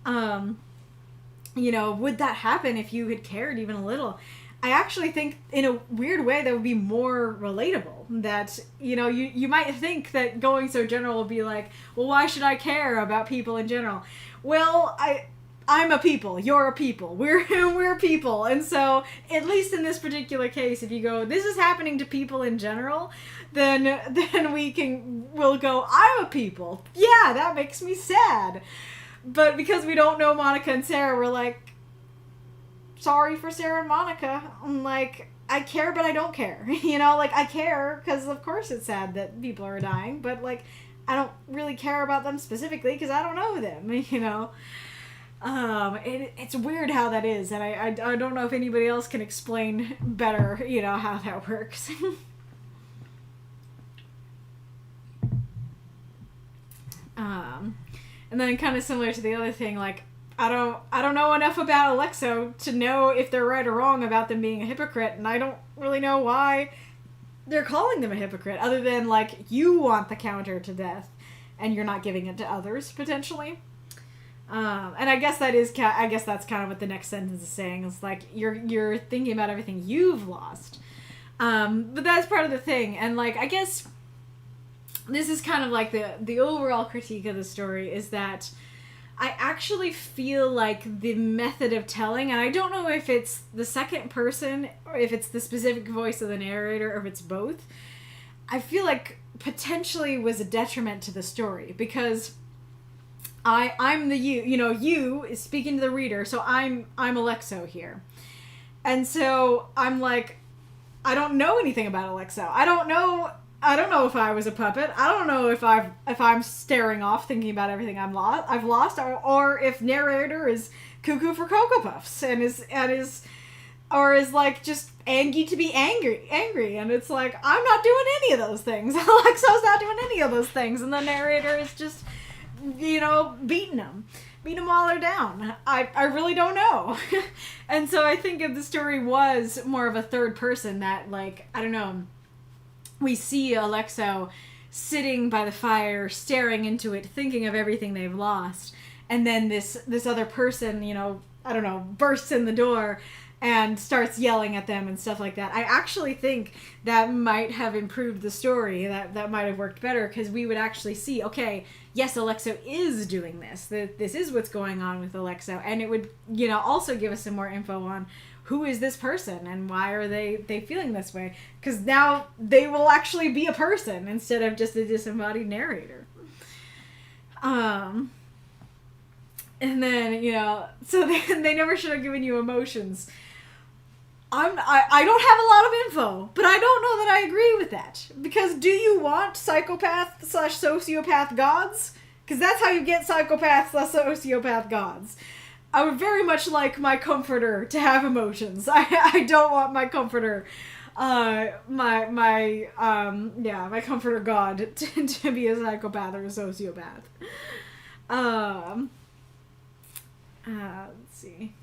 You know, would that happen if you had cared even a little? I actually think, in a weird way, that would be more relatable. That, you know, you might think that going so general would be like, well, why should I care about people in general? Well, I'm a people, you're a people, we're people, and so, at least in this particular case, if you go, this is happening to people in general, then we'll go, I'm a people, yeah, that makes me sad. But because we don't know Monica and Sarah, we're like, sorry for Sarah and Monica. I'm like, I care, but I don't care, you know, like, I care, because of course it's sad that people are dying, but, like, I don't really care about them specifically, because I don't know them, you know. It's weird how that is, and I don't know if anybody else can explain better, you know, how that works. And then kind of similar to the other thing, like, I don't know enough about Alexo to know if they're right or wrong about them being a hypocrite, and I don't really know why they're calling them a hypocrite, other than, like, you want the counter to death, and you're not giving it to others, potentially. And I guess that's kind of what the next sentence is saying. It's like, you're thinking about everything you've lost. But that's part of the thing. And, like, I guess this is kind of like the overall critique of the story is that I actually feel like the method of telling, and I don't know if it's the second person or if it's the specific voice of the narrator or if it's both, I feel like potentially was a detriment to the story, because I'm the you is speaking to the reader, so I'm Alexo here. And so I'm like, I don't know anything about Alexo. I don't know if I was a puppet. I don't know if I'm staring off thinking about everything I've lost, or if narrator is cuckoo for Cocoa Puffs and is like just angry to be angry, and it's like, I'm not doing any of those things. Alexo's not doing any of those things, and the narrator is just, beating them while they're down. I really don't know. And so I think if the story was more of a third person, that, like, I don't know, we see Alexo sitting by the fire, staring into it, thinking of everything they've lost, and then this other person, I don't know, bursts in the door and starts yelling at them and stuff like that. I actually think that might have improved the story. That might have worked better, because we would actually see, okay, yes, Alexo is doing this. This is what's going on with Alexo. And it would, also give us some more info on who is this person and why are they feeling this way. Because now they will actually be a person instead of just a disembodied narrator. And then, so they never should have given you emotions. I don't have a lot of info, but I don't know that I agree with that. Because do you want psychopath/sociopath gods? Because that's how you get psychopath/sociopath gods. I would very much like my comforter to have emotions. I don't want my comforter, my comforter god to be a psychopath or a sociopath. Let's see.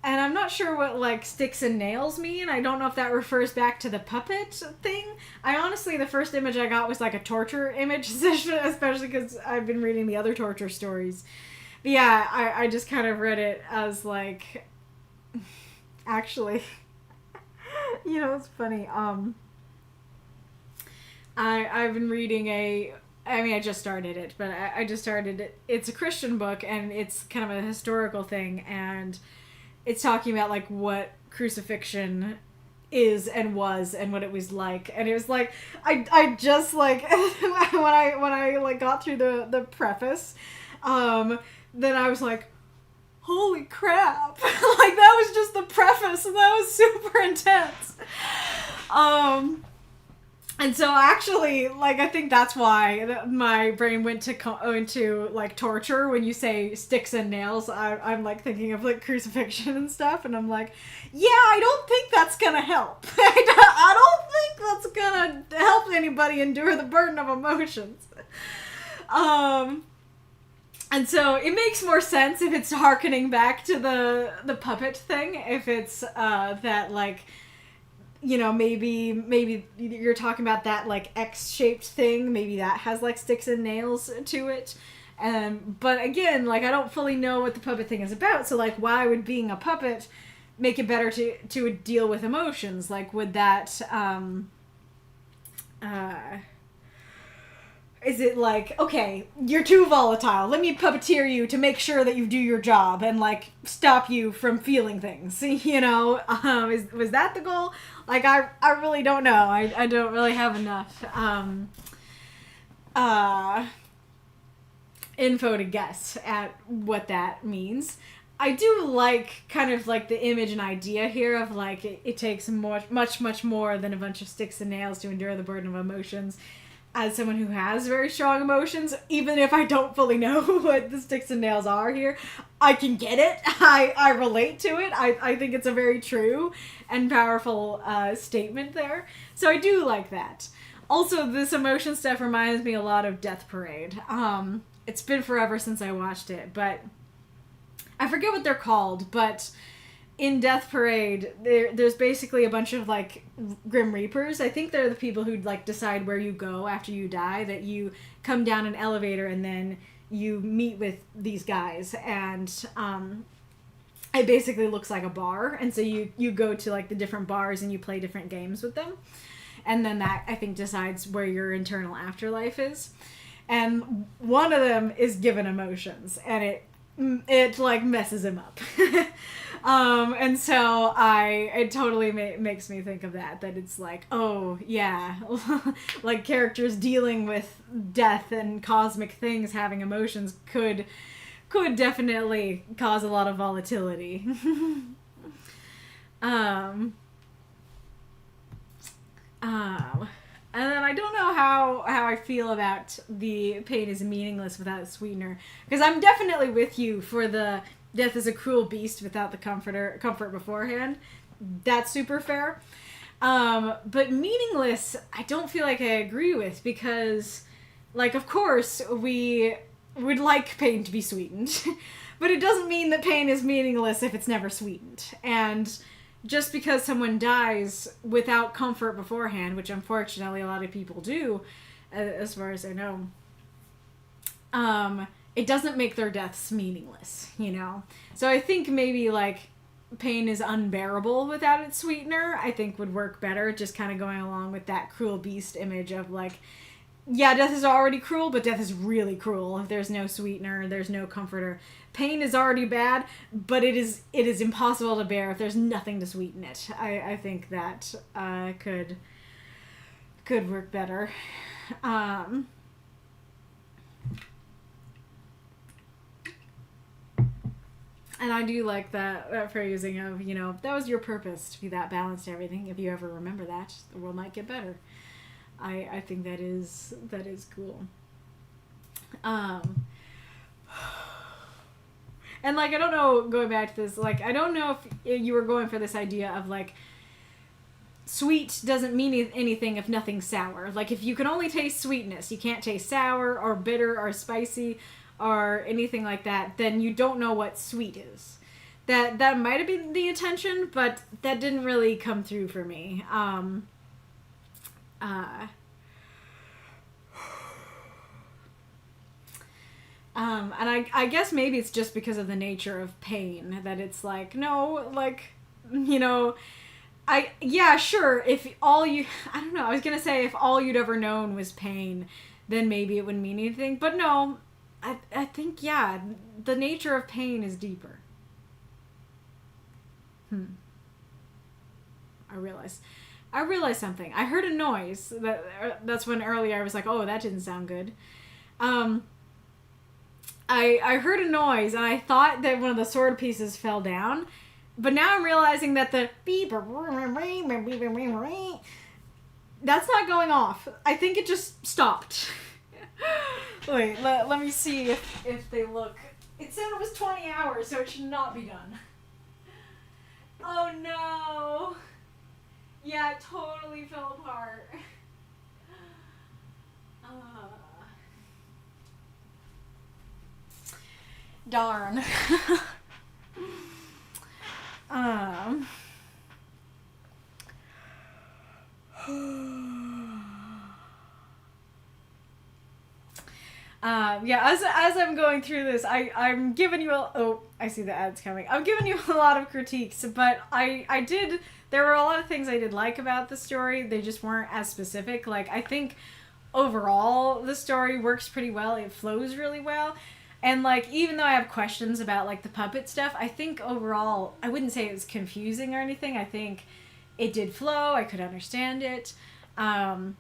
And I'm not sure what, like, sticks and nails mean. I don't know if that refers back to the puppet thing. The first image I got was, like, a torture image, especially because I've been reading the other torture stories. But yeah, I just kind of read it as, like, actually, it's funny. I've been reading I just started it, but I just started it. It's a Christian book, and it's kind of a historical thing, and it's talking about, like, what crucifixion is and was and what it was like. And it was like, I just, like, when I like got through the preface, then I was like, holy crap. Like, that was just the preface, and that was super intense. And so actually, like, I think that's why my brain went into like torture. When you say sticks and nails, I'm like thinking of like crucifixion and stuff, and I'm like, yeah, I don't think that's gonna help. I don't think that's gonna help anybody endure the burden of emotions. And so it makes more sense if it's hearkening back to the puppet thing. If it's that, like, maybe you're talking about that, like, X-shaped thing. Maybe that has, like, sticks and nails to it. But again, like, I don't fully know what the puppet thing is about. So, like, why would being a puppet make it better to deal with emotions? Like, would that, is it like, okay, you're too volatile, let me puppeteer you to make sure that you do your job and, like, stop you from feeling things, was that the goal? Like, I really don't know. I don't really have enough info to guess at what that means. I do like kind of like the image and idea here of, like, it takes much more than a bunch of sticks and nails to endure the burden of emotions. As someone who has very strong emotions, even if I don't fully know what the sticks and nails are here, I can get it. I relate to it. I think it's a very true and powerful statement there. So I do like that. Also, this emotion stuff reminds me a lot of Death Parade. It's been forever since I watched it, but I forget what they're called, but in Death Parade, there's basically a bunch of, like, Grim Reapers. I think they're the people who, like, decide where you go after you die, that you come down an elevator and then you meet with these guys, and it basically looks like a bar, and so you go to, like, the different bars and you play different games with them. and then that, I think, decides where your internal afterlife is. And one of them is given emotions, and it like messes him up. And so it totally makes me think of that it's like, oh yeah, like characters dealing with death and cosmic things having emotions could definitely cause a lot of volatility. And then I don't know how I feel about the pain is meaningless without a sweetener, because I'm definitely with you for the death is a cruel beast without the comfort beforehand. That's super fair. But meaningless, I don't feel like I agree with, because, like, of course we would like pain to be sweetened, but it doesn't mean that pain is meaningless if it's never sweetened. And just because someone dies without comfort beforehand, which unfortunately a lot of people do, as far as I know, it doesn't make their deaths meaningless, you know? So I think maybe, like, pain is unbearable without its sweetener, I think would work better, just kind of going along with that cruel beast image of, like, yeah, death is already cruel, but death is really cruel if there's no sweetener, there's no comforter. Pain is already bad, but it is impossible to bear if there's nothing to sweeten it. I think that could work better. And I do like that phrasing of, you know, that was your purpose, to be that balanced to everything. If you ever remember that, the world might get better. I think that is cool. And, like, I don't know, going back to this, like, I don't know if you were going for this idea of, like, sweet doesn't mean anything if nothing's sour. Like, if you can only taste sweetness, you can't taste sour or bitter or spicy or anything like that, then you don't know what sweet is. That might have been the intention, but that didn't really come through for me. And I guess maybe it's just because of the nature of pain that it's like, no, like, you know, sure, if all you, I don't know, I was gonna say if all you'd ever known was pain, then maybe it wouldn't mean anything, but no, I think, yeah, the nature of pain is deeper. I realized something. I heard a noise. That's when earlier I was like, oh, that didn't sound good. I heard a noise, and I thought that one of the sword pieces fell down, but now I'm realizing that the that's not going off. I think it just stopped. Wait, let me see if they look. It said it was 20 hours, so it should not be done. Oh no! Yeah, it totally fell apart. Darn. Yeah, as I'm going through this, I'm giving you I see the ads coming. I'm giving you a lot of critiques, but there were a lot of things I did like about the story. They just weren't as specific. Like, I think overall the story works pretty well. It flows really well. And, like, even though I have questions about, like, the puppet stuff, I think overall, I wouldn't say it was confusing or anything. I think it did flow. I could understand it. And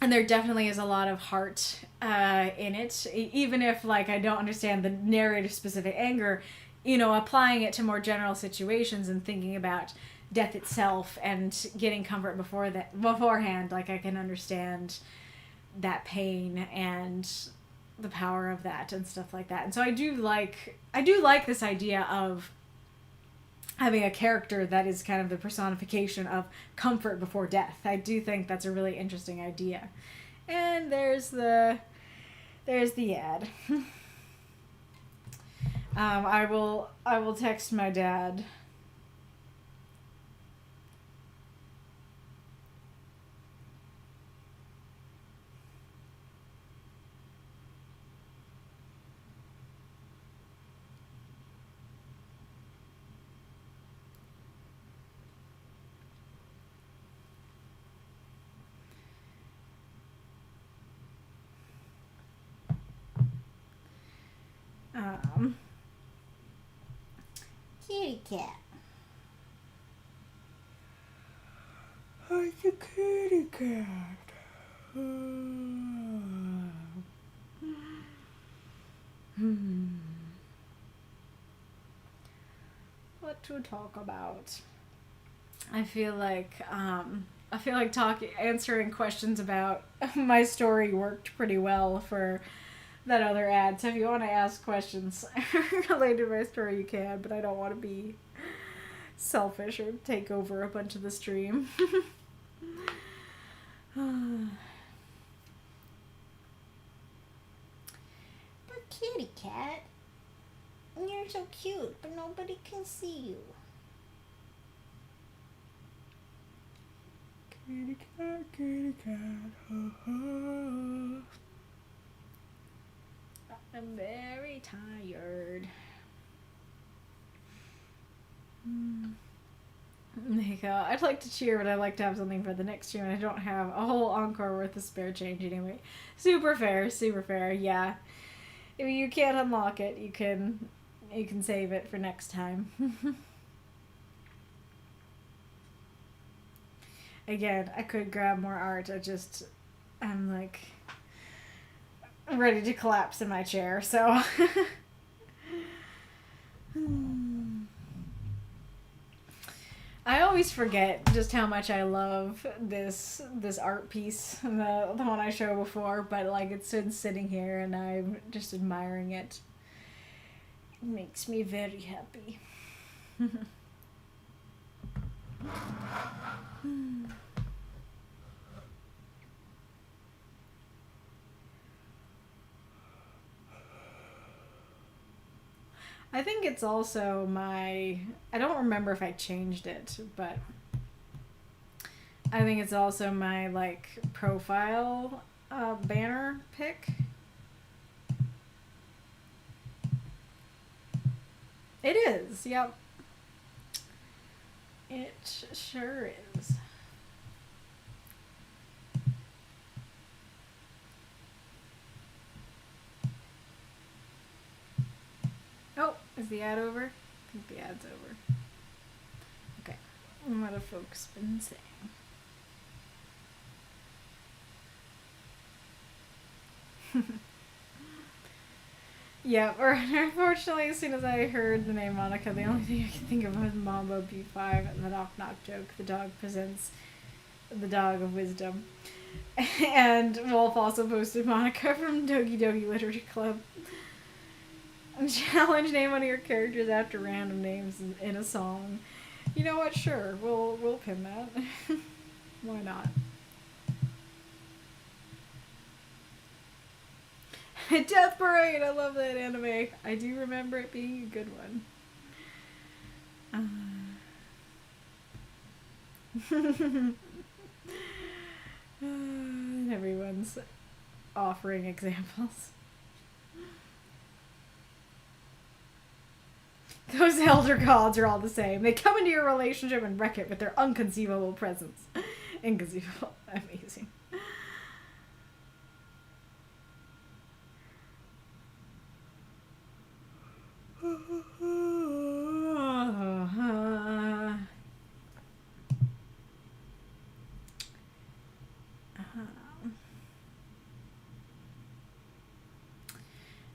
there definitely is a lot of heart in it. Even if, like, I don't understand the narrator-specific anger, you know, applying it to more general situations and thinking about death itself and getting comfort beforehand, like, I can understand that pain and the power of that and stuff like that. And so I do like this idea of having a character that is kind of the personification of comfort before death. I do think that's a really interesting idea. And there's the ad. I will text my dad. cat. Like a kitty cat. What to talk about? I feel like answering questions about my story worked pretty well for that other ad. So if you want to ask questions related to my story, you can, but I don't want to be selfish or take over a bunch of the stream. But kitty cat, you're so cute, but nobody can see you. Kitty cat, ha ha. I'm very tired. There you go. I'd like to cheer, but I'd like to have something for the next stream. I don't have a whole encore worth of spare change anyway. Super fair, yeah. If you can't unlock it, you can save it for next time. Again, I could grab more art. I'm like ready to collapse in my chair, so. I always forget just how much I love this art piece, the one I showed before, but like it's been sitting here and I'm just admiring it. It makes me very happy. I think it's also I don't remember if I changed it, but I think it's also my, like, profile banner pic. It is, yep. It sure is. Oh, is the ad over? I think the ad's over. Okay. What have folks been saying? Yeah, or unfortunately, as soon as I heard the name Monica, the only thing I could think of was Mambo B5 and the knock knock joke. The dog presents the dog of wisdom. And Wolf also posted Monica from Dogi Dogi Literature Club. Challenge, name one of your characters after random names in a song. You know what? Sure, we'll pin that. Why not? Death Parade! I love that anime. I do remember it being a good one. Everyone's offering examples. Those elder gods are all the same. They come into your relationship and wreck it with their unconceivable presence. Inconceivable. Amazing.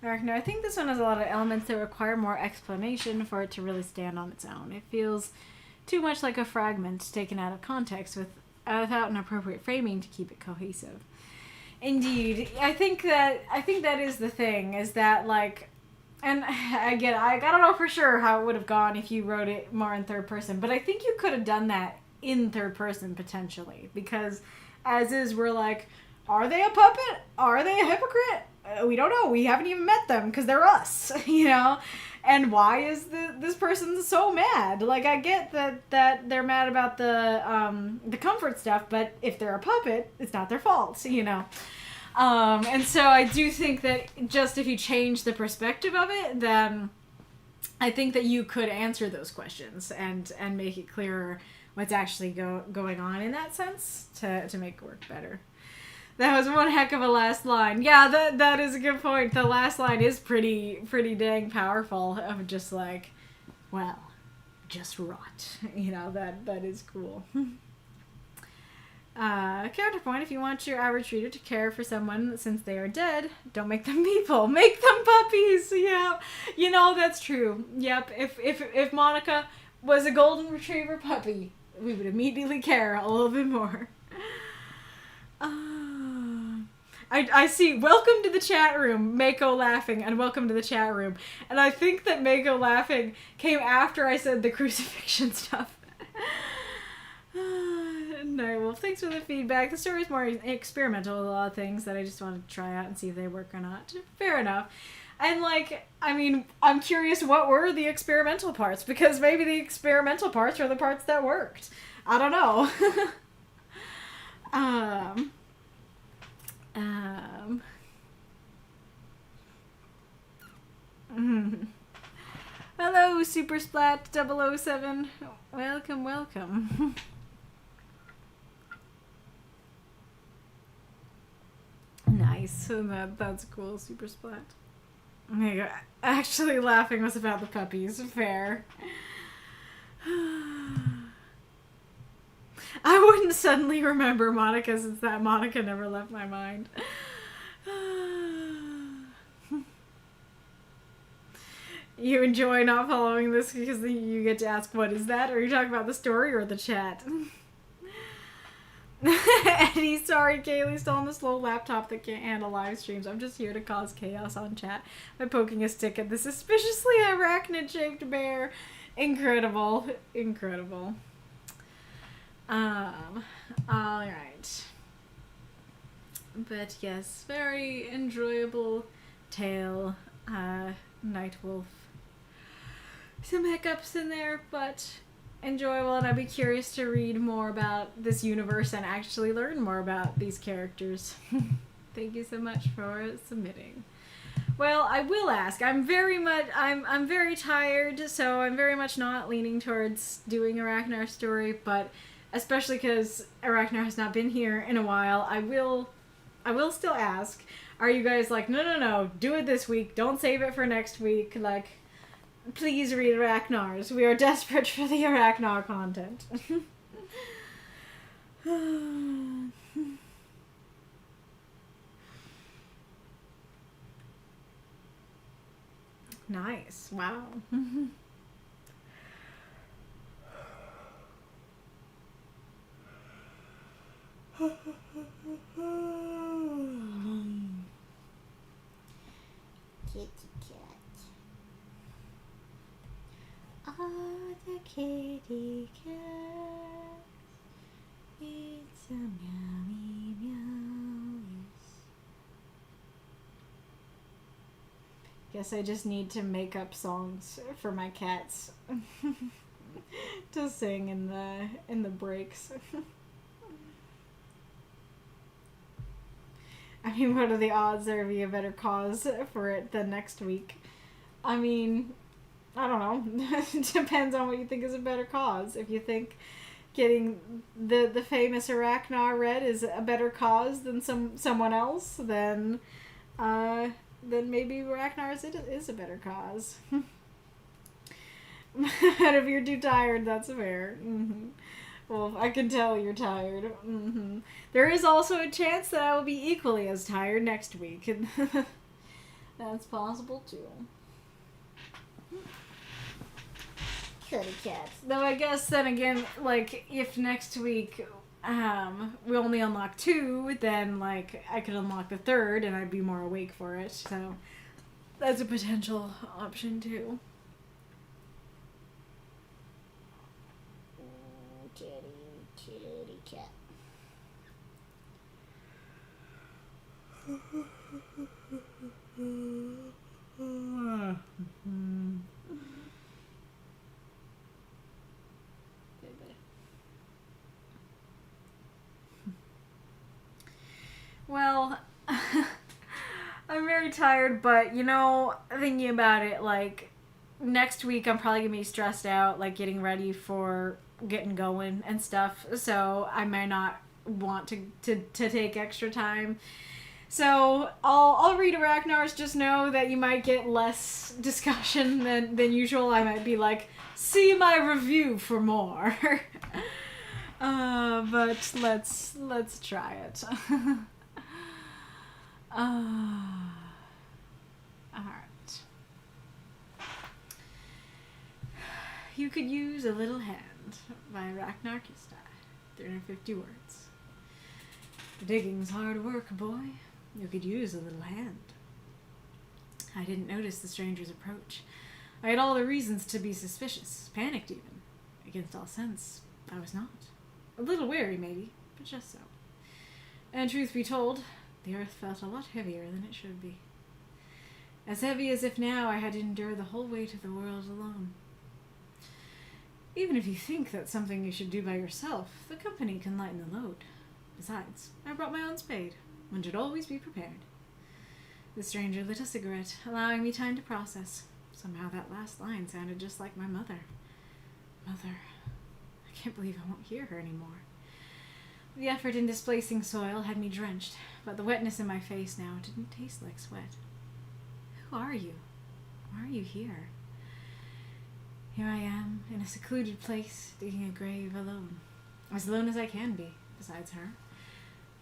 Arachnarquista, I think this one has a lot of elements that require more explanation for it to really stand on its own. It feels too much like a fragment taken out of context without an appropriate framing to keep it cohesive. Indeed, I think that is the thing, is that, like, and again, I don't know for sure how it would have gone if you wrote it more in third person, but I think you could have done that in third person potentially, because as is, we're like, are they a puppet? Are they a hypocrite? We don't know. We haven't even met them because they're us, you know? And why is this person so mad? Like, I get that they're mad about the comfort stuff, but if they're a puppet, it's not their fault, you know? And so I do think that just if you change the perspective of it, then I think that you could answer those questions and make it clearer what's actually going on in that sense to make it work better. That was one heck of a last line. Yeah, that is a good point. The last line is pretty dang powerful, of just like, well, just rot. You know, that is cool. Counterpoint, if you want your average reader to care for someone since they are dead, don't make them people. Make them puppies. Yeah. You know, that's true. Yep. If Monica was a golden retriever puppy, we would immediately care a little bit more. I see. Welcome to the chat room, Mako laughing, and welcome to the chat room. And I think that Mako laughing came after I said the crucifixion stuff. NightWolf, thanks for the feedback. The story's more experimental with a lot of things that I just wanted to try out and see if they work or not. Fair enough. And, like, I mean, I'm curious what were the experimental parts, because maybe the experimental parts are the parts that worked. I don't know. Hello, Super Splat 007. Welcome, welcome. Nice. That's cool, Super Splat. Oh my God. Actually, laughing was about the puppies. Fair. I wouldn't suddenly remember Monica since that Monica never left my mind. You enjoy not following this because you get to ask, what is that? Are you talking about the story or the chat? Eddie, sorry, Kaylee's still on the slow laptop that can't handle live streams. I'm just here to cause chaos on chat by poking a stick at the suspiciously arachnid-shaped bear. Incredible. Incredible. Alright. But yes, very enjoyable tale. NightWolf. Some hiccups in there, but enjoyable, and I'd be curious to read more about this universe and actually learn more about these characters. Thank you so much for submitting. Well, I will ask. I'm very tired, so I'm very much not leaning towards doing a Aracnar story, but especially because Aracnar has not been here in a while, I will still ask. Are you guys like, no, do it this week, don't save it for next week, like, please read Aracnars. We are desperate for the Aracnar content. Nice. Wow. Kitty cat. Oh, the kitty cat. It's a meowie meow. Yes. Guess I just need to make up songs for my cats to sing in the breaks. I mean, what are the odds there be a better cause for it than next week? I mean, I don't know. It depends on what you think is a better cause. If you think getting the famous Aracnar read is a better cause than someone else, then maybe Aracnar is a better cause. But if you're too tired, that's fair. Mm-hmm. Well, I can tell you're tired. Mm-hmm. There is also a chance that I will be equally as tired next week. That's possible too. Kitty cat. Though I guess then again, like, if next week we only unlock 2, then like I could unlock the 3rd and I'd be more awake for it. So that's a potential option too. Kitty cat. Well, I'm very tired, but you know, thinking about it, like, next week I'm probably gonna be stressed out, like, getting ready for getting going and stuff, so I may not want to take extra time. So I'll read Aracnars. Just know that you might get less discussion than usual. I might be like See my review for more. But let's try it. Alright. You could use a little hand by Aracnarquista. 350 words. Digging's hard work, boy. You could use a little hand. I didn't notice the stranger's approach. I had all the reasons to be suspicious, panicked even. Against all sense, I was not. A little wary, maybe, but just so. And truth be told, the earth felt a lot heavier than it should be. As heavy as if now I had to endure the whole weight of the world alone. Even if you think that's something you should do by yourself, the company can lighten the load. Besides, I brought my own spade. One should always be prepared. The stranger lit a cigarette, allowing me time to process. Somehow that last line sounded just like my mother. Mother. I can't believe I won't hear her anymore. The effort in displacing soil had me drenched, but the wetness in my face now didn't taste like sweat. Who are you? Why are you here? Here I am, in a secluded place, digging a grave alone. As alone as I can be, besides her.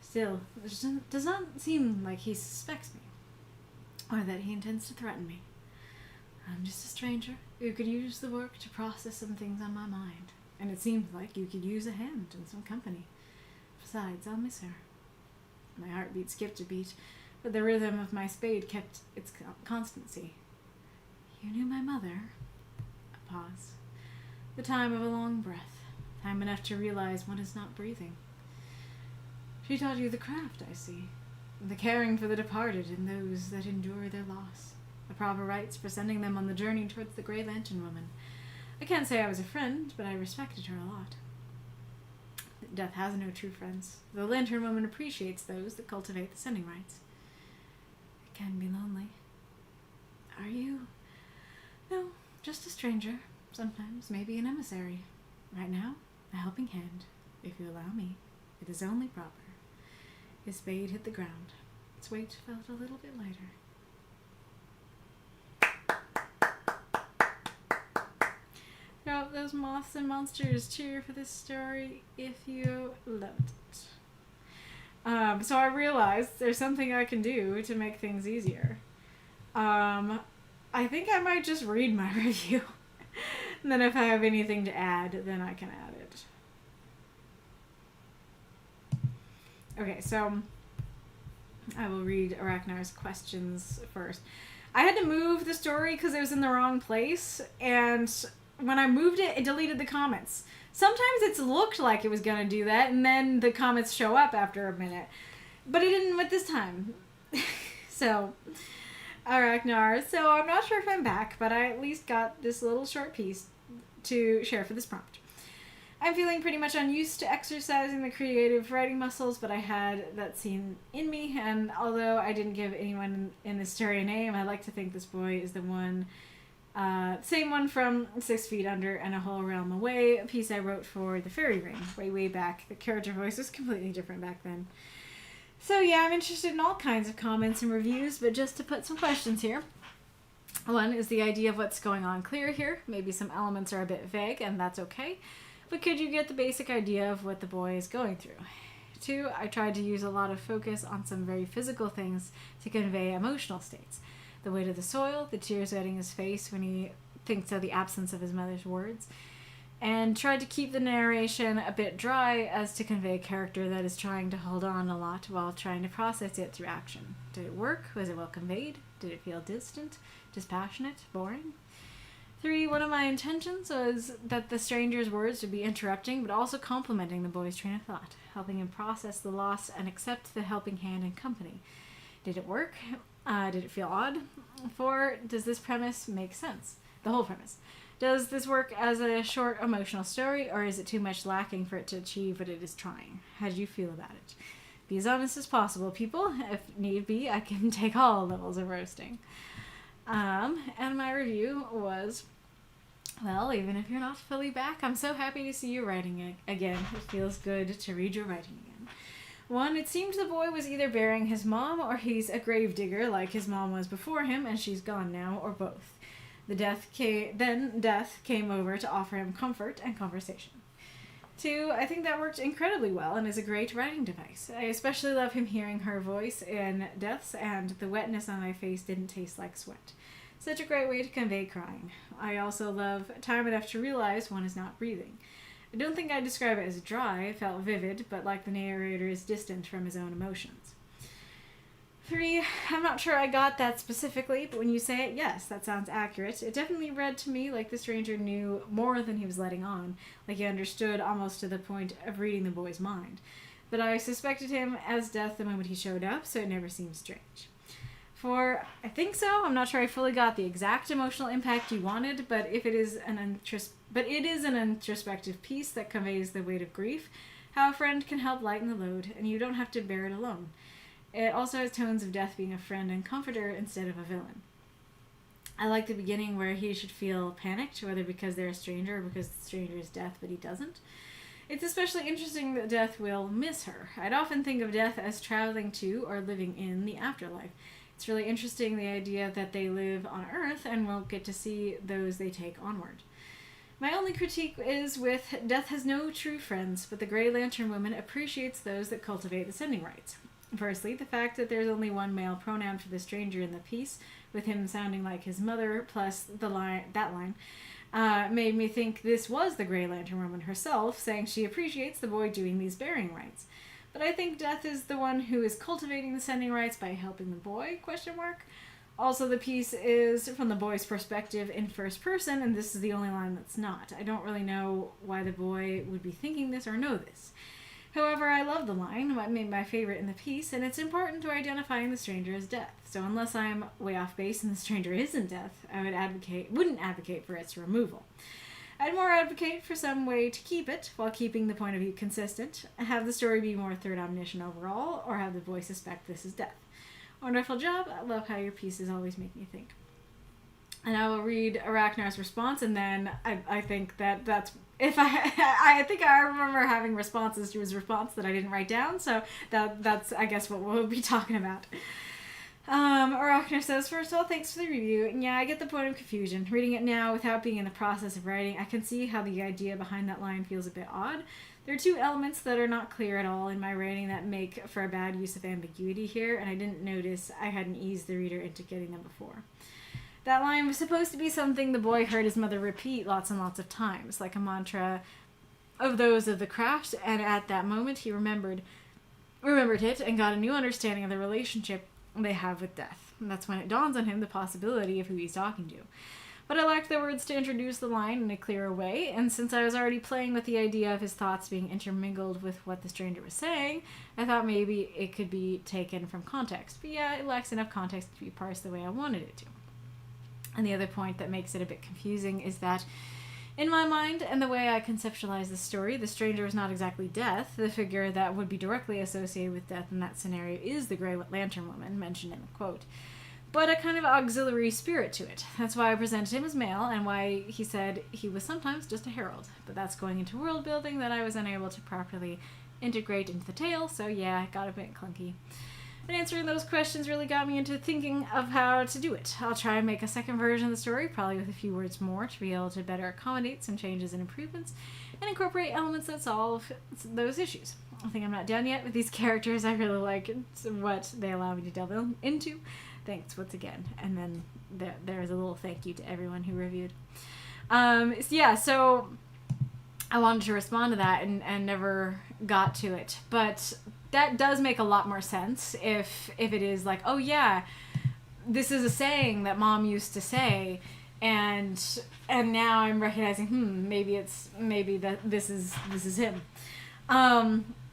Still, it does not seem like he suspects me, or that he intends to threaten me. I'm just a stranger who could use the work to process some things on my mind, and it seemed like you could use a hand and some company. Besides, I'll miss her. My heartbeat skipped a beat, but the rhythm of my spade kept its constancy. You knew my mother? A pause. The time of a long breath. Time enough to realize one is not breathing. She taught you the craft, I see. The caring for the departed and those that endure their loss. The proper rites for sending them on the journey towards the Grey Lantern Woman. I can't say I was a friend, but I respected her a lot. Death has no true friends. The Lantern Woman appreciates those that cultivate the sending rites. It can be lonely. Are you? No, just a stranger. Sometimes maybe an emissary. Right now, a helping hand, if you allow me. It is only proper. His spade hit the ground. Its weight felt a little bit lighter. Drop those moths and monsters. Cheer for this story if you loved it. So I realized there's something I can do to make things easier. I think I might just read my review. And then if I have anything to add, then I can add it. Okay, so I will read Aracnar's questions first. I had to move the story because it was in the wrong place, and when I moved it, it deleted the comments. Sometimes it's looked like it was going to do that, and then the comments show up after a minute. But it didn't with this time. So, Aracnar. So I'm not sure if I'm back, but I at least got this little short piece to share for this prompt. I'm feeling pretty much unused to exercising the creative writing muscles, but I had that scene in me, and although I didn't give anyone in this story a name, I like to think this boy is the one, same one from 6 Feet Under and A Whole Realm Away, a piece I wrote for the Fairy Ring, way back. The character voice was completely different back then. So yeah, I'm interested in all kinds of comments and reviews, but just to put some questions here. One, is the idea of what's going on clear here? Maybe some elements are a bit vague, and that's okay. But could you get the basic idea of what the boy is going through? 2, I tried to use a lot of focus on some very physical things to convey emotional states. The weight of the soil, the tears wetting his face when he thinks of the absence of his mother's words, and tried to keep the narration a bit dry as to convey a character that is trying to hold on a lot while trying to process it through action. Did it work? Was it well conveyed? Did it feel distant, dispassionate, boring? 3, one of my intentions was that the stranger's words would be interrupting, but also complementing the boy's train of thought, helping him process the loss and accept the helping hand and company. Did it work? Did it feel odd? 4, does this premise make sense? The whole premise. Does this work as a short emotional story, or is it too much lacking for it to achieve what it is trying? How do you feel about it? Be as honest as possible, people. If need be, I can take all levels of roasting. And my review was, well, even if you're not fully back, I'm so happy to see you writing it again. It feels good to read your writing again. 1, it seemed the boy was either burying his mom or he's a gravedigger like his mom was before him and she's gone now, or both. Death came over to offer him comfort and conversation. 2, I think that worked incredibly well and is a great writing device. I especially love him hearing her voice in Death's, and the wetness on my face didn't taste like sweat. Such a great way to convey crying. I also love time enough to realize one is not breathing. I don't think I'd describe it as dry. It felt vivid, but like the narrator is distant from his own emotions. 3, I'm not sure I got that specifically, but when you say it, yes, that sounds accurate. It definitely read to me like the stranger knew more than he was letting on, like he understood almost to the point of reading the boy's mind. But I suspected him as Death the moment he showed up, so it never seemed strange. 4, I think so. I'm not sure I fully got the exact emotional impact you wanted, but it is an introspective piece that conveys the weight of grief, how a friend can help lighten the load, and you don't have to bear it alone. It also has tones of Death being a friend and comforter instead of a villain. I like the beginning where he should feel panicked, whether because they're a stranger or because the stranger is Death, but he doesn't. It's especially interesting that Death will miss her. I'd often think of Death as traveling to or living in the afterlife. It's really interesting, the idea that they live on Earth and won't get to see those they take onward. My only critique is with Death has no true friends, but the Grey Lantern Woman appreciates those that cultivate the sending rights. Firstly, the fact that there's only one male pronoun for the stranger in the piece, with him sounding like his mother, plus that line, made me think this was the Grey Lantern Woman herself, saying she appreciates the boy doing these bearing rights. But I think Death is the one who is cultivating the sending rights by helping the boy, ? Also, the piece is from the boy's perspective in first person, and this is the only line that's not. I don't really know why the boy would be thinking this or know this. However, I love the line, what made my favorite in the piece, and it's important to identifying the stranger as Death. So unless I'm way off base and the stranger isn't Death, I wouldn't advocate for its removal. I'd more advocate for some way to keep it, while keeping the point of view consistent, have the story be more third omniscient overall, or have the boy suspect this is Death. Wonderful job. I love how your pieces always make me think. And I will read Arachnar's response, and then I think that's... I think I remember having responses to his response that I didn't write down, so that's, I guess, what we'll be talking about. Arachnar says, first of all, thanks for the review. And yeah, I get the point of confusion. Reading it now without being in the process of writing, I can see how the idea behind that line feels a bit odd. There are 2 elements that are not clear at all in my writing that make for a bad use of ambiguity here, and I didn't notice I hadn't eased the reader into getting them before. That line was supposed to be something the boy heard his mother repeat lots and lots of times, like a mantra of those of the craft, and at that moment he remembered it and got a new understanding of the relationship they have with Death. And that's when it dawns on him the possibility of who he's talking to. But I lacked the words to introduce the line in a clearer way, and since I was already playing with the idea of his thoughts being intermingled with what the stranger was saying, I thought maybe it could be taken from context. But yeah, it lacks enough context to be parsed the way I wanted it to. And the other point that makes it a bit confusing is that, in my mind and the way I conceptualize the story, the stranger is not exactly Death. The figure that would be directly associated with Death in that scenario is the Grey Lantern Woman, mentioned in the quote, but a kind of auxiliary spirit to it. That's why I presented him as male, and why he said he was sometimes just a herald. But that's going into world building that I was unable to properly integrate into the tale, so yeah, it got a bit clunky. But answering those questions really got me into thinking of how to do it. I'll try and make a second version of the story, probably with a few words more, to be able to better accommodate some changes and improvements, and incorporate elements that solve those issues. I think I'm not done yet with these characters. I really like what they allow me to delve into. Thanks once again. And then there's a little thank you to everyone who reviewed. So I wanted to respond to that and never got to it. But that does make a lot more sense if it is like, oh yeah, this is a saying that Mom used to say, and now I'm recognizing, maybe that this is him.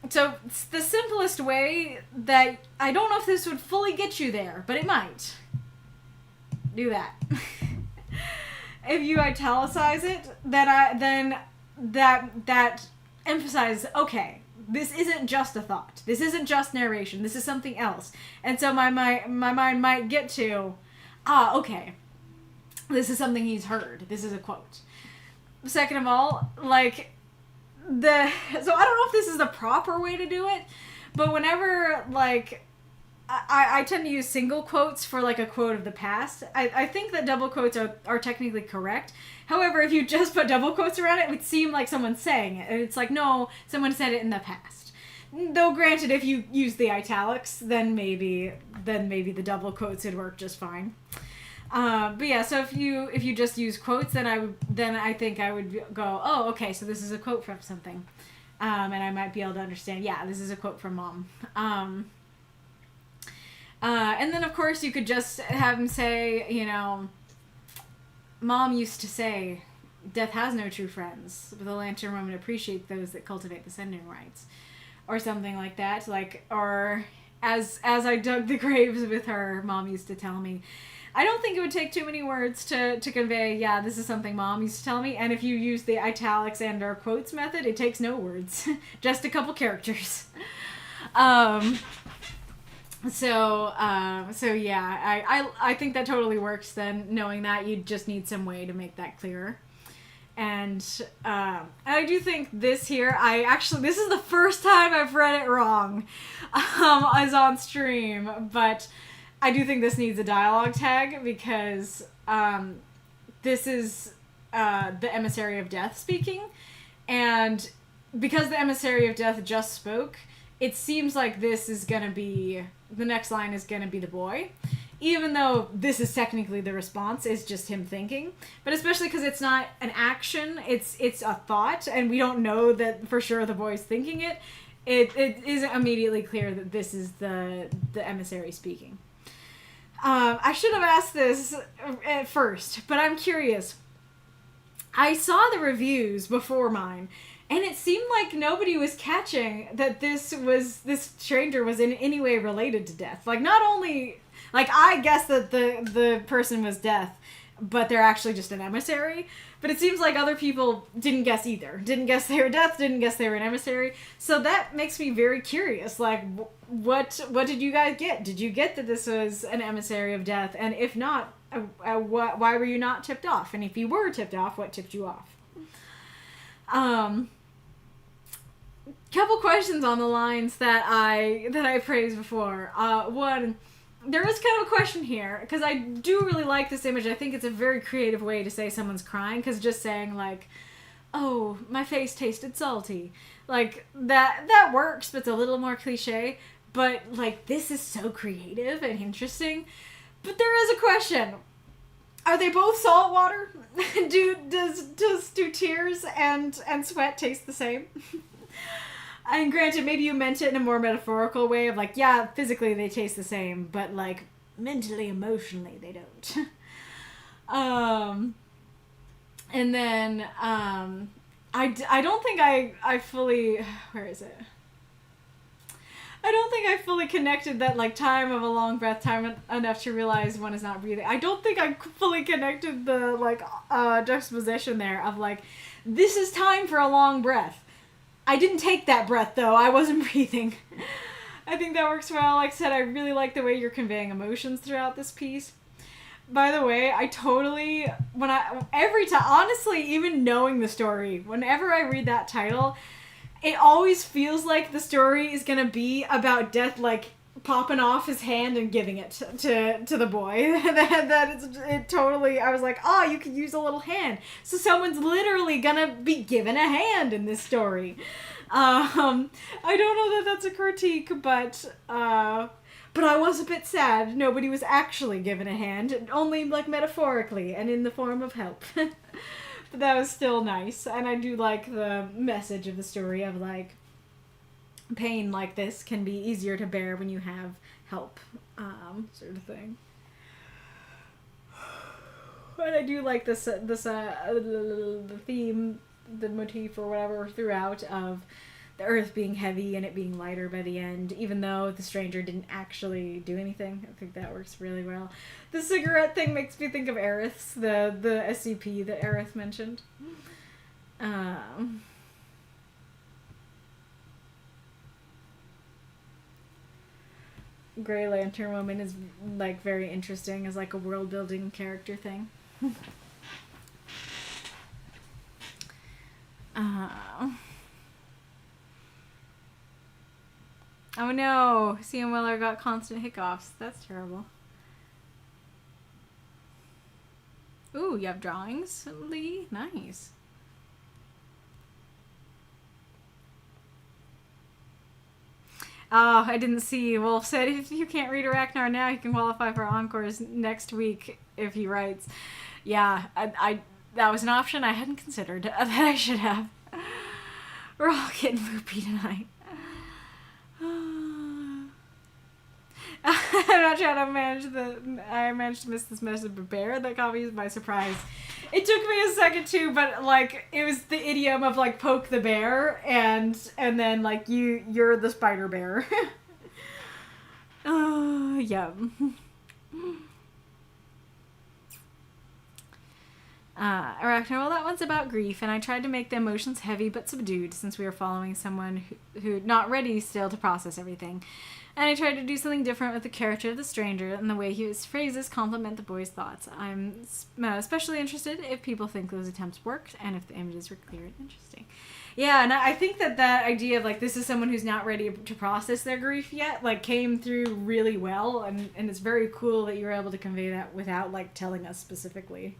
So it's the simplest way that I don't know if this would fully get you there, but it might. Do that. If you italicize it, then that emphasizes, okay, this isn't just a thought. This isn't just narration. This is something else. And so my mind might get to, okay, this is something he's heard. This is a quote. Second of all, so I don't know if this is the proper way to do it, but whenever, I tend to use single quotes for like a quote of the past. I think that double quotes are technically correct. However, if you just put double quotes around it, it would seem like someone's saying it. And it's like, no, someone said it in the past. Though granted, if you use the italics, then maybe the double quotes would work just fine. But yeah, so if you just use quotes, then I think I would go, oh, okay, so this is a quote from something. And I might be able to understand, yeah, this is a quote from Mom. And then, of course, you could just have him say, you know, Mom used to say, death has no true friends, but the Lantern Woman appreciates those that cultivate the sending rites. Or something like that. Like, or as I dug the graves with her, Mom used to tell me. I don't think it would take too many words to convey, yeah, this is something Mom used to tell me. And if you use the italics and or quotes method, it takes no words. Just a couple characters. So yeah, I think that totally works then, knowing that you just need some way to make that clearer. And I do think this here, this is the first time I've read it wrong as on stream, but I do think this needs a dialogue tag because this is the Emissary of Death speaking, and because the Emissary of Death just spoke, it seems like this is going to be, the next line is going to be the boy. Even though this is technically the response, it's just him thinking. But especially because it's not an action, it's a thought, and we don't know that for sure the boy's thinking it. It isn't immediately clear that this is the emissary speaking. I should have asked this at first, but I'm curious. I saw the reviews before mine, and it seemed like nobody was catching that this stranger was in any way related to death. Like, not only... Like, I guess that the person was Death, but they're actually just an emissary. But it seems like other people didn't guess either. Didn't guess they were Death, didn't guess they were an emissary. So that makes me very curious. Like, what did you guys get? Did you get that this was an emissary of Death? And if not, why were you not tipped off? And if you were tipped off, what tipped you off? Couple questions on the lines that I praised before. One... There is kind of a question here, because I do really like this image. I think it's a very creative way to say someone's crying, because just saying, like, oh, my face tasted salty. Like, that works, but it's a little more cliche. But, like, this is so creative and interesting. But there is a question. Are they both salt water? do tears and sweat taste the same? And granted, maybe you meant it in a more metaphorical way of like, yeah, physically they taste the same, but like mentally, emotionally, they don't. And then I don't think I fully, where is it? I don't think I fully connected that like time of a long breath, time enough to realize one is not breathing. I don't think I fully connected the like juxtaposition there of like, this is time for a long breath. I didn't take that breath, though. I wasn't breathing. I think that works well. Like I said, I really like the way you're conveying emotions throughout this piece. By the way, every time, honestly, even knowing the story, whenever I read that title, it always feels like the story is going to be about Death, like, popping off his hand and giving it to the boy. It totally, I was like, oh, you could use a little hand. So someone's literally gonna be given a hand in this story. I don't know that that's a critique, but I was a bit sad. Nobody was actually given a hand, only like metaphorically and in the form of help. But that was still nice, and I do like the message of the story of like, pain like this can be easier to bear when you have help, sort of thing. But I do like the theme, the motif or whatever throughout of the earth being heavy and it being lighter by the end, even though the stranger didn't actually do anything. I think that works really well. The cigarette thing makes me think of Arith's, the SCP that Arith mentioned. Grey Lantern Woman is like very interesting as like a world building character thing. Oh no, CM Weller got constant hiccups. That's terrible. Ooh, you have drawings, Lee? Nice. Oh, I didn't see. Wolf said if you can't read Aracnar now, you can qualify for Encores next week if he writes. Yeah, I that was an option I hadn't considered that I should have. We're all getting loopy tonight. I'm not trying to I managed to miss this message of bear. That caught me by surprise. It took me a second too, but like it was the idiom of like poke the bear and then like you're the spider bear. Oh, yeah. Arachnarquista, well, that one's about grief, and I tried to make the emotions heavy but subdued since we were following someone who not ready still to process everything. And I tried to do something different with the character of the stranger and the way his phrases complement the boy's thoughts. I'm especially interested if people think those attempts worked and if the images were clear and interesting. Yeah, and I think that idea of, like, this is someone who's not ready to process their grief yet, like, came through really well, and it's very cool that you were able to convey that without, like, telling us specifically.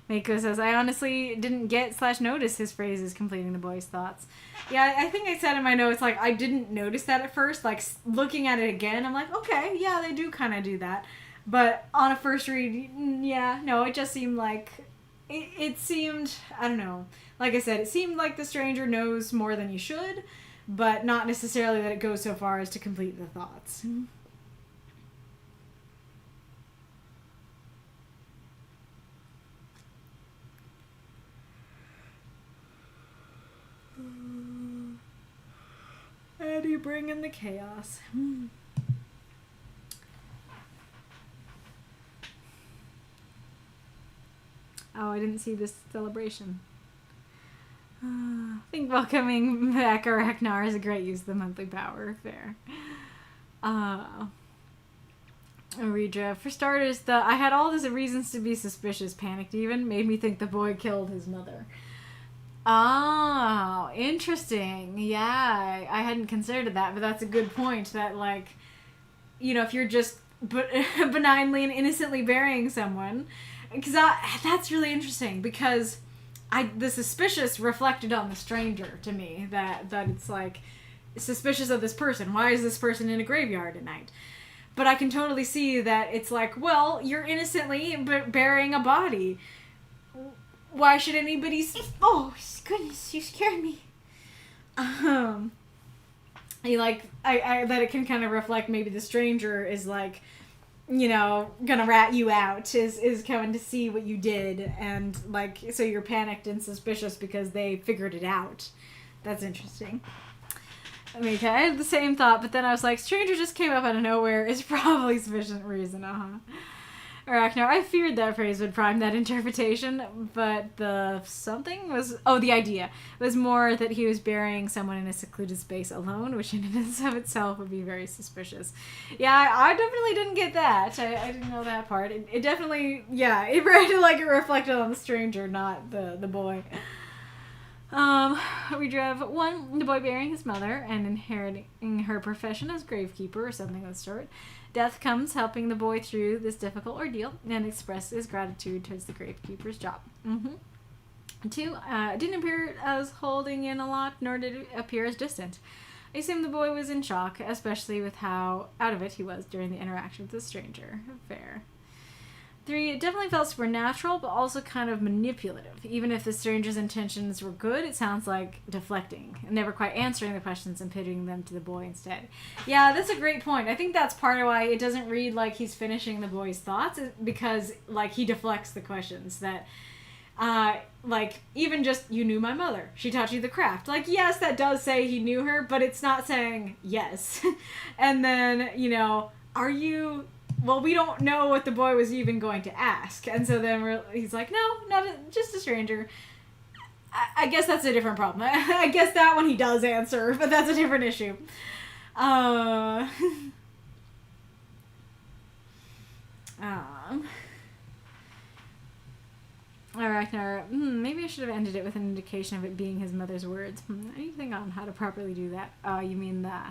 Mako says, I honestly didn't get/notice his phrases completing the boy's thoughts. Yeah, I think I said in my notes, like, I didn't notice that at first. Like, looking at it again, I'm like, okay, yeah, they do kind of do that. But on a first read, yeah, no, it just seemed like, it seemed, I don't know. Like I said, it seemed like the stranger knows more than you should, but not necessarily that it goes so far as to complete the thoughts. Eddie, bring in the chaos. Oh, I didn't see this celebration. I think welcoming back Aracnar is a great use of the monthly power. Fair. Reidrev. For starters, I had all these reasons to be suspicious. Panicked even. Made me think the boy killed his mother. Oh, interesting. Yeah, I hadn't considered that, but that's a good point. That, like, you know, if you're just benignly and innocently burying someone, because that's really interesting. Because the suspicious reflected on the stranger to me. That it's like suspicious of this person. Why is this person in a graveyard at night? But I can totally see that it's like, well, you're innocently burying a body. Why should anybody... Oh, goodness, you scared me. That it can kind of reflect maybe the stranger is like, you know, gonna rat you out, is coming to see what you did, and like, so you're panicked and suspicious because they figured it out. That's interesting. I mean, I had the same thought, but then I was like, stranger just came up out of nowhere is probably sufficient reason, Aracnar, I feared that phrase would prime that interpretation, but the idea was more that he was burying someone in a secluded space alone, which in and of itself would be very suspicious. Yeah, I definitely didn't get that. I didn't know that part. It definitely, yeah, it reflected on the stranger, not the boy. Reidrev, 1, the boy burying his mother and inheriting her profession as gravekeeper or something of the sort. Death comes helping the boy through this difficult ordeal and express his gratitude towards the gravekeeper's job. 2, it didn't appear as holding in a lot, nor did it appear as distant. I assume the boy was in shock, especially with how out of it he was during the interaction with the stranger. Fair. 3, it definitely felt supernatural, but also kind of manipulative. Even if the stranger's intentions were good, it sounds like deflecting, and never quite answering the questions and pitting them to the boy instead. Yeah, that's a great point. I think that's part of why it doesn't read like he's finishing the boy's thoughts, because, like, he deflects the questions that, like, even just, you knew my mother. She taught you the craft. Like, yes, that does say he knew her, but it's not saying yes. And then, you know, are you... Well, we don't know what the boy was even going to ask. And so then he's like, no, just a stranger. I guess that's a different problem. I guess that one he does answer, but that's a different issue. Aracnar, maybe I should have ended it with an indication of it being his mother's words. Anything on how to properly do that? You mean the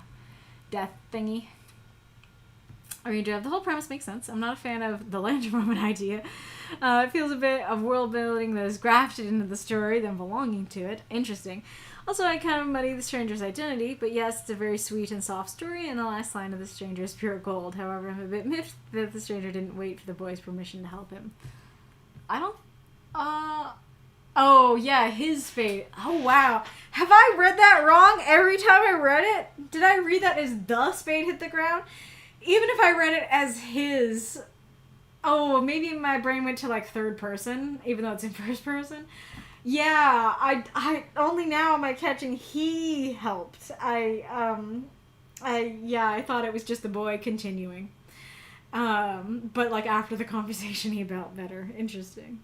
death thingy? Reidrev, the whole premise makes sense. I'm not a fan of the Lantern Woman idea. It feels a bit of world building that is grafted into the story than belonging to it. Interesting. Also, I kind of muddy the stranger's identity, but yes, it's a very sweet and soft story, and the last line of the stranger is pure gold. However, I'm a bit miffed that the stranger didn't wait for the boy's permission to help him. I don't... Oh, yeah, his fate. Oh, wow. Have I read that wrong every time I read it? Did I read that as the spade hit the ground? Even if I read it as his... Oh, maybe my brain went to, like, third person, even though it's in first person. Yeah, I only now am I catching he helped. I thought it was just the boy continuing. But, like, after the conversation, he felt better. Interesting.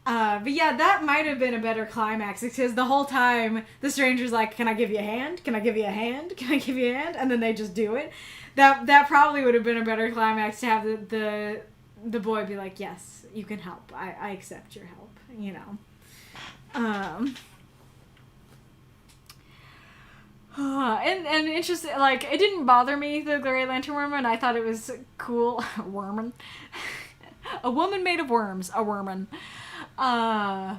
But yeah, that might have been a better climax, because the whole time the stranger's like, can I give you a hand? Can I give you a hand? Can I give you a hand? And then they just do it. That probably would have been a better climax, to have the boy be like, yes, you can help. I accept your help, you know. And interesting, like, it didn't bother me, the Great Lantern Woman. I thought it was cool. Worman. A woman made of worms. A worman. I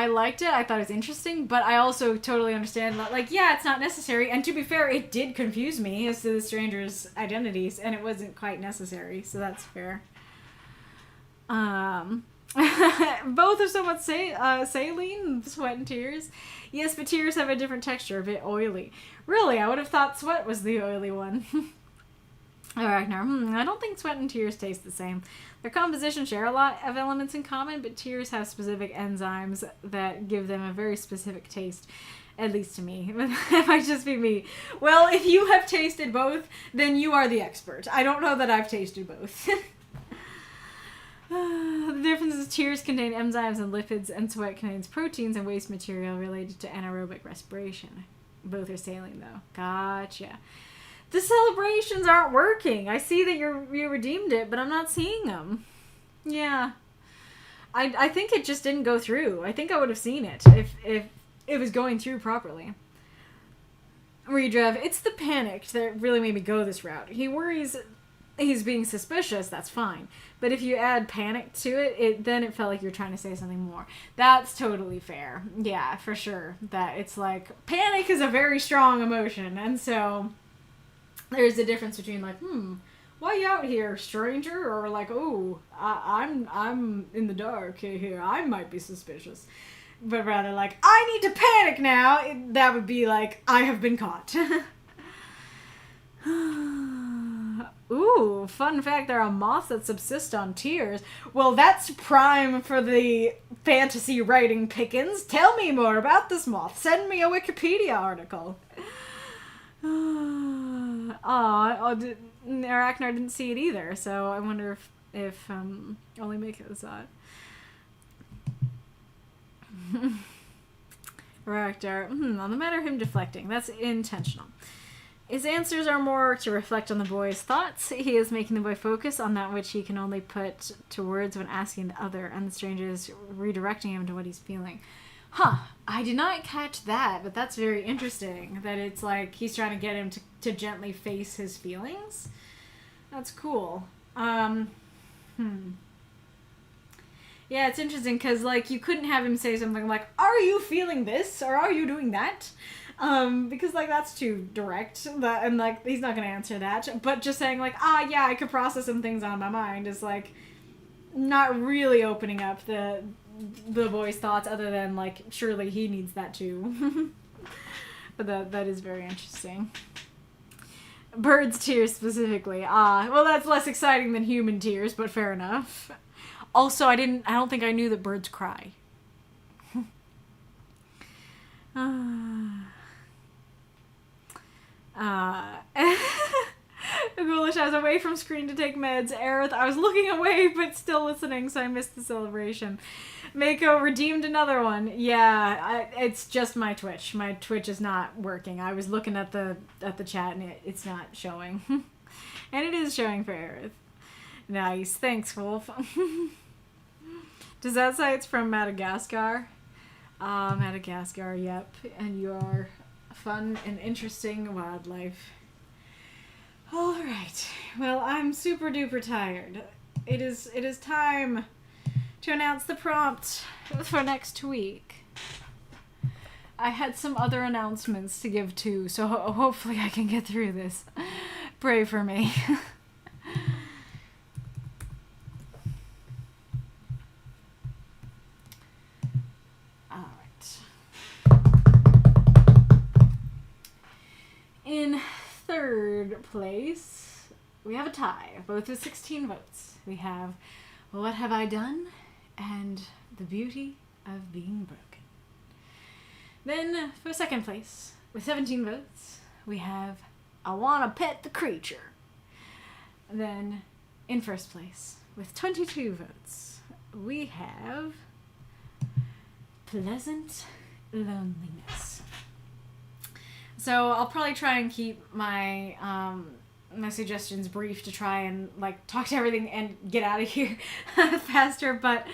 liked it. I thought it was interesting, but I also totally understand that, like, yeah, it's not necessary. And to be fair, it did confuse me as to the stranger's identities, and it wasn't quite necessary, so that's fair. Both are somewhat saline, sweat and tears. Yes, but tears have a different texture, a bit oily. Really, I would have thought sweat was the oily one. Aracnar, I don't think sweat and tears taste the same. Their composition share a lot of elements in common, but tears have specific enzymes that give them a very specific taste. At least to me. That might just be me. Well, if you have tasted both, then you are the expert. I don't know that I've tasted both. The difference is tears contain enzymes and lipids, and sweat contains proteins and waste material related to anaerobic respiration. Both are saline, though. Gotcha. The celebrations aren't working. I see that you redeemed it, but I'm not seeing them. Yeah. I think it just didn't go through. I think I would have seen it if it was going through properly. Reidrev, it's the panic that really made me go this route. He worries he's being suspicious, that's fine. But if you add panic to it, then it felt like you're trying to say something more. That's totally fair. Yeah, for sure. That it's like, panic is a very strong emotion, and so there's a difference between like, why you out here, stranger? Or like, oh, I'm in the dark here. I might be suspicious. But rather like, I need to panic now. That would be like, I have been caught. Ooh, fun fact, there are moths that subsist on tears. Well, that's prime for the fantasy writing pickings. Tell me more about this moth. Send me a Wikipedia article. Aracnar didn't see it either, so I wonder if only Mika saw it. Aracnar, on the matter of him deflecting, that's intentional. His answers are more to reflect on the boy's thoughts. He is making the boy focus on that which he can only put to words when asking the other, and the stranger is redirecting him to what he's feeling. Huh, I did not catch that, but that's very interesting, that it's like he's trying to get him to gently face his feelings. That's cool. Yeah, it's interesting, because, like, you couldn't have him say something like, are you feeling this, or are you doing that? Because, like, that's too direct, and, like, he's not gonna answer that, but just saying, like, yeah, I could process some things on my mind is, like, not really opening up the boy's thoughts, other than, like, surely he needs that too. But that is very interesting. Bird's tears specifically. Well, that's less exciting than human tears, but fair enough. Also, I don't think I knew that birds cry. Ghoulish, I was away from screen to take meds. Arith, I was looking away but still listening, so I missed the celebration. Mako redeemed another one. Yeah, it's just my Twitch. My Twitch is not working. I was looking at the chat and it's not showing. And it is showing for Arith. Nice. Thanks, Wolf. Does that say it's from Madagascar? Madagascar, yep. And you are fun and interesting wildlife. Alright. Well, I'm super duper tired. It is time to announce the prompt for next week. I had some other announcements to give too, so hopefully I can get through this. Pray for me. In third place, we have a tie, both with 16 votes. We have What Have I Done? And The Beauty of Being Broken. Then, for second place, with 17 votes, we have I Wanna Pet the Creature. Then, in first place, with 22 votes, we have Pleasant Loneliness. So I'll probably try and keep my my suggestions brief to try and like talk to everything and get out of here faster. But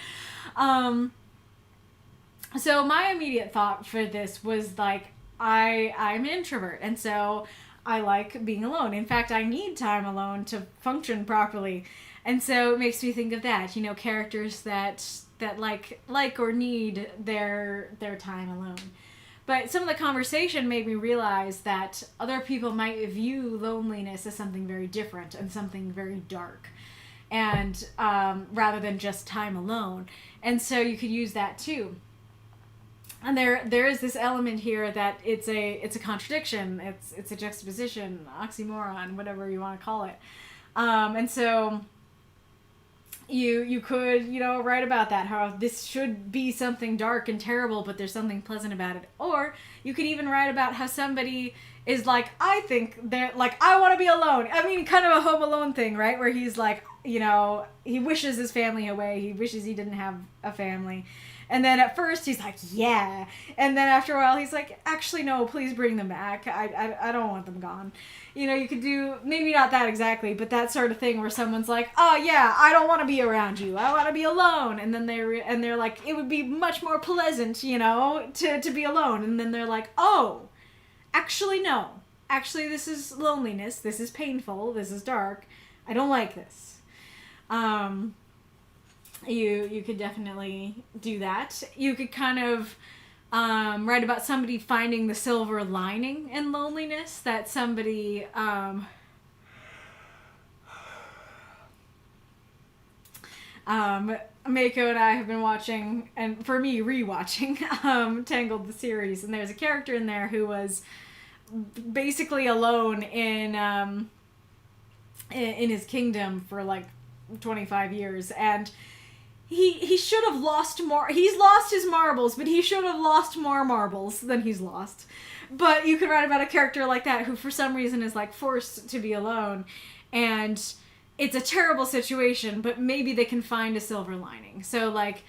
so my immediate thought for this was like I'm an introvert, and so I like being alone. In fact, I need time alone to function properly, and so it makes me think of that. You know, characters that like or need their time alone. But some of the conversation made me realize that other people might view loneliness as something very different and something very dark, and rather than just time alone. And so you could use that too. And there is this element here that it's a contradiction. It's a juxtaposition, oxymoron, whatever you want to call it. And so you could, write about that, how this should be something dark and terrible, but there's something pleasant about it. Or you could even write about how somebody is like, I think they're like, I want to be alone. I mean, kind of a Home Alone thing, right? Where he's like, he wishes his family away. He wishes he didn't have a family. And then at first he's like, yeah. And then after a while he's like, actually, no, please bring them back. I don't want them gone. You could do, maybe not that exactly, but that sort of thing where someone's like, oh yeah, I don't want to be around you. I want to be alone. And then they're like, it would be much more pleasant, to be alone. And then they're like, oh, actually, no. Actually, this is loneliness. This is painful. This is dark. I don't like this. You could definitely do that. You could kind of write about somebody finding the silver lining in loneliness, that somebody Mako and I have been watching, and for me, rewatching Tangled the series, and there's a character in there who was basically alone in his kingdom for like 25 years, and he should have lost more. He's lost his marbles, but he should have lost more marbles than he's lost. But you could write about a character like that who for some reason is like forced to be alone, and it's a terrible situation, but maybe they can find a silver lining. So like,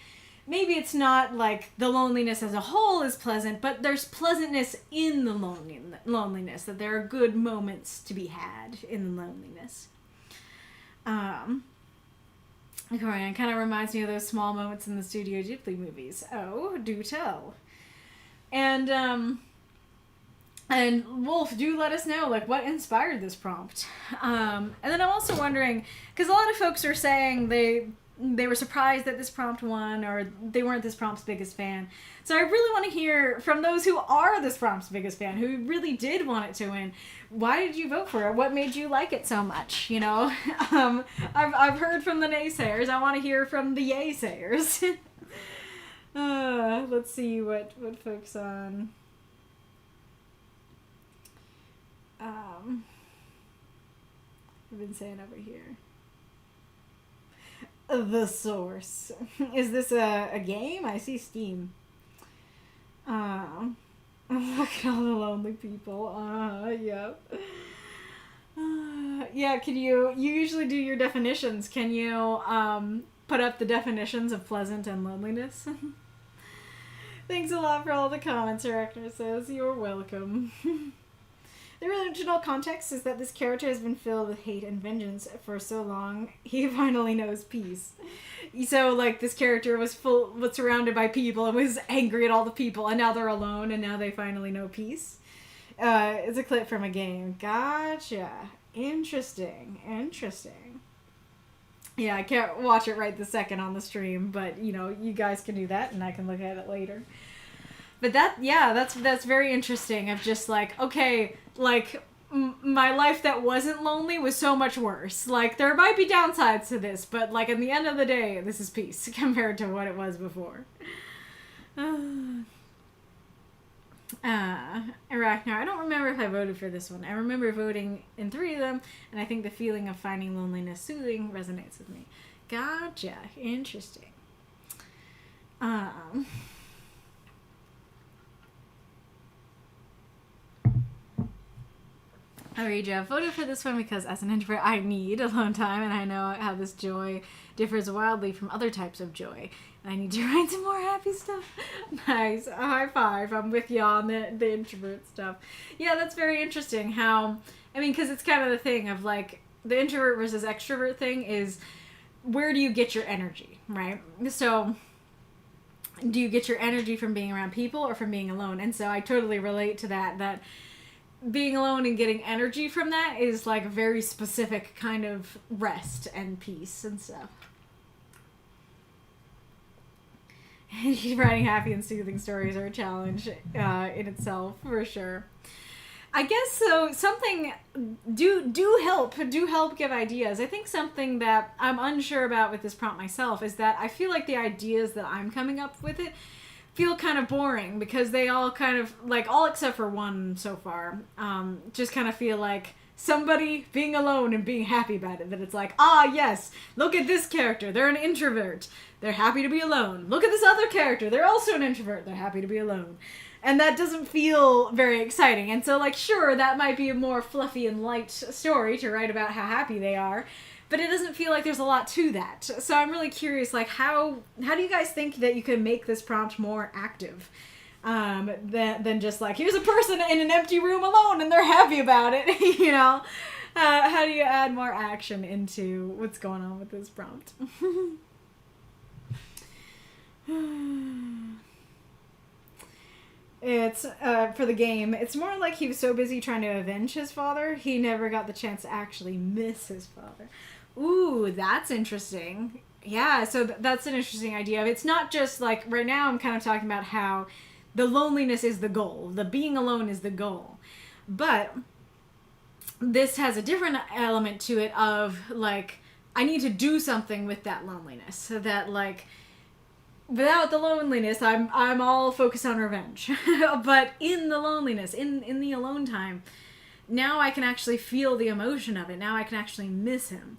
maybe it's not like the loneliness as a whole is pleasant, but there's pleasantness in the loneliness, that there are good moments to be had in the loneliness. It kind of reminds me of those small moments in the Studio Ghibli movies. Oh, do tell. And Wolf, do let us know, like, what inspired this prompt. And then I'm also wondering, because a lot of folks are saying they were surprised that this prompt won, or they weren't this prompt's biggest fan. So I really want to hear from those who are this prompt's biggest fan, who really did want it to win. Why did you vote for it? What made you like it so much? I've heard from the naysayers. I want to hear from the yay-sayers. Let's see what folks on. I've been saying over here. The Source. Is this a game? I see Steam. Look at all the lonely people. Yep. Yeah, can you usually do your definitions. Can you put up the definitions of pleasant and loneliness? Thanks a lot for all the comments, Aracnarquista says. You're welcome. The original context is that this character has been filled with hate and vengeance for so long, he finally knows peace. So, like, this character was surrounded by people and was angry at all the people, and now they're alone, and now they finally know peace. It's a clip from a game. Gotcha. Interesting. Yeah, I can't watch it right this second on the stream, but, you know, you guys can do that, and I can look at it later. But that's very interesting, of just, like, okay, like, my life that wasn't lonely was so much worse. Like, there might be downsides to this, but, like, at the end of the day, this is peace compared to what it was before. Aracnar, I don't remember if I voted for this one. I remember voting in 3 of them, and I think the feeling of finding loneliness soothing resonates with me. Gotcha. Interesting. Reidrev, voted for this one because as an introvert, I need alone time, and I know how this joy differs wildly from other types of joy. And I need to write some more happy stuff. Nice. A high five. I'm with you on the introvert stuff. Yeah, that's very interesting how, I mean, because it's kind of the thing of, like, the introvert versus extrovert thing is, where do you get your energy, right? So, do you get your energy from being around people or from being alone? And so I totally relate to that being alone and getting energy from that is, like, a very specific kind of rest and peace and stuff. Writing happy and soothing stories are a challenge in itself, for sure. I guess so. Something do help give ideas. I think something that I'm unsure about with this prompt myself is that I feel like the ideas that I'm coming up with it feel kind of boring, because they all kind of, like, all except for one so far, just kind of feel like somebody being alone and being happy about it. That it's like, yes, look at this character, they're an introvert, they're happy to be alone. Look at this other character, they're also an introvert, they're happy to be alone. And that doesn't feel very exciting. And so, like, sure, that might be a more fluffy and light story to write about how happy they are, but it doesn't feel like there's a lot to that. So I'm really curious, like, how do you guys think that you can make this prompt more active? Than just, like, here's a person in an empty room alone and they're happy about it, you know? How do you add more action into what's going on with this prompt? It's, for the game, it's more like he was so busy trying to avenge his father, he never got the chance to actually miss his father. Ooh, that's interesting. Yeah, so that's an interesting idea. It's not just, like, right now I'm kind of talking about how the loneliness is the goal. The being alone is the goal. But this has a different element to it of, like, I need to do something with that loneliness. So that, like, without the loneliness, I'm all focused on revenge. But in the loneliness, in the alone time, now I can actually feel the emotion of it. Now I can actually miss him.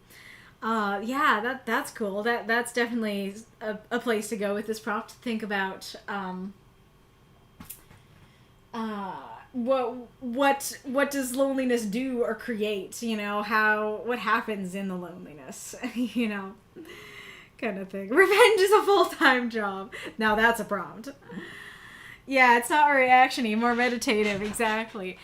Yeah, that's cool. That's definitely a place to go with this prompt. To think about what does loneliness do or create? You know, what happens in the loneliness? You know, kind of thing. Revenge is a full-time job. Now that's a prompt. Yeah, it's not very action-y, more meditative. Exactly.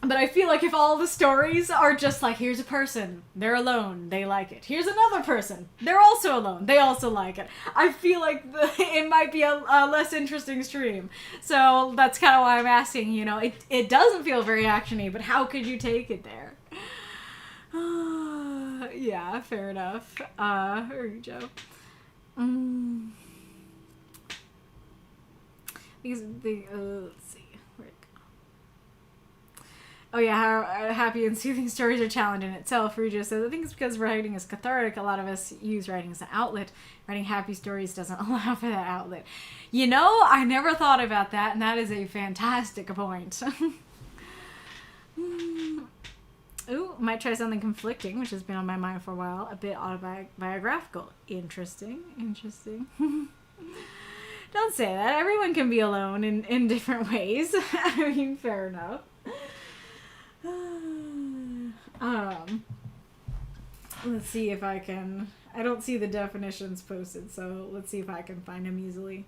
But I feel like if all the stories are just like, here's a person, they're alone, they like it. Here's another person, they're also alone, they also like it. I feel like it might be a less interesting stream. So that's kind of why I'm asking, you know, it doesn't feel very action-y, but how could you take it there? Yeah, fair enough. Here you go. Let's see. Oh yeah, how happy and soothing stories are challenging in itself. Rujo says, I think it's because writing is cathartic. A lot of us use writing as an outlet. Writing happy stories doesn't allow for that outlet. You know, I never thought about that, and that is a fantastic point. Ooh, might try something conflicting, which has been on my mind for a while. A bit autobiographical. Interesting. Don't say that. Everyone can be alone in different ways. I mean, fair enough. Let's see if I can. I don't see the definitions posted, so let's see if I can find them easily.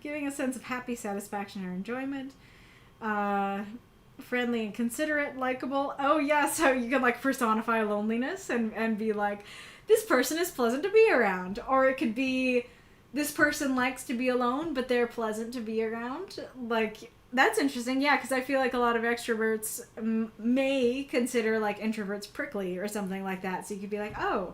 Giving a sense of happy satisfaction or enjoyment. friendly and considerate, likable. Oh yeah, so you can like personify loneliness and be like, this person is pleasant to be around. Or it could be, this person likes to be alone, but they're pleasant to be around. Like, that's interesting, yeah, because I feel like a lot of extroverts may consider like introverts prickly or something like that. So you could be like, oh,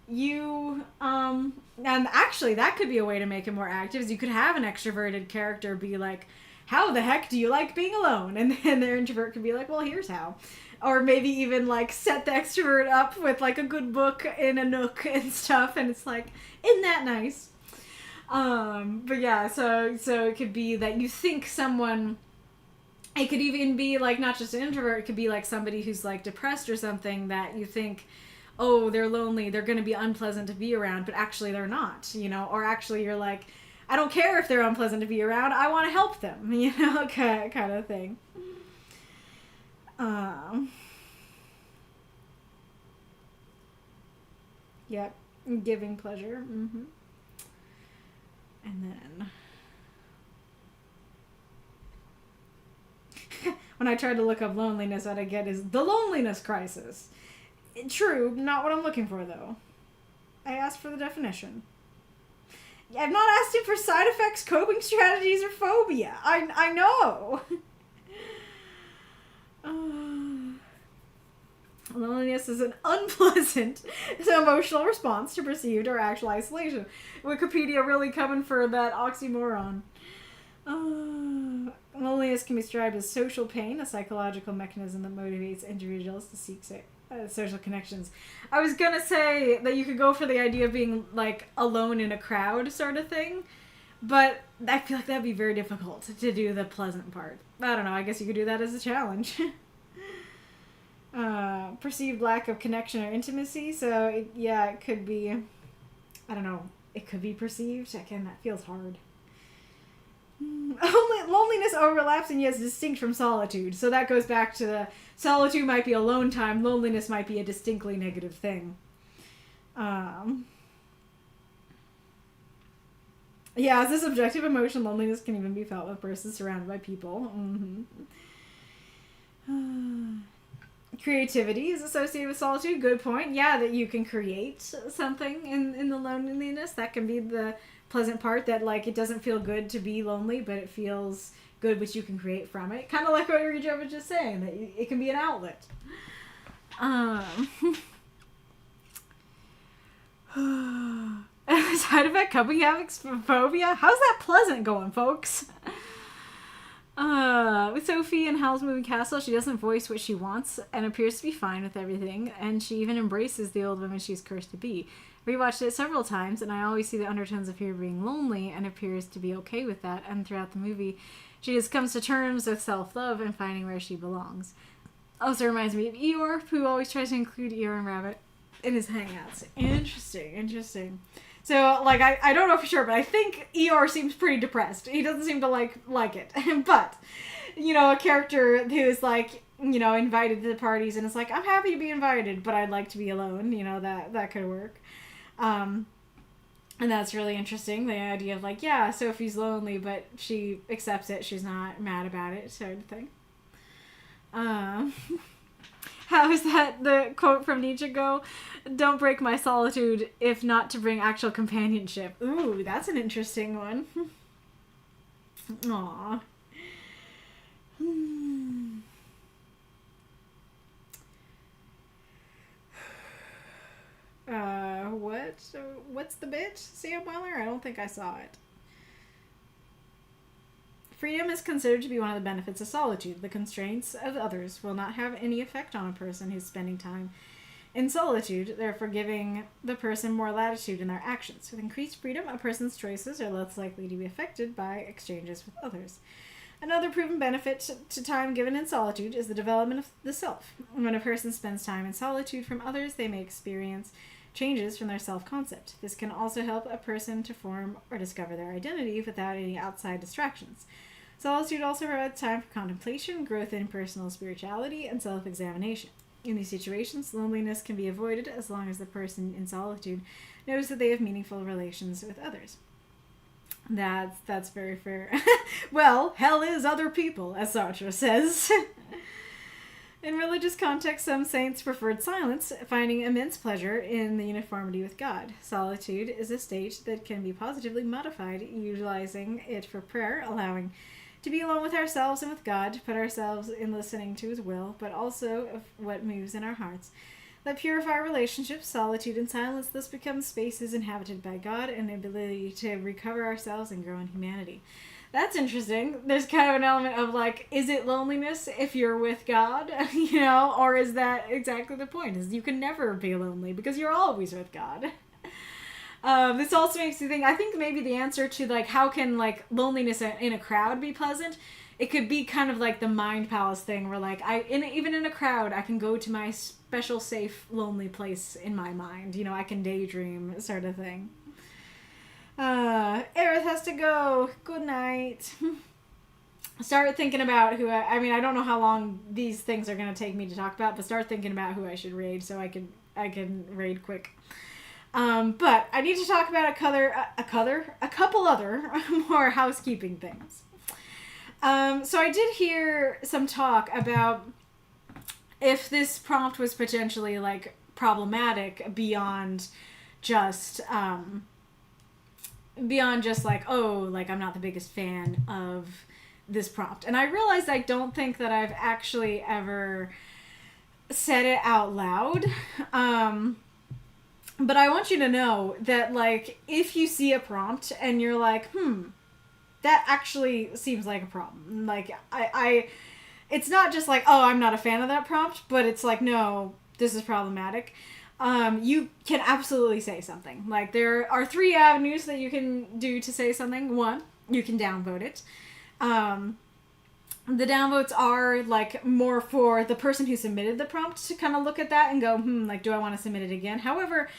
you, and actually that could be a way to make it more active, is you could have an extroverted character be like, how the heck do you like being alone? And then their introvert could be like, well, here's how. Or maybe even like set the extrovert up with like a good book in a nook and stuff, and it's like, isn't that nice? But yeah, so it could be that you think someone, it could even be like not just an introvert, it could be like somebody who's like depressed or something, that you think, oh, they're lonely, they're going to be unpleasant to be around, but actually they're not, you know? Or actually you're like, I don't care if they're unpleasant to be around, I want to help them, you know, kind of thing. Yep, giving pleasure. Mm-hmm. And then when I tried to look up loneliness, what I get is the loneliness crisis. True, not what I'm looking for though. I asked for the definition. I'm not asking for side effects, coping strategies, or phobia. I know. Loneliness is an unpleasant emotional response to perceived or actual isolation. Wikipedia really coming for that oxymoron. Loneliness can be described as social pain, a psychological mechanism that motivates individuals to seek social connections. I was gonna say that you could go for the idea of being like alone in a crowd sort of thing, but I feel like that'd be very difficult to do the pleasant part. I don't know, I guess you could do that as a challenge. Perceived lack of connection or intimacy, so it could be, I don't know, it could be perceived. Again, that feels hard. Loneliness overlaps and yet is distinct from solitude, so that goes back to the solitude might be alone time, loneliness might be a distinctly negative thing. Yeah, as a subjective emotion, loneliness can even be felt with persons surrounded by people. Creativity is associated with solitude. Good point. Yeah, that you can create something in the loneliness. That can be the pleasant part, that like it doesn't feel good to be lonely, but it feels good what you can create from it. Kind of like what Reidrev was just saying, that it can be an outlet. Side effect, coping habits, phobia. How's that pleasant going, folks? With Sophie in Howl's Moving Castle, she doesn't voice what she wants and appears to be fine with everything, and she even embraces the old woman she's cursed to be. Rewatched it several times, and I always see the undertones of her being lonely and appears to be okay with that, and throughout the movie, she just comes to terms with self-love and finding where she belongs. Also reminds me of Eeyore, who always tries to include Eeyore and Rabbit in his hangouts. Interesting. So, like, I don't know for sure, but I think Eeyore seems pretty depressed. He doesn't seem to like it. But, you know, a character who's, like, you know, invited to the parties and is like, I'm happy to be invited, but I'd like to be alone. You know, that could work. And that's really interesting. The idea of, like, yeah, Sophie's lonely, but she accepts it. She's not mad about it, sort of thing. How is that the quote from Nietzsche go? Don't break my solitude, if not to bring actual companionship. Ooh, that's an interesting one. Aww. What's the bit, Sam Weller? I don't think I saw it. Freedom is considered to be one of the benefits of solitude. The constraints of others will not have any effect on a person who's spending time in solitude, therefore giving the person more latitude in their actions. With increased freedom, a person's choices are less likely to be affected by exchanges with others. Another proven benefit to time given in solitude is the development of the self. When a person spends time in solitude from others, they may experience changes from their self-concept. This can also help a person to form or discover their identity without any outside distractions. Solitude also provides time for contemplation, growth in personal spirituality, and self-examination. In these situations, loneliness can be avoided as long as the person in solitude knows that they have meaningful relations with others. That's very fair. Well, hell is other people, as Sartre says. In religious context, some saints preferred silence, finding immense pleasure in the uniformity with God. Solitude is a state that can be positively modified, utilizing it for prayer, allowing to be alone with ourselves and with God, to put ourselves in listening to his will, but also of what moves in our hearts. That purify relationships, solitude and silence thus become spaces inhabited by God and the ability to recover ourselves and grow in humanity. That's interesting. There's kind of an element of like, is it loneliness if you're with God? Or is that exactly the point? Is you can never be lonely because you're always with God. This also makes me think, I think maybe the answer to like, how can like loneliness in a crowd be pleasant? It could be kind of like the mind palace thing where like, even in a crowd, I can go to my special, safe, lonely place in my mind. I can daydream sort of thing. Arith has to go. Good night. Start thinking about who I don't know how long these things are going to take me to talk about, but start thinking about who I should raid so I can raid quick. But I need to talk about a couple other more housekeeping things. So I did hear some talk about if this prompt was potentially like problematic beyond just like, oh, like I'm not the biggest fan of this prompt. And I realized I don't think that I've actually ever said it out loud. But I want you to know that like if you see a prompt and you're like, that actually seems like a problem. Like I it's not just like, oh, I'm not a fan of that prompt, but it's like, no, this is problematic. You can absolutely say something. Like there are 3 avenues that you can do to say something. 1, you can downvote it. The downvotes are like more for the person who submitted the prompt to kind of look at that and go, like, do I want to submit it again? However,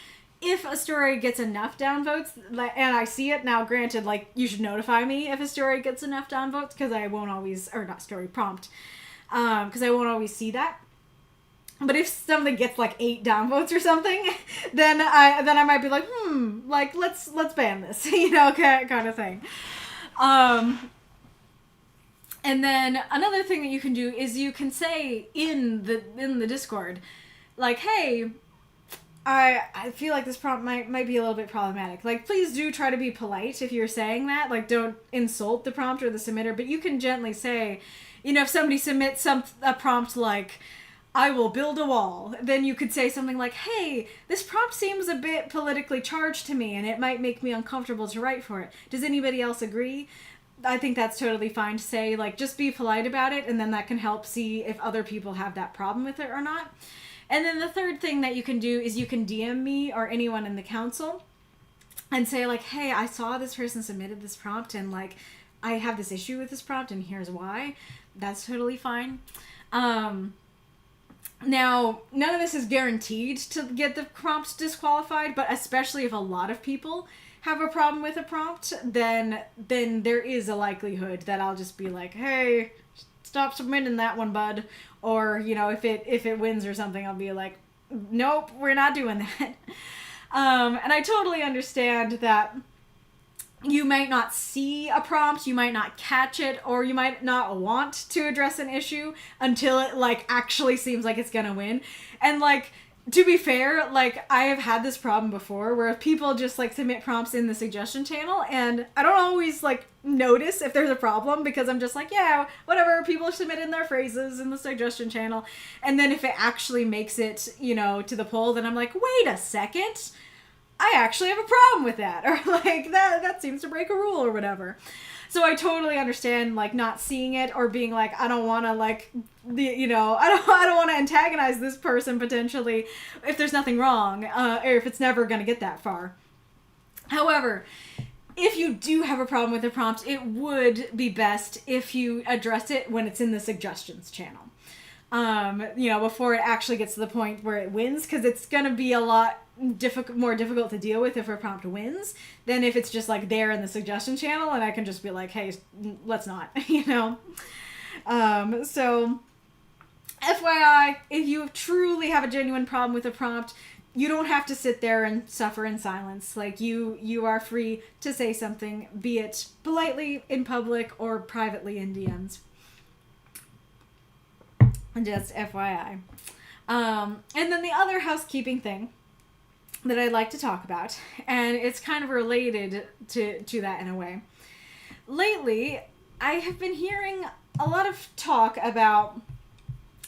if a story gets enough downvotes, and I see it now, granted, like, you should notify me if a story gets enough downvotes, because I won't always, or not story, prompt, because I won't always see that. But if something gets like 8 downvotes or something, then I might be like, like let's ban this, kind of thing. And then another thing that you can do is you can say in the Discord, like, hey, I feel like this prompt might be a little bit problematic. Like, please do try to be polite if you're saying that. Like, don't insult the prompt or the submitter, but you can gently say, if somebody submits a prompt like, I will build a wall, then you could say something like, hey, this prompt seems a bit politically charged to me and it might make me uncomfortable to write for it. Does anybody else agree? I think that's totally fine to say, like, just be polite about it, and then that can help see if other people have that problem with it or not. And then the third thing that you can do is you can DM me or anyone in the council and say, like, hey, I saw this person submitted this prompt, and, like, I have this issue with this prompt, and here's why. That's totally fine. Now, none of this is guaranteed to get the prompt disqualified, but especially if a lot of people have a problem with a prompt, then there is a likelihood that I'll just be like, hey, stop submitting that one, bud. Or, if it wins or something, I'll be like, nope, we're not doing that. And I totally understand that you might not see a prompt, you might not catch it, or you might not want to address an issue until it, like, actually seems like it's gonna win. And, like, to be fair, like, I have had this problem before where people just, like, submit prompts in the suggestion channel, and I don't always, like, notice if there's a problem because I'm just like, yeah, whatever, people are submitting their phrases in the suggestion channel. And then if it actually makes it, to the poll, then I'm like, wait a second, I actually have a problem with that. Or, like, that seems to break a rule or whatever. So I totally understand, like, not seeing it or being like, I don't want to, like, I don't want to antagonize this person potentially if there's nothing wrong, or if it's never going to get that far. However, if you do have a problem with the prompt, it would be best if you address it when it's in the suggestions channel. Before it actually gets to the point where it wins, because it's going to be a lot more difficult to deal with if a prompt wins than if it's just like there in the suggestion channel and I can just be like, hey, let's not, so FYI, if you truly have a genuine problem with a prompt, you don't have to sit there and suffer in silence. Like, you are free to say something, be it politely in public or privately in DMs. Just FYI. And then the other housekeeping thing that I'd like to talk about, and it's kind of related to that in a way. Lately, I have been hearing a lot of talk about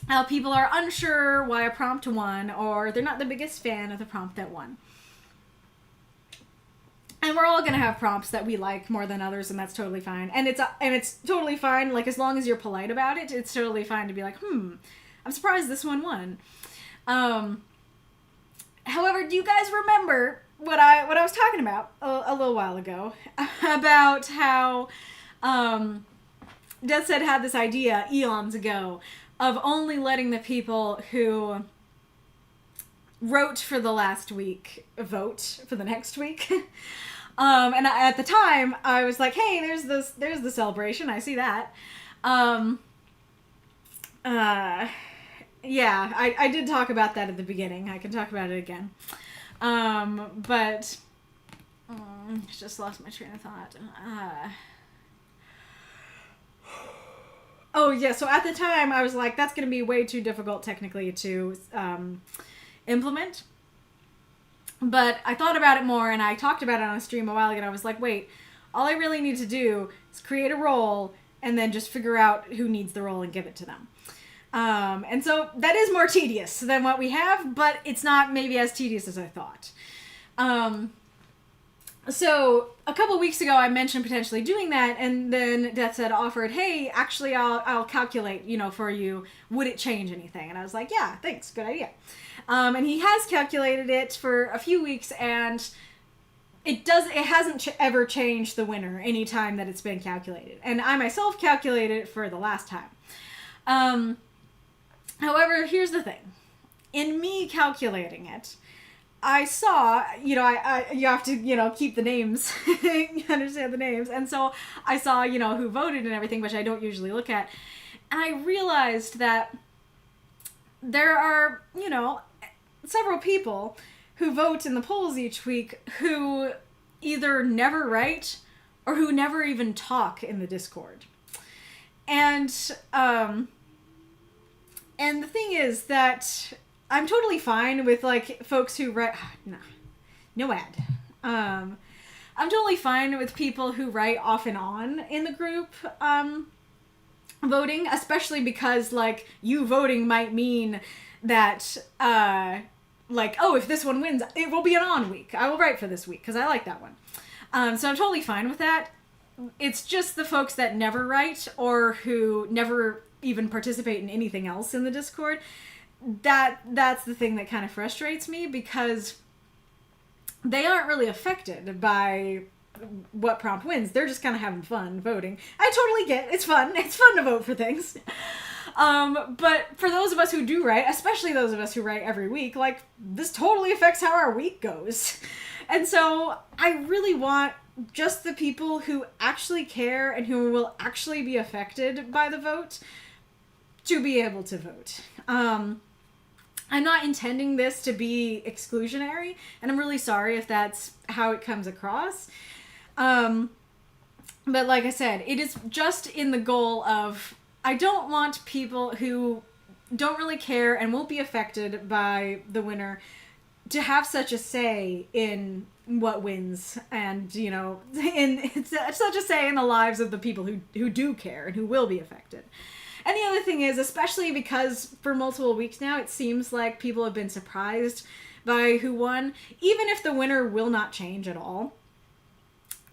how people are unsure why a prompt won, or they're not the biggest fan of the prompt that won. And we're all gonna have prompts that we like more than others, and that's totally fine. And it's totally fine, like, as long as you're polite about it, it's totally fine to be like, I'm surprised this one won. However, do you guys remember what I was talking about a little while ago about how Death Said had this idea eons ago of only letting the people who wrote for the last week vote for the next week. And at the time, I was like, hey, there's the celebration. I see that. Yeah, I did talk about that at the beginning. I can talk about it again. But just lost my train of thought. Oh, yeah, so at the time, I was like, that's going to be way too difficult technically to implement. But I thought about it more, and I talked about it on a stream a while ago, and I was like, wait, all I really need to do is create a role, and then just figure out who needs the role and give it to them. And so that is more tedious than what we have, but it's not maybe as tedious as I thought. So a couple weeks ago, I mentioned potentially doing that, and then Death Said offered, hey, actually, I'll calculate, for you. Would it change anything? And I was like, yeah, thanks. Good idea. And he has calculated it for a few weeks, and it hasn't ever changed the winner any time that it's been calculated. And I myself calculated it for the last time. However, here's the thing. In me calculating it, I saw, you have to, keep the names, understand the names. And so I saw, who voted and everything, which I don't usually look at. And I realized that there are, several people who vote in the polls each week who either never write or who never even talk in the Discord. And the thing is that I'm totally fine with, like, folks who write... No ad. I'm totally fine with people who write off and on in the group voting, especially because, like, you voting might mean that, if this one wins, it will be an on week. I will write for this week, because I like that one. So I'm totally fine with that. It's just the folks that never write or who never even participate in anything else in the Discord, that's the thing that kind of frustrates me, because they aren't really affected by what prompt wins. They're just kind of having fun voting. I totally get it. It's fun to vote for things. But for those of us who do write, especially those of us who write every week, like, this totally affects how our week goes. And so I really want just the people who actually care and who will actually be affected by the vote to be able to vote. I'm not intending this to be exclusionary, and I'm really sorry if that's how it comes across. But like I said, it is just in the goal of, I don't want people who don't really care and won't be affected by the winner to have such a say in what wins, and, in such a say in the lives of the people who do care and who will be affected. And the other thing is, especially because for multiple weeks now, it seems like people have been surprised by who won, even if the winner will not change at all.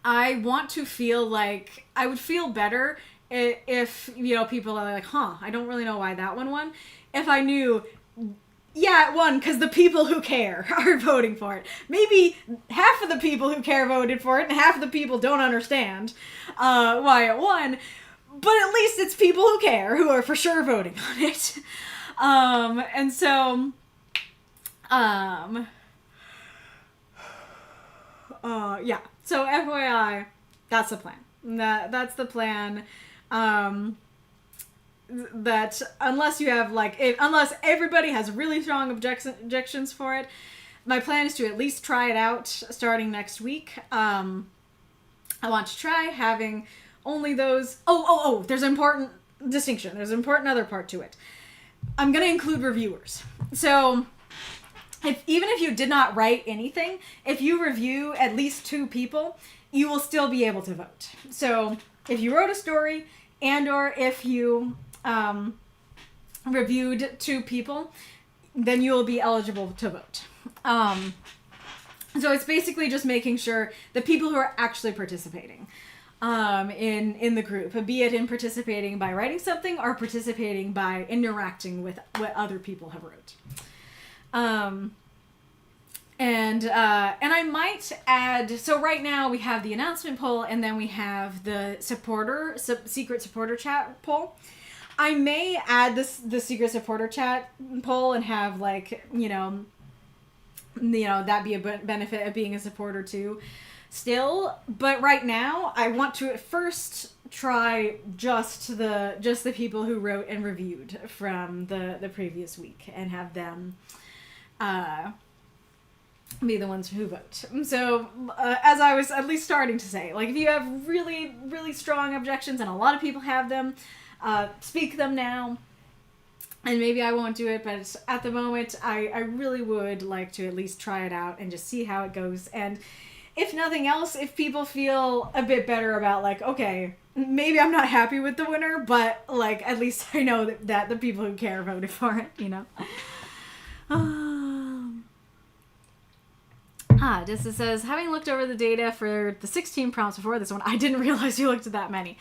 I want to feel like, I would feel better if, people are like, I don't really know why that one won. If I knew, yeah, it won because the people who care are voting for it. Maybe half of the people who care voted for it, and half of the people don't understand why it won. But at least it's people who care, who are for sure voting on it. And so, yeah. So FYI, that's the plan. That's the plan. That unless you have, unless everybody has really strong objections for it, my plan is to at least try it out starting next week. I want to try having only those... Oh, there's an important distinction. There's an important other part to it. I'm going to include reviewers. So... Even if you did not write anything, if you review at least 2 people, you will still be able to vote. So if you wrote a story and or if you reviewed 2 people, then you will be eligible to vote. So it's basically just making sure the people who are actually participating in the group, be it in participating by writing something or participating by interacting with what other people have wrote. And I might add, so right now we have the announcement poll and then we have the secret supporter chat poll. I may add the secret supporter chat poll and have like, that be a benefit of being a supporter too still. But right now I want to at first try just the people who wrote and reviewed from the previous week and have them, be the ones who vote. So, as I was at least starting to say, like, if you have really, really strong objections, and a lot of people have them, speak them now. And maybe I won't do it, but at the moment, I really would like to at least try it out and just see how it goes. And if nothing else, if people feel a bit better about, like, okay, maybe I'm not happy with the winner, but, like, at least I know that the people who care voted for it, This says, having looked over the data for the 16 prompts before this one, I didn't realize you looked at that many.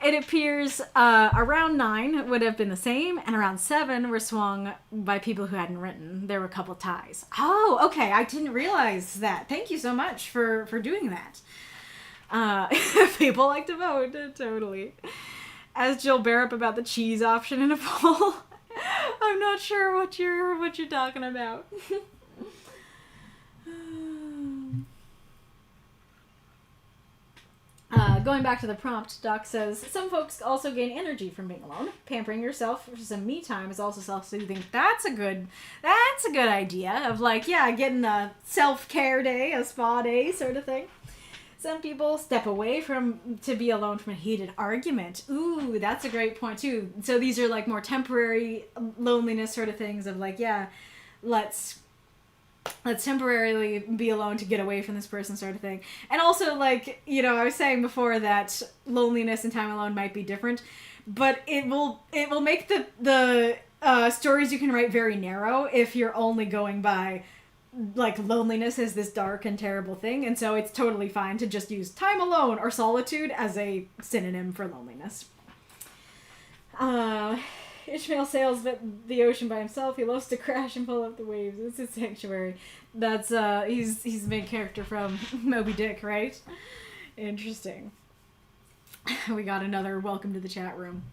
It appears around 9 would have been the same, and around 7 were swung by people who hadn't written. There were a couple ties. Oh, okay, I didn't realize that. Thank you so much for doing that. People like to vote, totally. As Jill bear up about the cheese option in a poll. I'm not sure what you're talking about. Going back to the prompt, Doc says, some folks also gain energy from being alone. Pampering yourself for some me time is also self-soothing. That's a good idea of, like, yeah, getting a self-care day, a spa day sort of thing. Some people step away to be alone from a heated argument. Ooh, that's a great point too. So these are like more temporary loneliness sort of things of like, yeah, let's temporarily be alone to get away from this person sort of thing. And also, like, I was saying before that loneliness and time alone might be different, but it will make the stories you can write very narrow if you're only going by, like, loneliness as this dark and terrible thing. And so it's totally fine to just use time alone or solitude as a synonym for loneliness. Ishmael sails the ocean by himself. He loves to crash and pull up the waves. It's his sanctuary. That's he's the main character from Moby Dick, right? Interesting. We got another welcome to the chat room.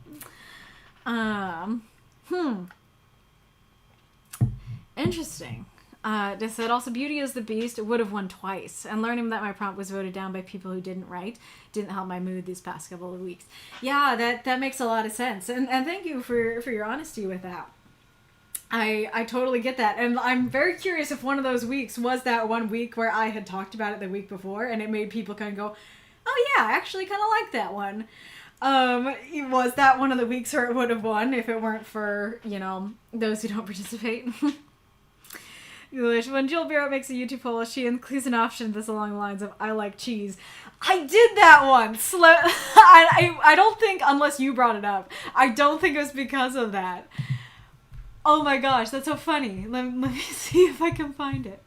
Interesting. They said also Beauty is the Beast would have won twice, and learning that my prompt was voted down by people who didn't write didn't help my mood these past couple of weeks. Yeah, that makes a lot of sense, and thank you for your honesty with that. I totally get that, and I'm very curious if one of those weeks was that one week where I had talked about it the week before, and it made people kind of go, oh yeah, I actually kind of like that one. Was that one of the weeks where it would have won if it weren't for, those who don't participate? When Jill Barrett makes a YouTube poll, she includes an option that's along the lines of, I like cheese. I did that once! I don't think, unless you brought it up, I don't think it was because of that. Oh my gosh, that's so funny. Let me see if I can find it.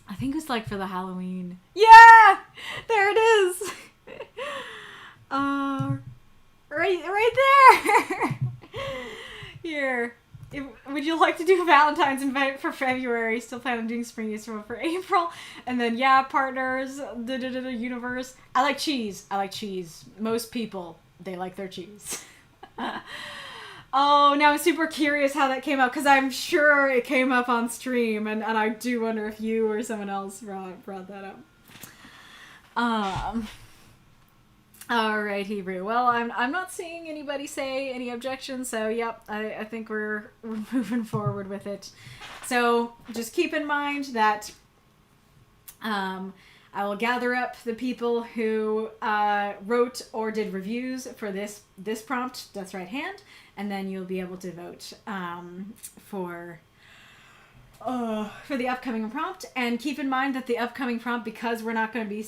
I think it was like for the Halloween. Yeah! There it is! Right there! Here. Would you like to do Valentine's invite for February? Still plan on doing Spring Easter for April. And then, yeah, partners, universe. I like cheese. Most people, they like their cheese. Oh, now I'm super curious how that came up, because I'm sure it came up on stream, and I do wonder if you or someone else brought that up. All right, Hebrew. Well, I'm not seeing anybody say any objections, so yep, I think we're moving forward with it. So just keep in mind that I will gather up the people who wrote or did reviews for this prompt, Death's Right Hand, and then you'll be able to vote for the upcoming prompt. And keep in mind that the upcoming prompt, because we're not going to be